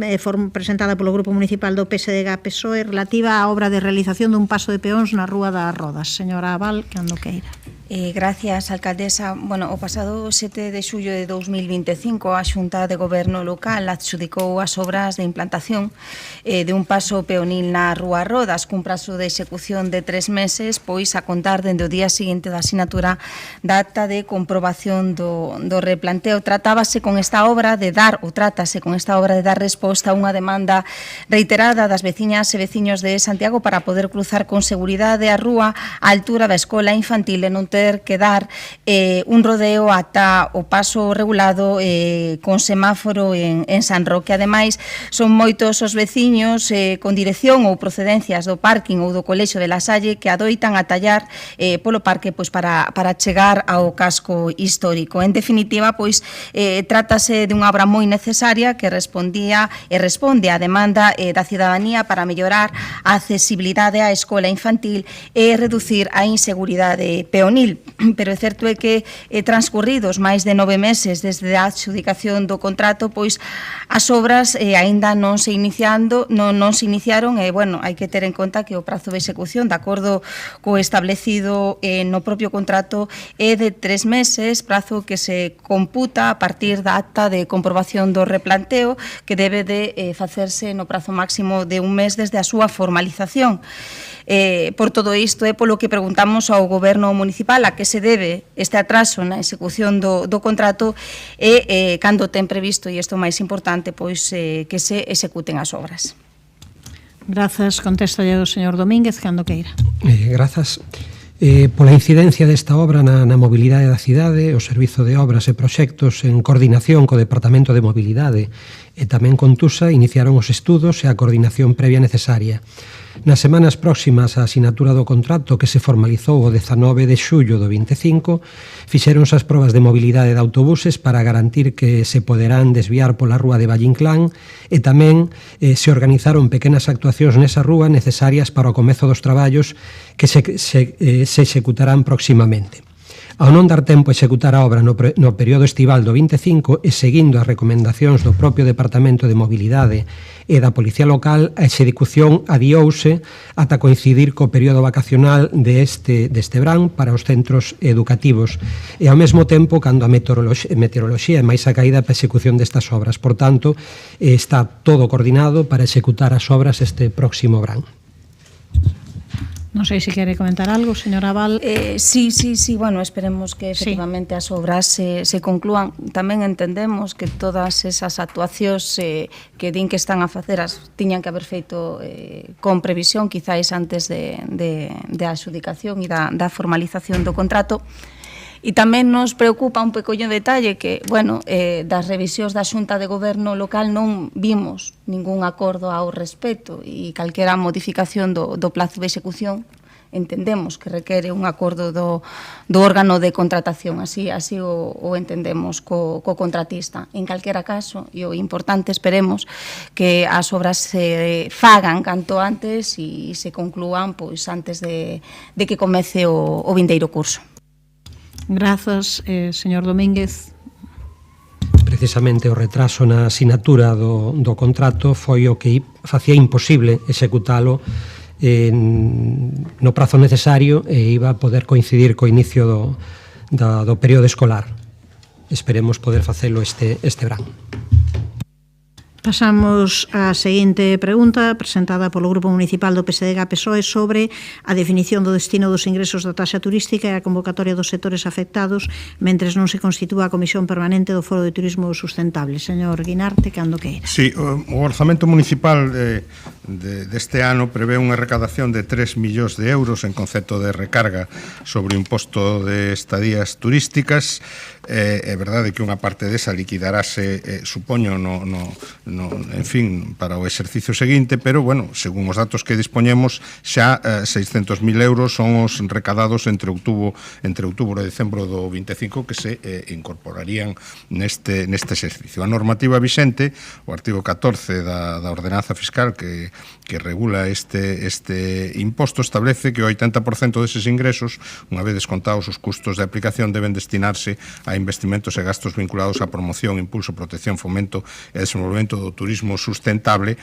presentada polo Grupo Municipal do PSDG-PSOE, relativa á obra de realización dun paso de peóns na Rúa das Rodas. Señora Aval, cando queira. Gracias, alcaldesa. Bueno, o pasado 7 de xullo de 2025 a Xunta de Goberno local adxudicou as obras de implantación de un paso peonil na Rúa Rodas cun prazo de execución de 3 meses, pois a contar dende o día seguinte da asinatura da acta de comprobación do replanteo. Trátase con esta obra de dar resposta a unha demanda reiterada das veciñas e veciños de Santiago para poder cruzar con seguridade a rúa á altura da escola infantil e non ter que dar un rodeo ata o paso regulado con semáforo en San Roque. Ademais, son moitos os veciños con dirección ou procedencias do parking ou do colexio de La Salle que adoitan a tallar polo parque pois para chegar ao casco histórico. En definitiva, pois trátase dunha obra moi necesaria que respondía e responde á demanda da cidadanía para mellorar a accesibilidade á escola infantil e reducir a inseguridade peonil. Pero é certo é que transcurridos máis de 9 meses desde a adxudicación do contrato, pois as obras aínda non se iniciaron e, bueno, hai que ter en conta que o prazo de execución, de acordo co establecido no propio contrato, é de 3 meses, prazo que se computa a partir da acta de comprobación do replanteo que debe de facerse no prazo máximo de un mes desde a súa formalización. Por todo isto é polo que preguntamos ao Goberno Municipal a que se debe este atraso na execución do contrato e cando ten previsto, e isto é máis importante, pois que se executen as obras. Grazas, contesta o señor Domínguez, cando queira. Grazas. Pola incidencia desta obra na mobilidade da cidade, o Servizo de Obras e Proxectos, en coordinación co Departamento de Mobilidade e tamén con TUSA, iniciaron os estudos e a coordinación previa necesaria. Nas semanas próximas á asinatura do contrato, que se formalizou o 19 de xullo do 25, fixéronse as probas de mobilidade de autobuses para garantir que se poderán desviar pola rúa de Valle Inclán e tamén se organizaron pequenas actuacións nesa rúa necesarias para o comezo dos traballos que se executarán próximamente. Ao non dar tempo a executar a obra no período estival do 25 e seguindo as recomendacións do propio Departamento de Mobilidade e da Policía Local, a execución adiouse ata coincidir co período vacacional deste verán para os centros educativos e ao mesmo tempo cando a meteoroloxía é máis acaída para a execución destas obras. Por tanto, está todo coordinado para executar as obras este próximo verán. Non sei se quere comentar algo, señora Val. Sí, bueno, esperemos que efectivamente as obras se conclúan. Tamén entendemos que todas esas actuacións que din que están a facer tiñan que haber feito con previsión, quizáis antes da adxudicación e da formalización do contrato. E tamén nos preocupa un pequeno detalle que, bueno, das revisións da Xunta de Goberno local non vimos ningún acordo ao respecto e calquera modificación do plazo de execución entendemos que requere un acordo do órgano de contratación, así o entendemos co contratista. En calquera caso, e o importante, esperemos que as obras se fagan canto antes e se conclúan pois antes de que comece o vindeiro curso. Grazas, señor Domínguez. Precisamente o retraso na asinatura do contrato foi o que facía imposible executalo no prazo necesario e iba a poder coincidir co inicio do período escolar. Esperemos poder facelo este verán. Pasamos á seguinte pregunta presentada polo Grupo Municipal do PSDG-PSOE sobre a definición do destino dos ingresos da taxa turística e a convocatoria dos sectores afectados mentres non se constitúa a Comisión Permanente do Foro de Turismo Sustentable. Señor Guinarte, cando queira. Sí, o orzamento municipal deste ano prevé unha recadación de 3 millóns de euros en concepto de recarga sobre o imposto de estadías turísticas. É verdade que unha parte desa liquidarase, supoño, en fin, para o exercicio seguinte, pero, bueno, según os datos que dispoñemos, xa 600.000 euros son os recadados entre outubro e decembro do 25 que se incorporarían neste exercicio. A normativa vixente, o artigo 14 da ordenanza fiscal que regula este imposto, establece que o 80% deses ingresos, unha vez descontados os custos de aplicación, deben destinarse a investimentos e gastos vinculados á promoción, impulso, protección, fomento e desenvolvemento do turismo sustentable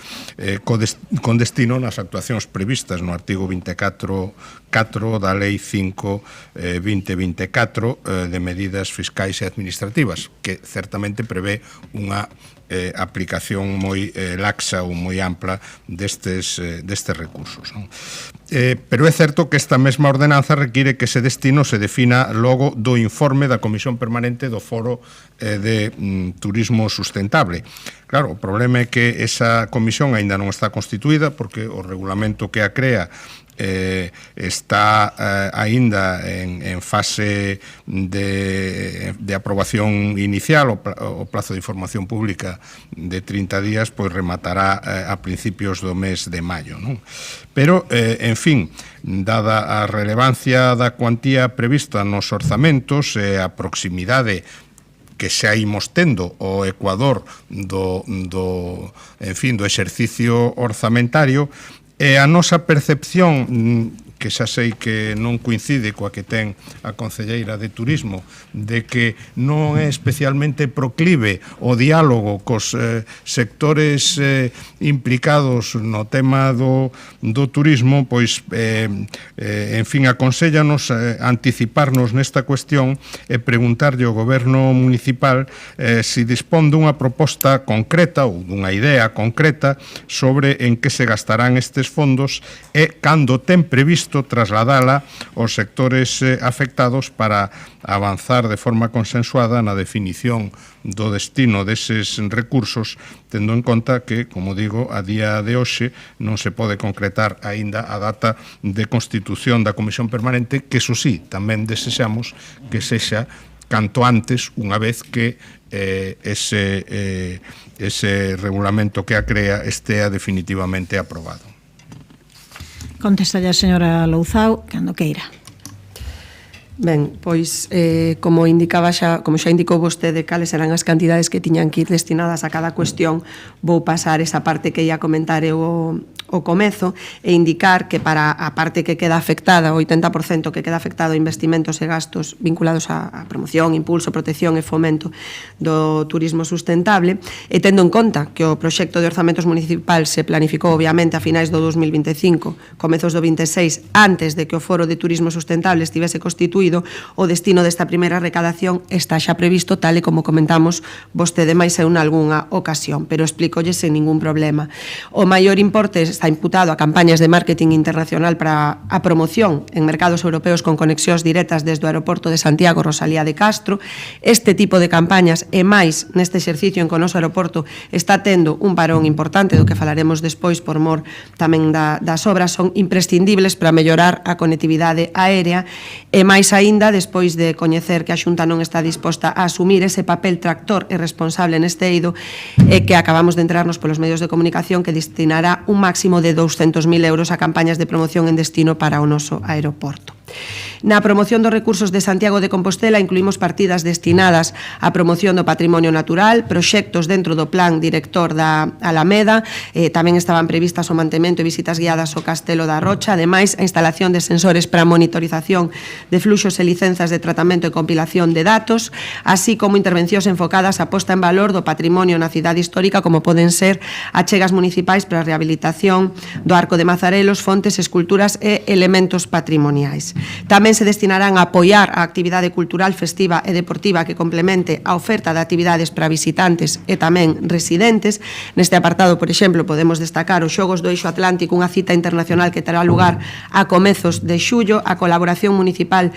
con destino nas actuacións previstas no artigo 24.4 da Lei 5/2024 de medidas fiscais e administrativas, que certamente prevé unha aplicación moi laxa ou moi ampla destes recursos. Pero é certo que esta mesma ordenanza require que ese destino se defina logo do informe da Comisión Permanente do Foro de Turismo Sustentable. Claro, o problema é que esa comisión aínda non está constituída porque o regulamento que a crea está aínda en fase de aprobación inicial. O plazo de información pública de 30 días pois rematará a principios do mes de maio, non? Pero, en fin, dada a relevancia da cuantía prevista nos orzamentos e a proximidade que xa imos tendo o ecuador do exercicio orzamentario, e a nosa percepción, que xa sei que non coincide coa que ten a concelleira de Turismo, de que non é especialmente proclive o diálogo cos sectores implicados no tema do turismo, pois, en fin, aconséllanos anticiparnos nesta cuestión e preguntarlle ao Goberno Municipal se dispón dunha proposta concreta ou dunha idea concreta sobre en que se gastarán estes fondos e cando ten previsto isto trasladala aos sectores afectados para avanzar de forma consensuada na definición do destino deses recursos, tendo en conta que, como digo, a día de hoxe non se pode concretar aínda a data de constitución da Comisión Permanente, que, eso sí, tamén desexamos que sexa canto antes, unha vez que ese regulamento que a crea estea definitivamente aprobado. Contesta a señora Louzao, cando queira. Ben, pois, como xa indicou vostede cales eran as cantidades que tiñan que ir destinadas a cada cuestión, vou pasar esa parte que ia comentar eu o comezo e indicar que para a parte que queda afectada, o 80% que queda afectado a investimentos e gastos vinculados a promoción, impulso, protección e fomento do turismo sustentable, e tendo en conta que o proxecto de orzamentos municipal se planificou obviamente a finais do 2025, comezos do 26, antes de que o Foro de Turismo Sustentable estivese constituído, o destino desta primeira recadación está xa previsto tal e como comentamos vostede máis en algunha ocasión, pero explícolle sen ningún problema. O maior importe está imputado a campañas de marketing internacional para a promoción en mercados europeos con conexións directas desde o aeroporto de Santiago Rosalía de Castro. Este tipo de campañas e máis neste exercicio en que o noso aeroporto está tendo un parón importante do que falaremos despois por mor tamén das obras, son imprescindibles para mellorar a conectividade aérea e máis aínda despois de coñecer que a Xunta non está disposta a asumir ese papel tractor e responsable neste eido e que acabamos de enterarnos polos medios de comunicación que destinará un máximo de 200.000 euros a campañas de promoción en destino para o noso aeroporto. Na promoción dos recursos de Santiago de Compostela incluímos partidas destinadas á promoción do patrimonio natural, proxectos dentro do plan director da Alameda, tamén estaban previstas o mantemento e visitas guiadas ao Castelo da Rocha, ademais a instalación de sensores para monitorización de fluxos e licenzas de tratamento e compilación de datos, así como intervencións enfocadas á posta en valor do patrimonio na cidade histórica, como poden ser achegas municipais para a rehabilitación do Arco de Mazarelos, fontes, esculturas e elementos patrimoniais. Tamén se destinarán a apoiar a actividade cultural, festiva e deportiva que complemente a oferta de actividades para visitantes e tamén residentes. Neste apartado, por exemplo, podemos destacar os Xogos do Eixo Atlántico, unha cita internacional que terá lugar a comezos de xullo, a colaboración municipal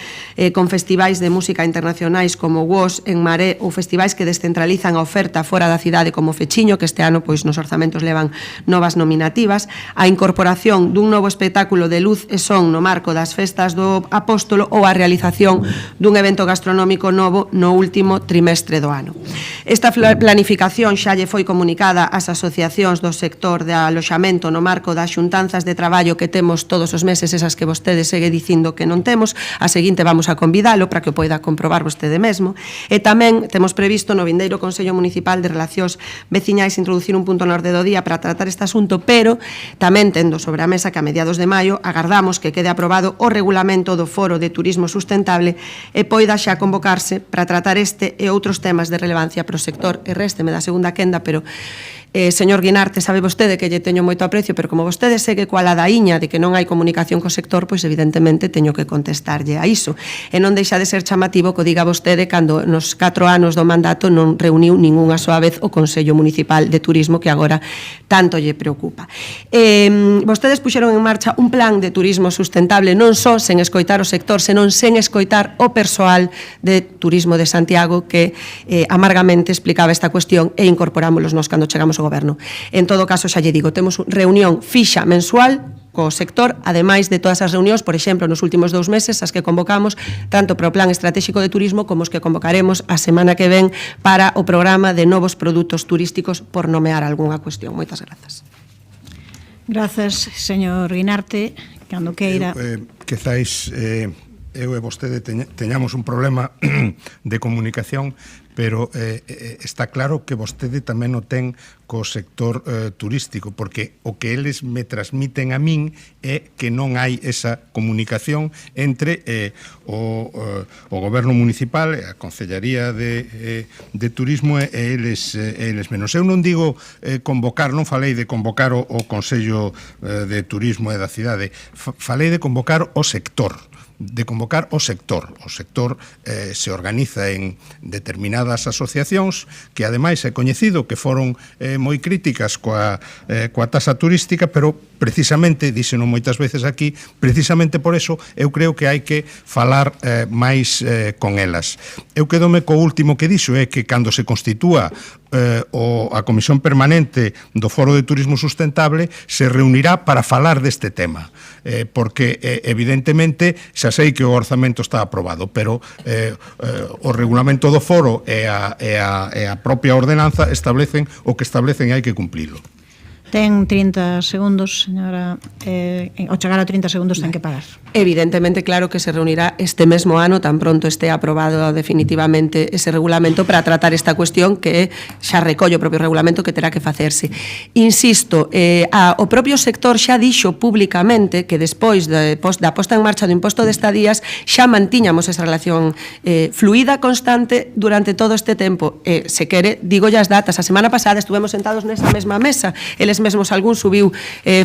con festivais de música internacionais como WOS, En Maré ou festivais que descentralizan a oferta fora da cidade como Fechiño, que este ano pois nos orzamentos levan novas nominativas, a incorporación dun novo espectáculo de luz e son no marco das festas do Apóstolo ou a realización dun evento gastronómico novo no último trimestre do ano. Esta planificación xa lle foi comunicada ás asociacións do sector de aloxamento no marco das xuntanzas de traballo que temos todos os meses, esas que vostede segue dicindo que non temos. A seguinte vamos a convidalo para que o poida comprobar vostede mesmo. E tamén temos previsto no vindeiro Consello Municipal de Relacións Veciñais introducir un punto na orde do día para tratar este asunto, pero tamén tendo sobre a mesa que a mediados de maio agardamos que quede aprobado o regulamento do Foro de Turismo Sustentable e poida xa convocarse para tratar este e outros temas de relevancia para o sector. E résteme da segunda quenda, pero señor Guinarte, sabe vostede que lle teño moito aprecio, pero como vostede segue coa ladaíña de que non hai comunicación co sector, pois evidentemente teño que contestarlle a iso. E non deixa de ser chamativo que o diga vostede cando nos 4 anos do mandato non reuniu ningunha soa vez o Consello Municipal de Turismo que agora tanto lle preocupa. Vostedes puxeron en marcha un plan de turismo sustentable non só sen escoitar o sector, senón sen escoitar o persoal de Turismo de Santiago que amargamente explicaba esta cuestión e incorporámoslos nos cando chegamos ao Goberno. En todo caso, xa lle digo, temos reunión fixa mensual co sector, ademais de todas as reunións, por exemplo, nos últimos 2 meses, as que convocamos tanto para o Plan Estratégico de Turismo como os que convocaremos a semana que ven para o programa de novos produtos turísticos, por nomear algunha cuestión. Moitas grazas. Grazas, señor Guinarte, cando queira. Quizáis eu e vostede teñamos un problema de comunicación, pero está claro que vostede tamén o ten co sector turístico, porque o que eles me transmiten a min é que non hai esa comunicación entre o goberno municipal, a Concellaría de Turismo e eles menos. Eu non digo convocar, non falei de convocar o Consello de Turismo e da cidade, falei de convocar o sector, o sector. O sector se organiza en determinadas asociacións que ademais é coñecido que foron moi críticas coa taxa turística, pero precisamente, díxeno moitas veces aquí, precisamente por eso eu creo que hai que falar máis con elas. Eu quedome co último que dixo, é que cando se constitúa a Comisión Permanente do Foro de Turismo Sustentable se reunirá para falar deste tema, porque evidentemente xa sei que o orzamento está aprobado, pero o regulamento do foro e a propia ordenanza establecen o que establecen e hai que cumplilo. Ten 30 segundos, señora. Ao chegar a 30 segundos ten que pagar. Evidentemente, claro que se reunirá este mesmo ano, tan pronto este aprobado definitivamente ese regulamento para tratar esta cuestión que xa recolle o propio regulamento que terá que facerse. Insisto, o propio sector xa dixo públicamente que despois da posta en marcha do imposto de estadías xa mantiñamos esa relación fluida, constante durante todo este tempo. Se quere, digo as datas, a semana pasada estuvemos sentados nesa mesma mesa, eles mesmos algún subiu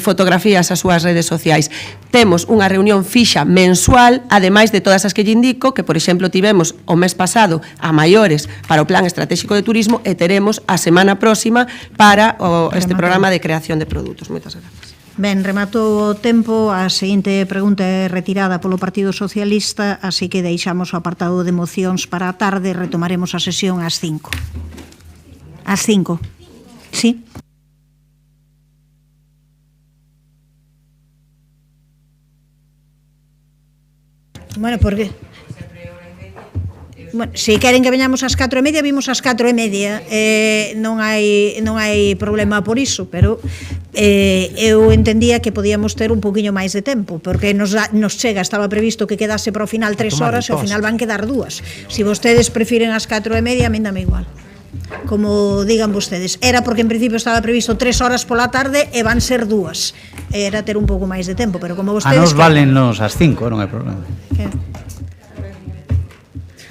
fotografías ás súas redes sociais. Temos unha reunión fixa mensual, ademais de todas as que lle indico, que, por exemplo, tivemos o mes pasado a maiores para o Plan Estratégico de Turismo e teremos a semana próxima para este programa de creación de produtos. Moitas grazas. Ben, rematou o tempo, a seguinte pregunta é retirada polo Partido Socialista, así que deixamos o apartado de mocións para a tarde, retomaremos a sesión ás 5. Ás 5. Sí? Bueno, por qué? Bueno, se queren que veñamos ás 4:30, vimos ás 4:30. Non hai problema por iso, pero eu entendía que podíamos ter un poquinho máis de tempo, porque nos chega, estaba previsto que quedase para o final 3 horas e ao final van quedar 2. Se vostedes prefiren ás 4:30, a min dame igual. Como digan vostedes. Era porque en principio estaba previsto 3 horas pola tarde e van ser 2. Era ter un pouco máis de tempo, pero como vostedes... A nos valennos as 5, non hai problema.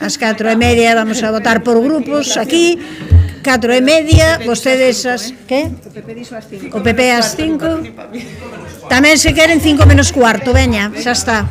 Ás 4:30 vamos a votar por grupos aquí, 4:30, vostedes as... Que? O PP ás 5. Tamén se queren 5 menos cuarto, veña, xa está.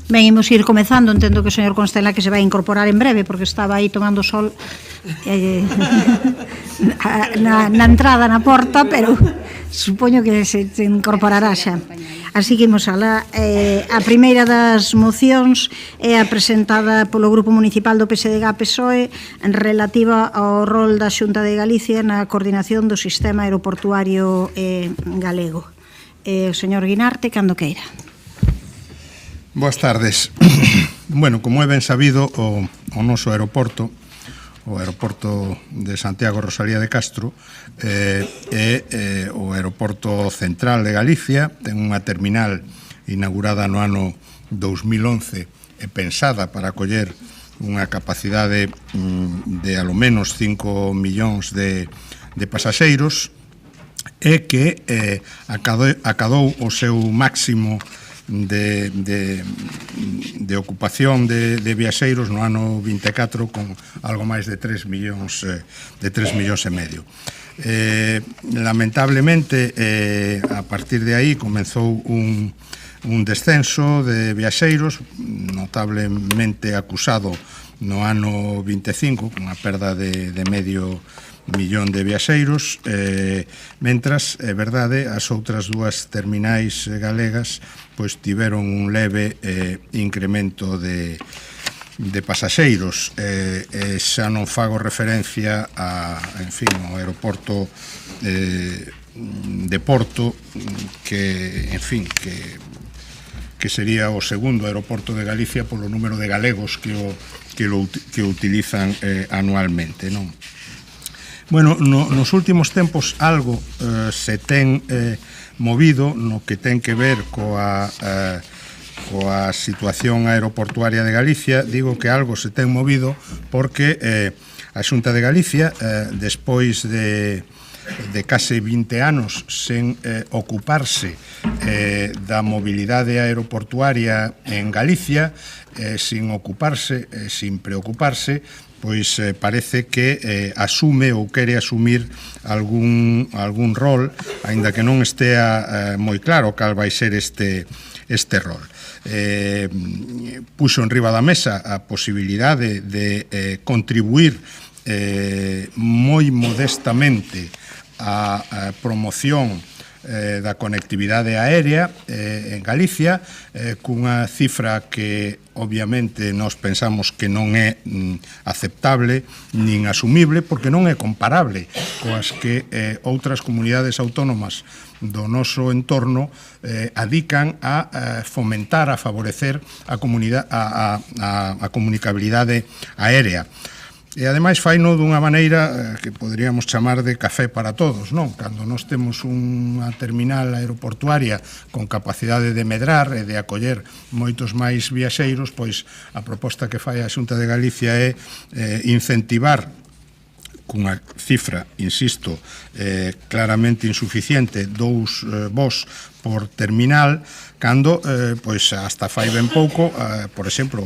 Ben, imos ir comezando, entendo que o señor Constela que se vai incorporar en breve, porque estaba aí tomando sol na entrada, na porta, pero supoño que se incorporará xa. Así que imos alá. A primeira das mocións é a presentada polo Grupo Municipal do PSDG-PSOE relativa ao rol da Xunta de Galicia na coordinación do sistema aeroportuario galego. O señor Guinarte, cando queira. Boas tardes. Bueno, como é ben sabido, o noso aeroporto, o aeroporto de Santiago Rosalía de Castro, é o aeroporto central de Galicia, ten unha terminal inaugurada no ano 2011 e pensada para acoller unha capacidade de alo menos 5 millóns de pasaxeiros e que acadou o seu máximo de ocupación de viaxeiros no ano 24 con algo máis de 3 millóns e medio. Lamentablemente, a partir de aí comezou un descenso de viaxeiros notablemente acusado no ano 25 con a perda de medio millón de viaxeiros, mentras, é verdade, as outras dúas terminais galegas pois tiveron un leve incremento de pasaxeiros. Xa non fago referencia ao aeroporto de Porto, que sería o segundo aeroporto de Galicia polo número de galegos que o utilizan anualmente, non? Bueno, nos últimos tempos algo se ten movido no que ten que ver coa situación aeroportuaria de Galicia. Digo que algo se ten movido porque a Xunta de Galicia, despois de case 20 anos sen ocuparse da mobilidade aeroportuaria en Galicia, sin preocuparse, pois parece que asume ou quere asumir algún rol, aínda que non estea moi claro cal vai ser este rol. Puxo enriba da mesa a posibilidade de contribuir moi modestamente a promoción da conectividade aérea en Galicia, cunha cifra que obviamente nós pensamos que non é aceptable nin asumible, porque non é comparable coas que outras comunidades autónomas do noso entorno adican a fomentar, a favorecer a comunicabilidade aérea. E, ademais, faino dunha maneira que poderíamos chamar de café para todos, non? Cando nós temos unha terminal aeroportuaria con capacidade de medrar e de acoller moitos máis viaxeiros, pois a proposta que fai a Xunta de Galicia é incentivar cunha cifra, insisto, claramente insuficiente, 2 voos por terminal, cando, pois, hasta fai ben pouco, por exemplo,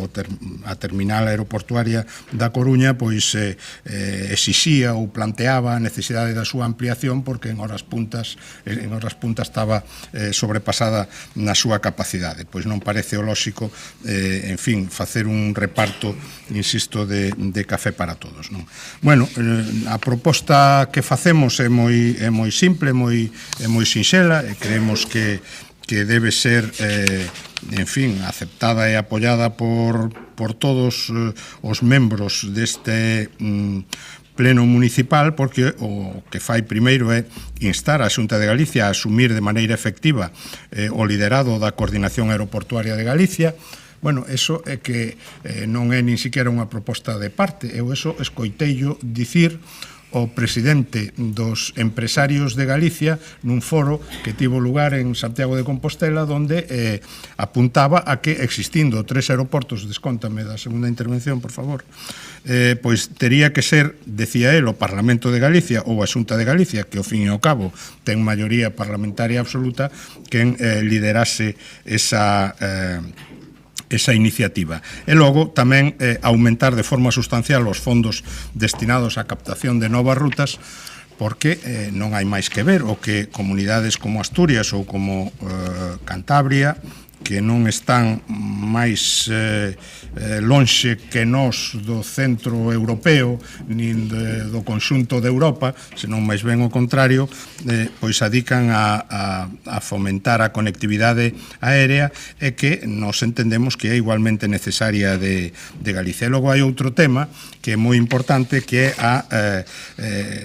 a terminal aeroportuaria da Coruña, pois, exixía ou planteaba a necesidade da súa ampliación porque en horas puntas estaba sobrepasada na súa capacidade. Pois non parece o lóxico, en fin, facer un reparto, insisto, de café para todos, non? Bueno, a proposta que facemos é moi simple, é moi sinxela, e creemos que debe ser, en fin, aceptada e apoiada por todos os membros deste pleno municipal, porque o que fai primeiro é instar a Xunta de Galicia a asumir de maneira efectiva o liderado da Coordinación Aeroportuaria de Galicia. Bueno, eso é que non é nin siquiera unha proposta de parte, eu eso escoiteillo dicir o presidente dos empresarios de Galicia nun foro que tivo lugar en Santiago de Compostela, onde apuntaba a que, existindo 3 aeroportos, descóntame da segunda intervención, por favor, pois tería que ser, decía el, o Parlamento de Galicia ou a Xunta de Galicia, que ao fin e ao cabo ten maioría parlamentaria absoluta, quen liderase esa iniciativa. E logo tamén aumentar de forma sustancial os fondos destinados á captación de novas rutas, porque non hai máis que ver o que comunidades como Asturias ou como Cantabria que non están máis lonxe que nós do centro europeo nin do conxunto de Europa, senón máis ben o contrario, pois adican a fomentar a conectividade aérea e que nos entendemos que é igualmente necesaria de Galicia. E logo hai outro tema que é moi importante, que é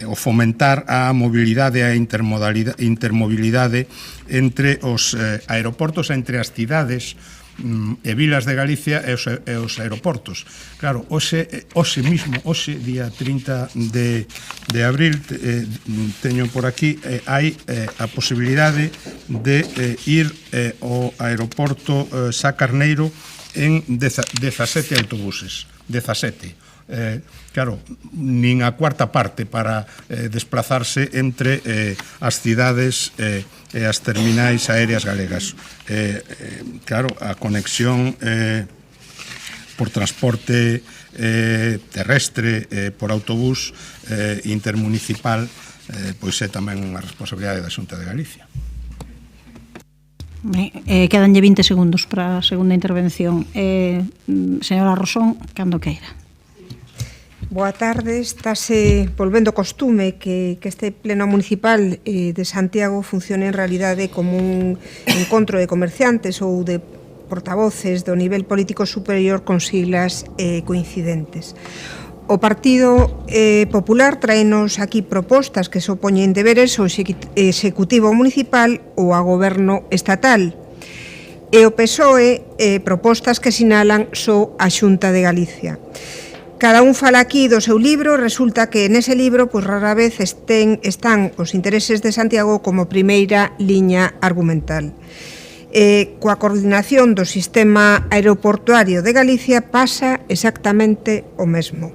o fomentar a mobilidade e a intermobilidade entre os aeroportos, entre as cidades e vilas de Galicia e os aeroportos. Claro, hoxe día 30 de abril, teño por aquí, hai a posibilidade de ir ao aeroporto Sá Carneiro en 17 autobuses, 17. Claro, nin a cuarta parte para desplazarse entre as cidades e as terminais aéreas galegas. Claro, a conexión por transporte terrestre, por autobús intermunicipal, pois é tamén unha responsabilidade da Xunta de Galicia. Quedanlle 20 segundos para a segunda intervención. Señora Rosón, cando queira. Boa tarde. Estáse volvendo costume que este pleno municipal de Santiago funcione en realidade como un encontro de comerciantes ou de portavoces do nivel político superior con siglas coincidentes. O Partido Popular traenos aquí propostas que se opoñen deberes ao Executivo Municipal ou ao Goberno Estatal. E o PSOE propostas que sinalan só a Xunta de Galicia. Cada un fala aquí do seu libro, resulta que nese libro pois rara vez están os intereses de Santiago como primeira liña argumental. Coa coordinación do sistema aeroportuario de Galicia pasa exactamente o mesmo.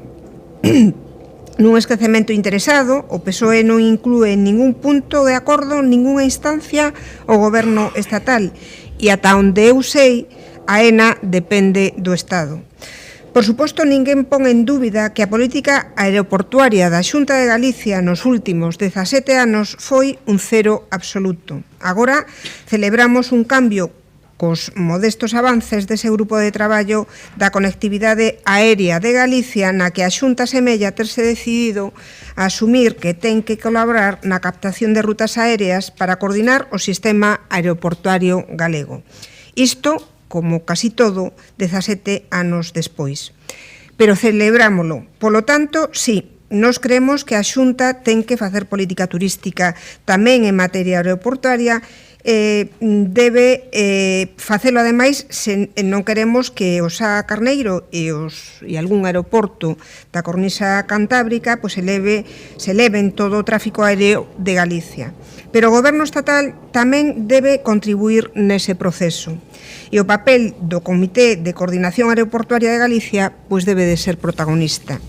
Nun esquecemento interesado, o PSOE non inclúe en ningún punto de acordo, ningunha instancia o goberno estatal, e ata onde eu sei, a ENA depende do Estado. Por suposto, ninguén pon en dúbida que a política aeroportuaria da Xunta de Galicia nos últimos 17 anos foi un cero absoluto. Agora celebramos un cambio cos modestos avances dese grupo de traballo da conectividade aérea de Galicia, na que a Xunta semella terse decidido a asumir que ten que colaborar na captación de rutas aéreas para coordinar o sistema aeroportuario galego. Isto, como casi todo, 17 anos despois. Pero celebrámolo. Polo tanto, sí, nós creemos que a Xunta ten que facer política turística tamén en materia aeroportuaria, debe facelo ademais, non queremos que o Sá Carneiro e algún aeroporto da cornisa cantábrica se leven todo o tráfico aéreo de Galicia. Pero o goberno estatal tamén debe contribuir nese proceso. E o papel do Comité de Coordinación Aeroportuaria de Galicia debe de ser protagonista.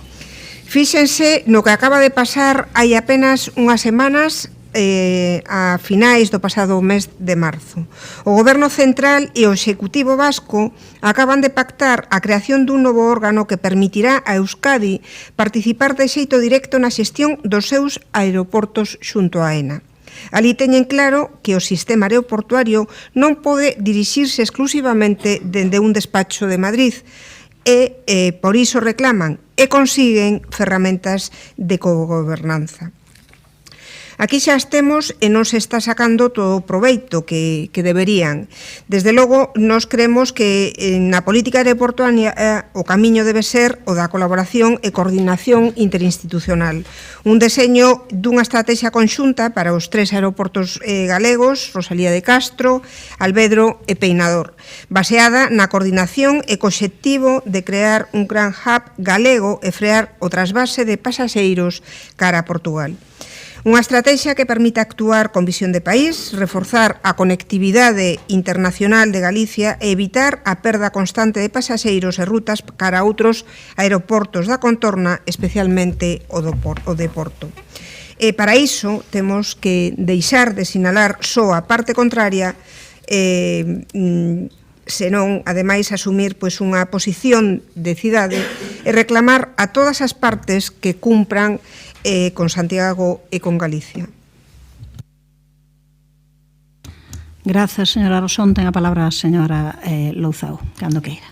Fíxense no que acaba de pasar hai apenas unhas semanas, a finais do pasado mes de marzo. O Goberno Central e o Executivo Vasco acaban de pactar a creación dun novo órgano que permitirá a Euskadi participar de xeito directo na xestión dos seus aeroportos xunto a ENA. Ali teñen claro que o sistema aeroportuario non pode dirixirse exclusivamente dende un despacho de Madrid e por iso reclaman e consiguen ferramentas de cogobernanza. Aquí xa estemos e non se está sacando todo o proveito que deberían. Desde logo, nós creemos que na política aeroportuaria o camiño debe ser o da colaboración e coordinación interinstitucional. Un deseño dunha estrategia conxunta para os 3 aeroportos galegos, Rosalía de Castro, Alvedro e Peinador, baseada na coordinación e co obxectivo de crear un gran hub galego e frear o trasvase de pasaxeiros cara a Portugal. Unha estrategia que permita actuar con visión de país, reforzar a conectividade internacional de Galicia e evitar a perda constante de pasaxeiros e rutas cara a outros aeroportos da contorna, especialmente o de Porto. E para iso temos que deixar de sinalar só a parte contraria, senón, ademais, asumir unha posición de cidade e reclamar a todas as partes que cumpran con Santiago e con Galicia. Grazas, señora Rosón. Ten a palabra a señora Louzao, cando queira.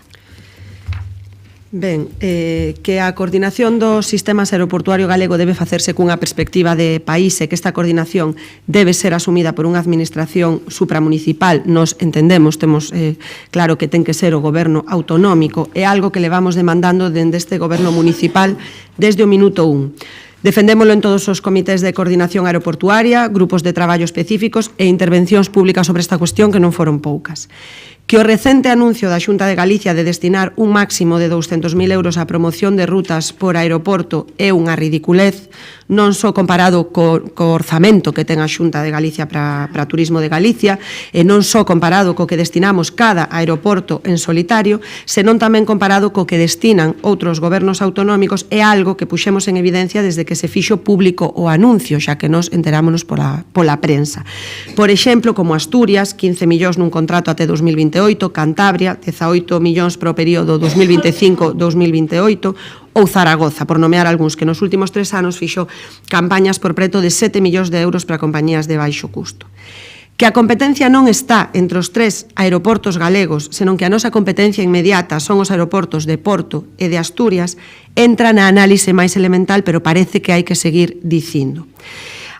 Ben, que a coordinación dos sistemas aeroportuario galego debe facerse cunha perspectiva de país e que esta coordinación debe ser asumida por unha administración supramunicipal, nos entendemos, temos claro que ten que ser o goberno autonómico, é algo que levamos demandando dende este goberno municipal desde o minuto 1. Defendémolo en todos os comités de coordinación aeroportuaria, grupos de traballo específicos e intervencións públicas sobre esta cuestión que non foron poucas. Que o recente anuncio da Xunta de Galicia de destinar un máximo de 200.000 euros á promoción de rutas por aeroporto é unha ridiculez, non só comparado co orzamento que ten a Xunta de Galicia para Turismo de Galicia, e non só comparado co que destinamos cada aeroporto en solitario, senón tamén comparado co que destinan outros gobernos autonómicos, é algo que puxemos en evidencia desde que se fixo público o anuncio, xa que nos enterámonos pola prensa. Por exemplo, como Asturias, 15 millóns nun contrato até 2028, Cantabria, 18 millóns pro período 2025-2028, ou Zaragoza, por nomear algúns que nos últimos 3 anos fixo campañas por preto de 7 millóns de euros para compañías de baixo custo. Que a competencia non está entre os 3 aeroportos galegos, senón que a nosa competencia inmediata son os aeroportos de Porto e de Asturias, entra na análise máis elemental, pero parece que hai que seguir dicindo.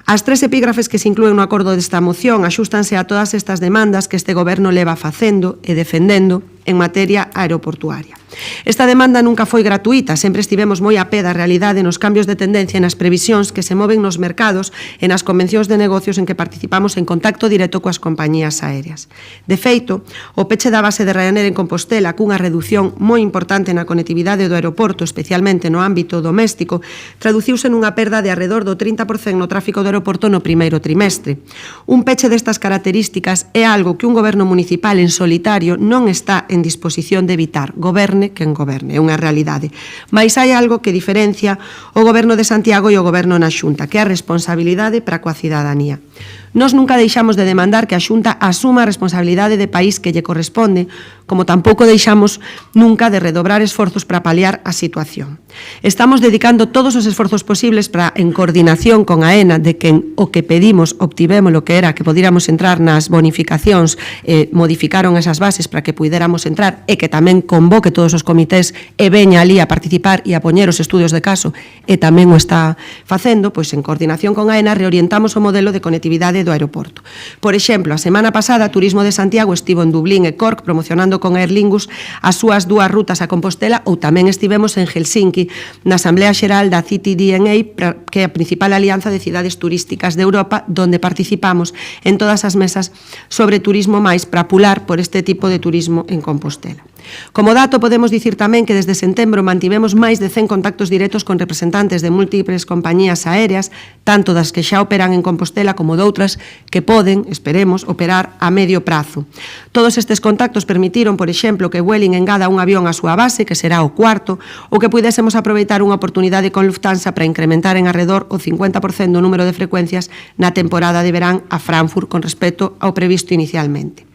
As 3 epígrafes que se inclúen no acordo desta moción axústanse a todas estas demandas que este goberno leva facendo e defendendo en materia aeroportuaria. Esta demanda nunca foi gratuita, sempre estivemos moi a pé da realidade nos cambios de tendencia e nas previsións que se moven nos mercados e nas convencións de negocios en que participamos en contacto directo coas compañías aéreas. De feito, o peche da base de Ryanair en Compostela cunha reducción moi importante na conectividade do aeroporto, especialmente no ámbito doméstico, traduciuse nunha perda de arredor do 30% no tráfico do aeroporto no primeiro trimestre. Un peche destas características é algo que un goberno municipal en solitario non está en disposición de evitar, goberne quen goberne, é unha realidade. Mais hai algo que diferencia o goberno de Santiago e o goberno na Xunta, que é a responsabilidade para coa cidadanía. Nós nunca deixamos de demandar que a Xunta asuma a responsabilidade de país que lle corresponde, como tampouco deixamos nunca de redobrar esforzos para paliar a situación. Estamos dedicando todos os esforzos posibles para, en coordinación con a ENA, de que o que pedimos obtivemos lo que era que podíramos entrar nas bonificacións, modificaron esas bases para que puidéramos entrar e que tamén convoque todos os comités e veña ali a participar e a poñer os estudios de caso, e tamén o está facendo, pois en coordinación con a ENA reorientamos o modelo de conectividade do aeroporto. Por exemplo, a semana pasada, Turismo de Santiago estivo en Dublín e Cork promocionando con Aer Lingus as súas 2 rutas a Compostela, ou tamén estivemos en Helsinki na Asamblea Xeral da CTDNA, que é a principal alianza de cidades turísticas de Europa, donde participamos en todas as mesas sobre turismo máis para pular por este tipo de turismo en Compostela. Como dato, podemos dicir tamén que desde setembro mantivemos máis de 100 contactos directos con representantes de múltiples compañías aéreas, tanto das que xa operan en Compostela como doutras que poden, esperemos, operar a medio prazo. Todos estes contactos permitiron, por exemplo, que Vueling engada un avión á súa base, que será o 4º, ou que pudésemos aproveitar unha oportunidade con Lufthansa para incrementar en arredor o 50% o número de frecuencias na temporada de verán a Frankfurt con respecto ao previsto inicialmente.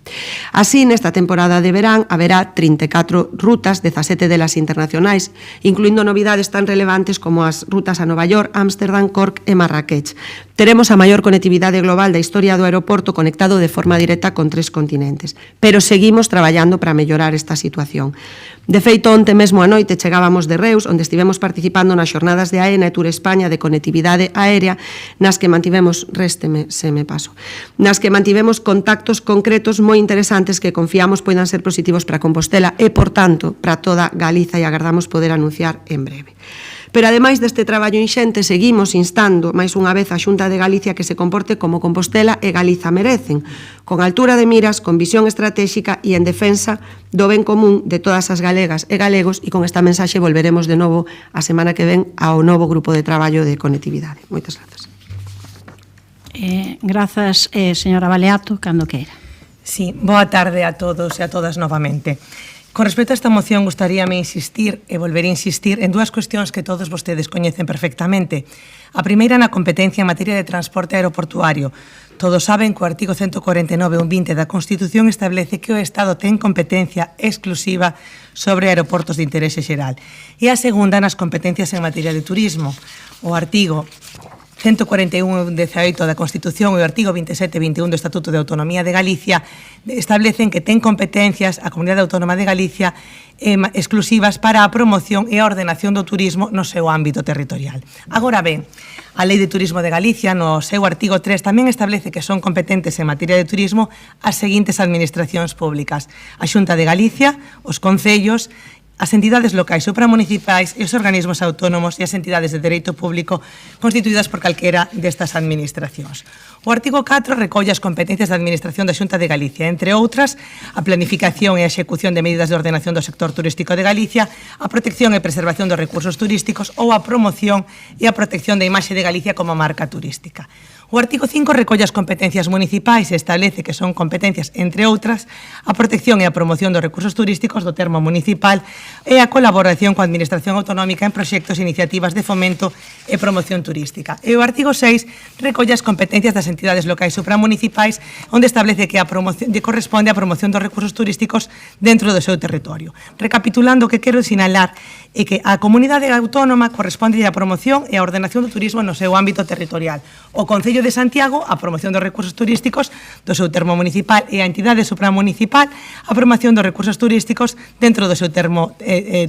Así, nesta temporada de verán haberá 34 rutas, 17 delas internacionais, incluindo novidades tan relevantes como as rutas a Nova York, Ámsterdam, Cork e Marrakech. Teremos a maior conectividade global da historia do aeroporto conectado de forma directa con 3 continentes, pero seguimos traballando para mellorar esta situación. De feito, onte mesmo a noite chegábamos de Reus, onde estivemos participando nas xornadas de AENA e Tour España de conectividade aérea, nas que mantivemos nas que mantivemos contactos concretos moi interesantes que confiamos poidan ser positivos para Compostela e, por tanto, para toda Galiza, e agardamos poder anunciar en breve. Pero, ademais deste traballo inxente, seguimos instando, máis unha vez, a Xunta de Galicia que se comporte como Compostela e Galiza merecen, con altura de miras, con visión estratégica e en defensa do ben común de todas as galegas e galegos, e con esta mensaxe volveremos de novo a semana que ven ao novo grupo de traballo de conectividade. Moitas grazas. Grazas, señora Baleato, cando queira. Sí, boa tarde a todos e a todas novamente. Con respecto a esta moción, gustaríame insistir e volver a insistir en 2 cuestións que todos vostedes coñecen perfectamente. A primeira na competencia en materia de transporte aeroportuario. Todos saben que o artigo 149.1.20 da Constitución establece que o Estado ten competencia exclusiva sobre aeroportos de interese xeral. E a segunda nas competencias en materia de turismo. O artigo 141.18 da Constitución e o artigo 27 e 21 do Estatuto de Autonomía de Galicia establecen que ten competencias a Comunidade Autónoma de Galicia exclusivas para a promoción e a ordenación do turismo no seu ámbito territorial. Agora ben, a Lei de Turismo de Galicia, no seu artigo 3, tamén establece que son competentes en materia de turismo as seguintes administracións públicas: a Xunta de Galicia, os concellos, as entidades locais supramunicipais e os organismos autónomos e as entidades de dereito público constituídas por calquera destas administracións. O artigo 4 recolle as competencias da Administración da Xunta de Galicia, entre outras, a planificación e a execución de medidas de ordenación do sector turístico de Galicia, a protección e preservación dos recursos turísticos ou a promoción e a protección da imaxe de Galicia como marca turística. O artigo 5 recolle as competencias municipais e establece que son competencias, entre outras, a protección e a promoción dos recursos turísticos do termo municipal e a colaboración coa Administración Autonómica en proxectos e iniciativas de fomento e promoción turística. E o artigo 6 recolle as competencias das entidades locais supramunicipais, onde establece que a promoción corresponde a promoción dos recursos turísticos dentro do seu territorio. Recapitulando, o que quero sinalar é que a comunidade autónoma corresponde a promoción e a ordenación do turismo no seu ámbito territorial. O Concello de Santiago, a promoción dos recursos turísticos do seu termo municipal, e a entidade supramunicipal, a promoción dos recursos turísticos dentro do seu termo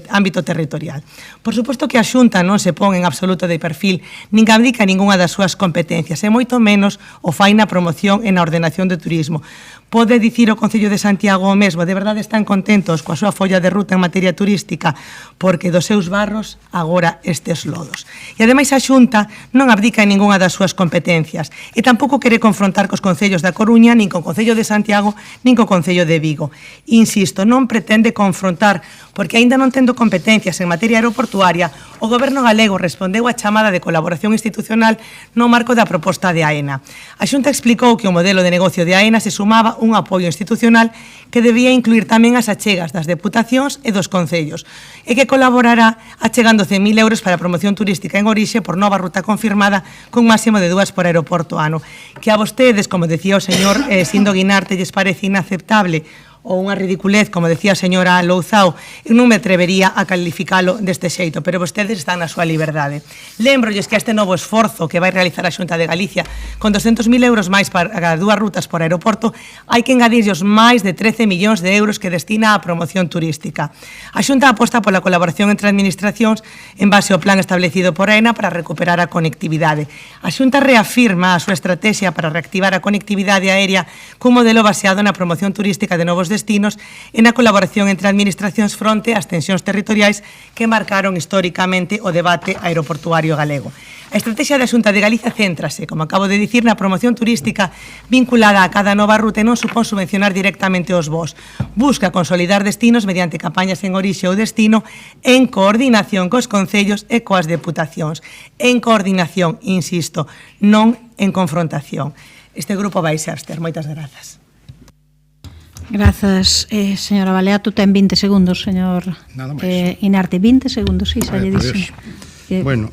ámbito territorial. Por suposto que a Xunta non se pon en absoluto de perfil, nin que abdica ningunha das súas competencias, e moito menos o fai na promoción e na ordenación do turismo. Pode dicir o Concello de Santiago o mesmo, de verdade están contentos coa súa folla de ruta en materia turística, porque dos seus barros agora estes lodos. E ademais a Xunta non abdica en ningunha das súas competencias e tampouco quere confrontar cos concellos da Coruña, nin co Concello de Santiago, nin co Concello de Vigo. Insisto, non pretende confrontar, porque aínda non tendo competencias en materia aeroportuaria, o Goberno galego respondeu á chamada de colaboración institucional no marco da proposta de AENA. A Xunta explicou que o modelo de negocio de AENA se sumaba un apoio institucional que debía incluir tamén as achegas das deputacións e dos concellos e que colaborará achegando 100.000 euros para a promoción turística en orixe por nova ruta confirmada cun máximo de 2 por aeroporto ano. Que a vostedes, como decía o señor Sindo Guinarte, lles parece inaceptable ou unha ridiculez, como decía a señora Louzao, eu non me atrevería a calificalo deste xeito, pero vostedes están na súa liberdade. Lembrolles que este novo esforzo que vai realizar a Xunta de Galicia con 200.000 euros máis para 2 rutas por aeroporto, hai que engadirlle os máis de 13 millóns de euros que destina á promoción turística. A Xunta aposta pola colaboración entre administracións en base ao plan establecido por AENA para recuperar a conectividade. A Xunta reafirma a súa estrategia para reactivar a conectividade aérea cun modelo baseado na promoción turística de novos destinos e na colaboración entre administracións fronte ás tensións territoriais que marcaron históricamente o debate aeroportuario galego. A estrategia da Xunta de Galicia céntrase, como acabo de dicir, na promoción turística vinculada a cada nova ruta e non supón subvencionar directamente os voos. Busca consolidar destinos mediante campañas en orixe ou destino en coordinación cos concellos e coas deputacións. En coordinación, insisto, non en confrontación. Este grupo vai se abster. Moitas grazas. Grazas, señora Baleato. Ten 20 segundos, señor Inarte. 20 segundos, sí, xa lle dixen. Bueno,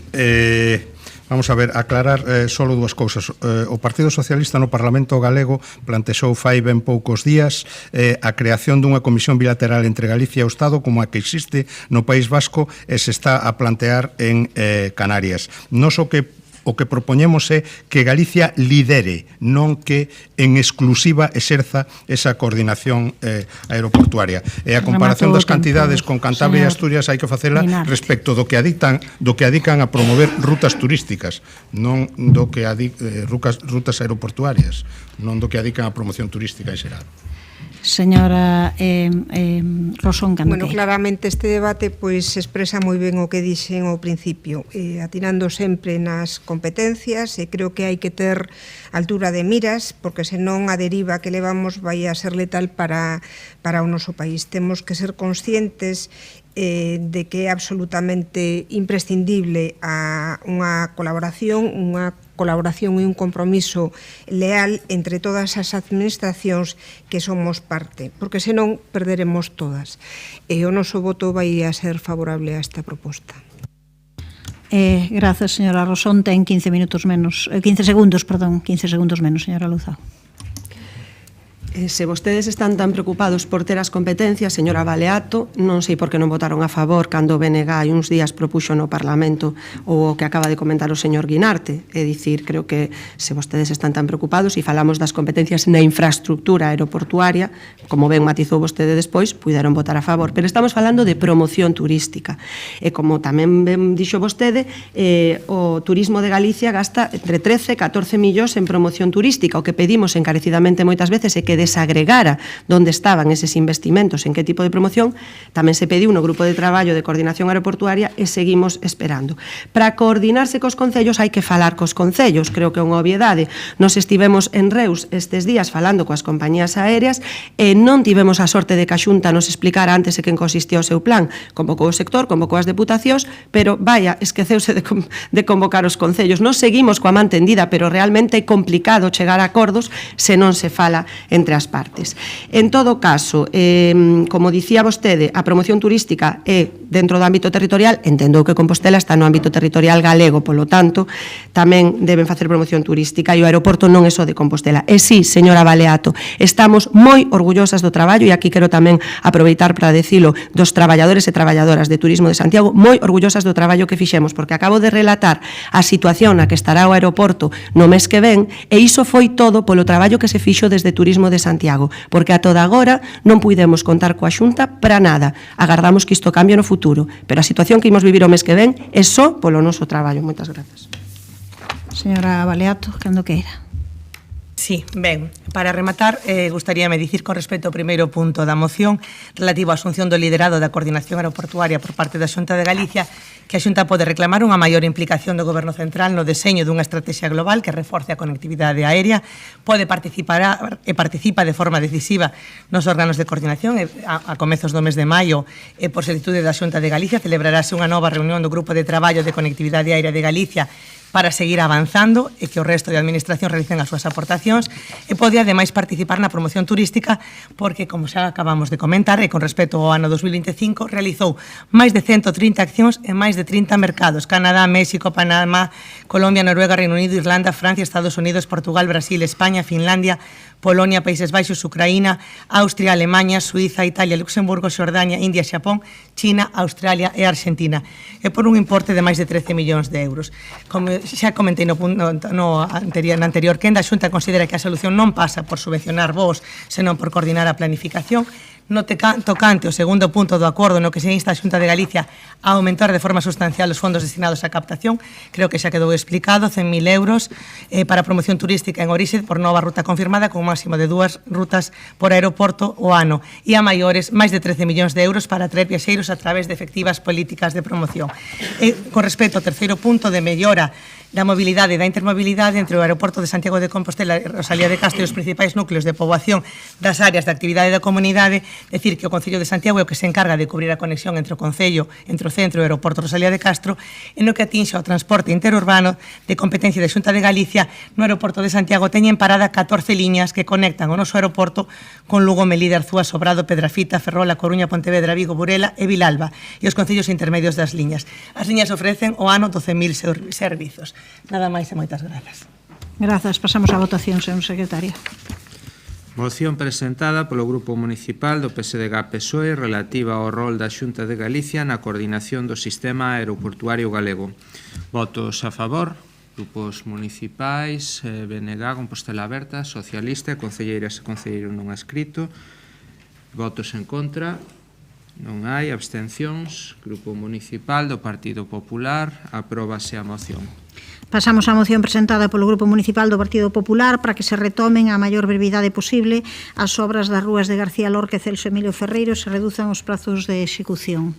vamos a ver, aclarar solo dúas cousas. O Partido Socialista no Parlamento Galego plantexou fai ben poucos días a creación dunha comisión bilateral entre Galicia e o Estado como a que existe no País Vasco e se está a plantear en Canarias. Nos o que propoñemos é que Galicia lidere, non que en exclusiva exerza esa coordinación aeroportuaria. E a comparación das cantidades con Cantabria e Asturias hai que facela respecto do que adican a promover rutas turísticas, non do que rutas aeroportuarias, non do que adican a promoción turística en xeral. Señora Rosón Cante. Bueno, claramente este debate pois expresa moi ben o que dixen ao principio, atinando sempre nas competencias, e creo que hai que ter altura de miras, porque senón a deriva que levamos vai a ser letal para o noso país. Temos que ser conscientes de que é absolutamente imprescindible unha colaboración e un compromiso leal entre todas as administracións que somos parte, porque senón perderemos todas. E o noso voto vai a ser favorable a esta proposta. Grazas, señora Rosón. Ten 15 segundos menos, señora Louzao. Se vostedes están tan preocupados por ter as competencias, señora Baleato, non sei por que non votaron a favor cando o BNG hai uns días propuxo no Parlamento o que acaba de comentar o señor Guinarte. É dicir, creo que se vostedes están tan preocupados e falamos das competencias na infraestructura aeroportuaria, como ben matizou vostede despois, puderon votar a favor. Pero estamos falando de promoción turística. E como tamén ben dixo vostede, o turismo de Galicia gasta entre 13 e 14 millóns en promoción turística. O que pedimos encarecidamente moitas veces é que desagregara onde estaban eses investimentos, en que tipo de promoción, tamén se pediu no grupo de traballo de coordinación aeroportuaria e seguimos esperando. Para coordinarse cos concellos hai que falar cos concellos, creo que é unha obviedade. Nos estivemos en Reus estes días falando coas compañías aéreas e non tivemos a sorte de que a Xunta nos explicara antes de que consistía o seu plan. Convocou o sector, convocou as deputacións, pero vaya, esqueceuse de convocar os concellos. Nos seguimos coa man tendida, pero realmente é complicado chegar a acordos se non se fala entre as partes. En todo caso, como dicía vostede, a promoción turística é dentro do ámbito territorial, entendo que Compostela está no ámbito territorial galego, polo tanto, tamén deben facer promoción turística e o aeroporto non é só de Compostela. E sí, señora Baleato, estamos moi orgullosas do traballo e aquí quero tamén aproveitar para decilo dos traballadores e traballadoras de Turismo de Santiago, moi orgullosas do traballo que fixemos, porque acabo de relatar a situación na que estará o aeroporto no mes que ven e iso foi todo polo traballo que se fixo desde Turismo de Santiago, porque a toda agora non puidemos contar coa Xunta para nada. Agardamos que isto cambie no futuro, pero a situación que imos vivir o mes que ven é só polo noso traballo. Moitas grazas. Señora Baleato, cando queira. Sí, ben, para rematar, gustaríame dicir con respecto ao primeiro punto da moción relativo á asunción do liderado da coordinación aeroportuaria por parte da Xunta de Galicia, que a Xunta pode reclamar unha maior implicación do Goberno Central no deseño dunha estrategia global que reforce a conectividade aérea, pode participar e participa de forma decisiva nos órganos de coordinación. A comezos do mes de maio, por solicitude da Xunta de Galicia, celebrarase unha nova reunión do Grupo de Traballo de Conectividade Aérea de Galicia para seguir avanzando e que o resto de administración realicen as súas aportacións e pode ademais participar na promoción turística porque, como xa acabamos de comentar, e con respecto ao ano 2025, realizou máis de 130 accións en máis de 30 mercados: Canadá, México, Panamá, Colombia, Noruega, Reino Unido, Irlanda, Francia, Estados Unidos, Portugal, Brasil, España, Finlandia, Polonia, Países Baixos, Ucraína, Austria, Alemania, Suiza, Italia, Luxemburgo, Xordania, India, Xapón, China, Australia e Argentina, e por un importe de máis de 13 millóns de euros. Como xa comentei na anterior quenda, a Xunta considera que a solución non pasa por subvencionar voos, senón por coordinar a planificación. No tocante o segundo punto do acordo no que se insta a Xunta de Galicia a aumentar de forma sustancial os fondos destinados á captación, creo que xa quedou explicado, 100.000 euros para promoción turística en orixe por nova ruta confirmada con un máximo de 2 rutas por aeroporto o ano e a maiores máis de 13 millóns de euros para atraer viaxeiros a través de efectivas políticas de promoción. Con respecto ao terceiro punto de mellora da mobilidade e da intermobilidade entre o aeroporto de Santiago de Compostela e Rosalía de Castro e os principais núcleos de poboación das áreas de actividade da comunidade, decir que o Concello de Santiago é o que se encarga de cubrir a conexión entre o Concello, entre o centro e o aeroporto Rosalía de Castro, e no que atinxe ao transporte interurbano de competencia da Xunta de Galicia, no aeroporto de Santiago teñen parada 14 liñas que conectan o noso aeroporto con Lugo, Melide, Arzúa, Sobrado, Pedrafita, Ferrol, A Coruña, Pontevedra, Vigo, Burela e Vilalba, e os concellos intermedios das liñas. As liñas ofrecen o ano 12.000 servizos. Nada máis e moitas grazas. Grazas. Pasamos á votación, señor secretario. Moción presentada polo Grupo Municipal do PSDG-PSOE relativa ao rol da Xunta de Galicia na coordinación do sistema aeroportuario galego. Votos a favor. Grupos municipais, BNG, Compostela Aberta, Socialista, concelleiras e concelleiro non escrito. Votos en contra. Non hai abstencións. Grupo Municipal do Partido Popular, apróbase a moción. Pasamos á moción presentada polo Grupo Municipal do Partido Popular para que se retomen a maior brevidade posible as obras das rúas de García Lorca e Celso Emilio Ferreiro e se reduzan os prazos de execución.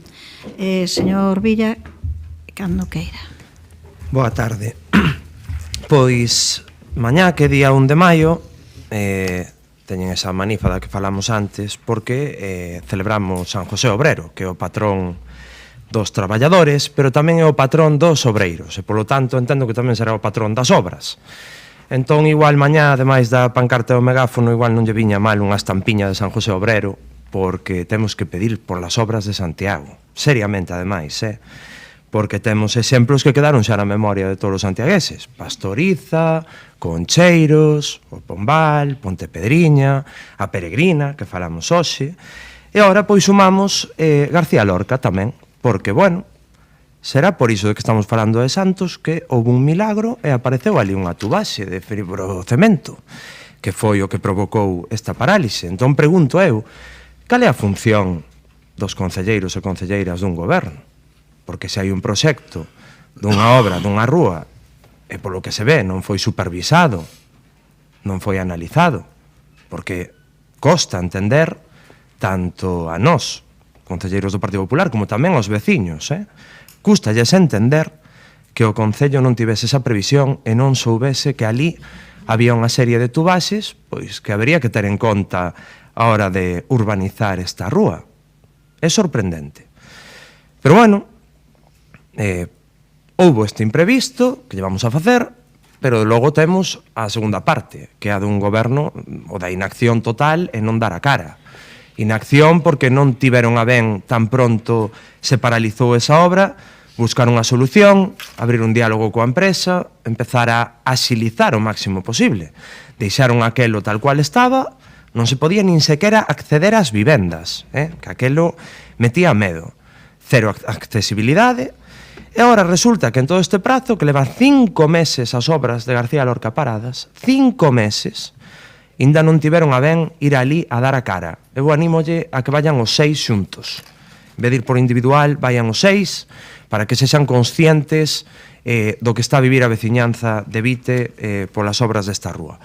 Señor Villa, cando queira. Boa tarde. Pois, mañá que día 1 de maio, teñen esa manifa da que falamos antes, porque celebramos San José Obrero, que é o patrón dos traballadores, pero tamén é o patrón dos obreiros, e polo tanto entendo que tamén será o patrón das obras. Entón, igual mañá, ademais da pancarta do megáfono, igual non lle viña mal unha estampiña de San José Obrero, porque temos que pedir por las obras de Santiago, seriamente ademais, porque temos exemplos que quedaron xa na memoria de todos os santiagueses. Pastoriza, Concheiros, o Pombal, Pontepedriña, a Peregrina, que falamos hoxe, e agora pois sumamos García Lorca tamén, porque, bueno, será por iso de que estamos falando de Santos que houve un milagro e apareceu ali unha tubaxe de fibrocemento, que foi o que provocou esta parálise. Entón pregunto eu, cal é a función dos concelleiros e concelleiras dun goberno? Porque se hai un proxecto dunha obra, dunha rúa, e polo que se ve non foi supervisado, non foi analizado, porque costa entender tanto a nós, concelleiros do Partido Popular, como tamén aos veciños, custalles entender que o Concello non tivese esa previsión e non soubese que ali había unha serie de tubaxes pois que habería que ter en conta a hora de urbanizar esta rúa. É sorprendente. Pero, bueno, houbo este imprevisto que llevamos a facer, pero logo temos a segunda parte, que é a dun goberno o da inacción total e non dar a cara. Inacción porque non tiveron a ben tan pronto se paralizou esa obra, buscar unha solución, abrir un diálogo coa empresa, empezar a axilizar o máximo posible. Deixaron aquelo tal cual estaba, non se podía nin sequera acceder ás vivendas, que aquelo metía medo. Cero accesibilidade. E agora resulta que en todo este prazo, que leva 5 meses as obras de García Lorca paradas, 5 meses, ainda non tiveron a ben ir ali a dar a cara. Eu anímolle a que vayan os 6 xuntos. En vez de ir por individual, vayan os 6, para que sexan conscientes do que está a vivir a veciñanza de Vite polas obras desta rúa.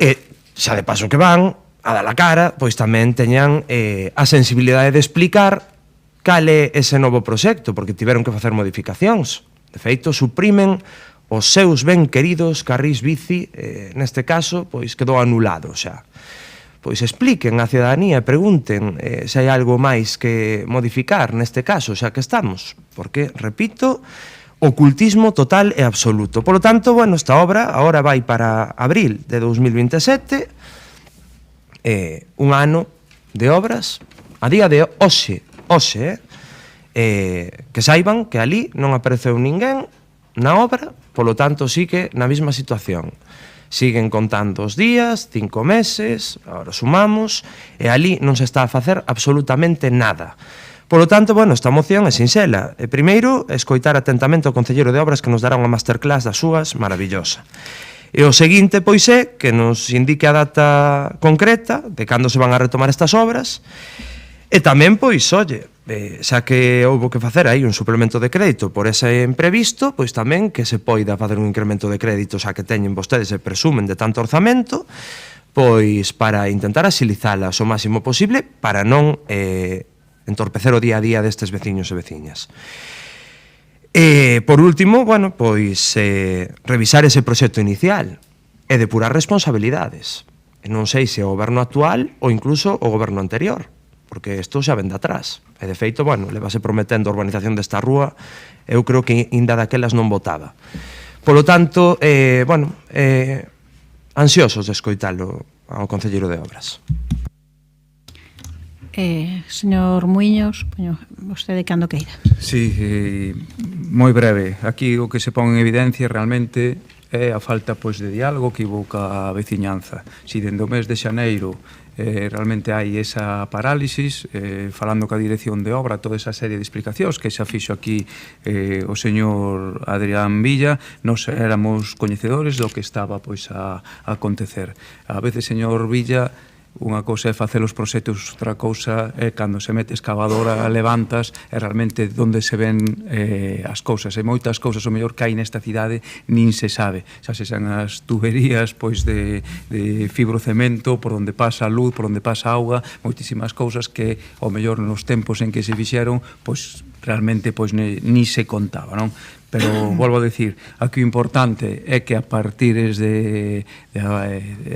E xa de paso que van a dar a cara, pois tamén teñan a sensibilidade de explicar cal é ese novo proxecto, porque tiveron que facer modificacións. De feito, suprimen os seus ben queridos carrís bici, neste caso, pois quedou anulado xa. Pois expliquen á ciudadanía e pregunten se hai algo máis que modificar neste caso, xa que estamos. Porque, repito, ocultismo total e absoluto. Por lo tanto, bueno, esta obra agora vai para abril de 2027, un ano de obras, a día de hoxe, que saiban que ali non apareceu ninguén na obra, polo tanto sí que na mesma situación. Siguen contando os días, 5 meses, agora sumamos, e ali non se está a facer absolutamente nada. Polo tanto, bueno, esta moción é sinxela. Primeiro, escoitar atentamente o concelleiro de obras que nos dará unha masterclass das súas maravillosa. E o seguinte, pois é, que nos indique a data concreta de cando se van a retomar estas obras. E tamén, pois, olle, xa que houbo que facer aí un suplemento de crédito por ese imprevisto, pois tamén que se poida facer un incremento de crédito xa que teñen vostedes e presumen de tanto orzamento, pois para intentar axilizalas o máximo posible para non entorpecer o día a día destes veciños e veciñas. E, por último, bueno, pois revisar ese proxecto inicial e depurar responsabilidades. E non sei se o goberno actual ou incluso o goberno anterior, porque isto xa ven de atrás. E, de feito, bueno, levase prometendo a urbanización desta rúa, eu creo que ainda daquelas non votaba. Polo tanto, bueno, ansiosos de escoitalo ao concelleiro de obras. Señor Muiños, vostede cando queira. Sí, moi breve. Aquí o que se pon en evidencia realmente é a falta pois de diálogo que evoca a veciñanza. Si dende o mes de xaneiro realmente hai esa parálisis, falando ca dirección de obra, toda esa serie de explicacións que xa fixo aquí o señor Adrián Villa, nos éramos coñecedores do que estaba pois a acontecer. A veces, señor Villa, unha cousa é facer os proxectos, outra cousa é cando se mete excavadora, levantas, é realmente onde se ven as cousas. E moitas cousas, o mellor que hai nesta cidade, nin se sabe. Xa se xan as tuberías pois de fibrocemento, por onde pasa a luz, por onde pasa a auga, moitísimas cousas que, ao mellor, nos tempos en que se fixeron, pois realmente pois ni se contaba, non? Pero, volvo a decir, aquí o importante é que a partir de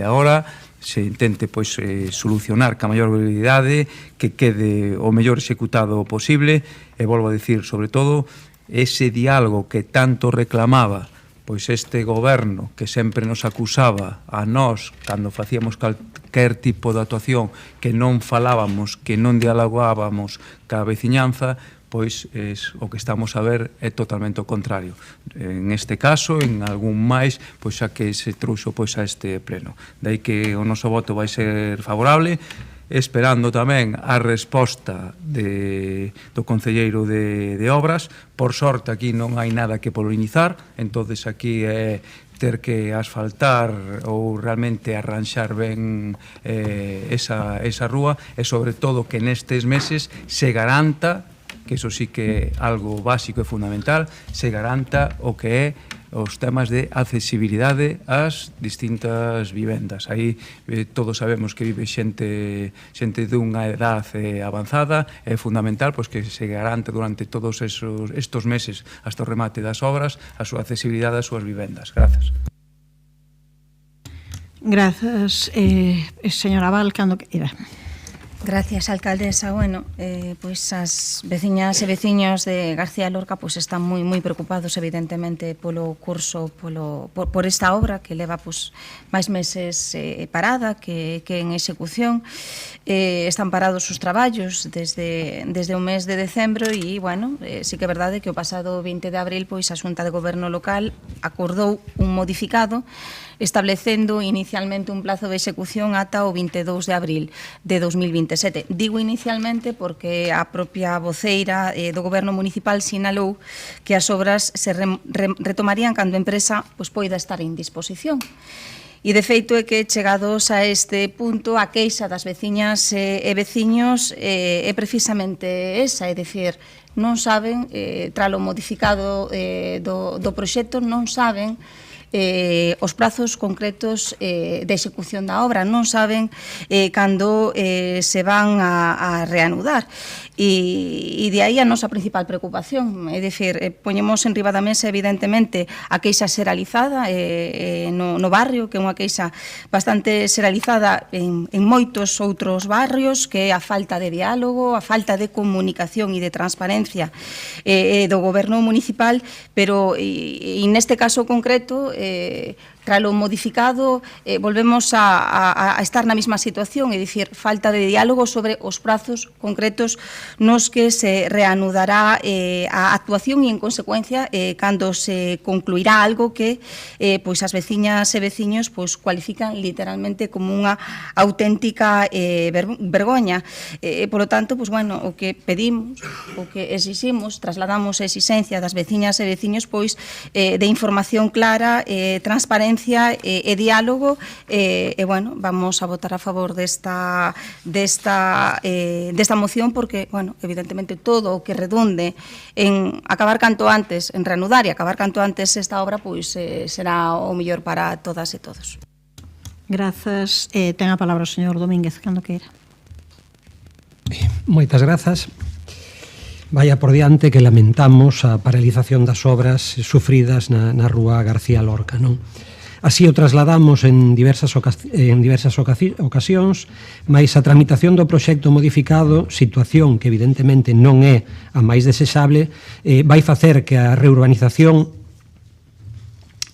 agora se intente pois solucionar ca maior brevidade, que quede o mellor executado posible, e volvo a decir, sobre todo, ese diálogo que tanto reclamaba pois este goberno que sempre nos acusaba a nós cando facíamos calquer tipo de actuación, que non falábamos, que non dialogábamos ca veciñanza, pois o que estamos a ver é totalmente o contrario. En este caso, en algún máis, pois xa que se trouxo pois a este pleno. Dai que o noso voto vai ser favorable, esperando tamén a resposta do concelleiro de Obras. Por sorte, aquí non hai nada que polinizar, entonces aquí é ter que asfaltar ou realmente arranxar ben esa rúa, e sobre todo que nestes meses se garanta, que iso sí que é algo básico e fundamental, se garanta o que é os temas de accesibilidade ás distintas vivendas. Aí todos sabemos que vive xente dunha edade avanzada, é fundamental pois que se garante durante todos estos meses hasta o remate das obras a súa accesibilidade ás súas vivendas. Grazas. Grazas, señora Val, cando que irá. Gracias, alcaldesa. Bueno, pois as veciñas e veciños de García Lorca pois están moi preocupados evidentemente polo curso, por esta obra que leva pois máis meses parada, que en execución. Están parados os traballos desde o mes de decembro e, bueno, sí que é verdade que o pasado 20 de abril pois a Xunta de Goberno Local acordou un modificado establecendo inicialmente un plazo de execución ata o 22 de abril de 2027. Digo inicialmente porque a propia voceira do Goberno Municipal sinalou que as obras se retomarían cando a empresa pois poida estar en disposición. E, de feito, é que chegados a este punto, a queixa das veciñas e veciños é precisamente esa, é dicir, non saben, tralo modificado do proxecto, non saben os prazos concretos de execución da obra, non saben cando se van a reanudar. E de aí a nosa principal preocupación, é dicir, poñemos en riba da mesa evidentemente a queixa xeralizada no barrio, que é unha queixa bastante xeralizada en moitos outros barrios, que é a falta de diálogo, a falta de comunicación e de transparencia do goberno municipal, pero e neste caso concreto, tralo modificado, volvemos a estar na mesma situación, é dicir, falta de diálogo sobre os prazos concretos nos que se reanudará a actuación e, en consecuencia, cando se concluirá algo que pois as veciñas e veciños pois cualifican literalmente como unha auténtica vergoña. Por lo tanto, pois, bueno, o que pedimos, o que exiximos, trasladamos a exigencia das veciñas e veciños pois de información clara, transparencia e diálogo, bueno, vamos a votar a favor desta moción porque, bueno, evidentemente todo o que redunde en acabar canto antes, en reanudar e acabar canto antes esta obra, pois será o mellor para todas e todos. Grazas. Ten a palabra o señor Domínguez, cando queira. Moitas grazas. Vaya por diante que lamentamos a paralización das obras sufridas na rúa García Lorca, non? Así o trasladamos en diversas ocasións, mais a tramitación do proxecto modificado, situación que evidentemente non é a máis desexable, vai facer que a reurbanización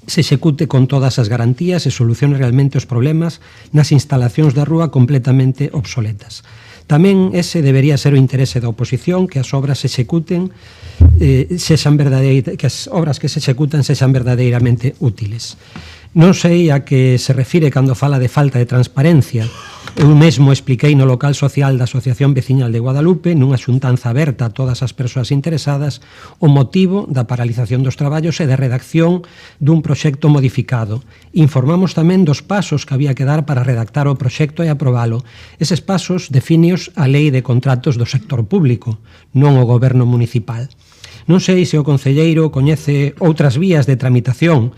se execute con todas as garantías e solucione realmente os problemas nas instalacións da rúa completamente obsoletas. Tamén ese debería ser o interese da oposición, que as obras se executen, que as obras que se executan sexan verdadeiramente útiles. Non sei a que se refire cando fala de falta de transparencia. Eu mesmo expliquei no local social da Asociación Veciñal de Guadalupe, nunha xuntanza aberta a todas as persoas interesadas, o motivo da paralización dos traballos e da redacción dun proxecto modificado. Informamos tamén dos pasos que había que dar para redactar o proxecto e aprobalo. Eses pasos defíneos a Lei de Contratos do Sector Público, non o Goberno Municipal. Non sei se o concelleiro coñece outras vías de tramitación.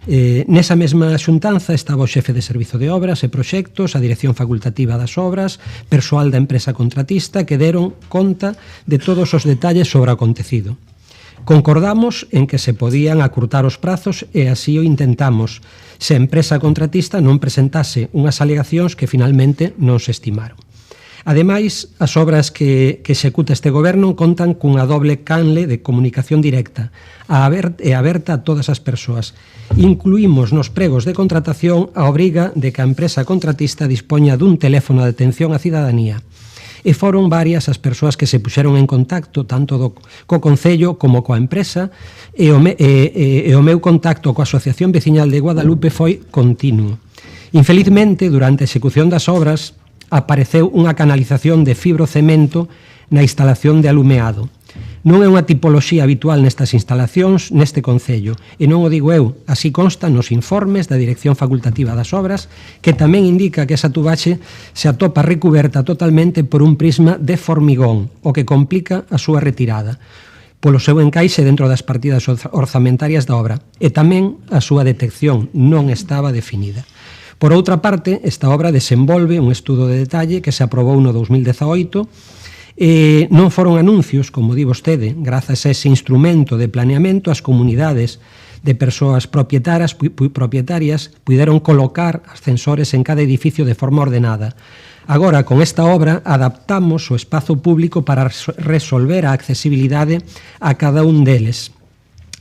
Nesa mesma xuntanza estaba o xefe de Servizo de Obras e Proxectos, a Dirección Facultativa das Obras, persoal da empresa contratista que deron conta de todos os detalles sobre o acontecido. Concordamos en que se podían acurtar os prazos e así o intentamos, se a empresa contratista non presentase unhas alegacións que finalmente non se estimaron. Ademais, as obras que executa este goberno contan cunha doble canle de comunicación directa e aberta a todas as persoas. Incluímos nos pregos de contratación a obriga de que a empresa contratista dispoña dun teléfono de atención á cidadanía. e foron varias as persoas que se puxeron en contacto tanto co Concello como coa empresa e o meu contacto coa Asociación Veciñal de Guadalupe foi continuo. Infelizmente, durante a execución das obras, apareceu unha canalización de fibrocemento na instalación de alumeado. Non é unha tipoloxía habitual nestas instalacións neste Concello, e non o digo eu, así consta nos informes da Dirección Facultativa das Obras, que tamén indica que esa tubaxe se atopa recuberta totalmente por un prisma de formigón, o que complica a súa retirada, polo seu encaixe dentro das partidas orzamentarias da obra, e tamén a súa detección non estaba definida. Por outra parte, esta obra desenvolve un estudo de detalle que se aprobou no 2018, non foron anuncios, como di vostede, grazas a ese instrumento de planeamento, as comunidades de persoas propietarias puderon colocar ascensores en cada edificio de forma ordenada. Agora, con esta obra, adaptamos o espazo público para resolver a accesibilidade a cada un deles.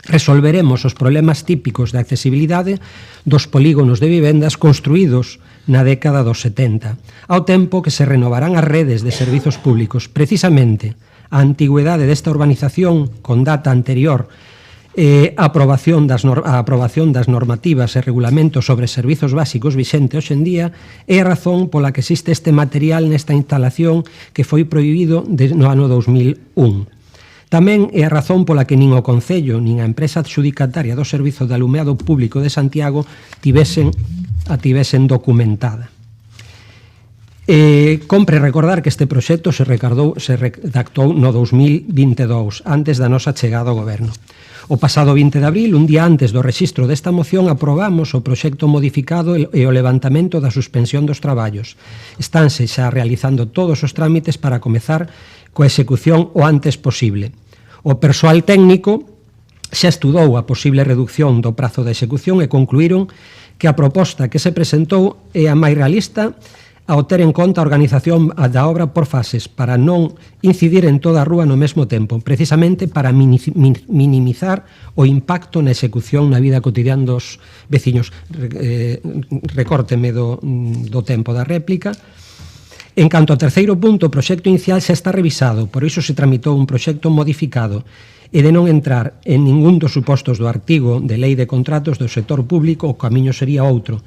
Resolveremos os problemas típicos de accesibilidade dos polígonos de vivendas construídos na década dos 70, ao tempo que se renovarán as redes de servizos públicos. Precisamente, a antigüedade desta urbanización con data anterior a aprobación das normativas e regulamentos sobre servizos básicos vixente hoxe en día é a razón pola que existe este material nesta instalación que foi prohibido no ano 2001. Tamén é a razón pola que nin o Concello nin a empresa adxudicataria do Servizo de Alumeado Público de Santiago a tivesen documentada. Compre recordar que este proxecto se redactou no 2022, antes da nosa chegada ao goberno. O pasado 20 de abril, un día antes do rexistro desta moción, aprobamos o proxecto modificado e o levantamento da suspensión dos traballos. Estánse xa realizando todos os trámites para comezar coa execución o antes posible. O persoal técnico xa estudou a posible reducción do prazo de execución e concluíron que a proposta que se presentou é a máis realista ao ter en conta a organización da obra por fases para non incidir en toda a rúa no mesmo tempo, precisamente para minimizar o impacto na execución na vida cotidiana dos veciños. Recórteme do tempo da réplica. En canto ao terceiro punto, o proxecto inicial xa está revisado, por iso se tramitou un proxecto modificado, e de non entrar en ningún dos supostos do artigo de Lei de Contratos do sector público, o camiño sería outro.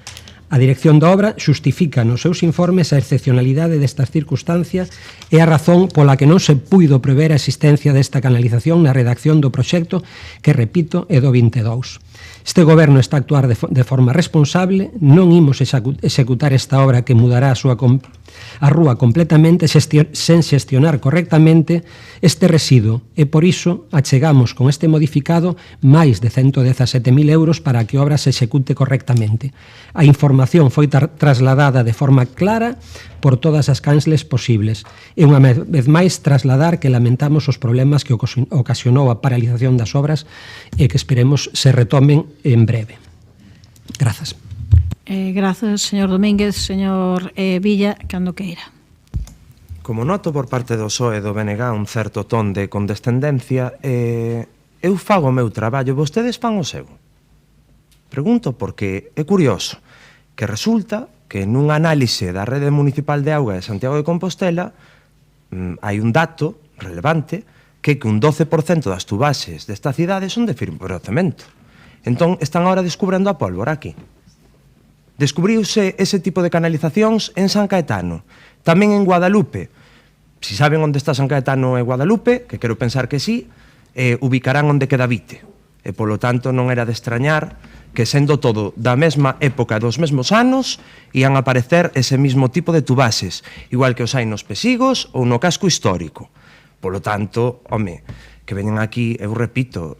A dirección da obra xustifica nos seus informes a excepcionalidade destas circunstancias e a razón pola que non se puido prever a existencia desta canalización na redacción do proxecto, que, repito, é do 22. Este goberno está a actuar de forma responsable, non imos executar esta obra que mudará a rúa completamente sen xestionar correctamente este residuo, e por iso achegamos con este modificado máis de 117.000 euros para que a obra se execute correctamente. A información foi trasladada de forma clara por todas as canles posibles, e unha vez máis trasladar que lamentamos os problemas que ocasionou a paralización das obras e que esperemos se retomen en breve. Grazas. Grazas, señor Domínguez. Señor Villa, cando queira. Como noto por parte do PSOE e do BNG un certo ton de condescendencia, eu fago o meu traballo, vostedes fan o seu. Pregunto porque é curioso que resulta que nun análise da Rede Municipal de Auga de Santiago de Compostela hai un dato relevante que un 12% das tubaxes desta cidade son de fibrocemento. Entón, están agora descubrendo a pólvora aquí. Descubriuse ese tipo de canalizacións en San Caetano, tamén en Guadalupe. Si saben onde está San Caetano e Guadalupe, que quero pensar que sí, ubicarán onde queda Vite. E, polo tanto, non era de extrañar que, sendo todo da mesma época dos mesmos anos, ian aparecer ese mismo tipo de tubaxes, igual que os hai nos Pesigos ou no casco histórico. Polo tanto, home, que veñen aquí, eu repito,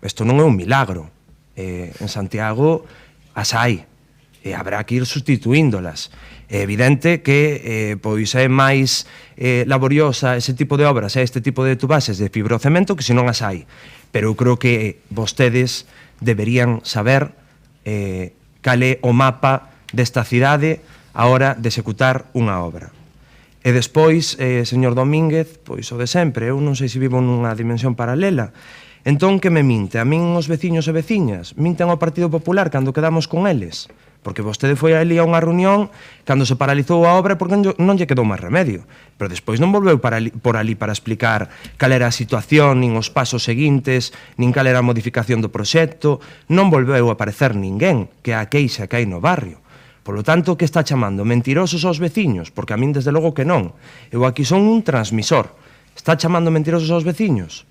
isto non é un milagro. En Santiago as hai, e habrá que ir sustituíndolas. É evidente que pois é máis laboriosa ese tipo de obras, este tipo de tubaxes de fibrocemento que se non as hai. Pero eu creo que vostedes deberían saber cal é o mapa desta cidade a hora de executar unha obra. E despois, señor Domínguez, pois o de sempre, eu non sei se vivo nunha dimensión paralela. Entón, que me minte? A min os veciños e veciñas minten ao Partido Popular cando quedamos con eles? Porque vostede foi ali a unha reunión cando se paralizou a obra porque non lle quedou máis remedio. Pero despois non volveu por ali para explicar cal era a situación, nin os pasos seguintes, nin cal era a modificación do proxecto. Non volveu a aparecer ninguén que a queixa que hai no barrio. Polo tanto, que está chamando? Mentirosos aos veciños? Porque a min, desde logo, que non. Eu aquí son un transmisor. Está chamando mentirosos aos veciños?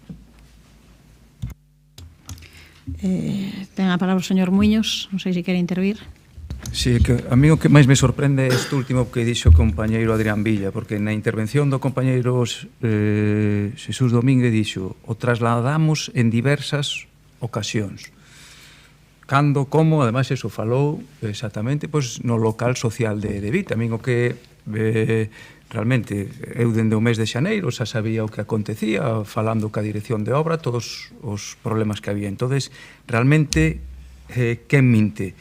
Ten a palabra o señor Muiños, non sei se quere intervir. Sí, que a mí o que máis me sorprende é isto último que dixo o compañeiro Adrián Villa, porque na intervención do compañeiro Xesús Domínguez dixo o trasladamos en diversas ocasións. Cando, como, ademais, eso falou exactamente pois, no local social de Vita. A min o que realmente eu dende o mes de xaneiro xa sabía o que acontecía, falando ca dirección de obra, todos os problemas que había. Entonces, realmente, quen minte?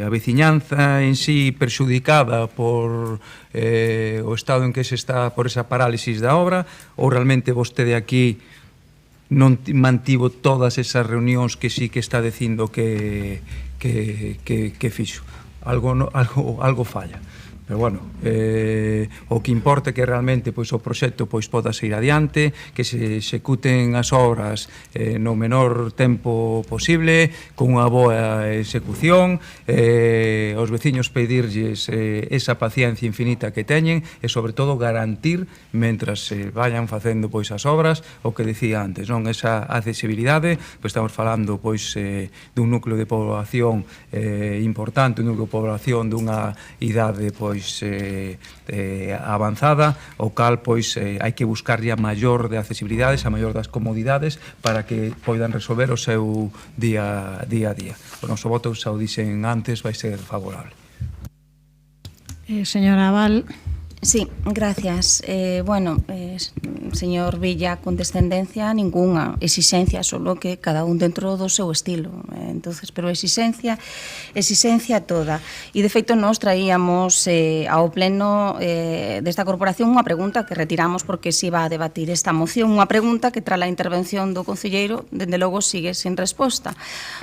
A veciñanza en sí perxudicada por o estado en que se está por esa parálisis da obra, ou realmente vostede aquí non mantivo todas esas reunións que sí que está dicindo que fixo? Algo falla. Pero bueno, o que importa é que realmente pois, o proxecto pois, poda ir adiante, que se executen as obras no menor tempo posible, con unha boa execución, aos veciños pedirlles esa paciencia infinita que teñen e, sobre todo, garantir, mentras se vayan facendo pois, as obras, o que decía antes, non esa accesibilidade, pois, estamos falando pois, dun núcleo de población importante, un núcleo de población dunha idade pois, avanzada, o cal pois hai que buscarlle a maior de accesibilidades, a maior das comodidades para que poidan resolver o seu día a día. O noso voto, xa o dixen antes, vai ser favorable. Señora Aval. Sí, gracias. Señor Villa, condescendencia ningunha, exixencia, solo que cada un dentro do seu estilo. Entonces, pero exixencia toda. E, de feito, nós traíamos ao pleno desta corporación unha pregunta que retiramos porque se iba a debatir esta moción, unha pregunta que, tras a intervención do concelleiro, dende logo sigue sin resposta.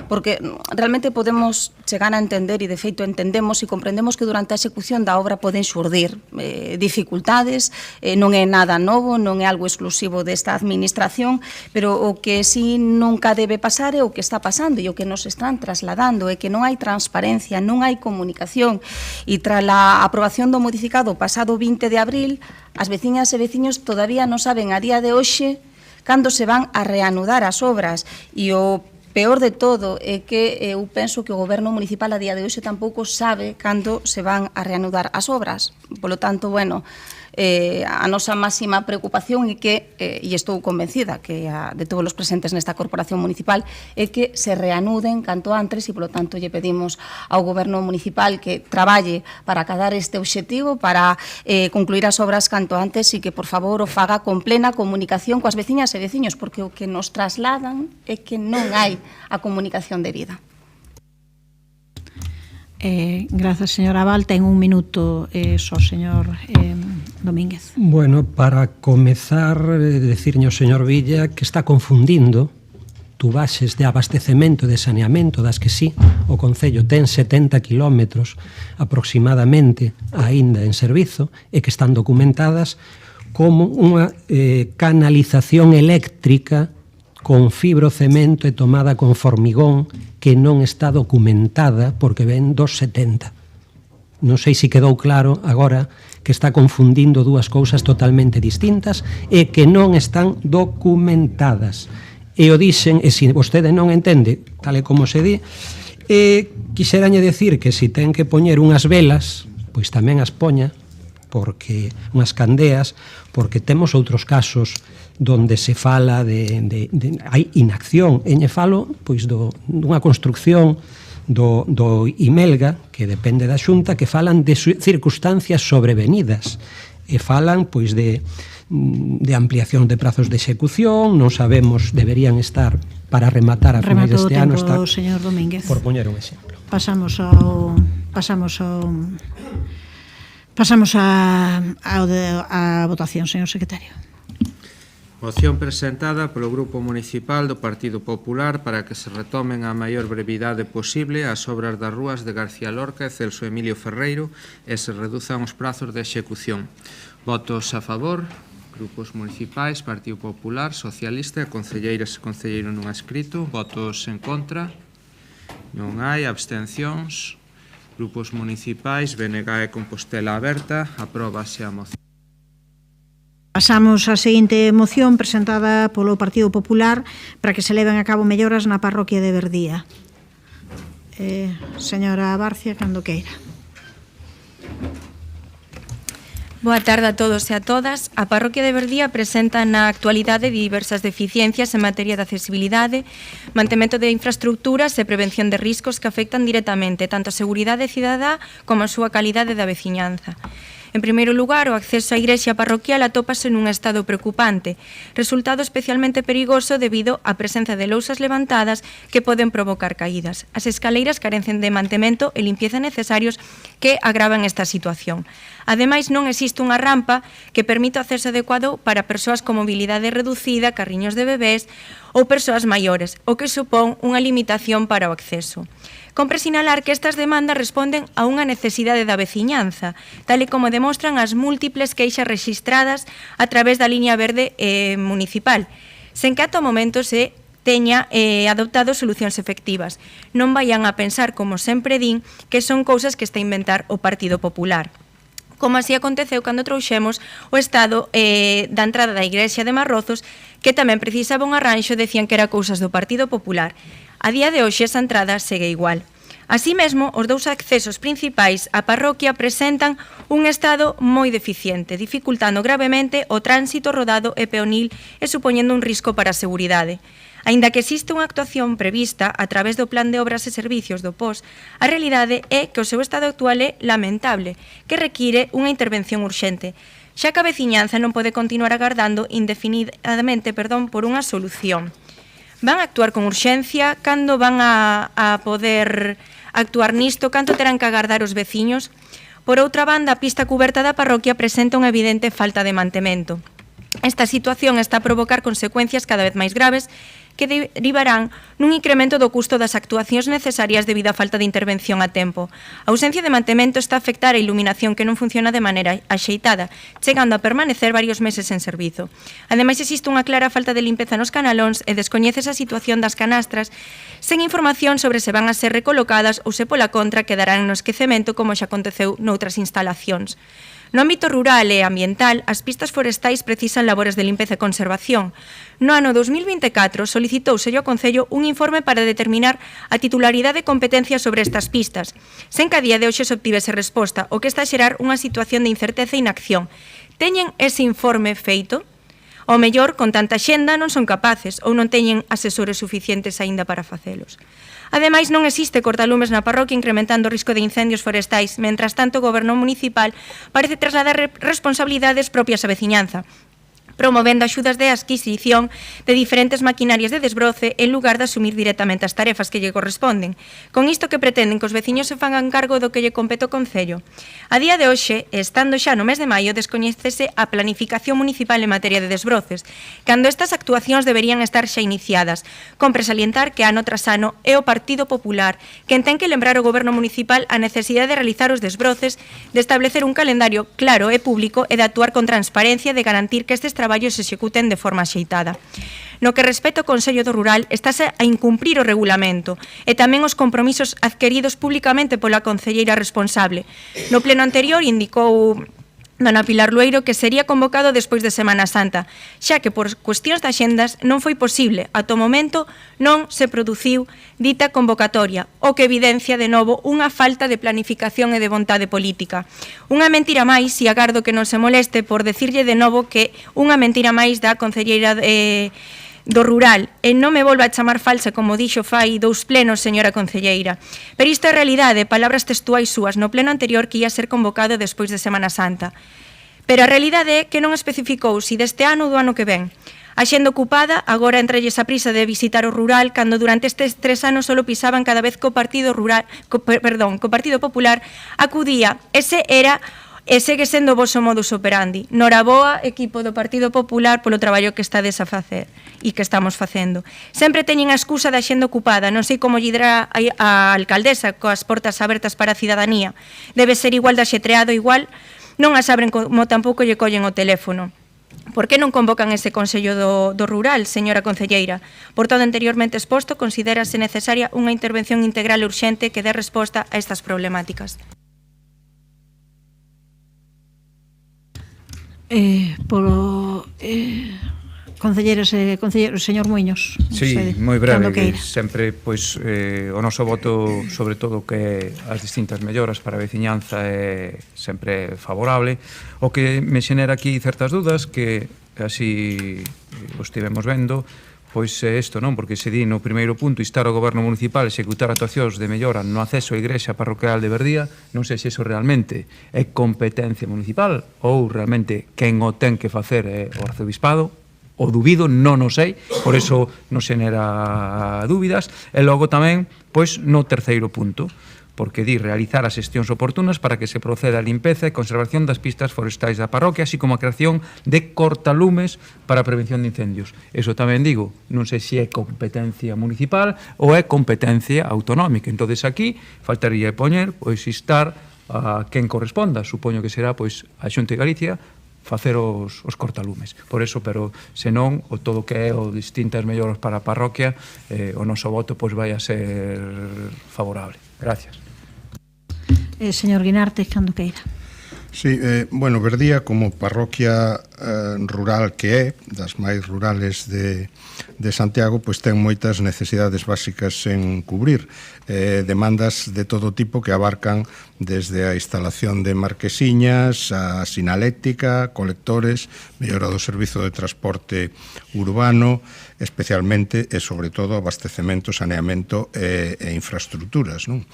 Porque realmente podemos chegar a entender, e de feito entendemos e comprendemos que durante a execución da obra poden xurdir dificultades, non é nada novo, non é algo exclusivo desta administración, pero o que sí nunca debe pasar é o que está pasando e o que nos están trasladando, é que non hai transparencia, non hai comunicación, e tras a aprobación do modificado pasado 20 de abril, as veciñas e veciños todavía non saben a día de hoxe cando se van a reanudar as obras, e o peor de todo é que eu penso que o goberno municipal a día de hoxe tampouco sabe cando se van a reanudar as obras. Polo tanto, a nosa máxima preocupación é que, e estou convencida que de todos os presentes nesta corporación municipal, é que se reanuden canto antes e, polo tanto, lle pedimos ao goberno municipal que traballe para acadar este obxectivo, para concluir as obras canto antes e que, por favor, o faga con plena comunicación coas veciñas e veciños, porque o que nos trasladan é que non hai a comunicación debida. Grazas, señora Aval. Ten un minuto só, señor Domínguez. Bueno, para comezar, decirlle ao señor Villa que está confundindo tubaxes de abastecemento e de saneamento das que sí, o Concello ten 70 kilómetros aproximadamente aínda en servizo e que están documentadas como unha canalización eléctrica con fibrocemento e tomada con formigón que non está documentada porque ven dos 70. Non sei se quedou claro agora que está confundindo dúas cousas totalmente distintas e que non están documentadas. E o dixen, e se vostede non entende, tal e como se di, quixerañe decir que se ten que poñer unhas velas, pois tamén as poña, porque unhas candeas, porque temos outros casos donde se fala hai inacción, e lle falo pois dunha construcción do Imelga, que depende da Xunta, que falan de circunstancias sobrevenidas e falan pois de ampliación de prazos de execución, non sabemos, deberían estar para rematar a finais deste ano. Rematou o tempo, señor Domínguez. Por poñer un exemplo. Pasamos a votación, señor secretario. Moción presentada polo Grupo Municipal do Partido Popular para que se retomen a maior brevidade posible as obras das rúas de García Lorca e Celso Emilio Ferreiro e se reduzan os prazos de execución. Votos a favor, grupos municipais, Partido Popular, Socialista e concelleiras e concelleiro non escrito. Votos en contra, non hai. Abstencións, grupos municipais, BNG e Compostela Aberta. Apróbase a moción. Pasamos á seguinte moción presentada polo Partido Popular para que se leven a cabo melloras na parroquia de Verdía. Señora Barcia, cando queira. Boa tarde a todos e a todas. A parroquia de Verdía presenta na actualidade diversas deficiencias en materia de accesibilidade, mantemento de infraestructuras e prevención de riscos que afectan directamente tanto a seguridade cidadá como a súa calidade da veciñanza. En primeiro lugar, o acceso á igrexa parroquial atópase nun estado preocupante, resultado especialmente perigoso debido á presenza de lousas levantadas que poden provocar caídas. As escaleiras carecen de mantemento e limpieza necesarios que agravan esta situación. Ademais, non existe unha rampa que permita o acceso adecuado para persoas con mobilidade reducida, carriños de bebés ou persoas maiores, o que supón unha limitación para o acceso. Compre sinalar que estas demandas responden a unha necesidade da veciñanza, tal e como demostran as múltiples queixas rexistradas a través da liña verde municipal, sen que ata o momento se teña adoptado solucións efectivas. Non vayan a pensar, como sempre din, que son cousas que está a inventar o Partido Popular. Como así aconteceu cando trouxemos o estado da entrada da igrexa de Marrozos, que tamén precisaba un arranxo, decían que era cousas do Partido Popular. A día de hoxe esa entrada segue igual. Así mesmo, os dous accesos principais á parroquia presentan un estado moi deficiente, dificultando gravemente o tránsito rodado e peonil e supoñendo un risco para a seguridade. Aínda que existe unha actuación prevista a través do Plan de Obras e Servicios do POS, a realidade é que o seu estado actual é lamentable, que require unha intervención urxente, xa que a veciñanza non pode continuar agardando indefinidamente por unha solución. Van a actuar con urxencia? Cando van a poder actuar nisto? Canto terán que agardar os veciños? Por outra banda, a pista cuberta da parroquia presenta unha evidente falta de mantemento. Esta situación está a provocar consecuencias cada vez máis graves que derivarán nun incremento do custo das actuacións necesarias debido á falta de intervención a tempo. A ausencia de mantemento está a afectar a iluminación que non funciona de maneira axeitada, chegando a permanecer varios meses en servizo. Ademais, existe unha clara falta de limpeza nos canalóns e descoñece a situación das canastras sen información sobre se van a ser recolocadas ou se pola contra quedarán no esquecemento como xa aconteceu noutras instalacións. No ámbito rural e ambiental, as pistas forestais precisan labores de limpeza e conservación. No ano 2024 solicitouse ao Concello un informe para determinar a titularidade e competencia sobre estas pistas, sen que a día de hoxe se obtivese resposta, o que está a xerar unha situación de incerteza e inacción. Teñen ese informe feito? Ao mellor, con tanta xenda, non son capaces ou non teñen asesores suficientes aínda para facelos. Ademais, non existe cortalumes na parroquia incrementando o risco de incendios forestais. Mentras tanto, o Goberno municipal parece trasladar responsabilidades propias á veciñanza, promovendo axudas de adquisición de diferentes maquinarias de desbroce en lugar de asumir directamente as tarefas que lle corresponden. Con isto que pretenden que os veciños se fagan cargo do que lle compete ao Concello. A día de hoxe, estando xa no mes de maio, descoñécese a planificación municipal en materia de desbroces, cando estas actuacións deberían estar xa iniciadas. Compre salientar que ano tras ano é o Partido Popular quen ten que lembrar ao Goberno municipal a necesidade de realizar os desbroces, de establecer un calendario claro e público e de actuar con transparencia e de garantir que estes traballos se executen de forma axeitada. No que respecta ao Consello do Rural, estáse a incumprir o regulamento e tamén os compromisos adquiridos públicamente pola concelleira responsable. No pleno anterior indicou dona Pilar Lueiro que sería convocado despois de Semana Santa, xa que por cuestións de axendas non foi posible. Ata o momento non se produciu dita convocatoria, o que evidencia de novo unha falta de planificación e de vontade política. Unha mentira máis, e agardo que non se moleste por decirlle de novo que unha mentira máis da concelleira do Rural, e non me volva a chamar falsa como dixo fai 2 plenos, señora concelleira. Pero isto é realidade, palabras textuais súas no pleno anterior que ia ser convocado despois de Semana Santa. Pero a realidade é que non especificou si deste ano ou do ano que ven. A xenda ocupada, agora entrelles a prisa de visitar o rural, cando durante estes 3 anos só pisaban cada vez que o Partido Popular acudía. Ese era E segue sendo o voso modus operandi. Noraboa, equipo do Partido Popular, polo traballo que estades a facer e que estamos facendo. Sempre teñen a excusa da xenda ocupada. Non sei como lle dirá a alcaldesa coas portas abertas para a cidadanía. Debe ser igual de axetreado, igual non as abren como tampouco lle collen o teléfono. Por que non convocan ese Consello do Rural, señora concelleira? Por todo anteriormente exposto, considérase necesaria unha intervención integral e urxente que dé resposta a estas problemáticas. Concelleiras e concelleiros, señor Muiños. Sí, moi breve, sempre pois o noso voto sobre todo que as distintas melloras para a veciñanza é sempre favorable. O que me xenera aquí certas dudas que así o estivemos vendo, pois é isto, non? Porque se di no primeiro punto instar o Goberno Municipal a executar actuacións de mellora no acceso á igrexa parroquial de Verdía, non sei se iso realmente é competencia municipal ou realmente quen o ten que facer é o arcebispado, o dubido, non o sei, por iso nos xenera dúbidas. E logo tamén, pois, no terceiro punto, porque di realizar as xestións oportunas para que se proceda a limpeza e conservación das pistas forestais da parroquia, así como a creación de cortalumes para a prevención de incendios. Eso tamén digo, non sei se é competencia municipal ou é competencia autonómica. Entonces aquí faltaría poñer, pois, instar a quen corresponda, supoño que será, pois, a Xunta de Galicia, facer os cortalumes. Por eso, pero senón, o todo que é o distintas melloras para a parroquia, o noso voto pois vai a ser favorable. Gracias. Señor Guinarte, cando queira. Sí, bueno, Verdía como parroquia rural que é, das máis rurales de Santiago, pois ten moitas necesidades básicas en cubrir, demandas de todo tipo que abarcan desde a instalación de marquesiñas, a sinaléctica, colectores, mellora do servizo de transporte urbano, especialmente e sobre todo abastecemento, saneamento e infraestructuras, non?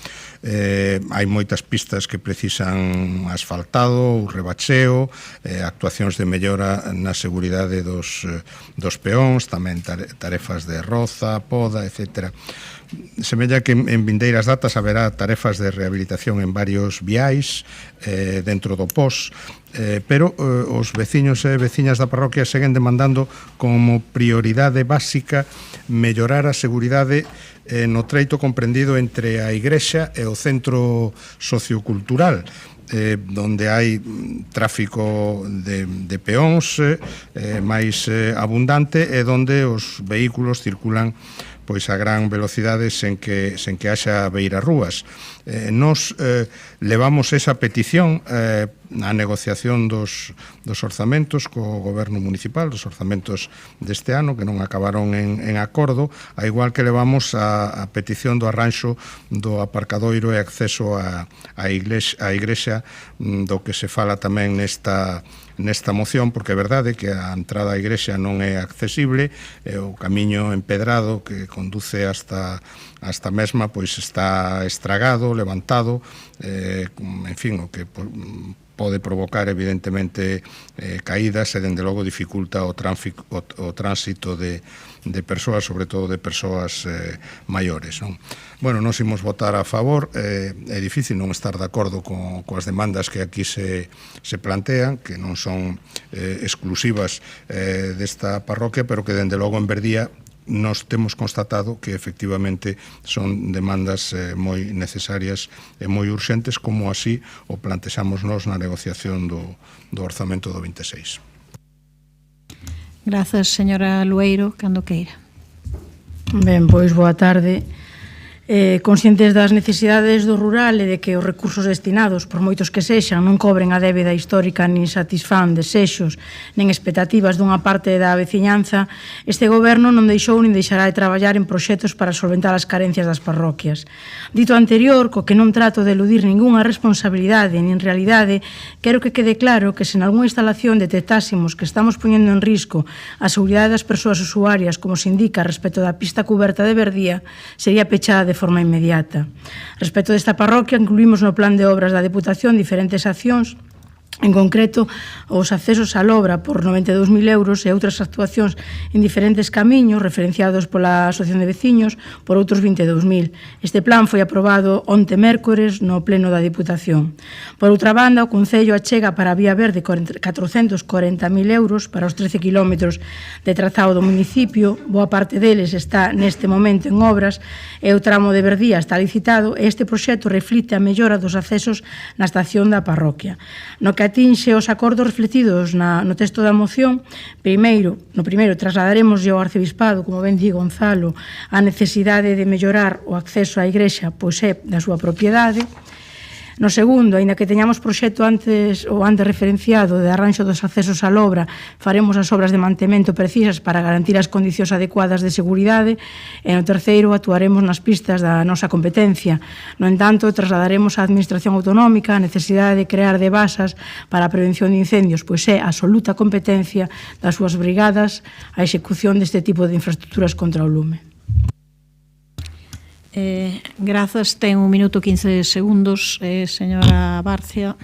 Hai moitas pistas que precisan asfaltado ou rebacheo, actuacións de mellora na seguridade dos peóns, tamén tarefas de roza, poda, etc. Semella que en vindeiras datas haberá tarefas de rehabilitación en varios viais dentro do POS, pero os veciños e veciñas da parroquia seguen demandando como prioridade básica mellorar a seguridade no treito comprendido entre a igrexa e o centro sociocultural, donde hai tráfico de peóns máis abundante e donde os vehículos circulan pois a gran velocidade sen que haxa beirarrúas. Nos levamos esa petición a negociación dos orzamentos co Goberno Municipal, dos orzamentos deste ano, que non acabaron en acordo, a igual que levamos a petición do arranxo do aparcadoiro e acceso á igrexa, do que se fala tamén nesta moción, porque é verdade que a entrada á igrexa non é accesible, o camiño empedrado que conduce hasta mesma pois está estragado, levantado, en fin, o que pode provocar evidentemente caídas e dende logo dificulta o tránsito de persoas, sobre todo de persoas maiores, non? Bueno, nós imos votar a favor, é difícil non estar de acordo coas demandas que aquí se plantean, que non son exclusivas desta parroquia, pero que dende logo en Verdía nos temos constatado que efectivamente son demandas moi necesarias e moi urxentes, como así o plantexamos nós na negociación do orzamento do 26. Grazas, señora Lueiro, cando queira. Ben, pois boa tarde. Conscientes das necesidades do rural e de que os recursos destinados, por moitos que sexan, non cobren a débeda histórica nin satisfán desexos nen expectativas dunha parte da veciñanza, este goberno non deixou nin deixará de traballar en proxectos para solventar as carencias das parroquias. Dito anterior, co que non trato de eludir ningunha responsabilidade nin realidade, quero que quede claro que se en algunha instalación detectásemos que estamos poñendo en risco a seguridade das persoas usuarias, como se indica respecto da pista cuberta de Verdía, sería pechada de forma inmediata. Respecto desta parroquia, incluímos no plan de obras da Deputación diferentes accións En concreto, os accesos á obra por 92.000 euros e outras actuacións en diferentes camiños referenciados pola Asociación de Veciños por outros 22.000. Este plan foi aprobado onte mércores no Pleno da Diputación. Por outra banda, o Concello achega para a Vía Verde 440.000 euros para os 13 kilómetros de trazado do municipio. Boa parte deles está neste momento en obras e o tramo de Verdía está licitado e este proxecto reflite a mellora dos accesos na estación da parroquia. No que atinxe os acordos refletidos no texto da moción, no primeiro trasladaremos ao Arcebispado, como ben di Gonzalo, a necesidade de mellorar o acceso á igrexa, pois é da súa propiedade. No segundo, aínda que teñamos proxecto antes referenciado de arranxo dos accesos á obra, faremos as obras de mantemento precisas para garantir as condicións adecuadas de seguridade e no terceiro actuaremos nas pistas da nosa competencia. No entanto, trasladaremos á Administración Autonómica a necesidade de crear devasas para a prevención de incendios, pois é a absoluta competencia das súas brigadas a execución deste tipo de infraestructuras contra o lume. Grazas, ten 1 minuto 15 segundos, señora Barcia.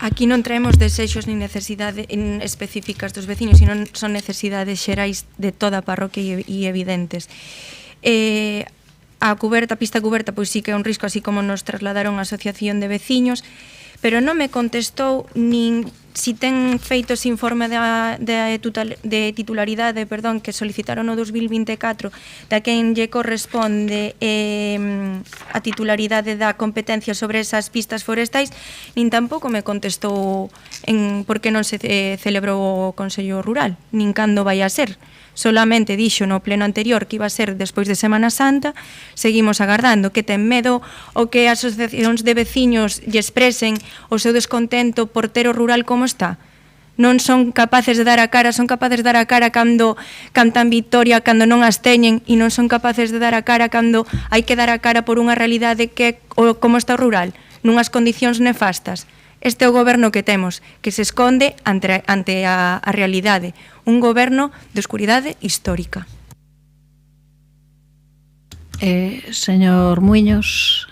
Aquí non traemos desexos nin necesidades específicas dos veciños, sino son necesidades xerais de toda a parroquia e evidentes. A pista cuberta, pois sí que é un risco, así como nos trasladaron a Asociación de Veciños, pero non me contestou nin si ten feito ese informe de titularidade que solicitaron no 2024 da quen lle corresponde a titularidade da competencia sobre esas pistas forestais, nin tampouco me contestou por que non se celebrou o Consello Rural, nin cando vai a ser. Solamente dixo no pleno anterior que iba a ser despois de Semana Santa. Seguimos agardando que ten medo o que as asociacións de veciños lle expresen o seu descontento por ter o rural como está. Non son capaces de dar a cara, son capaces de dar a cara cando cantan vitoria, cando non as teñen, e non son capaces de dar a cara cando hai que dar a cara por unha realidade que como está o rural, nunhas condicións nefastas. Este é o goberno que temos, que se esconde ante a realidade. Un goberno de oscuridade histórica. Señor Muiños.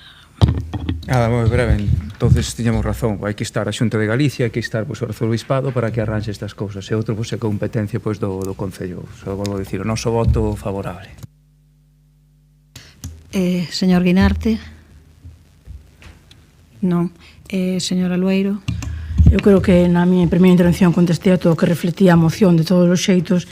Nada, moi breve. Entonces, tiñamos razón. Hai que estar a Xunta de Galicia, hai que estar o Arcebispado para que arranxe estas cousas. E outro, é competencia do Concello. Só volvo a dicir, o noso voto favorable. Señor Guinarte. Non. Señora Lueiro. Eu creo que na miña primeira intervención contestei a todo o que reflectía a moción de todos os xeitos.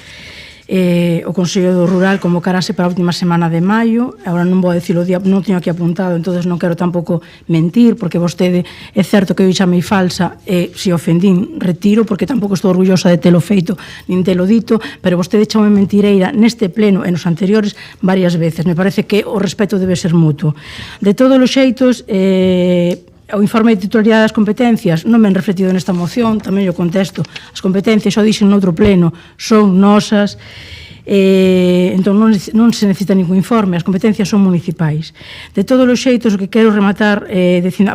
O Consello do Rural convocarase para a última semana de maio. Agora non vou dicir o día, non teño aquí apuntado, entonces non quero tampouco mentir, porque vostede é certo que eu chamei falsa e se ofendín retiro, porque tampouco estou orgullosa de telo feito nin telo dito, pero vostede chamou mentireira neste pleno e nos anteriores varias veces. Me parece que o respeto debe ser mutuo. De todos os xeitos, o informe de titularidade das competencias non me han refletido nesta moción, tamén yo contesto. As competencias, xa dixen noutro pleno, son nosas, entón non se necesita ningún informe, as competencias son municipais. De todos os xeitos, o que quero rematar,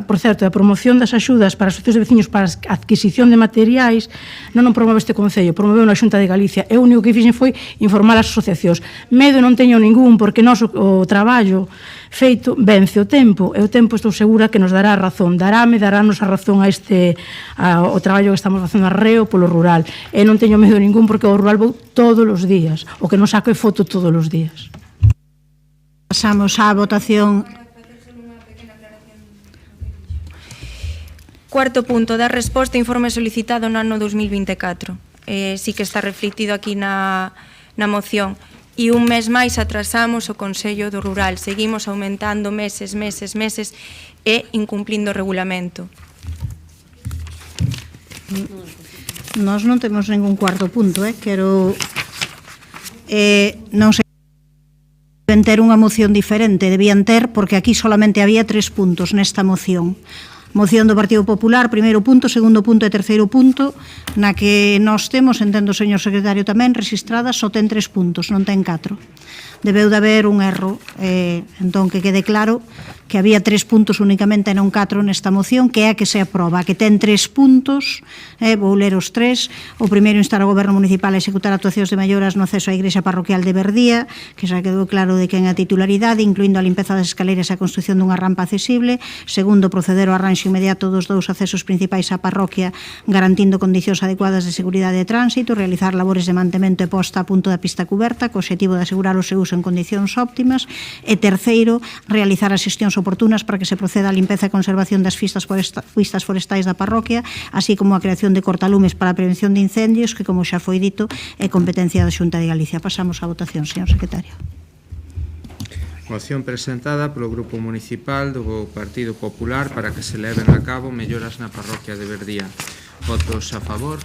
por certo, a promoción das axudas para as asociacións de veciños para a adquisición de materiais non promove este Concello, promoveu na Xunta de Galicia. E o único que fixen foi informar as asociacións. Medo non teño ningún, porque nós o traballo feito vence o tempo, e o tempo estou segura que nos dará a razón, darános a razón ao traballo que estamos facendo arreo polo rural, e non teño medo ningún porque o rural vou todos os días, o que non saco é foto todos os días. Pasamos á votación. Cuarto punto, dar resposta ao informe solicitado no ano 2024. Sí que está reflectido aquí na moción. E un mes máis atrasamos o Consello do Rural. Seguimos aumentando meses e incumplindo o regulamento. Nós non temos ningún cuarto punto, quero... non sei deben ter unha moción diferente, debían ter, porque aquí solamente había 3 puntos nesta moción. Moción do Partido Popular, primeiro punto, segundo punto e terceiro punto, na que nós temos, entendo o señor secretario tamén, registradas, só ten 3 puntos, non ten 4. debeu de haber un erro. Entón, que quede claro que había 3 puntos únicamente e non 4 nesta moción, que é a que se aproba, que ten 3 puntos, vou ler os 3. O primeiro, instar ao Goberno Municipal a executar actuacións de melloras no acceso á Igrexa Parroquial de Verdía, que xa quedou claro de quen é a titularidade, incluindo a limpeza das escaleras e a construción dunha rampa accesible. Segundo, proceder ao arranxo inmediato dos 2 accesos principais á parroquia, garantindo condicións adecuadas de seguridade de tránsito, realizar labores de mantemento e posta a punto da pista cuberta, co obxectivo de asegurar o seu uso en condicións óptimas. E terceiro, realizar as xestións oportunas para que se proceda a limpeza e conservación das pistas forestais da parroquia, así como a creación de cortalumes para a prevención de incendios, que, como xa foi dito, é competencia da Xunta de Galicia. Pasamos á votación, señor secretario. Moción presentada polo Grupo Municipal do Partido Popular para que se leven a cabo melloras na parroquia de Verdía. Votos a favor.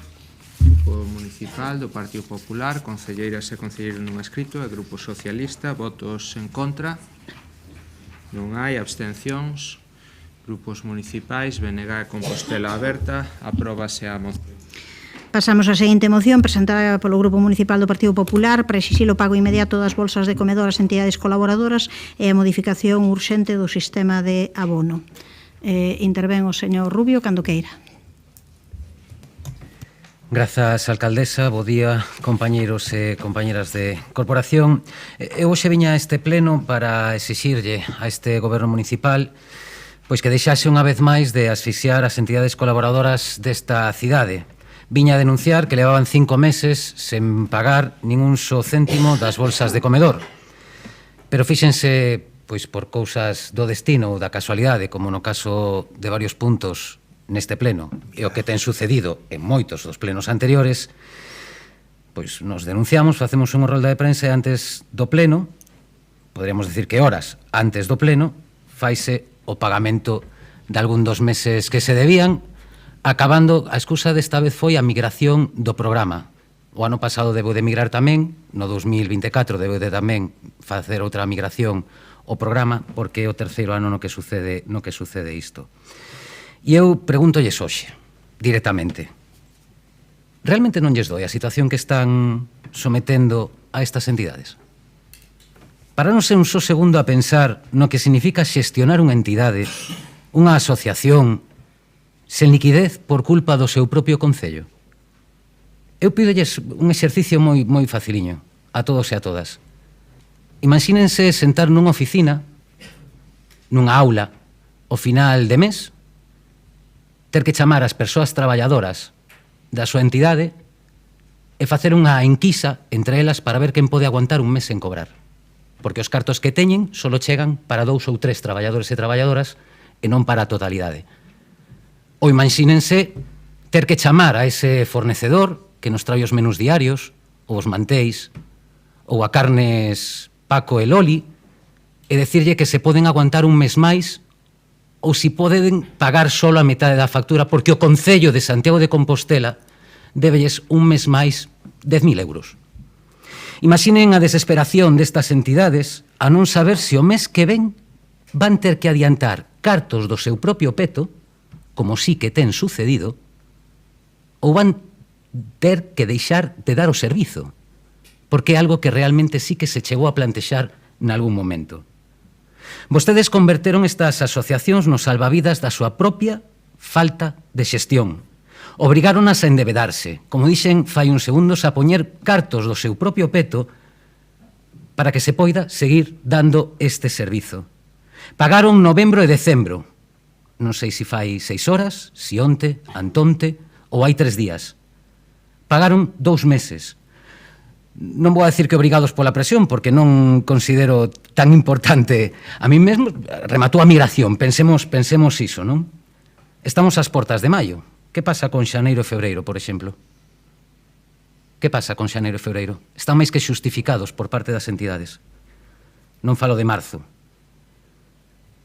Grupo Municipal do Partido Popular, concelleiras e concelleiros non escrito, e Grupo Socialista. Votos en contra. Non hai abstencións. Grupos municipais, BNG e Compostela Aberta. Apróbase a moción. Pasamos á seguinte moción, presentada polo Grupo Municipal do Partido Popular para exixir o pago inmediato das bolsas de comedor ás entidades colaboradoras e a modificación urxente do sistema de abono. Intervén o señor Rubio cando queira. Grazas, alcaldesa. Bo día, compañeiros e compañeras de corporación. Eu hoxe viña a este pleno para exixirlle a este goberno municipal pois que deixase unha vez máis de asfixiar as entidades colaboradoras desta cidade. Viña a denunciar que levaban 5 meses sen pagar nin un só céntimo das bolsas de comedor. Pero fíxense, pois por cousas do destino ou da casualidade, como no caso de varios puntos neste pleno, e o que ten sucedido en moitos dos plenos anteriores, pois nos denunciamos, facemos unha rolda de prensa e antes do pleno, poderíamos decir que horas antes do pleno, faise o pagamento de algún dos meses que se debían, acabando, a excusa desta vez foi a migración do programa. O ano pasado debeu de migrar tamén, no 2024 debeu de tamén facer outra migración ao programa, porque é o terceiro ano no que sucede isto. E eu pregúntolles hoxe, directamente, realmente non lles doi a situación que están sometendo a estas entidades? Para non ser un só segundo a pensar no que significa xestionar unha entidade, unha asociación, sen liquidez por culpa do seu propio concello. Eu pídolles un exercicio moi faciliño a todos e a todas. Imagínense sentar nunha oficina, nunha aula, ao final de mes, ter que chamar as persoas traballadoras da súa entidade e facer unha enquisa entre elas para ver quen pode aguantar un mes sen cobrar. Porque os cartos que teñen só chegan para 2 ou 3 traballadores e traballadoras e non para a totalidade. Ou imagínense ter que chamar a ese fornecedor que nos trae os menús diarios, ou os mantéis, ou a carnes Paco e Loli, e decirlle que se poden aguantar un mes máis ou si poden pagar só a metade da factura, porque o Concello de Santiago de Compostela débelles un mes máis 10.000 euros. Imaginen a desesperación destas entidades a non saber se o mes que ven van ter que adiantar cartos do seu propio peto, como sí que ten sucedido, ou van ter que deixar de dar o servizo, porque é algo que realmente sí que se chegou a plantexar nalgún momento. Vostedes converteron estas asociacións nos salvavidas da súa propia falta de xestión. Obrigáronas a endebedarse, como dixen fai uns segundos, a poñer cartos do seu propio peto para que se poida seguir dando este servizo. Pagaron novembro e decembro. Non sei se fai 6 horas, se onte, antonte ou hai 3 días. Pagaron 2 meses. Non vou a decir que obrigados pola presión, porque non considero tan importante. A mí mesmo rematou a migración, pensemos iso, non? Estamos ás portas de maio. Que pasa con xaneiro e febreiro, por exemplo? Que pasa con xaneiro e febreiro? Están máis que xustificados por parte das entidades. Non falo de marzo.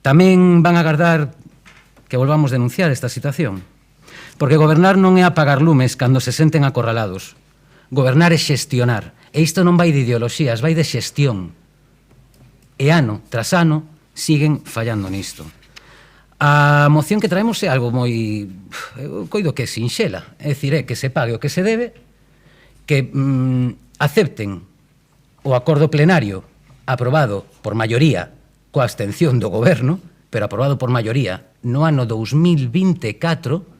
Tamén van a agardar que volvamos a denunciar esta situación. Porque gobernar non é apagar lumes cando se senten acorralados. Gobernar é xestionar. E isto non vai de ideoloxías, vai de xestión. E ano tras ano siguen fallando nisto. A moción que traemos é algo moi... coido que é sinxela. É dicir, é que se pague o que se debe, que acepten o acordo plenario aprobado por maioría coa abstención do goberno, pero aprobado por maioría no ano 2024,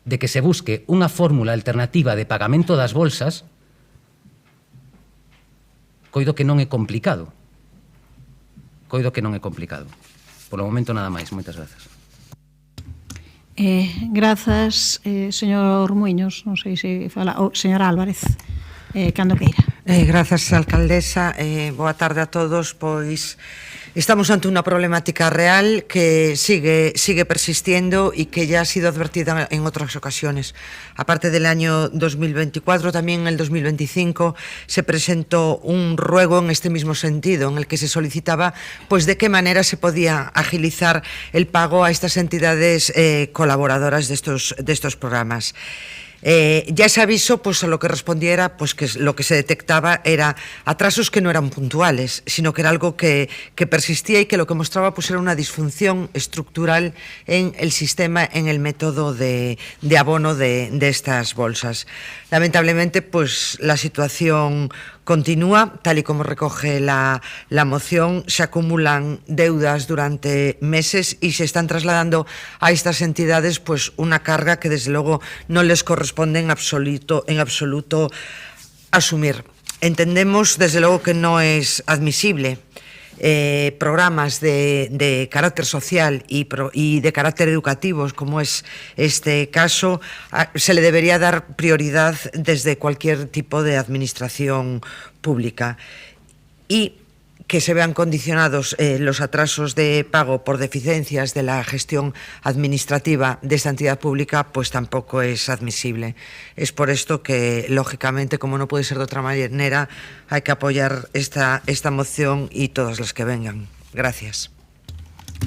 de que se busque unha fórmula alternativa de pagamento das bolsas, coido que non é complicado. Polo momento nada máis. Moitas grazas. Grazas, señor Muiños, non sei se fala, señor Álvarez, cando queira. Grazas, alcaldesa. Boa tarde a todos. Pois estamos ante unha problemática real que sigue persistiendo y que ya ha sido advertida en otras ocasiones. Aparte del año 2024, también en el 2025 se presentó un ruego en este mismo sentido, en el que se solicitaba pues de qué manera se podía agilizar el pago a estas entidades colaboradoras de estos programas. Ya ese aviso, pues a lo que respondiera, pues que lo que se detectaba era atrasos que no eran puntuales, sino que era algo que persistía y que lo que mostraba pues era una disfunción estructural en el sistema, en el método de abono de estas bolsas. Lamentablemente, pues la situación continúa, tal y como recoge la moción. Se acumulan deudas durante meses y se están trasladando a estas entidades pues una carga que desde luego no les corresponde en absoluto asumir. Entendemos desde luego que no es admisible programas de carácter social y de carácter educativo, como es este caso. Se le debería dar prioridad desde cualquier tipo de administración pública, y que se vean condicionados los atrasos de pago por deficiencias de la gestión administrativa de esta entidad pública, pues tampoco es admisible. Es por esto que, lógicamente, como no puede ser de otra manera, hay que apoyar esta moción y todas las que vengan. Gracias.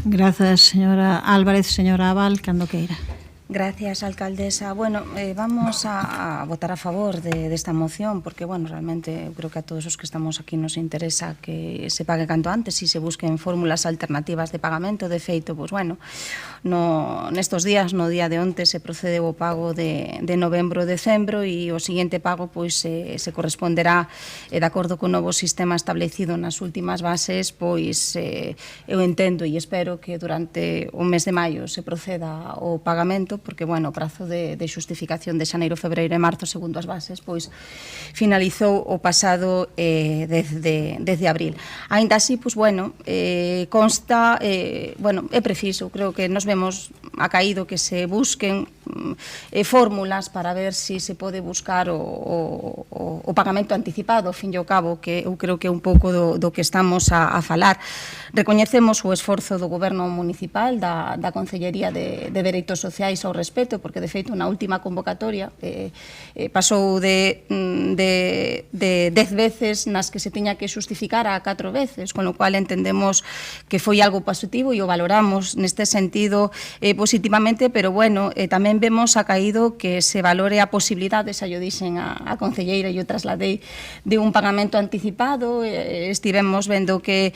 Gracias, señora Álvarez. Señora Abal, cando queira. Gracias, alcaldesa. Bueno, vamos a votar a favor de esta moción, porque, bueno, realmente creo que a todos os que estamos aquí nos interesa que se pague canto antes e se busquen fórmulas alternativas de pagamento. De feito, pues, bueno, nestos días, no día de onte, se procedeu o pago de novembro e decembro, e o seguinte pago pois se corresponderá, de acordo co novo sistema establecido nas últimas bases, pois eu entendo e espero que durante o mes de maio se proceda o pagamento, porque, bueno, o prazo de xustificación de xaneiro, febreiro e marzo, segundo as bases, pois finalizou o pasado 10 de abril. Ainda así, pois, bueno, consta, bueno, é preciso, creo que nos vemos acaído que se busquen fórmulas para ver si se pode buscar o pagamento anticipado, ao fin e ao cabo, que eu creo que é un pouco do que estamos a falar. Recoñecemos o esforzo do Goberno Municipal, da Consellería de Dereitos Sociais ao respecto, porque, de feito, na última convocatoria pasou de 10 veces nas que se tiña que xustificar a 4 veces, con lo cual entendemos que foi algo positivo e o valoramos neste sentido positivamente, pero, bueno, tamén vemos acaído que se valore a posibilidade, xa yo dixen a concelleira e o trasladei, de un pagamento anticipado. Estivemos vendo que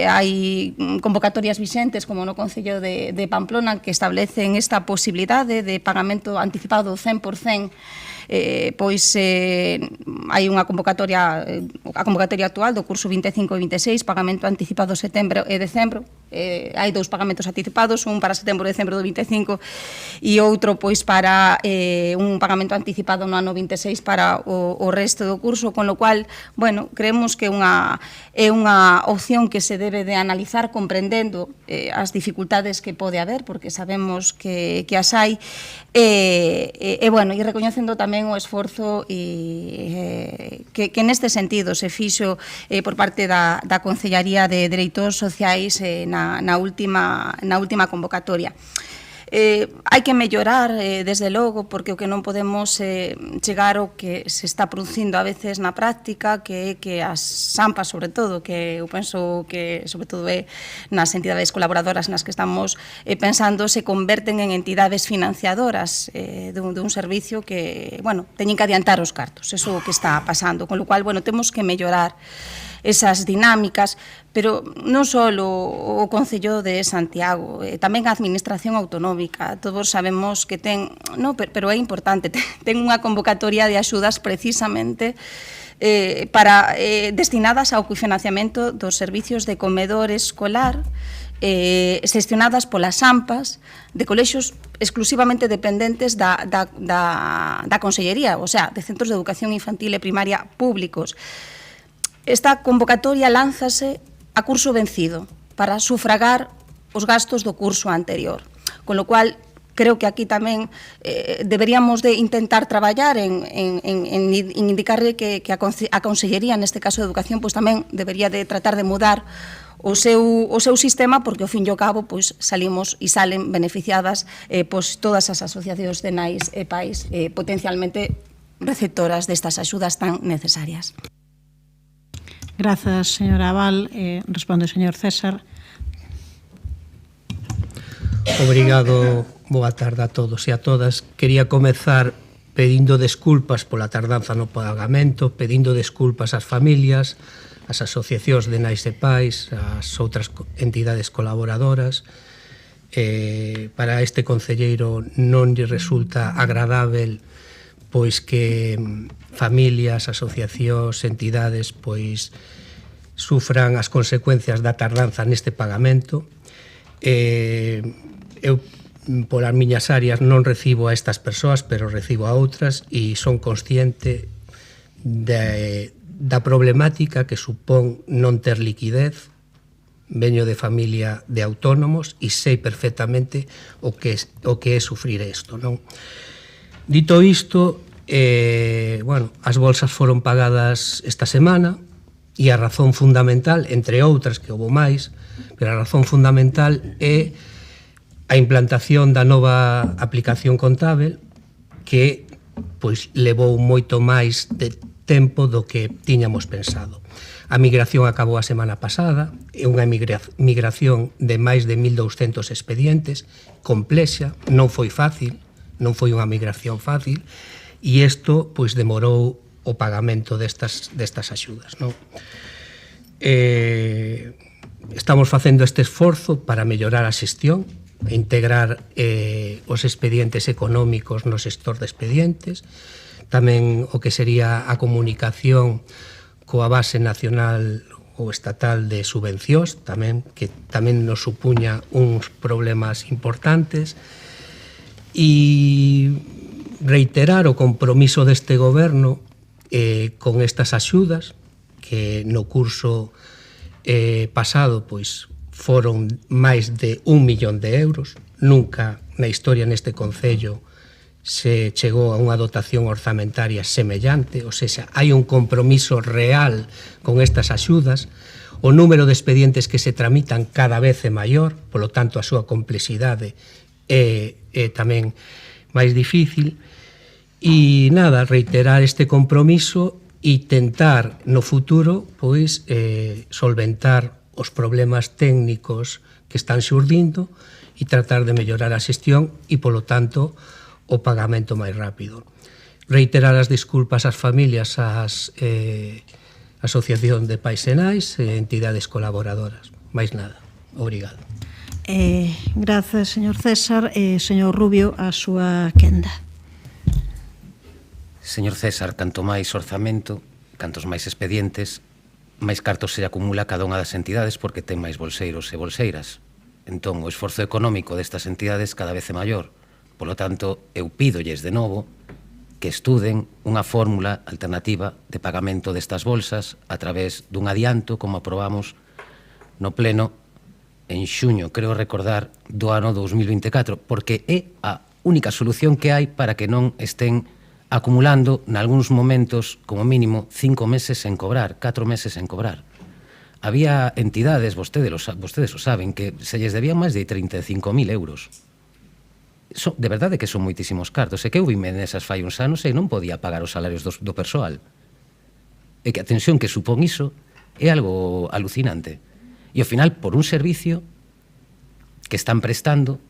hai convocatorias vixentes, como no Concello de Pamplona, que establecen esta posibilidade de pagamento anticipado 100%. Pois hai unha convocatoria, a convocatoria actual do curso 25 e 26, pagamento anticipado setembro e decembro. Hai 2 pagamentos anticipados, un para setembro e decembro do 25 e outro pois para un pagamento anticipado no ano 26 para o resto do curso, con lo cual, bueno, creemos que é unha opción que se debe de analizar comprendendo as dificultades que pode haber, porque sabemos que as hai, bueno, e recoñecendo tamén o esforzo que neste sentido se fixo por parte da Concellaría de Dereitos Sociais na última convocatoria. Hai que mellorar, desde logo, porque o que non podemos chegar ao que se está producindo a veces na práctica, que é que as SAMPAs, sobre todo, que eu penso que sobre todo é nas entidades colaboradoras nas que estamos pensando, se converten en entidades financiadoras dun servicio que, bueno, teñen que adiantar os cartos. Eso é o que está pasando, con lo cual, bueno, temos que mellorar esas dinámicas, pero non só o Concello de Santiago, tamén a Administración Autonómica. Todos sabemos que ten, pero é importante, ten unha convocatoria de axudas precisamente destinadas ao cofinanciamento dos servicios de comedor escolar xestionadas polas AMPAs de colexios exclusivamente dependentes da Consellería, o sea, de centros de educación infantil e primaria públicos. Esta convocatoria lánzase a curso vencido para sufragar os gastos do curso anterior, con lo cual creo que aquí tamén deberíamos de intentar traballar en indicarle que a Consellería, neste caso de Educación, pois tamén debería de tratar de mudar o seu sistema, porque ao fin e ao cabo pois salimos e salen beneficiadas pois todas as asociacións de nais e pais potencialmente receptoras destas axudas tan necesarias. Grazas, señora Abal. Responde o señor César. Obrigado, boa tarde a todos e a todas. Quería comezar pedindo desculpas pola tardanza no pagamento, pedindo desculpas ás familias, as asociacións de nais e pais, as outras entidades colaboradoras. Para este concelleiro non lle resulta agradável pois que familias, asociacións, entidades pois sufran as consecuencias da tardanza neste pagamento. Eu, polas miñas áreas, non recibo a estas persoas, pero recibo a outras e son consciente da problemática que supón non ter liquidez. Veño de familia de autónomos e sei perfectamente o que é sufrir isto, non? Dito isto, as bolsas foron pagadas esta semana e a razón fundamental, entre outras que houve máis, pero a razón fundamental é a implantación da nova aplicación contábel que pois levou moito máis de tempo do que tiñamos pensado. A migración acabou a semana pasada, é unha migración de máis de 1.200 expedientes, complexa, non foi fácil, non foi unha migración fácil, e isto pois demorou o pagamento destas axudas, non? Estamos facendo este esforzo para mellorar a xestión, integrar os expedientes económicos no sector de expedientes, tamén o que sería a comunicación coa base nacional ou estatal de subvencións, que tamén nos supuña uns problemas importantes, e reiterar o compromiso deste goberno con estas axudas, que no curso pasado pois foron máis de 1 millón de euros. Nunca na historia neste concello se chegou a unha dotación orzamentaria semellante, ou seja, hai un compromiso real con estas axudas. O número de expedientes que se tramitan cada vez é maior, polo tanto a súa complexidade é tamén máis difícil. E nada, reiterar este compromiso e tentar no futuro pois solventar os problemas técnicos que están xurdindo e tratar de mellorar a xestión e, polo tanto, o pagamento máis rápido. Reiterar as disculpas ás familias, ás asociación de pais e nais e entidades colaboradoras. Mais nada. Obrigado. Grazas, señor César. Señor Rubio, a súa quenda. Señor César, canto máis orzamento, cantos máis expedientes, máis cartos se acumula cada unha das entidades porque ten máis bolseiros e bolseiras. Entón, o esforzo económico destas entidades cada vez é maior. Polo tanto, eu pídolles de novo que estuden unha fórmula alternativa de pagamento destas bolsas a través dun adianto, como aprobamos no pleno en xuño, creo recordar, do ano 2024, porque é a única solución que hai para que non estén acumulando, nalgúns momentos, como mínimo, 5 meses en cobrar, 4 meses en cobrar. Había entidades, vostedes o saben, que se lles debían máis de 35.000 euros. De verdade que son moitísimos cartos. E que eu vime nesas fai uns anos e non podía pagar os salarios do persoal. E que a tensión que supón iso é algo alucinante. E ao final, por un servicio que están prestando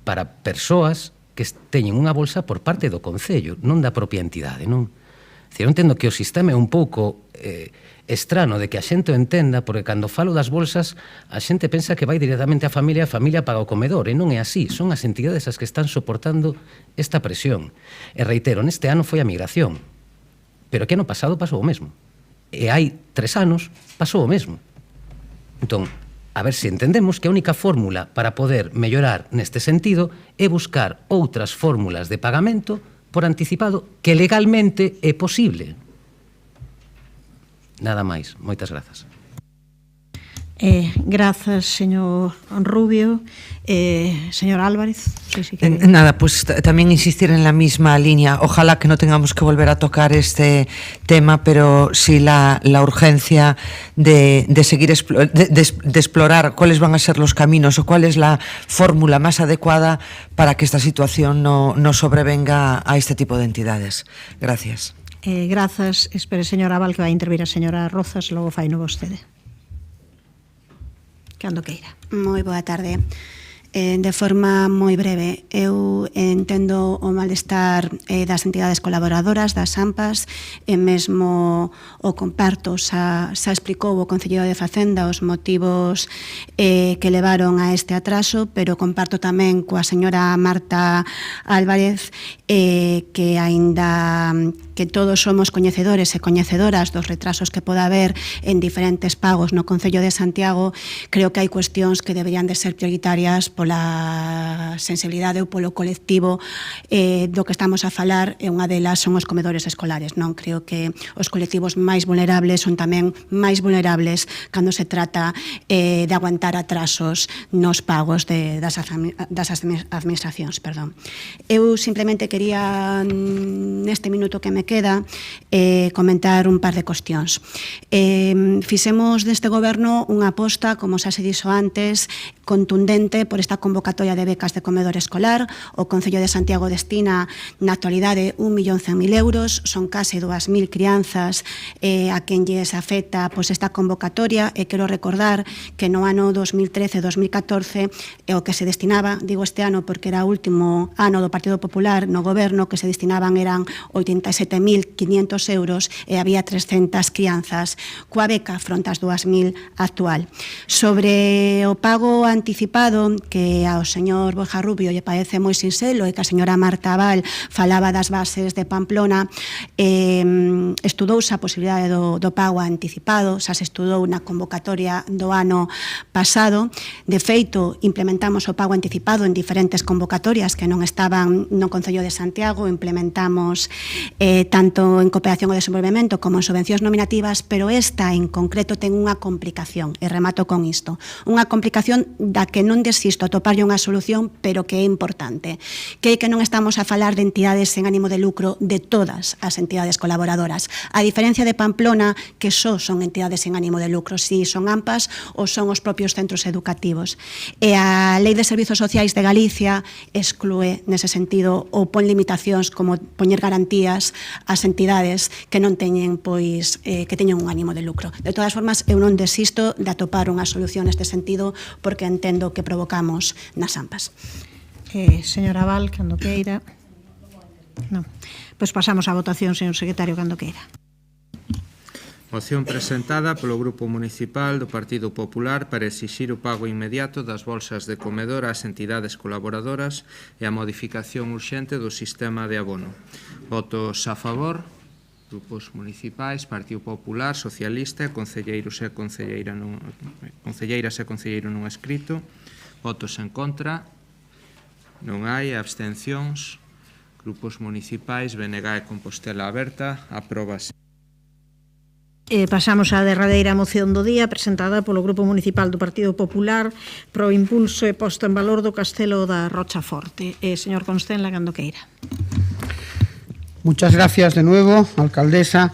para persoas que teñen unha bolsa por parte do Concello, non da propia entidade, non? Eu entendo que o sistema é un pouco estrano de que a xente o entenda, porque cando falo das bolsas a xente pensa que vai directamente á familia, a familia paga o comedor, e non é así, son as entidades as que están soportando esta presión. E reitero, neste ano foi a migración. Pero que ano pasado pasou o mesmo. E hai 3 anos pasou o mesmo. Entón, a ver se entendemos que a única fórmula para poder mellorar neste sentido é buscar outras fórmulas de pagamento por anticipado que legalmente é posible. Nada máis. Moitas grazas. Grazas, señor Rubio. Señor Álvarez, si quiere. Nada, pues también insistir en la misma línea. Ojalá que no tengamos que volver a tocar este tema, pero sí la urgencia de seguir de explorar cuáles van a ser los caminos o cuál es la fórmula más adecuada para que esta situación no sobrevenga a este tipo de entidades. Gracias. Grazas. Espere, señora Aval, que vai intervir a señora Rozas, logo faino vostede. Cando queira. Moi boa tarde. De forma moi breve, eu entendo o malestar das entidades colaboradoras, das AMPAs, e mesmo o comparto, xa explicou o Concelleiro de Facenda os motivos que levaron a este atraso, pero comparto tamén coa señora Marta Álvarez que aínda que todos somos coñecedores e coñecedoras dos retrasos que poda haber en diferentes pagos no Concello de Santiago, creo que hai cuestións que deberían de ser prioritarias pola sensibilidade ou polo colectivo do que estamos a falar, e unha delas son os comedores escolares. Non creo que os colectivos máis vulnerables son tamén máis vulnerables cando se trata de aguantar atrasos nos pagos das administracións. Eu simplemente quería, neste minuto que me queda, comentar un par de cuestións. Fixemos deste goberno unha aposta, como xa se dixo antes, contundente por esta convocatoria de becas de comedor escolar. O Concello de Santiago destina na actualidade 1.100.000 euros, son case 2.000 crianzas a quen lles afecta esta convocatoria, e quero recordar que no ano 2013-2014 o que se destinaba, digo este ano porque era o último ano do Partido Popular no goberno, que se destinaban eran 87.500 euros e había 300 crianzas coa beca fronte ás 2.000 actual. Sobre o pago anticipado, que ao señor Borja Rubio lle parece moi sinxelo e que a señora Marta Aval falaba das bases de Pamplona, estudouse a posibilidade do pago anticipado, xa se estudou na convocatoria do ano pasado. De feito, implementamos o pago anticipado en diferentes convocatorias que non estaban no Concello de Santiago, implementamos tanto en cooperación ao desenvolvemento como en subvencións nominativas, pero esta en concreto ten unha complicación, e remato con isto, unha complicación da que non desisto a toparlle unha solución, pero que é importante, que é que non estamos a falar de entidades sen ánimo de lucro de todas as entidades colaboradoras, a diferencia de Pamplona, que só son entidades sen ánimo de lucro, si son AMPAs ou son os propios centros educativos. E a Lei de Servizos Sociais de Galicia exclúe nese sentido ou pon limitacións como poñer garantías ás entidades que non teñen que teñen un ánimo de lucro. De todas formas, eu non desisto de atopar unha solución neste sentido, porque entendo que provocamos nas AMPAs. Señora Val, cando queira. Non. Pois pasamos á votación, señor secretario, cando queira. Moción presentada polo Grupo Municipal do Partido Popular para exixir o pago inmediato das bolsas de comedor ás entidades colaboradoras e a modificación urxente do sistema de abono. Votos a favor, grupos municipais, Partido Popular, Socialista, concelleiros e concelleiras e concelleiro non escrito. Votos en contra, non hai. Abstencións, grupos municipais, BNG e Compostela Aberta. Apróbase. Pasamos á derradeira moción do día presentada polo Grupo Municipal do Partido Popular pro impulso e posto en valor do Castelo da Rochaforte. Señor Constenla, cando queira. Muchas gracias de nuevo, alcaldesa.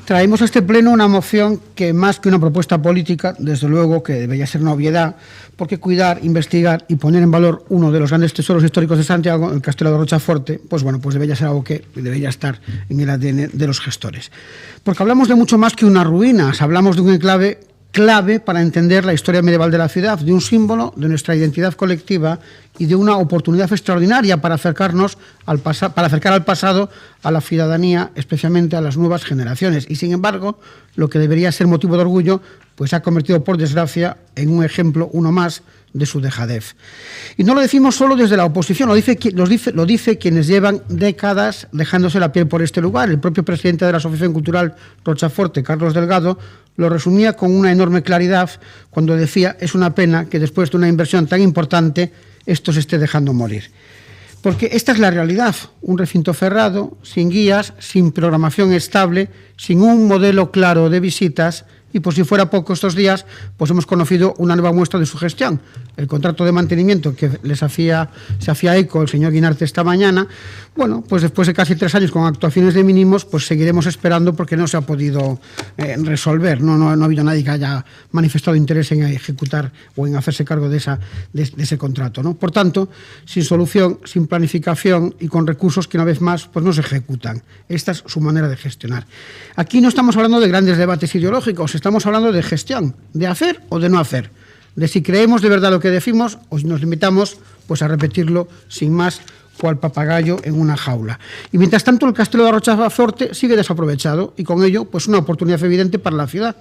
Traemos a este pleno una moción que, más que una propuesta política, desde luego que debería ser una obviedad, porque cuidar, investigar y poner en valor uno de los grandes tesoros históricos de Santiago, el Castelo de Rochaforte, pues bueno, pues debería ser algo que debería estar en el ADN de los gestores. Porque hablamos de mucho más que unas ruinas, hablamos de un enclave clave para entender la historia medieval de la ciudad, de un símbolo de nuestra identidad colectiva y de una oportunidad extraordinaria para acercar al pasado a la ciudadanía, especialmente a las nuevas generaciones. Y sin embargo, lo que debería ser motivo de orgullo, pues se ha convertido, por desgracia, en un ejemplo, uno más, de su dejadez. Y no lo decimos solo desde la oposición, lo dice quienes llevan décadas dejándose la piel por este lugar. El propio presidente de la Asociación Cultural Rochaforte, Carlos Delgado, lo resumía con una enorme claridad cuando decía: es una pena que después de una inversión tan importante esto se esté dejando morir. Porque esta es la realidad, un recinto cerrado, sin guías, sin programación estable, sin un modelo claro de visitas. Y por si fuera poco, estos días pues hemos conocido una nueva muestra de su gestión. El contrato de mantenimiento que se hacía eco el señor Guinarte esta mañana, bueno, pues después de casi 3 años con actuaciones de mínimos, pues seguiremos esperando porque no se ha podido resolver. No ha habido nadie que haya manifestado interés en ejecutar o en hacerse cargo de ese contrato, ¿no? Por tanto, sin solución, sin planificación y con recursos que una vez más pues no se ejecutan. Esta es su manera de gestionar. Aquí no estamos hablando de grandes debates ideológicos, estamos hablando de gestión, de hacer o de no hacer, de si creemos de verdad lo que decimos o si nos limitamos pues a repetirlo sin más, cual papagayo en una jaula. Y mientras tanto el Castelo de Rochaforte sigue desaprovechado y con ello pues una oportunidad evidente para la ciudad,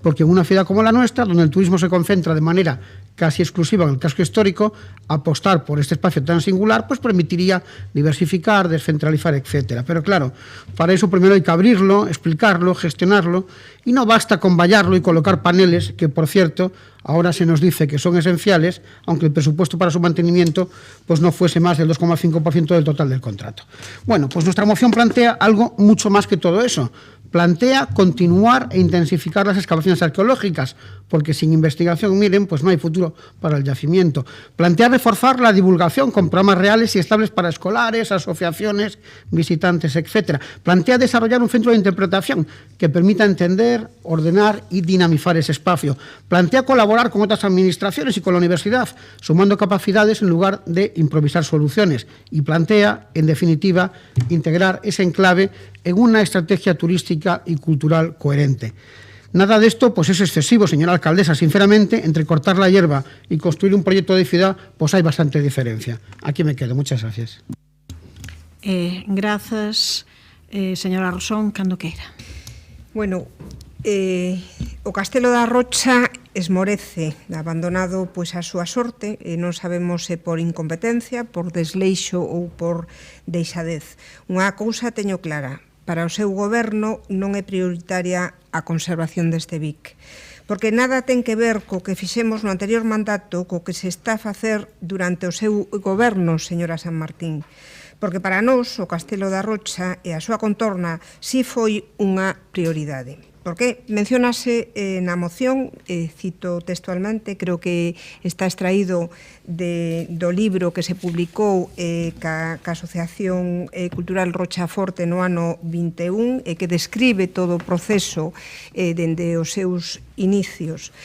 porque en una ciudad como la nuestra, donde el turismo se concentra de manera casi exclusiva en el casco histórico, apostar por este espacio tan singular pues permitiría diversificar, descentralizar, etcétera. Pero claro, para eso primero hay que abrirlo, explicarlo, gestionarlo, y no basta con vallarlo y colocar paneles que, por cierto, ahora se nos dice que son esenciales, aunque el presupuesto para su mantenimiento pues no fuese más del 2,5% del total del contrato. Bueno, pues nuestra moción plantea algo mucho más que todo eso. Plantea continuar e intensificar las excavaciones arqueológicas, porque sin investigación, miren, pues no hay futuro para el yacimiento. Plantea reforzar la divulgación con programas reales y estables para escolares, asociaciones, visitantes, etc. Plantea desarrollar un centro de interpretación que permita entender, ordenar y dinamizar ese espacio. Plantea colaborar con otras administraciones y con la universidad, sumando capacidades en lugar de improvisar soluciones. Y plantea, en definitiva, integrar ese enclave en una estrategia turística y cultural coherente. Nada de esto pues es excesivo, señora alcaldesa. Sinceramente, entre cortar la hierba y construir un proyecto de ciudad, pues hay bastante diferencia. Aquí me quedo. Muchas gracias. Grazas, señora Rosón, cando queira. Bueno, o Castelo da Rocha esmorece, abandonado pois a súa sorte, non sabemos se por incompetencia, por desleixo ou por deixadez. Unha cousa teño clara: para o seu goberno non é prioritaria a conservación deste BIC, porque nada ten que ver co que fixemos no anterior mandato, co que se está a facer durante o seu goberno, señora San Martín. Porque para nós o Castelo da Rocha e a súa contorna si foi unha prioridade. Porque mencionase na moción, cito textualmente, creo que está extraído do libro que se publicou ca Asociación Cultural Rochaforte no ano 21 e que describe todo o proceso dende os seus inicios.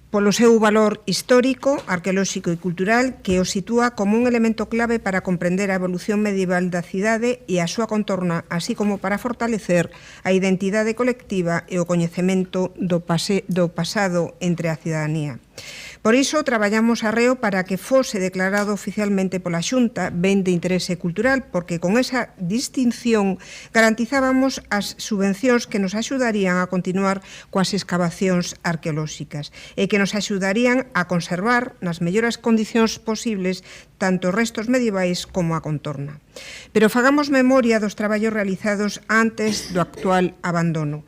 Polo seu valor histórico, arqueolóxico e cultural que o sitúa como un elemento clave para comprender a evolución medieval da cidade e a súa contorna, así como para fortalecer a identidade colectiva e o coñecemento do pasado entre a cidadanía. Por iso, traballamos arreo para que fose declarado oficialmente pola Xunta ben de interese cultural, porque con esa distinción garantizábamos as subvencións que nos axudarían a continuar coas excavacións arqueolóxicas e que nos axudarían a conservar nas mellores condicións posibles tanto restos medievais como a contorna. Pero fagamos memoria dos traballos realizados antes do actual abandono.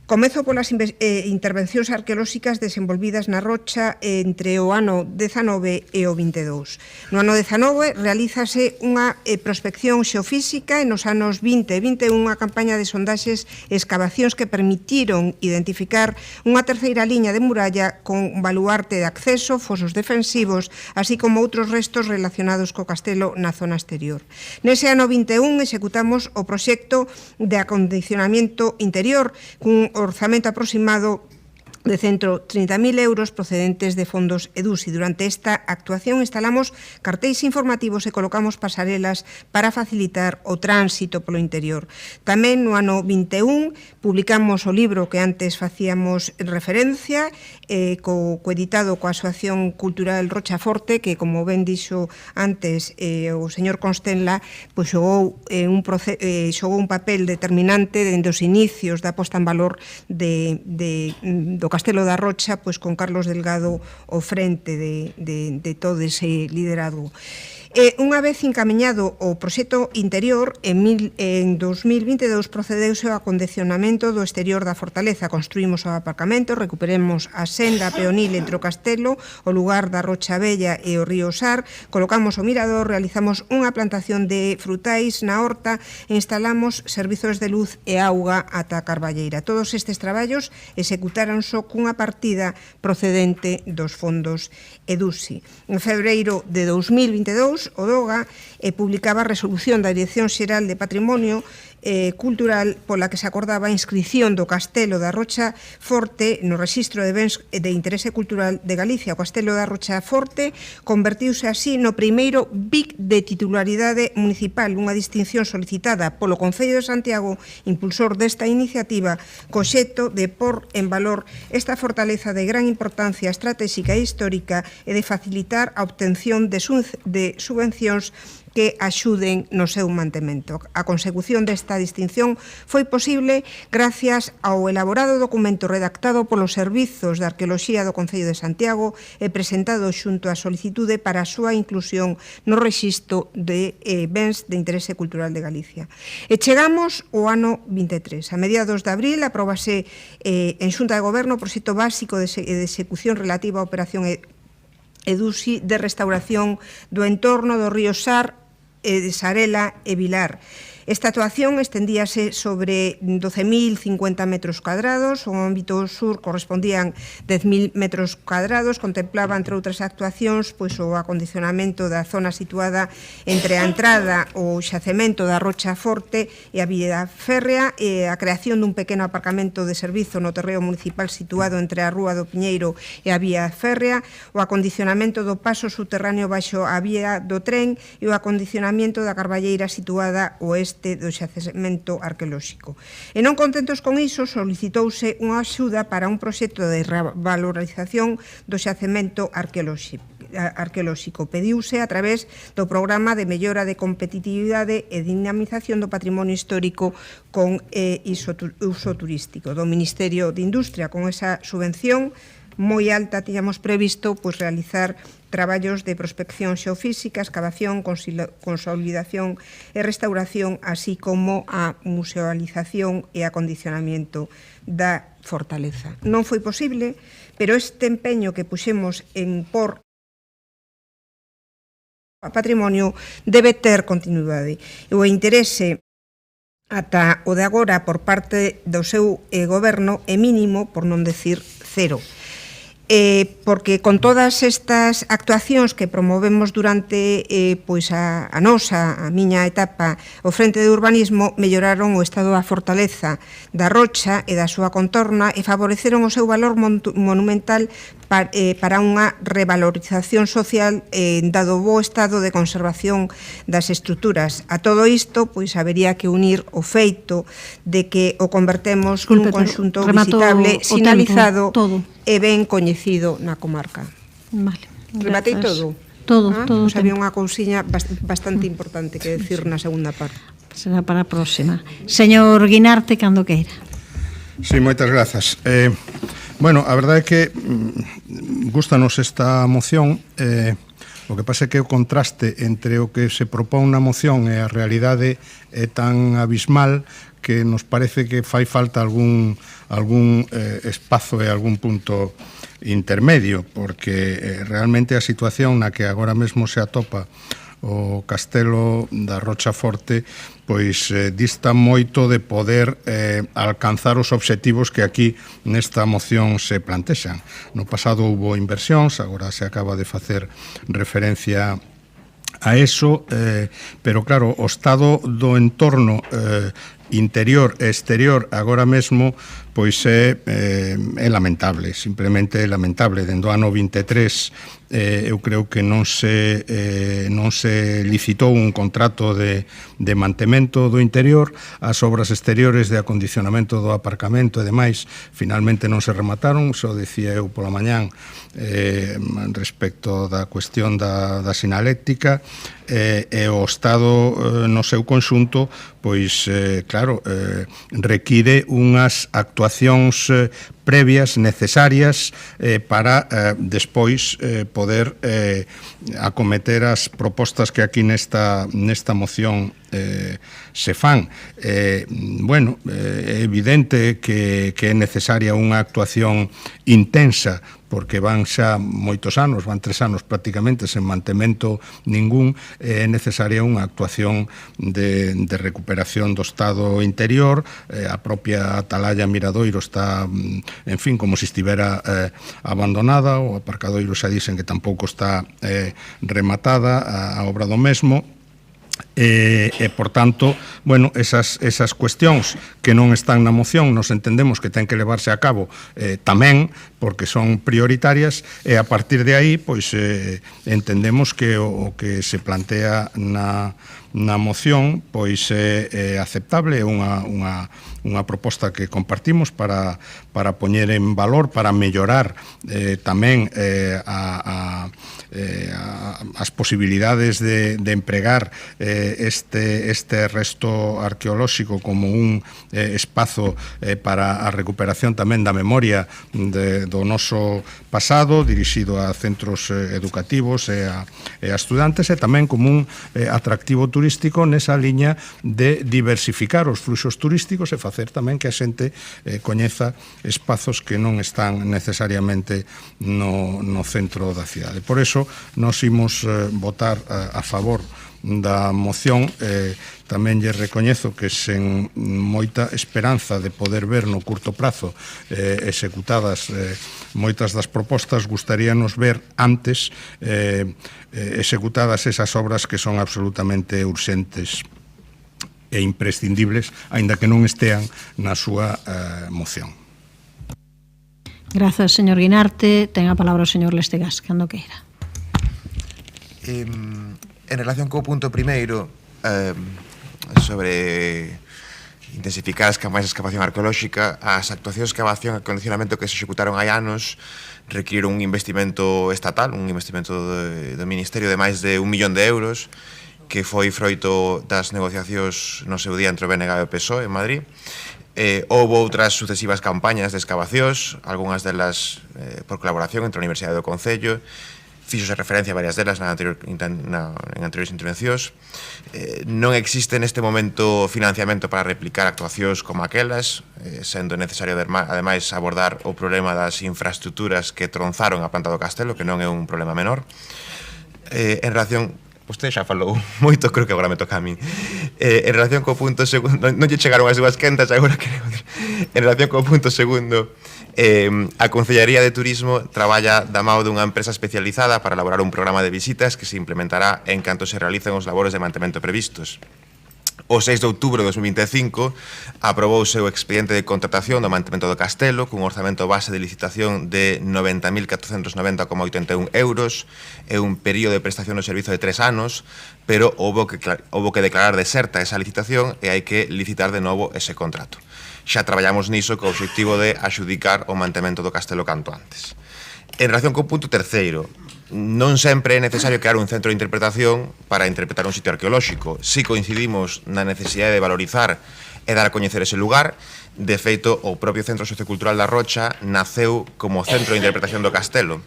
Comezo polas intervencións arqueolóxicas desenvolvidas na Rocha entre o ano 19 e o 22. No ano 19 realízase unha prospección xeofísica e nos anos 20 e 21 unha campaña de sondaxes e excavacións que permitiron identificar unha terceira liña de muralla con baluarte de acceso, fosos defensivos, así como outros restos relacionados co castelo na zona exterior. Nese ano 21 executamos o proxecto de acondicionamento interior cun orzamento aproximado de 130.000 euros procedentes de fondos EDUSI. Durante esta actuación instalamos cartéis informativos e colocamos pasarelas para facilitar o tránsito polo interior. Tamén no ano 21 publicamos o libro que antes facíamos referencia, coeditado coa Asociación Cultural Rochaforte, que, como ben dixo antes o señor Constenla, pois xogou un papel determinante dende os inicios da posta en valor do Castelo da Rocha, pois con Carlos Delgado ao frente de todo ese liderazgo. Unha vez encamiñado o proxecto interior, en 2022 procedeuse ao acondicionamento do exterior da fortaleza. Construímos o aparcamento, recuperemos a senda peonil entre o castelo, o lugar da Rocha Bella e o río Sar, colocamos o mirador, realizamos unha plantación de frutais na horta e instalamos servizos de luz e auga ata a Carballeira. Todos estes traballos executáronse cunha partida procedente dos fondos EDUSI. En febreiro de 2022, o DOGA publicaba a resolución da Dirección Xeral de Patrimonio Cultural pola que se acordaba a inscripción do Castelo da Rocha Forte no Rexistro de Bens de Interese Cultural de Galicia. O Castelo da Rocha Forte convertiuse así no primeiro BIC de titularidade municipal, unha distinción solicitada polo Concello de Santiago, impulsor desta iniciativa, co xeto de por en valor esta fortaleza de gran importancia estratégica e histórica e de facilitar a obtención de subvencións que axuden no seu mantemento. A consecución desta distinción foi posible gracias ao elaborado documento redactado polos servizos de arqueoloxía do Concello de Santiago e presentado xunto á solicitude para a súa inclusión no rexistro de bens de interese cultural de Galicia. E chegamos ao ano 23. A mediados de abril aprobase en Xunta de Goberno o proxecto básico de execución relativa á operación EDUSI de restauración do entorno do río Sar, de Sarela e Vilar. Esta actuación estendíase sobre 12.050 metros cuadrados, o ámbito sur correspondían 10.000 metros cuadrados, contemplaba, entre outras actuacións, pois o acondicionamento da zona situada entre a entrada o xacemento da Rocha Forte e a vía férrea, e a creación dun pequeno aparcamento de servizo no terreo municipal situado entre a Rúa do Piñeiro e a vía férrea, o acondicionamento do paso subterráneo baixo a vía do tren e o acondicionamento da Carballeira situada oeste do xacemento arqueolóxico. E non contentos con iso, solicitouse unha axuda para un proxecto de revalorización do xacemento arqueolóxico. Pediuse a través do programa de mellora de competitividade e dinamización do patrimonio histórico con uso turístico do Ministerio de Industria. Con esa subvención moi alta tiñamos previsto realizar traballos de prospección xeofísica, excavación, consolidación e restauración, así como a musealización e acondicionamento da fortaleza. Non foi posible, pero este empeño que puxemos en por a patrimonio debe ter continuidade. O interese ata o de agora por parte do seu goberno é mínimo, por non decir cero. Porque con todas estas actuacións que promovemos durante a miña etapa ao frente de urbanismo, melloraron o estado da fortaleza da Rocha e da súa contorna e favoreceron o seu valor monumental para unha revalorización social dado o bo estado de conservación das estruturas. A todo isto, habería que unir o feito de que o convertemos nun conxunto visitable, sinalizado e ben coñecido na comarca. Vale. Rematei todo? Todo. Había unha cousiña bastante importante que decir na segunda parte. Será para a próxima. Señor Guinarte, cando queira. Sí, moitas grazas. Bueno, a verdade é que gustanos esta moción. O que pasa é que o contraste entre o que se propón na moción e a realidade é tan abismal que nos parece que fai falta algún espazo e algún punto intermedio, porque realmente a situación na que agora mesmo se atopa o Castelo da Rocha Forte dista moito de poder alcanzar os obxectivos que aquí nesta moción se plantexan. No pasado houbo inversións, agora se acaba de facer referencia a eso, pero claro, o estado do entorno interior e exterior agora mesmo pois é lamentable, simplemente é lamentable. Dende o ano 23 eu creo que non se licitou un contrato de mantemento do interior, as obras exteriores de acondicionamento do aparcamento e demais finalmente non se remataron, só dicía eu pola mañán respecto da cuestión da sinaléctrica, e o Estado no seu conxunto pois claro, require unhas actuacións previas necesarias para despois poder acometer as propostas que aquí nesta moción se fan. Bueno, é evidente que é necesaria unha actuación intensa, porque van xa moitos anos, van 3 anos prácticamente sen mantemento ningún, é necesaria unha actuación de recuperación do estado interior. A propia Atalaya Miradoiro está, en fin, como se estivera abandonada, o aparcadoiro xa dicen que tampouco está rematada a obra do mesmo. E, por tanto, bueno, esas cuestións que non están na moción nos entendemos que ten que levarse a cabo tamén, porque son prioritarias, e a partir de aí, pois, entendemos que o que se plantea na moción pois é aceptable, é unha proposta que compartimos para poñer en valor, para mellorar tamén as posibilidades de empregar este resto arqueolóxico como un espazo para a recuperación tamén da memoria do noso pasado, dirixido a centros educativos e a estudantes, e tamén como un atractivo turístico nesa liña de diversificar os fluxos turísticos e facer tamén que a xente coñeza espazos que non están necesariamente no centro da cidade. Por eso, nos imos votar a favor da moción. Tamén lle recoñezo que sen moita esperanza de poder ver no curto prazo executadas moitas das propostas, gustaríanos ver antes executadas esas obras que son absolutamente urxentes e imprescindibles, aínda que non estean na súa moción. Grazas, señor Guinarte. Ten a palabra o señor Lestegas, cando queira. En relación co punto primeiro, sobre intensificar as campañas de excavación arqueolóxica, as actuacións de excavación e acondicionamento que se executaron hai anos requiren un investimento estatal, un investimento do Ministerio de máis de 1 millón de euros, que foi froito das negociacións no seu día entre o BNG e o PSOE en Madrid. Houve outras sucesivas campañas de excavacións, algunhas delas por colaboración entre a Universidade do Concello. Fíxose referencia a varias delas en anteriores intervencións. Non existe neste momento financiamento para replicar actuacións como aquelas, sendo necesario ademais abordar o problema das infraestructuras que tronzaron a planta do castelo, que non é un problema menor. En relación... Vostede xa falou moito, creo que agora me toca a mí. En relación co punto segundo... Non lle chegaron as dúas quentas, agora quero dir. En relación co punto segundo, a Concellaría de Turismo traballa da mao dunha empresa especializada para elaborar un programa de visitas que se implementará en canto se realicen os labores de mantemento previstos. O 6 de outubro de 2025 aprobouse o expediente de contratación do mantemento do castelo cun orzamento base de licitación de 90.490,81 euros e un período de prestación do servizo de 3 anos, pero houbo que declarar deserta esa licitación e hai que licitar de novo ese contrato. Xa traballamos niso co obxectivo de axudicar o mantemento do castelo canto antes. En relación co punto terceiro, non sempre é necesario crear un centro de interpretación para interpretar un sitio arqueolóxico. Si coincidimos na necesidade de valorizar e dar a coñecer ese lugar. De feito, o propio Centro Sociocultural da Rocha naceu como centro de interpretación do castelo.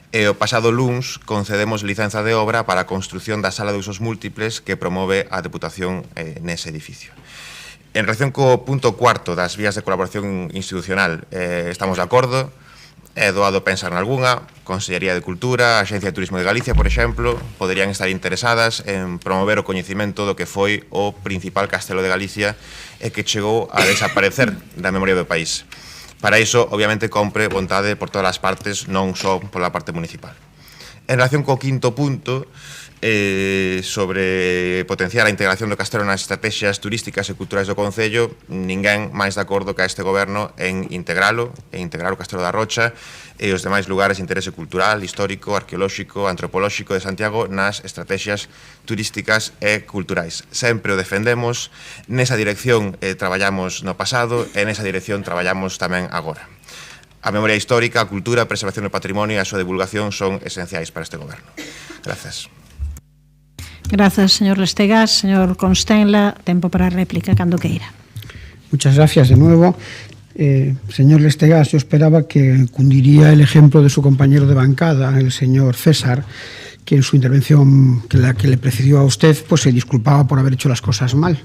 E o pasado luns concedemos licenza de obra para a construción da sala de usos múltiples que promove a Deputación nese edificio. En relación co punto cuarto das vías de colaboración institucional, estamos de acordo. É doado pensar nalgúna. Consellería de Cultura, Axencia de Turismo de Galicia, por exemplo, poderían estar interesadas en promover o coñecimento do que foi o principal castelo de Galicia e que chegou a desaparecer da memoria do país. Para iso, obviamente, compre vontade por todas as partes, non só pola parte municipal. En relación co quinto punto, sobre potenciar a integración do Castelo nas estrategias turísticas e culturais do Concello, ninguén máis de acordo que a este goberno en integralo, e integrar o Castelo da Rocha e os demais lugares de interese cultural, histórico, arqueolóxico, antropolóxico de Santiago nas estrategias turísticas e culturais. Sempre o defendemos, nesa dirección traballamos no pasado e nesa dirección traballamos tamén agora. A memoria histórica, a cultura, a preservación do patrimonio e a súa divulgación son esenciais para este goberno. Grazas. Grazas, señor Lestegas. Señor Constenla, tempo para réplica, cando queira. Muchas gracias de nuevo. Señor Lestegas, yo esperaba que cundiría el ejemplo de su compañero de bancada, el señor César, que en su intervención, que le precedió a usted, pues se disculpaba por haber hecho las cosas mal,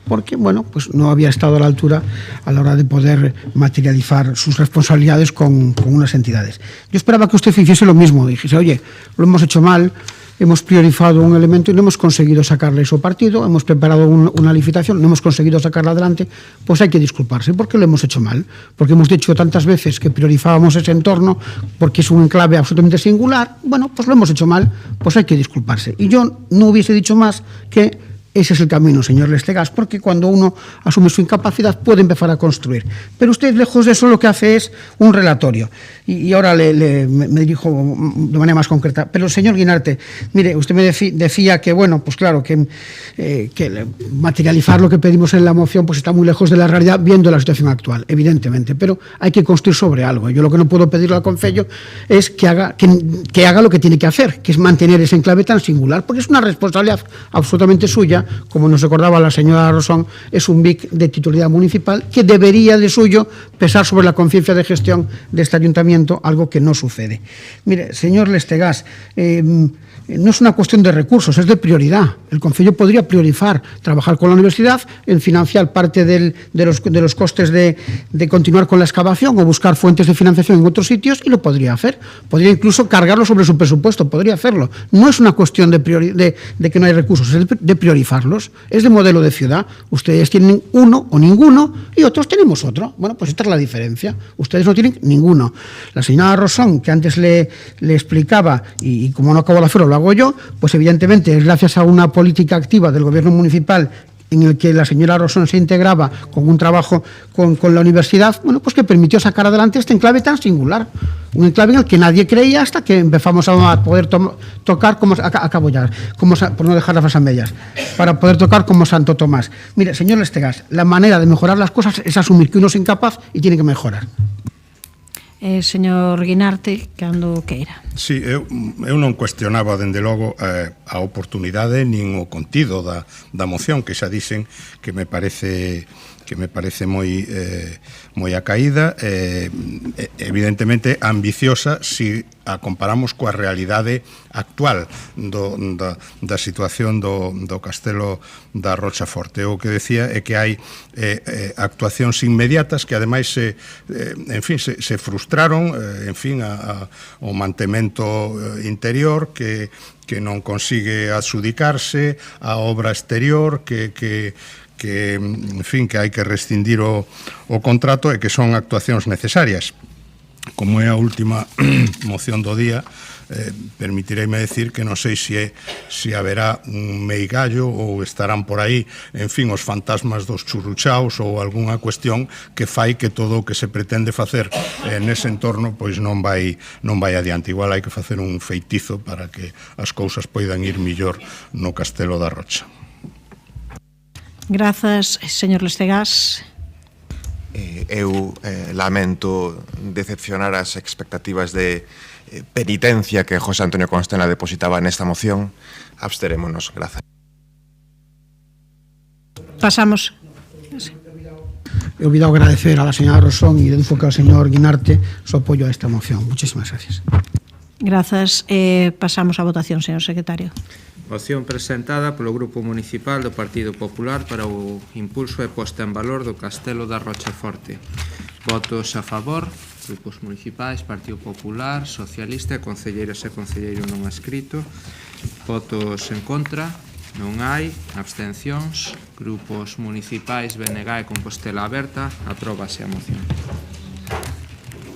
porque, bueno, pues no había estado a la altura a la hora de poder materializar sus responsabilidades con unas entidades. Yo esperaba que usted hiciese lo mismo, dijese, oye, lo hemos hecho mal, hemos priorizado un elemento y no hemos conseguido sacarle eso partido, hemos preparado una licitación, no hemos conseguido sacarla adelante, pues hay que disculparse, porque lo hemos hecho mal, porque hemos dicho tantas veces que priorizábamos ese entorno, porque es un enclave absolutamente singular, bueno, pues lo hemos hecho mal, pues hay que disculparse. Y yo no hubiese dicho más que ese es el camino, señor Lestegas, porque cuando uno asume su incapacidad puede empezar a construir. Pero usted, lejos de eso, lo que hace es un relatorio. Y ahora me dirijo de manera más concreta. Pero, señor Guinarte, mire, usted me decía que, bueno, pues claro, que materializar lo que pedimos en la moción pues está muy lejos de la realidad, viendo la situación actual, evidentemente. Pero hay que construir sobre algo. Yo lo que no puedo pedirle al Concello es que haga lo que tiene que hacer, que es mantener ese enclave tan singular, porque es una responsabilidad absolutamente suya. Como nos recordaba la señora Rosón, es un BIC de titularidad municipal que debería de suyo pesar sobre la conciencia de gestión de este ayuntamiento, algo que no sucede. Mire, señor Lestegas, no es una cuestión de recursos, es de prioridad. El Concello podría priorizar trabajar con la universidad en financiar parte de los costes de continuar con la excavación o buscar fuentes de financiación en otros sitios, y lo podría hacer. Podría incluso cargarlo sobre su presupuesto, podría hacerlo. No es una cuestión de que no hay recursos, es de priorizarlos. Es de modelo de ciudad. Ustedes tienen uno o ninguno y otros tenemos otro. Bueno, pues esta es la diferencia. Ustedes no tienen ninguno. La señora Rosón, que antes le explicaba, y como no acabo de hacerlo, lo hago yo, pues evidentemente es gracias a una política activa del gobierno municipal en el que la señora Rosón se integraba con un trabajo con la universidad, bueno, pues que permitió sacar adelante este enclave tan singular, un enclave en el que nadie creía hasta que empezamos a poder tocar como, acabo ya, como, por no dejar las frases a medias, para poder tocar como Santo Tomás. Mire, señor Lestegas, la manera de mejorar las cosas es asumir que uno es incapaz y tiene que mejorar. Señor Guinarte, cando queira. Sí, eu non cuestionaba, dende logo, a oportunidade nin o contido da moción, que xa dixen que me parece moi acaída, evidentemente ambiciosa si a comparamos coa realidade actual da situación do Castelo da Rocha Forte. O que decía é que hai actuacións inmediatas que ademais se frustraron, o mantemento interior que non consigue adxudicarse, a obra exterior que hai que rescindir o contrato e que son actuacións necesarias. Como é a última moción do día, permitireime decir que non sei se haberá un meigallo ou estarán por aí, os fantasmas dos churruchaos ou algunha cuestión que fai que todo o que se pretende facer nese entorno pois non vai adiante. Igual hai que facer un feitizo para que as cousas poidan ir millor no Castelo da Rocha. Grazas, señor Lestegas. Eu lamento decepcionar as expectativas de penitencia que José Antonio Constenla depositaba nesta moción. Absterémonos, grazas. Pasamos. He olvidado agradecer a la señora Rosón y deduzco que al señor Guinarte su apoyo a esta moción. Muchísimas gracias. Grazas. Pasamos a votación, señor secretario. Moción presentada polo Grupo Municipal do Partido Popular para o impulso e posta en valor do Castelo da Rocha Forte. Votos a favor, grupos municipais, Partido Popular, Socialista e concelleiras e concelleiro non escrito. Votos en contra, non hai. Abstencións, grupos municipais, BNG e Compostela Aberta. Apróbase a moción.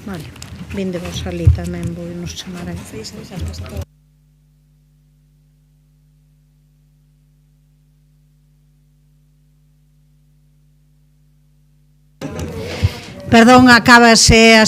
Vale, vinde vos ali tamén, vou nos chamar a Perdón, acábase a